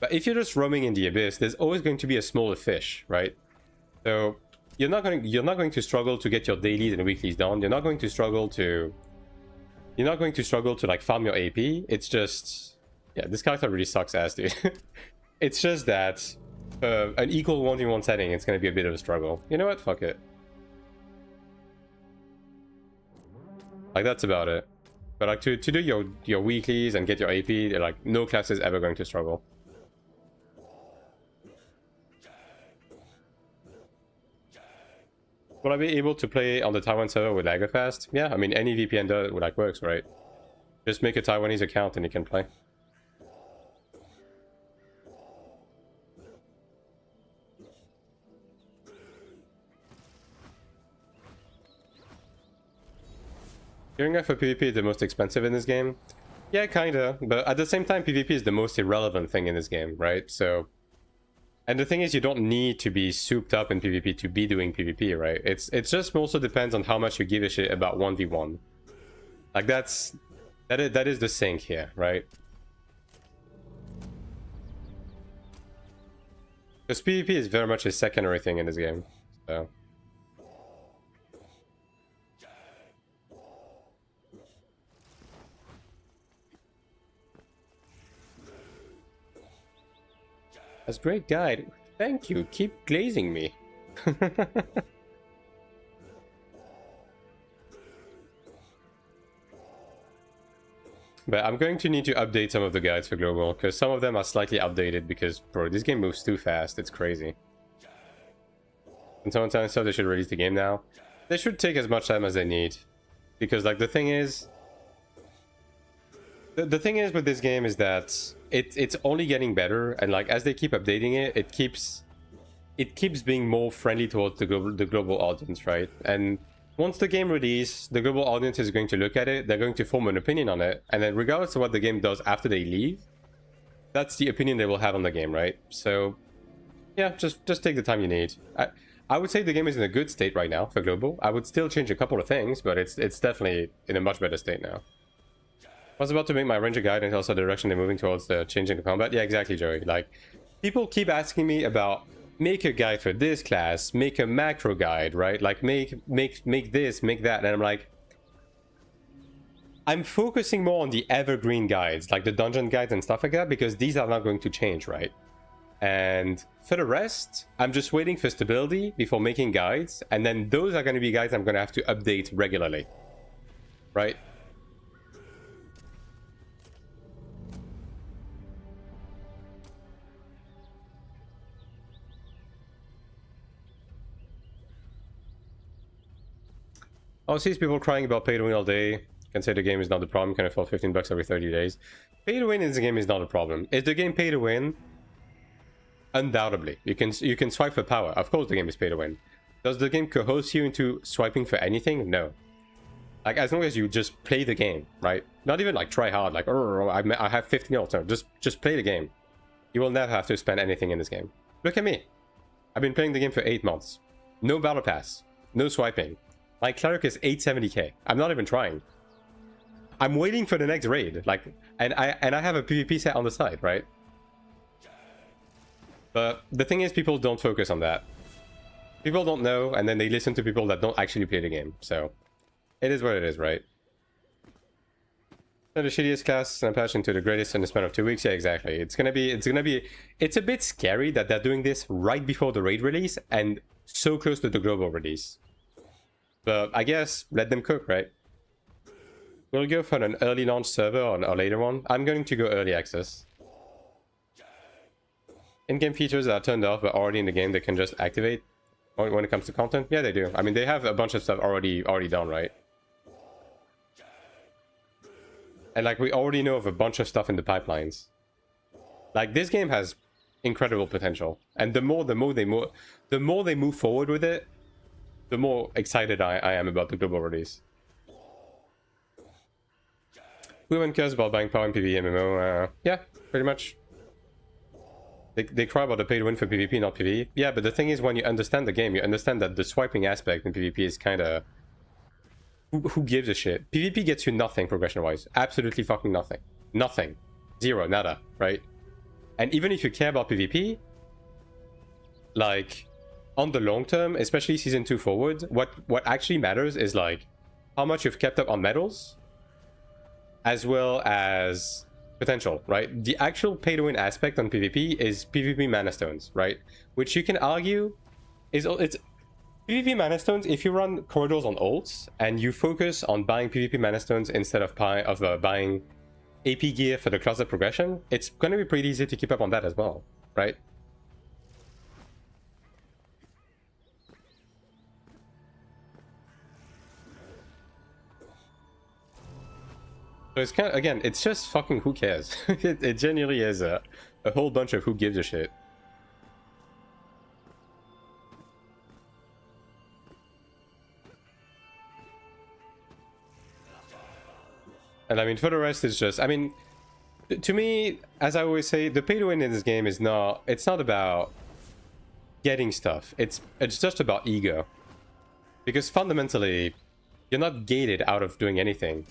But if you're just roaming in the abyss, there's always going to be a smaller fish, right? So you're not going to struggle to get your dailies and weeklies done. You're not going to struggle to like farm your AP. It's just, yeah, this character really sucks ass, dude. It's just that an equal 1v1 setting, it's going to be a bit of a struggle. You know what? Fuck it. Like, that's about it. But like to do your weeklies and get your AP, like no class is ever going to struggle. Will I be able to play on the Taiwan server with Agafast? Yeah, I mean any VPN does like works, right? Just make a Taiwanese account and you can play. Gearing up for PvP is the most expensive in this game? Yeah, kinda, but at the same time PvP is the most irrelevant thing in this game, right? So, and the thing is, you don't need to be souped up in PvP to be doing PvP, right? It's just also depends on how much you give a shit about 1v1. Like that is the sink here, right? Because PvP is very much a secondary thing in this game, so. That's a great guide. Thank you. Keep glazing me. But I'm going to need to update some of the guides for global, because some of them are slightly outdated because, bro, this game moves too fast. It's crazy. And someone telling stuff they should release the game now. They should take as much time as they need. Because, like, the thing is... The thing is with this game is that it's only getting better, and like as they keep updating it, it keeps being more friendly towards the global audience, right? And once the game releases, the global audience is going to look at it, they're going to form an opinion on it, and then regardless of what the game does after they leave, that's the opinion they will have on the game, right? So yeah, just take the time you need. I would say the game is in a good state right now for global. I would still change a couple of things, but it's definitely in a much better state now. I was about to make my ranger guide and also the direction they're moving towards the changing the combat. Yeah, exactly, Joey. Like, people keep asking me about make a guide for this class, make a macro guide, right? Like, make this, make that. And I'm like, I'm focusing more on the evergreen guides, like the dungeon guides and stuff like that, because these are not going to change, right? And for the rest, I'm just waiting for stability before making guides. And then those are going to be guides I'm going to have to update regularly, right? I see people crying about pay to win all day. Can say the game is not the problem. Can afford $15 every 30 days. Pay to win in this game is not a problem. Is the game pay to win? Undoubtedly. You can swipe for power. Of course the game is pay to win. Does the game coerce you into swiping for anything? No. Like, as long as you just play the game, right? Not even like try hard, like, oh, I have 15 ults. No, just play the game. You will never have to spend anything in this game. Look at me. I've been playing the game for 8 months. No battle pass. No swiping. My cleric is 870k. I'm not even trying. I'm waiting for the next raid. Like, and I have a PvP set on the side, right? But the thing is, people don't focus on that. People don't know, and then they listen to people that don't actually play the game. So, it is what it is, right? So the shittiest class and patch into the greatest in the span of 2 weeks. Yeah, exactly. It's a bit scary that they're doing this right before the raid release and so close to the global release. But I guess let them cook, right? We'll go for an early launch server or a later one. I'm going to go early access. In-game features that are turned off but already in the game, they can just activate when it comes to content. Yeah, they do. I mean, they have a bunch of stuff already done, right? And like, we already know of a bunch of stuff in the pipelines. Like, this game has incredible potential, and the more they move forward with it, the more excited I am about the global release. Women cares about buying power in PvE MMO. Yeah, pretty much. They cry about the pay to win for PvP, not PvE. Yeah, but the thing is, when you understand the game, you understand that the swiping aspect in PvP is kind of... Who gives a shit? PvP gets you nothing progression-wise. Absolutely fucking nothing. Nothing. Zero. Nada. Right? And even if you care about PvP, like, on the long term, especially Season 2 forward, what actually matters is, like, how much you've kept up on medals, as well as potential, right? The actual pay-to-win aspect on PvP is PvP mana stones, right? Which you can argue is... it's PvP mana stones, if you run corridors on ults and you focus on buying PvP mana stones instead of buying AP gear for the closet progression, it's going to be pretty easy to keep up on that as well, right? So it's kind of, again, it's just fucking who cares. It genuinely is a whole bunch of who gives a shit. And I mean, for the rest, it's just, I mean, to me, as I always say, the pay to win in this game is not, it's not about getting stuff. It's just about ego. Because fundamentally, you're not gated out of doing anything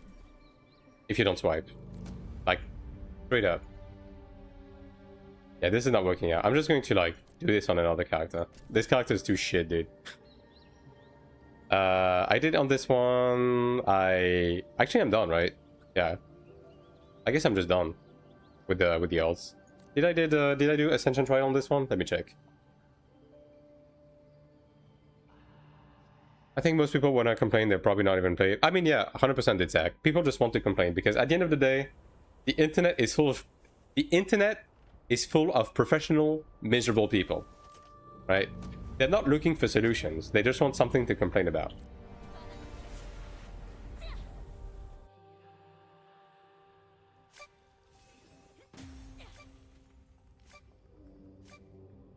if you don't swipe. Like, straight up. Yeah, this is not working out. I'm just going to, like, do this on another character. This character is too shit, dude. I did on this one, actually, I'm done, right? Yeah, I guess I'm just done with the ults. Did I do Ascension trial on this one? Let me check. I think most people, when I complain, they're probably not even play. I mean, yeah, 100% did Zach. People just want to complain because at the end of the day, the internet is full of professional, miserable people, right? They're not looking for solutions. They just want something to complain about.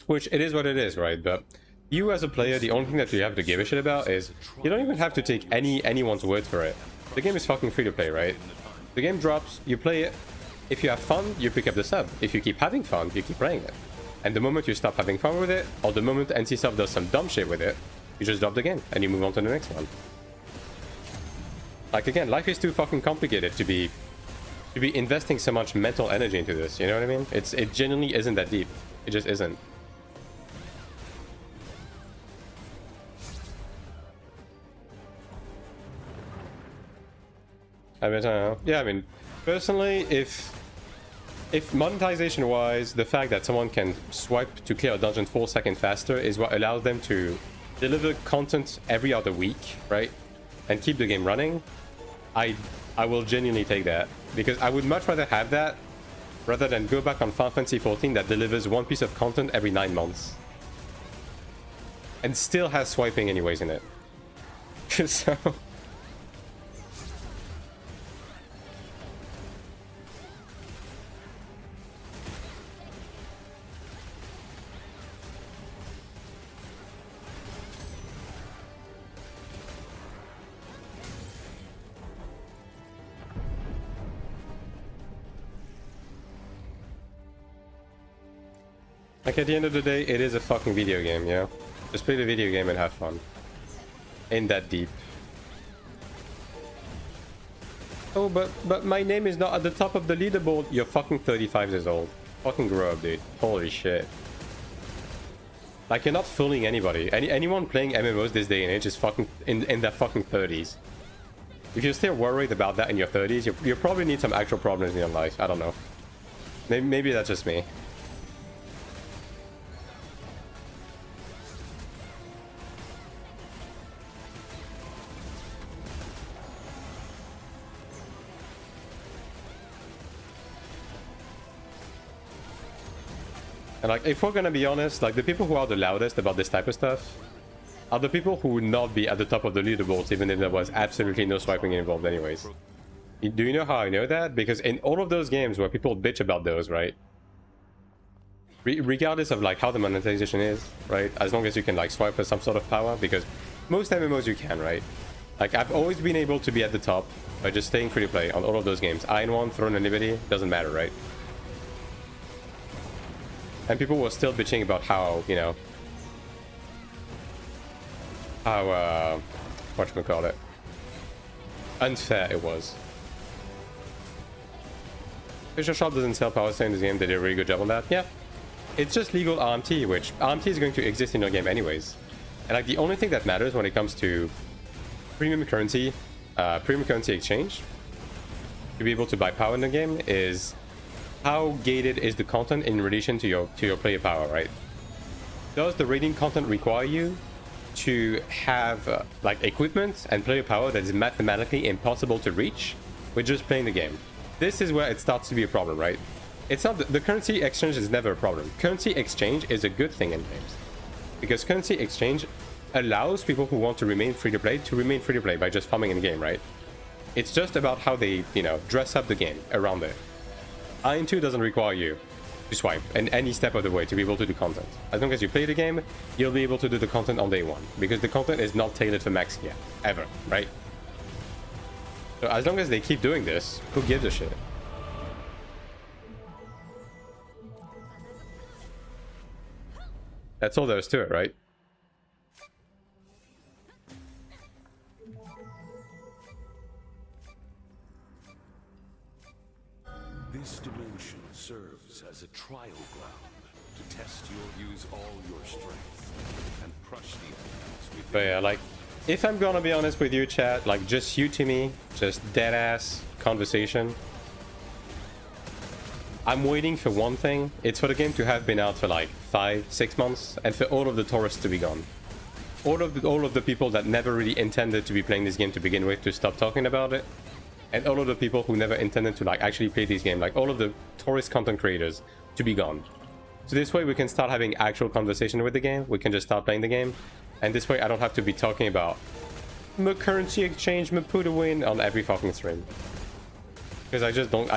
Which, it is what it is, right? But you as a player, the only thing that you have to give a shit about is you don't even have to take anyone's word for it. The game is fucking free to play, right? The game drops, you play it. If you have fun, you pick up the sub. If you keep having fun, you keep playing it. And the moment you stop having fun with it, or the moment NC Sub does some dumb shit with it, you just drop the game and you move on to the next one. Like, again, life is too fucking complicated to be investing so much mental energy into this, you know what I mean? It genuinely isn't that deep. It just isn't. I mean, yeah, I mean, personally, if monetization-wise, the fact that someone can swipe to clear a dungeon 4 seconds faster is what allows them to deliver content every other week, right? And keep the game running, I will genuinely take that. Because I would much rather have that rather than go back on Final Fantasy XIV that delivers one piece of content every 9 months. And still has swiping anyways in it. So... Like, at the end of the day, it is a fucking video game, you know? Just play the video game and have fun. Ain't that deep. Oh, but my name is not at the top of the leaderboard. You're fucking 35 years old. Fucking grow up, dude. Holy shit. Like, you're not fooling anybody. Anyone playing MMOs this day and age is fucking in their fucking 30s. If you're still worried about that in your 30s, you probably need some actual problems in your life. I don't know. Maybe that's just me. And like, if we're gonna be honest, like the people who are the loudest about this type of stuff are the people who would not be at the top of the leaderboards even if there was absolutely no swiping involved anyways. Do you know how I know that? Because in all of those games where people bitch about those, right? Regardless of like how the monetization is, right? As long as you can like swipe for some sort of power, because most MMOs you can, right? Like, I've always been able to be at the top by just staying free to play on all of those games. AION1, Throne and Liberty, doesn't matter, right? And people were still bitching about how, you know, how, whatchamacallit, unfair it was. Fisher Shop doesn't sell power stone in this game. They did a really good job on that. Yeah. It's just legal RMT, which RMT is going to exist in your game anyways. And like, the only thing that matters when it comes to premium currency exchange, to be able to buy power in the game, is how gated is the content in relation to your player power, right? Does the raiding content require you to have like equipment and player power that is mathematically impossible to reach with just playing the game? This is where it starts to be a problem, right? It's not the currency exchange is never a problem. Currency exchange is a good thing in games, because currency exchange allows people who want to remain free to play by just farming in the game, right? It's just about how they, you know, dress up the game around it. AION2 doesn't require you to swipe in any step of the way to be able to do content. As long as you play the game, you'll be able to do the content on day one, because the content is not tailored for max gear, ever, right? So as long as they keep doing this, who gives a shit? That's all there is to it, right? This dimension serves as a trial ground to test use all your strength and crush the enemies with But yeah, like, if I'm gonna be honest with you, chat, like, just you to me, just dead-ass conversation, I'm waiting for one thing. It's for the game to have been out for like 5-6 months, and for all of the tourists to be gone. All of the people that never really intended to be playing this game to begin with to stop talking about it, and all of the people who never intended to like actually play this game, like all of the tourist content creators, to be gone. So this way we can start having actual conversation with the game. We can just start playing the game, and this way I don't have to be talking about my currency exchange, my put a win on every fucking stream. Because I just don't,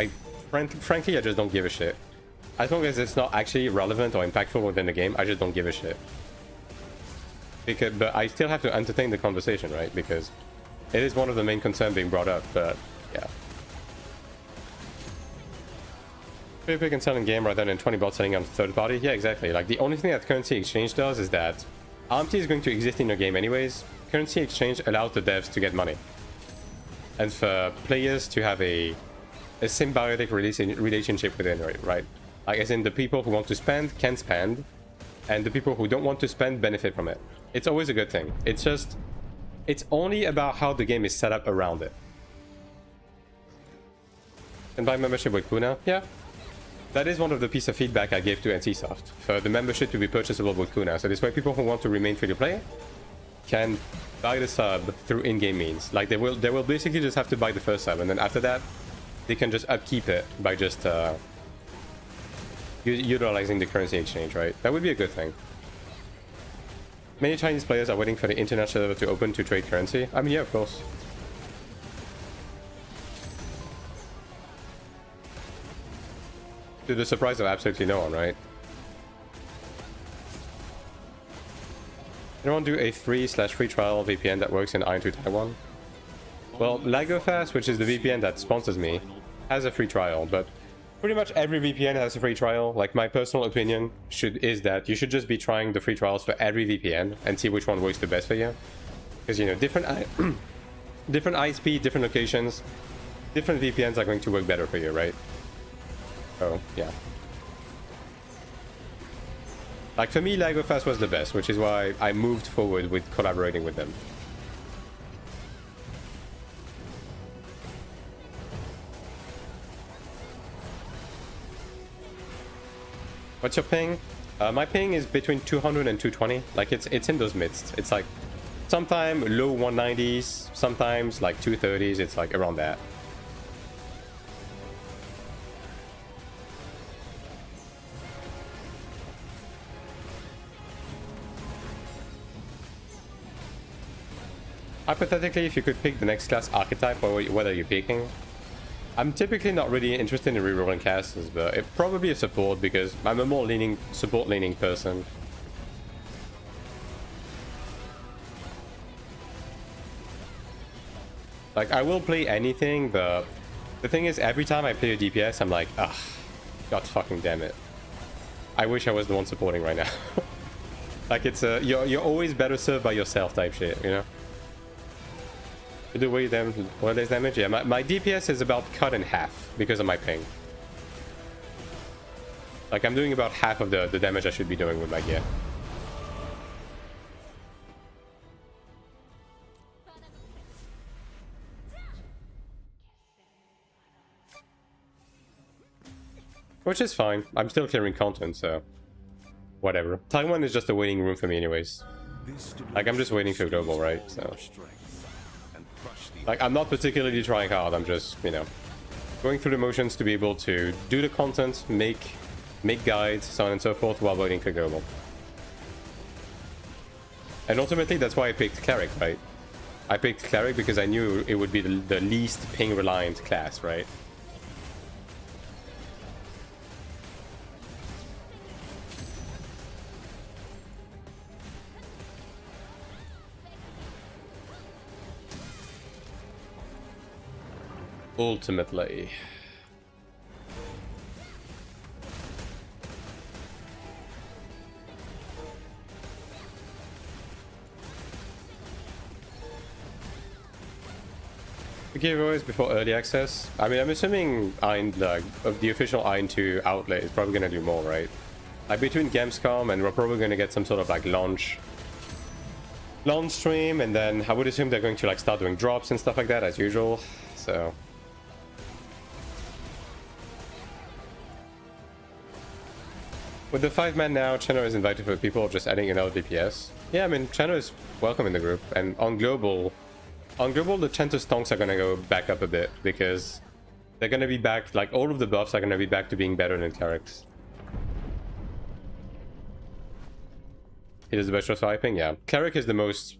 frankly, I just don't give a shit. As long as it's not actually relevant or impactful within the game, I just don't give a shit. Because, but I still have to entertain the conversation, right? Because it is one of the main concerns being brought up, but yeah. Free pick and sell in game rather than 20 bots selling on third party? Yeah, exactly. Like, the only thing that currency exchange does is that RMT is going to exist in your game anyways. Currency exchange allows the devs to get money, and for players to have a symbiotic relationship within it, right? Like, as in, the people who want to spend can spend, and the people who don't want to spend benefit from it. It's always a good thing. It's just, it's only about how the game is set up around it. And buy membership with Kuna? Yeah. That is one of the pieces of feedback I gave to NCSoft, for the membership to be purchasable with Kuna. So this way people who want to remain free to play can buy the sub through in-game means. Like, they will basically just have to buy the first sub, and then after that they can just upkeep it by just utilizing the currency exchange, right? That would be a good thing. Many Chinese players are waiting for the internet server to open to trade currency. I mean, yeah, of course. To the surprise of absolutely no one, right? Anyone do a free trial VPN that works in AION2 Taiwan? Well, LagoFast, which is the VPN that sponsors me, has a free trial, but Pretty much every VPN has a free trial. Like, my personal opinion is that you should just be trying the free trials for every VPN and see which one works the best for you. Because, you know, different ISP, different locations, different VPNs are going to work better for you, right? So, yeah. Like, for me, LagoFast was the best, which is why I moved forward with collaborating with them. What's your ping? My ping is between 200 and 220. Like, it's in those midst. It's like sometimes low 190s, sometimes like 230s. It's like around that. Hypothetically, if you could pick the next class archetype, or what are you picking? I'm typically not really interested in rerolling casters, but it probably a support because I'm a more support-leaning person. Like, I will play anything, but the thing is, every time I play a DPS, I'm like, ah, god fucking damn it. I wish I was the one supporting right now. Like, it's you're always better served by yourself type shit, you know? You do way less damage? Yeah, my DPS is about cut in half because of my ping. Like, I'm doing about half of the damage I should be doing with my gear. Which is fine. I'm still clearing content, so whatever. Taiwan is just a waiting room for me anyways. Like, I'm just waiting for global, right? So, like, I'm not particularly trying hard. I'm just, you know, going through the motions to be able to do the content, make guides, so on and so forth, while waiting for global. And ultimately, that's why I picked Cleric, right? I picked Cleric because I knew it would be the least ping-reliant class, right? Ultimately. The giveaways before early access. I mean, I'm assuming the official AION2 outlet is probably going to do more, right? Like, between Gamescom and we're probably going to get some sort of like launch stream, and then I would assume they're going to like start doing drops and stuff like that as usual. So. With the 5-man now, Cheno is invited for people, just adding another DPS. Yeah, I mean, Cheno is welcome in the group, and on global, the Chento stonks are gonna go back up a bit, because they're gonna be back, like, all of the buffs are gonna be back to being better than Clerics. It is the best for hyping? Yeah. Cleric is the most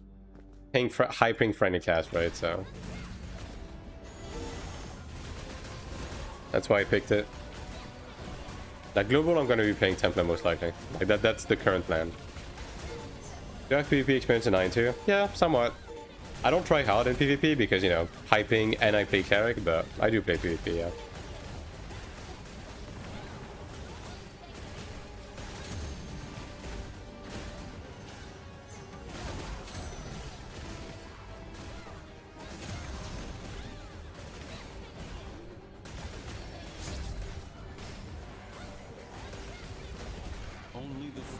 high ping friendly class, right? So that's why I picked it. Like, global, I'm going to be playing Templar most likely. Like, that's the current plan. Do you have PvP experience in AION2? Yeah, somewhat. I don't try hard in PvP because, you know, hyping and I play Cleric, but I do play PvP, yeah.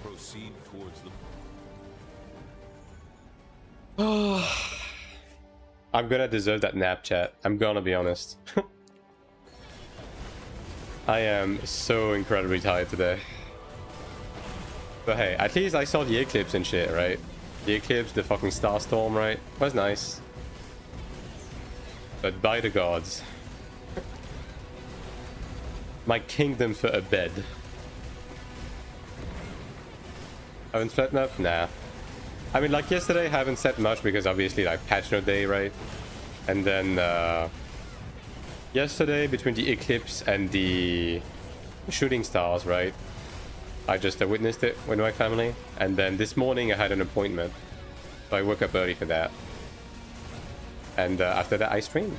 Proceed towards the... I'm gonna deserve that nap, chat. I'm gonna be honest. I am so incredibly tired today. But hey, at least I saw the eclipse and shit, right? The eclipse, the fucking star storm, right? Was nice. But by the gods. My kingdom for a bed. Haven't slept enough? Nah. I mean, like, yesterday I haven't slept much because obviously, like, patch note day, right? And then yesterday, between the eclipse and the shooting stars, right? I just witnessed it with my family. And then this morning I had an appointment, so I woke up early for that. And after that I streamed.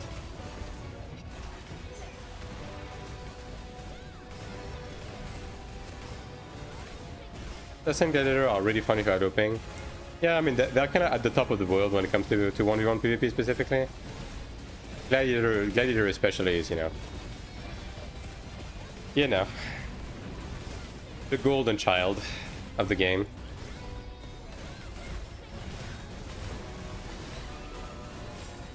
The same gladiator are really fun if you're doping. Yeah, I mean, they're kind of at the top of the world when it comes to 1v1 PvP specifically. Gladiator especially is, you know, the golden child of the game.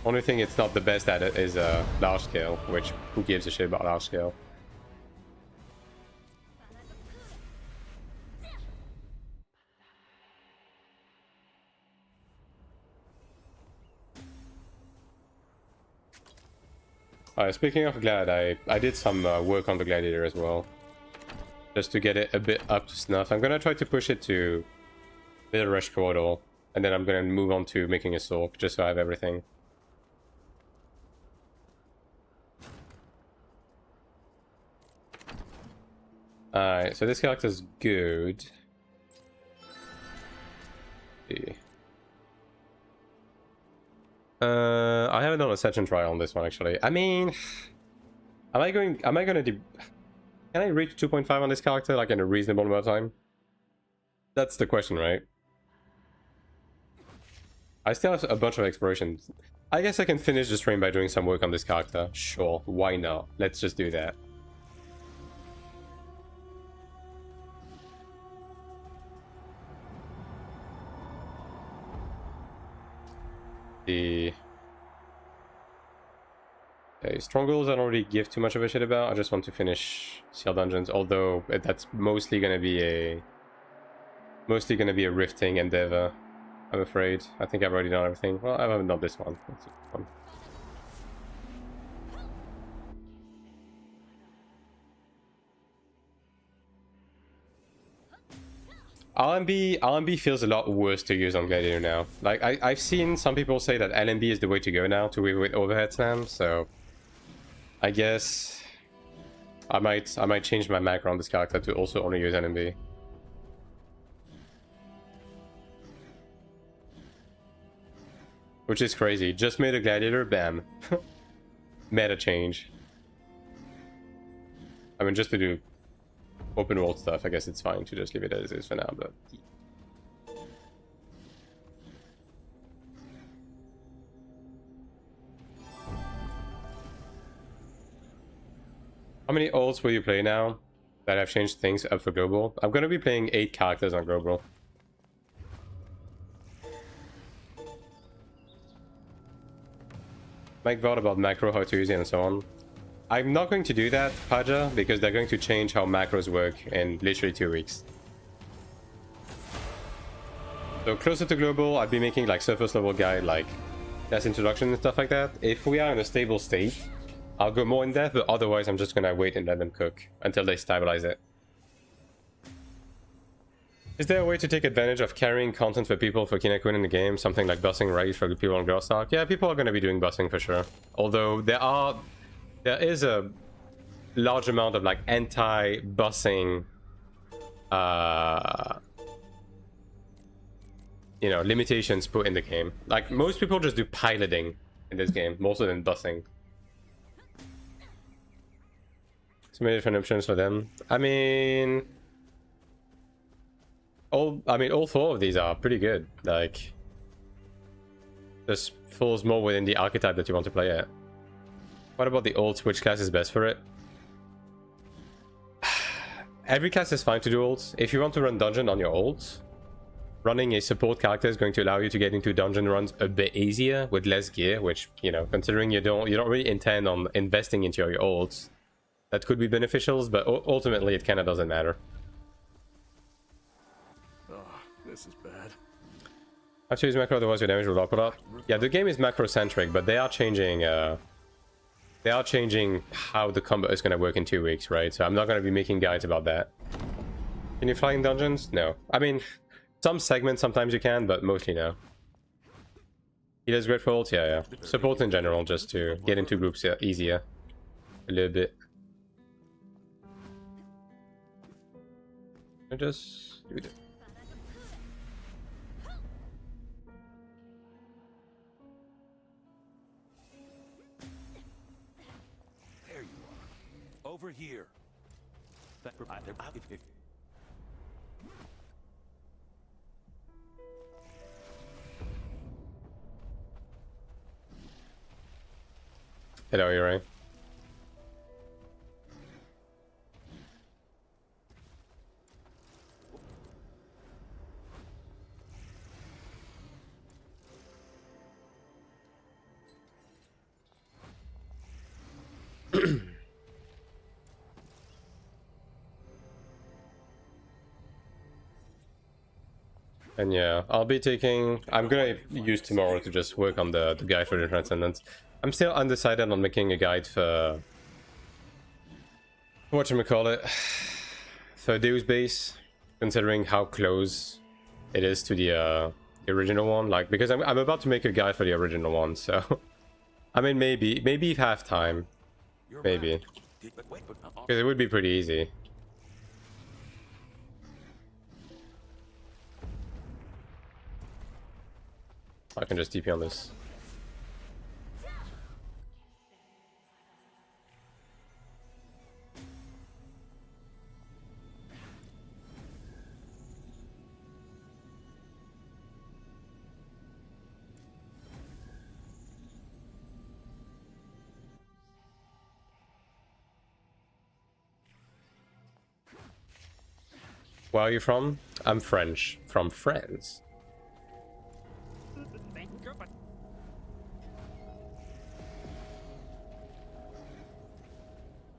Only thing it's not the best at it is large scale, which who gives a shit about large scale? Alright, speaking of Glad, I did some work on the Gladiator as well. Just to get it a bit up to snuff. I'm gonna try to push it to Middle Rush Corridor, and then I'm gonna move on to making a Sork, just so I have everything. Alright, so this character's good. Let's see. I haven't done a Ascension trial on this one actually. I mean, can I reach 2.5 on this character like in a reasonable amount of time? That's the question, right? I still have a bunch of explorations. I guess I can finish the stream by doing some work on this character. Sure, why not? Let's just do that. The strongholds I don't really give too much of a shit about. I just want to finish Seal Dungeons, although that's mostly gonna be a rifting endeavor, I'm afraid. I think I've already done everything. Well, I haven't done this one. Let's see this one. LMB feels a lot worse to use on Gladiator now. Like, I've seen some people say that LMB is the way to go now to with overhead slam, so I guess I might change my macro on this character to also only use LMB. Which is crazy. Just made a Gladiator, bam. Meta change. I mean, just to do open world stuff, I guess it's fine to just leave it as is for now, but... How many ults will you play now that have changed things up for global? I'm gonna be playing 8 characters on global. Mike thought about macro, how to use it, and so on. I'm not going to do that, Paja, because they're going to change how macros work in literally 2 weeks. So closer to global, I'd be making like surface level guide, like less introduction and stuff like that. If we are in a stable state, I'll go more in depth, but otherwise I'm just gonna wait and let them cook until they stabilize it. Is there a way to take advantage of carrying content for people for Kinekun in the game? Something like busing raids for people on Girl Stock? Yeah, people are gonna be doing busing for sure. Although there is a large amount of like anti-busing you know, limitations put in the game. Like most people just do piloting in this game more so than busing. So many different options for them. I mean all 4 of these are pretty good. Like this falls more within the archetype that you want to play at. What about the ults? Which class is best for it? Every class is fine to do ults. If you want to run dungeon on your ults, running a support character is going to allow you to get into dungeon runs a bit easier with less gear, which, you know, considering you don't really intend on investing into your ults, that could be beneficial, but ultimately it kind of doesn't matter. Oh, this is bad. Have to use macro, otherwise your damage will drop a lot. Yeah, the game is macro centric, but they are changing how the combo is going to work in 2 weeks, right? So I'm not going to be making guides about that. Can you fly in dungeons? No. I mean, some segments sometimes you can, but mostly no. He does great for ults? Yeah. Support in general, just to get into groups easier. A little bit. I just do it. There you are. Over here. Hello, you're right. And yeah, I'll be taking... I'm gonna use tomorrow to just work on the guide for the Transcendence. I'm still undecided on making a guide for... whatchamacallit? For Deus Base, considering how close it is to the original one. Like, because I'm about to make a guide for the original one, so... I mean, maybe half time. Maybe. Because it would be pretty easy. I can just TP on this. Where are you from? I'm French. From France.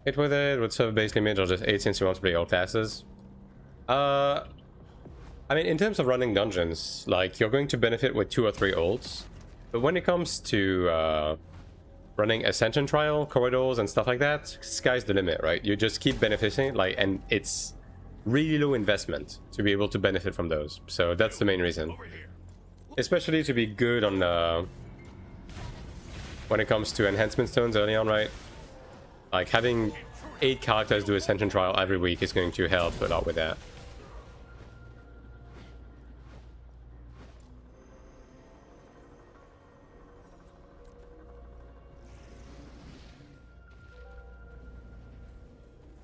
Hit with it, would serve base limit or just 8 since you want to play all classes. I mean, in terms of running dungeons, like, you're going to benefit with 2 or 3 ults. But when it comes to running Ascension Trial, corridors, and stuff like that, sky's the limit, right? You just keep benefiting, like, and it's really low investment to be able to benefit from those. So that's the main reason. Especially to be good on when it comes to enhancement stones early on, right? Like, having 8 characters do Ascension Trial every week is going to help a lot with that.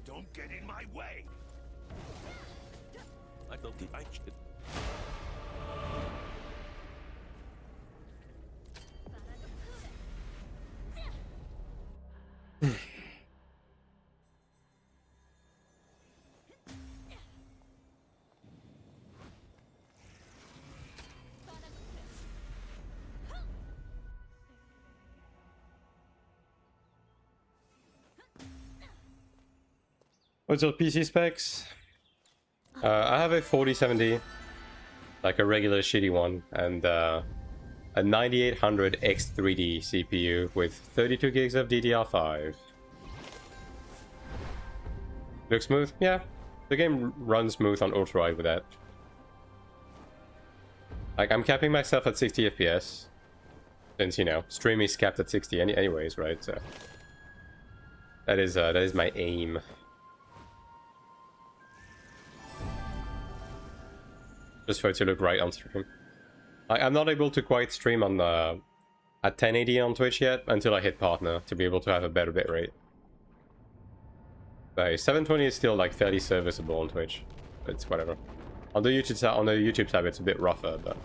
Don't get in my way. I felt the should. What's your PC specs? I have a 4070, like a regular shitty one, and a 9800 X3D CPU with 32 gigs of DDR5. Looks smooth? Yeah. The game runs smooth on ultra wide with that. Like, I'm capping myself at 60 FPS. Since, you know, stream is capped at 60 anyways, right? So that is my aim. Just for it to look right on stream. I'm not able to quite stream on at 1080 on Twitch yet until I hit partner to be able to have a better bitrate. But 720 is still like fairly serviceable on Twitch. It's whatever. On the YouTube side, it's a bit rougher, but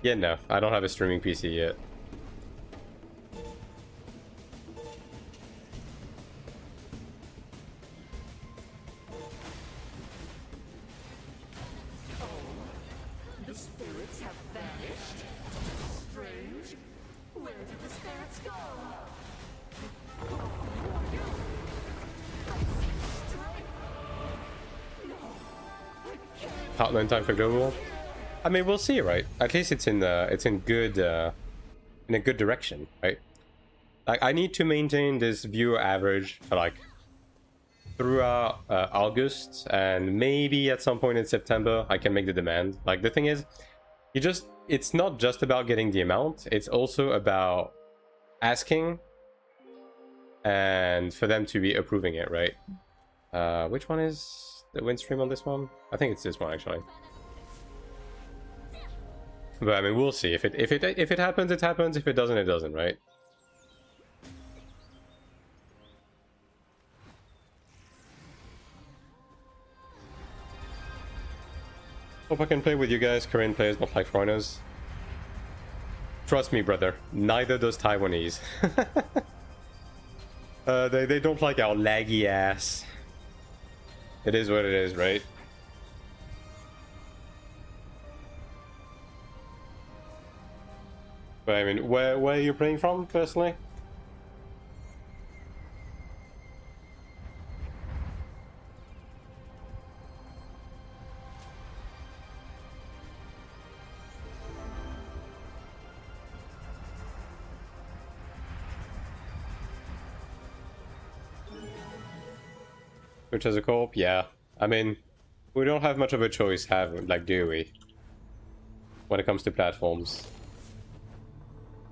yeah, no, I don't have a streaming PC yet. Partner in time for global. I mean, we'll see, right? At least it's in good in a good direction, right? Like, I need to maintain this viewer average for like throughout August, and maybe at some point in September I can make the demand. Like, the thing is, it's not just about getting the amount, it's also about asking and for them to be approving it, right? Which one is the win stream on this one? I think it's this one, actually. But I mean, we'll see. If it happens, it happens. If it doesn't, it doesn't, right? Hope I can play with you guys. Korean players not like foreigners. Trust me, brother. Neither does Taiwanese. They don't like our laggy ass. It is what it is, right? But I mean, where are you playing from, personally? Which has a co-op? Yeah. I mean, we don't have much of a choice, do we? When it comes to platforms.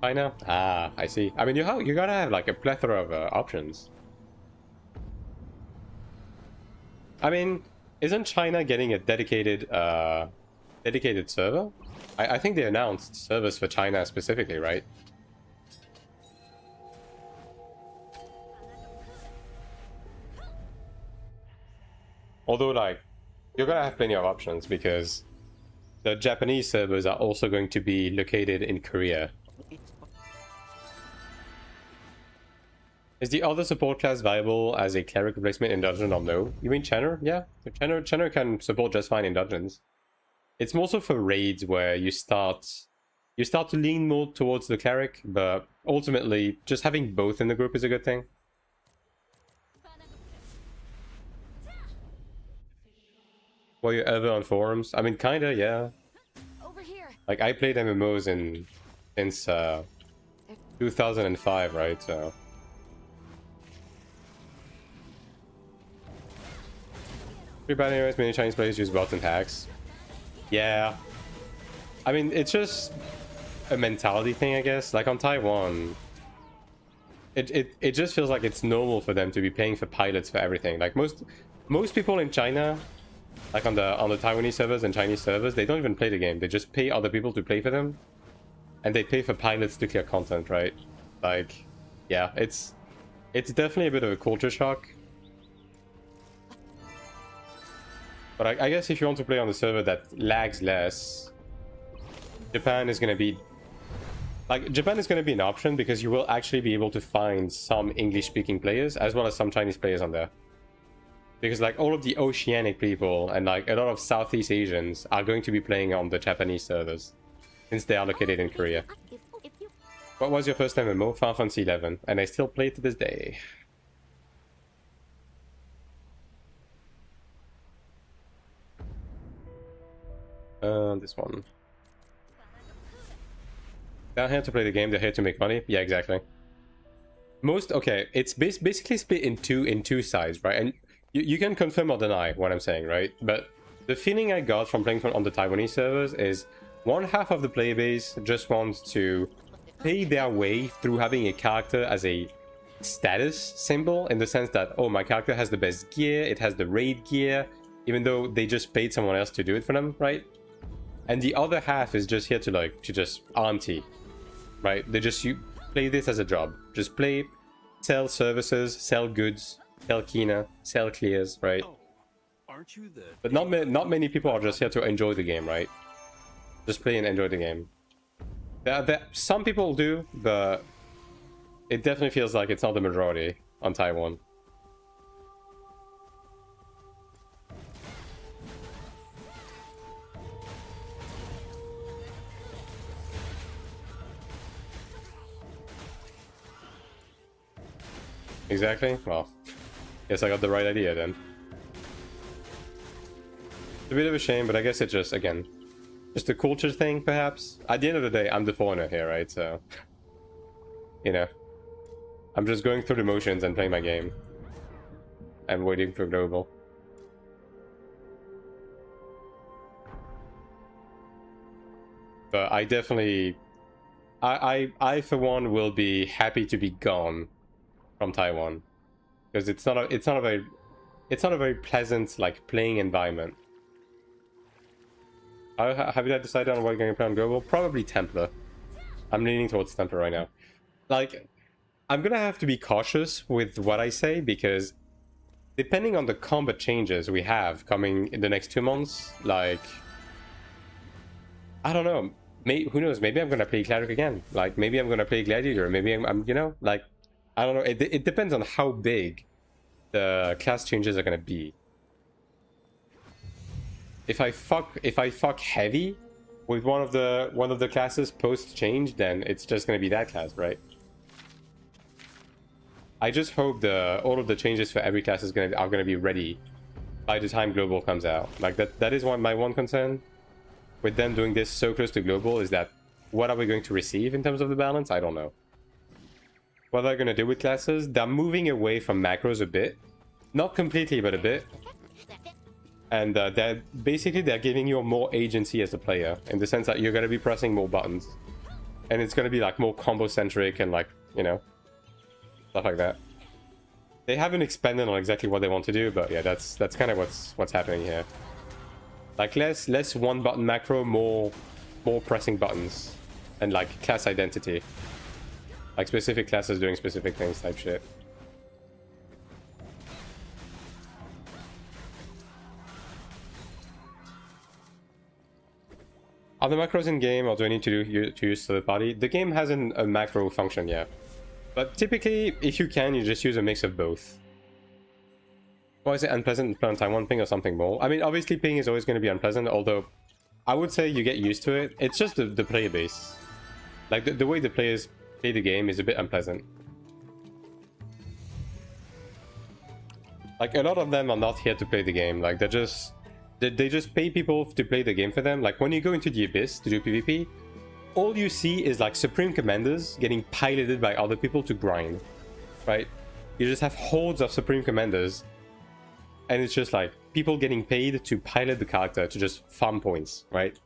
China? Ah, I see. I mean, you gotta have like a plethora of options. I mean, isn't China getting a dedicated server? I think they announced servers for China specifically, right? Although, like, you're gonna have plenty of options because the Japanese servers are also going to be located in Korea. Is the other support class viable as a cleric replacement in dungeon or no? You mean Chenner? Yeah, Chenner can support just fine in dungeons. It's more so for raids where you start to lean more towards the cleric, but ultimately just having both in the group is a good thing. Were you ever on forums? I mean, kinda, yeah. Over here. Like, I played MMOs since 2005, right? So. Pretty bad anyways, many Chinese players use bots and hacks. Yeah. I mean, it's just a mentality thing, I guess. Like, on Taiwan, it just feels like it's normal for them to be paying for pilots for everything. Like, most people in China, like on the Taiwanese servers and Chinese servers, they don't even play the game. They just pay other people to play for them, and they pay for pilots to clear content, right? Like, yeah, it's definitely a bit of a culture shock. But I guess if you want to play on a server that lags less, Japan is going to be an option because you will actually be able to find some English-speaking players as well as some Chinese players on there. Because like all of the Oceanic people and like a lot of Southeast Asians are going to be playing on the Japanese servers since they are located in Korea. What was your first MMO? Final Fantasy 11, and I still play it to this day. This one. They're here to play the game, they're here to make money. Yeah, exactly. Okay, it's basically split in two sides, right? And you can confirm or deny what I'm saying, right? But the feeling I got from playing on the Taiwanese servers is one half of the player base just wants to pay their way through having a character as a status symbol, in the sense that, oh, my character has the best gear, it has the raid gear, even though they just paid someone else to do it for them, right? And the other half is just here to just auntie, right? They just play this as a job. Just play, sell services, sell goods, sell Kina, sell clears, right? Oh, aren't you the... But not many people are just here to enjoy the game, right? Just play and enjoy the game. Some people do, but it definitely feels like it's not the majority on Taiwan. Exactly. Well, guess I got the right idea then. It's a bit of a shame, but I guess it's just, again, just a culture thing, perhaps. At the end of the day, I'm the foreigner here, right? So, you know, I'm just going through the motions and playing my game. And waiting for global. But I definitely... I for one, will be happy to be gone from Taiwan, because it's not a very pleasant like playing environment. Have you decided on what you're going to play on global? Probably Templar. I'm leaning towards Templar right now. Like, I'm gonna have to be cautious with what I say, because depending on the combat changes we have coming in the next 2 months, like, I don't know. Who knows? Maybe I'm gonna play Cleric again. Like, maybe I'm gonna play Gladiator. Maybe I'm you know, like, I don't know. It depends on how big the class changes are gonna be. If I fuck heavy with one of the classes post change, then it's just gonna be that class, right? I just hope all of the changes for every class are gonna be ready by the time global comes out. Like that is my one concern with them doing this so close to global, is that what are we going to receive in terms of the balance? I don't know. What they're gonna do with classes, they're moving away from macros a bit, not completely, but a bit. And they're giving you more agency as a player, in the sense that you're gonna be pressing more buttons, and it's gonna be like more combo centric and, like, you know, stuff like that. They haven't expanded on exactly what they want to do, but yeah, that's kind of what's happening here. Like less one button macro, more pressing buttons, and like class identity, like specific classes doing specific things type shit. Are the macros in game, or do I need to use third party? The game hasn't a macro function yet, but typically, if you can, you just use a mix of both. Why is it unpleasant to play on Taiwan ping or something more? I mean, obviously ping is always going to be unpleasant, although I would say you get used to it. It's just the player base. Like the way the players play the game is a bit unpleasant. Like a lot of them are not here to play the game. Like they just pay people to play the game for them. Like when you go into the Abyss to do PvP, all you see is like Supreme Commanders getting piloted by other people to grind, right? You just have hordes of Supreme Commanders, and it's just like people getting paid to pilot the character to just farm points, right?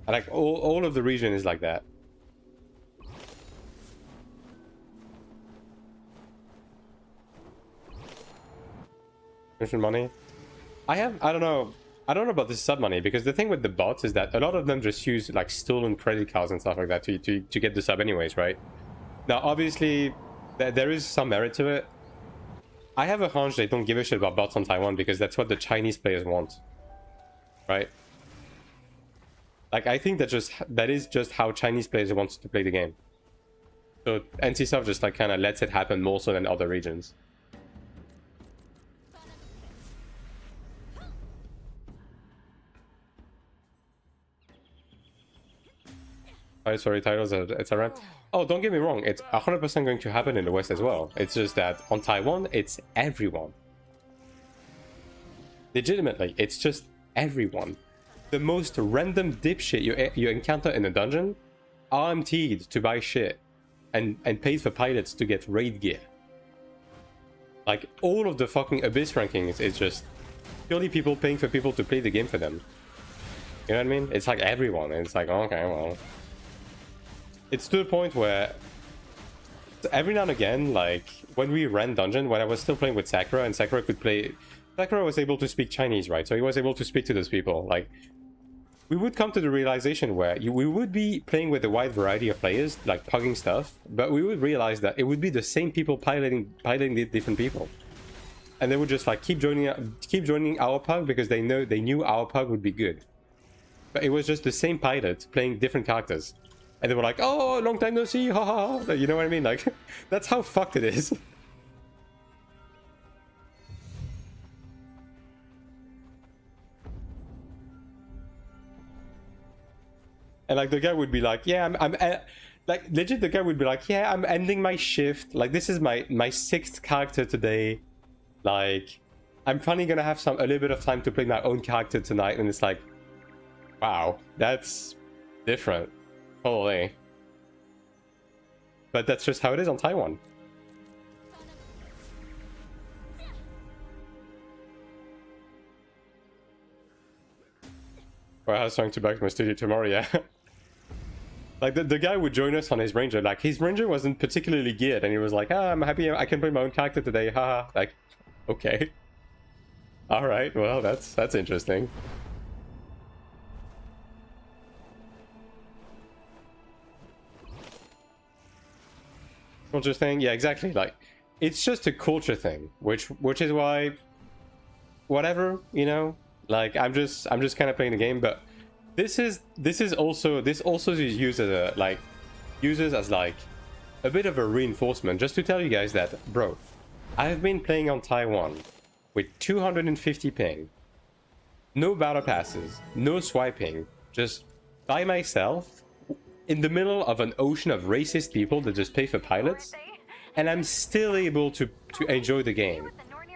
And like all of the region is like that. Mission money. I don't know about this sub money, because the thing with the bots is that a lot of them just use like stolen credit cards and stuff like that to get the sub anyways, right? Now obviously there is some merit to it. I have a hunch they don't give a shit about bots on Taiwan, because that's what the Chinese players want, right? Like I think that is just how Chinese players want to play the game. So NCSoft just like kind of lets it happen more so than other regions. Sorry, titles, etc. Oh, don't get me wrong, it's 100% going to happen in the West as well. It's just that on Taiwan, it's everyone. Legitimately, it's just everyone. The most random dipshit you encounter in a dungeon, RMT'd to buy shit, and paid for pilots to get raid gear. Like, all of the fucking Abyss rankings is just purely people paying for people to play the game for them. You know what I mean? It's like everyone, and it's like, okay, well... It's to the point where every now and again, like when we ran dungeon, when I was still playing with Sakura, and Sakura was able to speak Chinese, right? So he was able to speak to those people. Like, we would come to the realization where we would be playing with a wide variety of players, like pugging stuff, but we would realize that it would be the same people piloting the different people, and they would just like keep joining our pug because they knew our pug would be good, but it was just the same pilot playing different characters. And they were like, oh, long time no see, ha ha ha. You know what I mean? Like, that's how fucked it is. And like, the guy would be like, yeah, I'm like, legit, the guy would be like, yeah, I'm ending my shift. Like, this is my 6th character today. Like, I'm finally gonna have a little bit of time to play my own character tonight. And it's like, wow, that's different. Holy. But that's just how it is on Taiwan. Well, I was trying to back to my studio tomorrow, yeah. Like, the guy would join us on his ranger. Like, his ranger wasn't particularly geared, and he was like, I'm happy I can play my own character today, haha. Like, okay. Alright, well, that's interesting. Culture thing, yeah, exactly. Like, it's just a culture thing, which is why, whatever, you know. Like, I'm just kind of playing the game, but this also is used as like a bit of a reinforcement just to tell you guys that, bro, I've been playing on Taiwan with 250 ping, no battle passes, no swiping, just by myself in the middle of an ocean of racist people that just pay for pilots, and I'm still able to enjoy the game,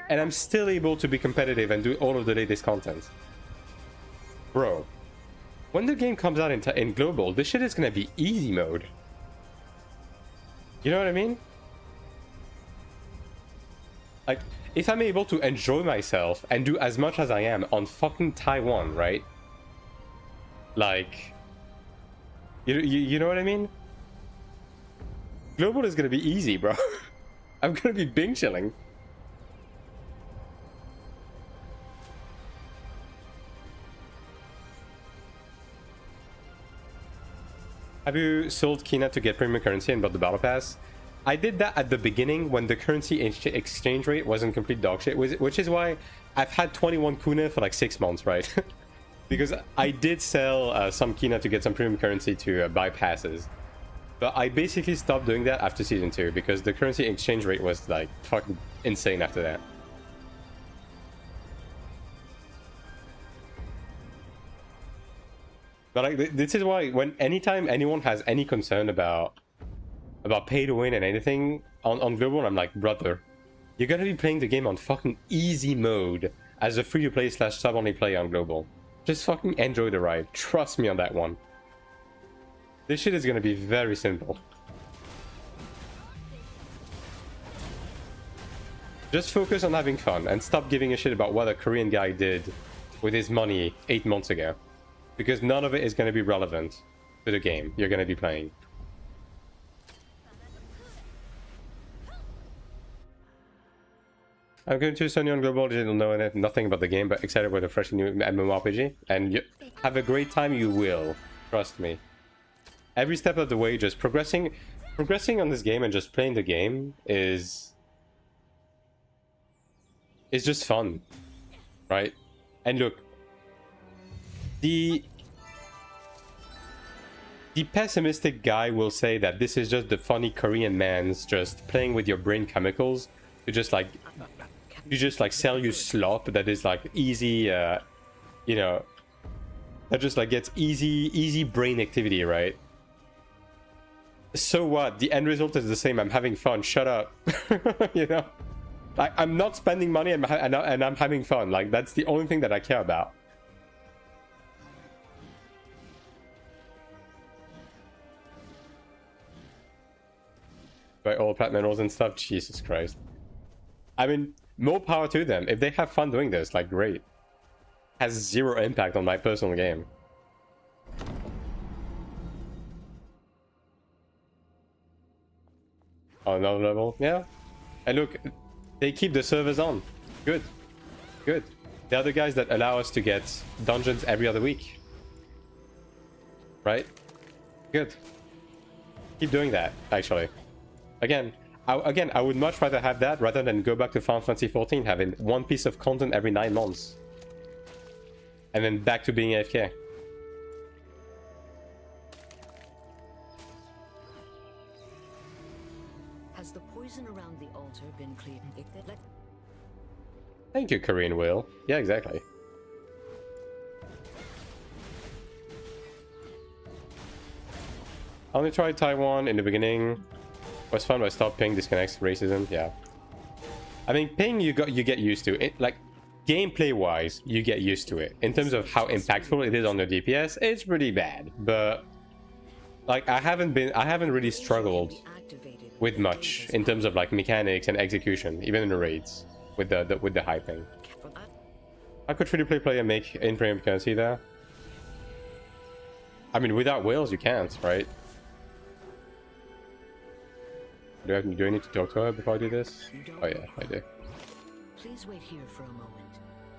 and I'm still able to be competitive and do all of the latest content. Bro, when the game comes out in global, this shit is gonna be easy mode. You know what I mean? Like, if I'm able to enjoy myself and do as much as I am on fucking Taiwan, right? Like, you know what I mean? Global is gonna be easy, bro. I'm gonna be Bing chilling. Have you sold Kina to get premium currency and bought the battle pass? I did that at the beginning when the currency exchange rate wasn't complete dog shit, which is why I've had 21 kuna for like 6 months, right? Because I did sell some Kina to get some premium currency to buy passes. But I basically stopped doing that after season 2 because the currency exchange rate was like fucking insane after that. But like, this is why anytime anyone has any concern about pay to win and anything on global, I'm like, brother, you're gonna be playing the game on fucking easy mode as a free to play / sub only play on global. Just fucking enjoy the ride. Trust me on that one. This shit is gonna be very simple. Just focus on having fun and stop giving a shit about what a Korean guy did with his money 8 months ago. Because none of it is going to be relevant to the game you're going to be playing. I'm going to Sony on Global, didn't know nothing about the game, but excited about the fresh new MMORPG. And you have a great time, you will. Trust me. Every step of the way, just progressing on this game and just playing the game is just fun. Right? And look, the pessimistic guy will say that this is just the funny Korean man's just playing with your brain chemicals to just like sell you slop that is like easy, you know, that just like gets easy brain activity, right? So what? The end result is the same. I'm having fun. Shut up. You know, like, I'm not spending money and I'm having fun. Like, that's the only thing that I care about. By all platinum medals and stuff. Jesus Christ. I mean, more power to them. If they have fun doing this, like, great. Has zero impact on my personal game. Oh, another level? Yeah. And look, they keep the servers on. Good. Good. They're the guys that allow us to get dungeons every other week. Right? Good. Keep doing that, actually. Again, I would much rather have that rather than go back to Final Fantasy XIV having one piece of content every 9 months. And then back to being AFK. Has the poison around the altar been cleared? Thank you, Korean Will. Yeah, exactly. I only tried Taiwan in the beginning. Was fun, but I stopped. Ping disconnects racism. Yeah. I mean, ping you get used to it. Like, gameplay wise, you get used to it. In terms of how impactful it is on the DPS, it's pretty bad. But like, I haven't really struggled with much in terms of like mechanics and execution, even in the raids with the high ping. How could free-to-play player make in-frame currency there? I mean, without whales, you can't, right? Do I need to talk to her before I do this? Oh yeah, I do. Please wait here for a moment.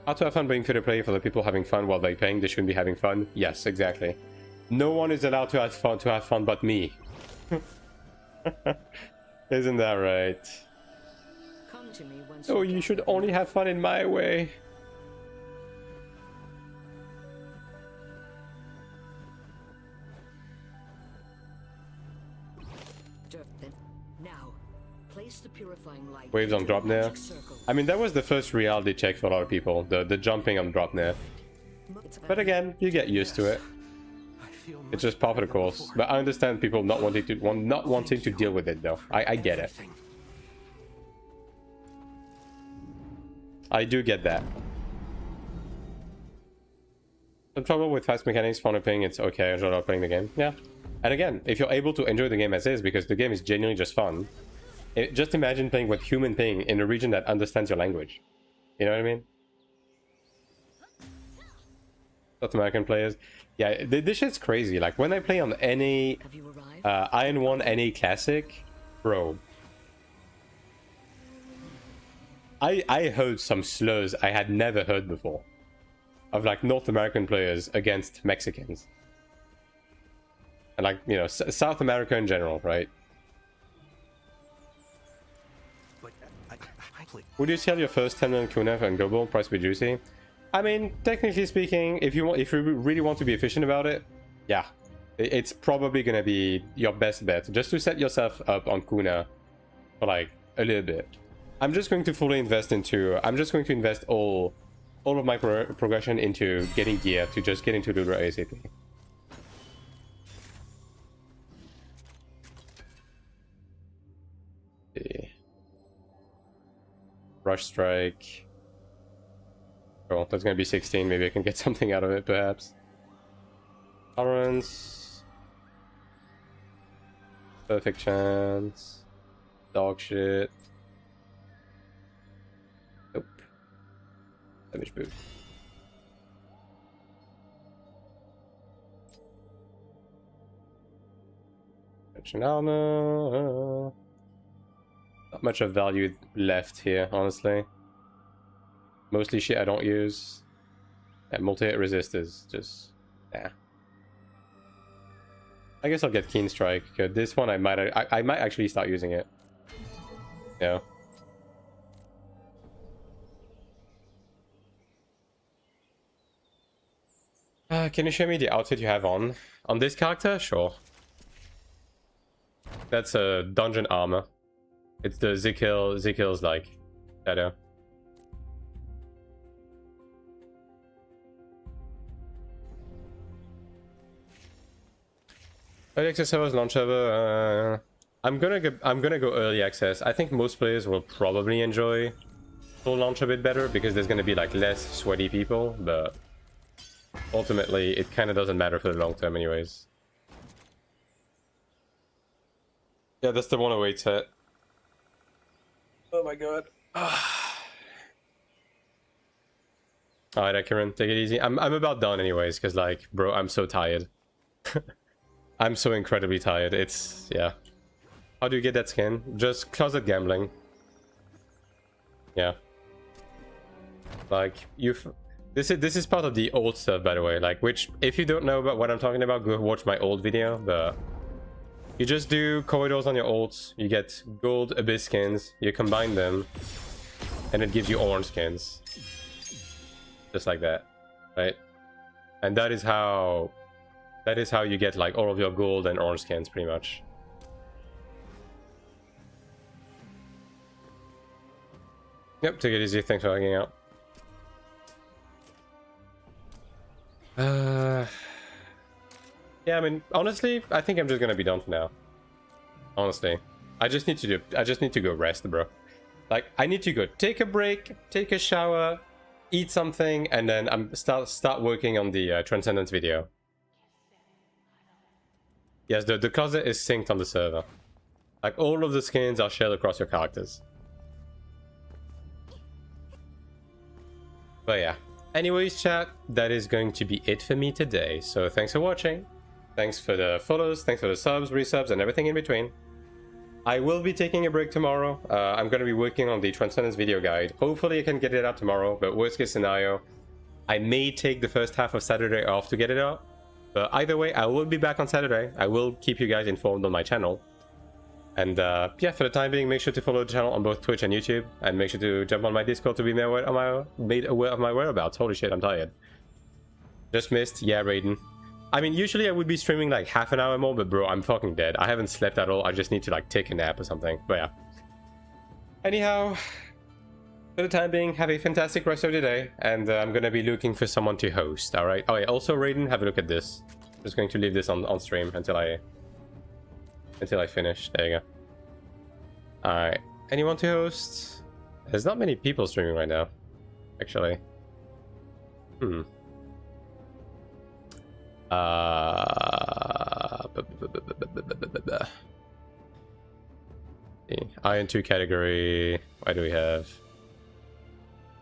How to have fun being free-to-play for the people having fun while they're paying? They shouldn't be having fun. Yes, exactly. No one is allowed to have fun but me. Isn't that right? Come to me once Oh, you should only have fun in my way. purifying light. Waves on into drop a there. magic circle. I mean, that was the first reality check for a lot of people, the jumping on drop there. But again, you get used to it. It's just part of the course. But I understand people not wanting to deal with it though. I get it. I do get that. The trouble with fast mechanics, fun playing, it's okay, I enjoy playing the game. Yeah. And again, if you're able to enjoy the game as is, because the game is genuinely just fun, just imagine playing with human playing in a region that understands your language. You know what I mean? South American players. Yeah, this shit's crazy. Like, when I play on any AION2 NA Classic, bro, I heard some slurs I had never heard before. Of, like, North American players against Mexicans. And, like, you know, South America in general, right? Would you sell your first 10 million kuna and global? Price be juicy? I mean, technically speaking, if you really want to be efficient about it, yeah, it's probably gonna be your best bet, just to set yourself up on kuna for like a little bit. I'm just going to fully invest into. I'm just going to invest all of my progression into getting gear to just get into Lura ASAP. Rush strike. Oh, that's gonna be 16. Maybe I can get something out of it, perhaps. Tolerance. Perfect chance. Dog shit. Nope. Damage boot. Armor. Not much of value left here, honestly. Mostly shit I don't use. Yeah, multi-hit resist is just... yeah. I guess I'll get Keen Strike. This one I might actually start using it. Yeah. Can you show me the outfit you have on? On this character? Sure. That's a dungeon armor. It's the Zikil's like shadow. Early access servers, launch server. I'm gonna go early access. I think most players will probably enjoy full launch a bit better because there's gonna be like less sweaty people, but ultimately it kind of doesn't matter for the long term, anyways. Yeah, that's the 108 set. Oh my god. Alright, Akiran, take it easy. I'm about done anyways, because like, bro, I'm so tired. I'm so incredibly tired. It's, yeah. How do you get that skin? Just closet gambling. Yeah. Like, this is part of the old stuff, by the way. Like, which, if you don't know about what I'm talking about, go watch my old video. But you just do corridors on your ults, you get gold abyss skins, you combine them, and it gives you orange skins. Just like that, right? And that is how you get like all of your gold and orange skins, pretty much. Yep, take it easy, thanks for hanging out. Yeah, I mean, honestly, I think I'm just gonna be done for now. Honestly, I just need to go rest, bro. Like, I need to go take a break, take a shower, eat something, and then I'm start working on the Transcendence video. Yes, the closet is synced on the server. Like, all of the skins are shared across your characters. But yeah. Anyways, chat, that is going to be it for me today. So thanks for watching. Thanks for the follows, thanks for the subs, resubs, and everything in between. I will be taking a break tomorrow. I'm going to be working on the Transcendence video guide. Hopefully I can get it out tomorrow, but worst case scenario, I may take the first half of Saturday off to get it out. But either way, I will be back on Saturday. I will keep you guys informed on my channel. And yeah, for the time being, make sure to follow the channel on both Twitch and YouTube. And make sure to jump on my Discord to be made aware of my whereabouts. Holy shit, I'm tired. Just missed. Yeah, Raiden. I mean, usually I would be streaming like half an hour more, but bro, I'm fucking dead. I haven't slept at all. I just need to like take a nap or something. But yeah. Anyhow, for the time being, have a fantastic rest of the day, and I'm gonna be looking for someone to host. All right. Oh yeah. Also, Raiden, have a look at this. Just going to leave this on stream until I finish. There you go. All right. Anyone to host? There's not many people streaming right now, actually. AION2 category. Why do we have?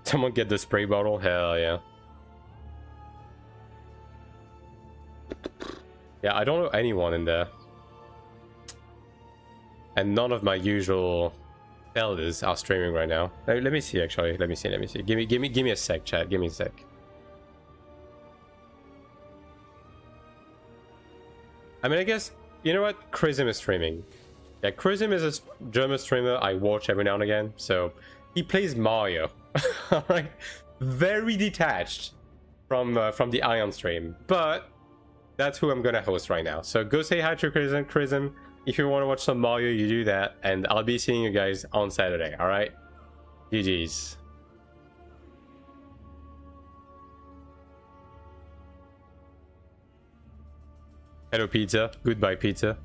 Someone get the spray bottle? Hell yeah. Yeah, I don't know anyone in there. And none of my usual elders are streaming right now. Let me see, actually. Let me see. Give me a sec, chat. Give me a sec. I mean, I guess, you know what? Chrism is streaming. Yeah, Chrism is a German streamer I watch every now and again. So, he plays Mario. Alright? Very detached from the Ion stream. But, that's who I'm gonna host right now. So, go say hi to Chrism. If you want to watch some Mario, you do that. And I'll be seeing you guys on Saturday, alright? GG's. Hello, pizza. Goodbye, pizza.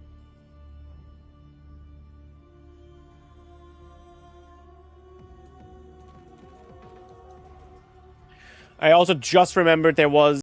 I also just remembered there was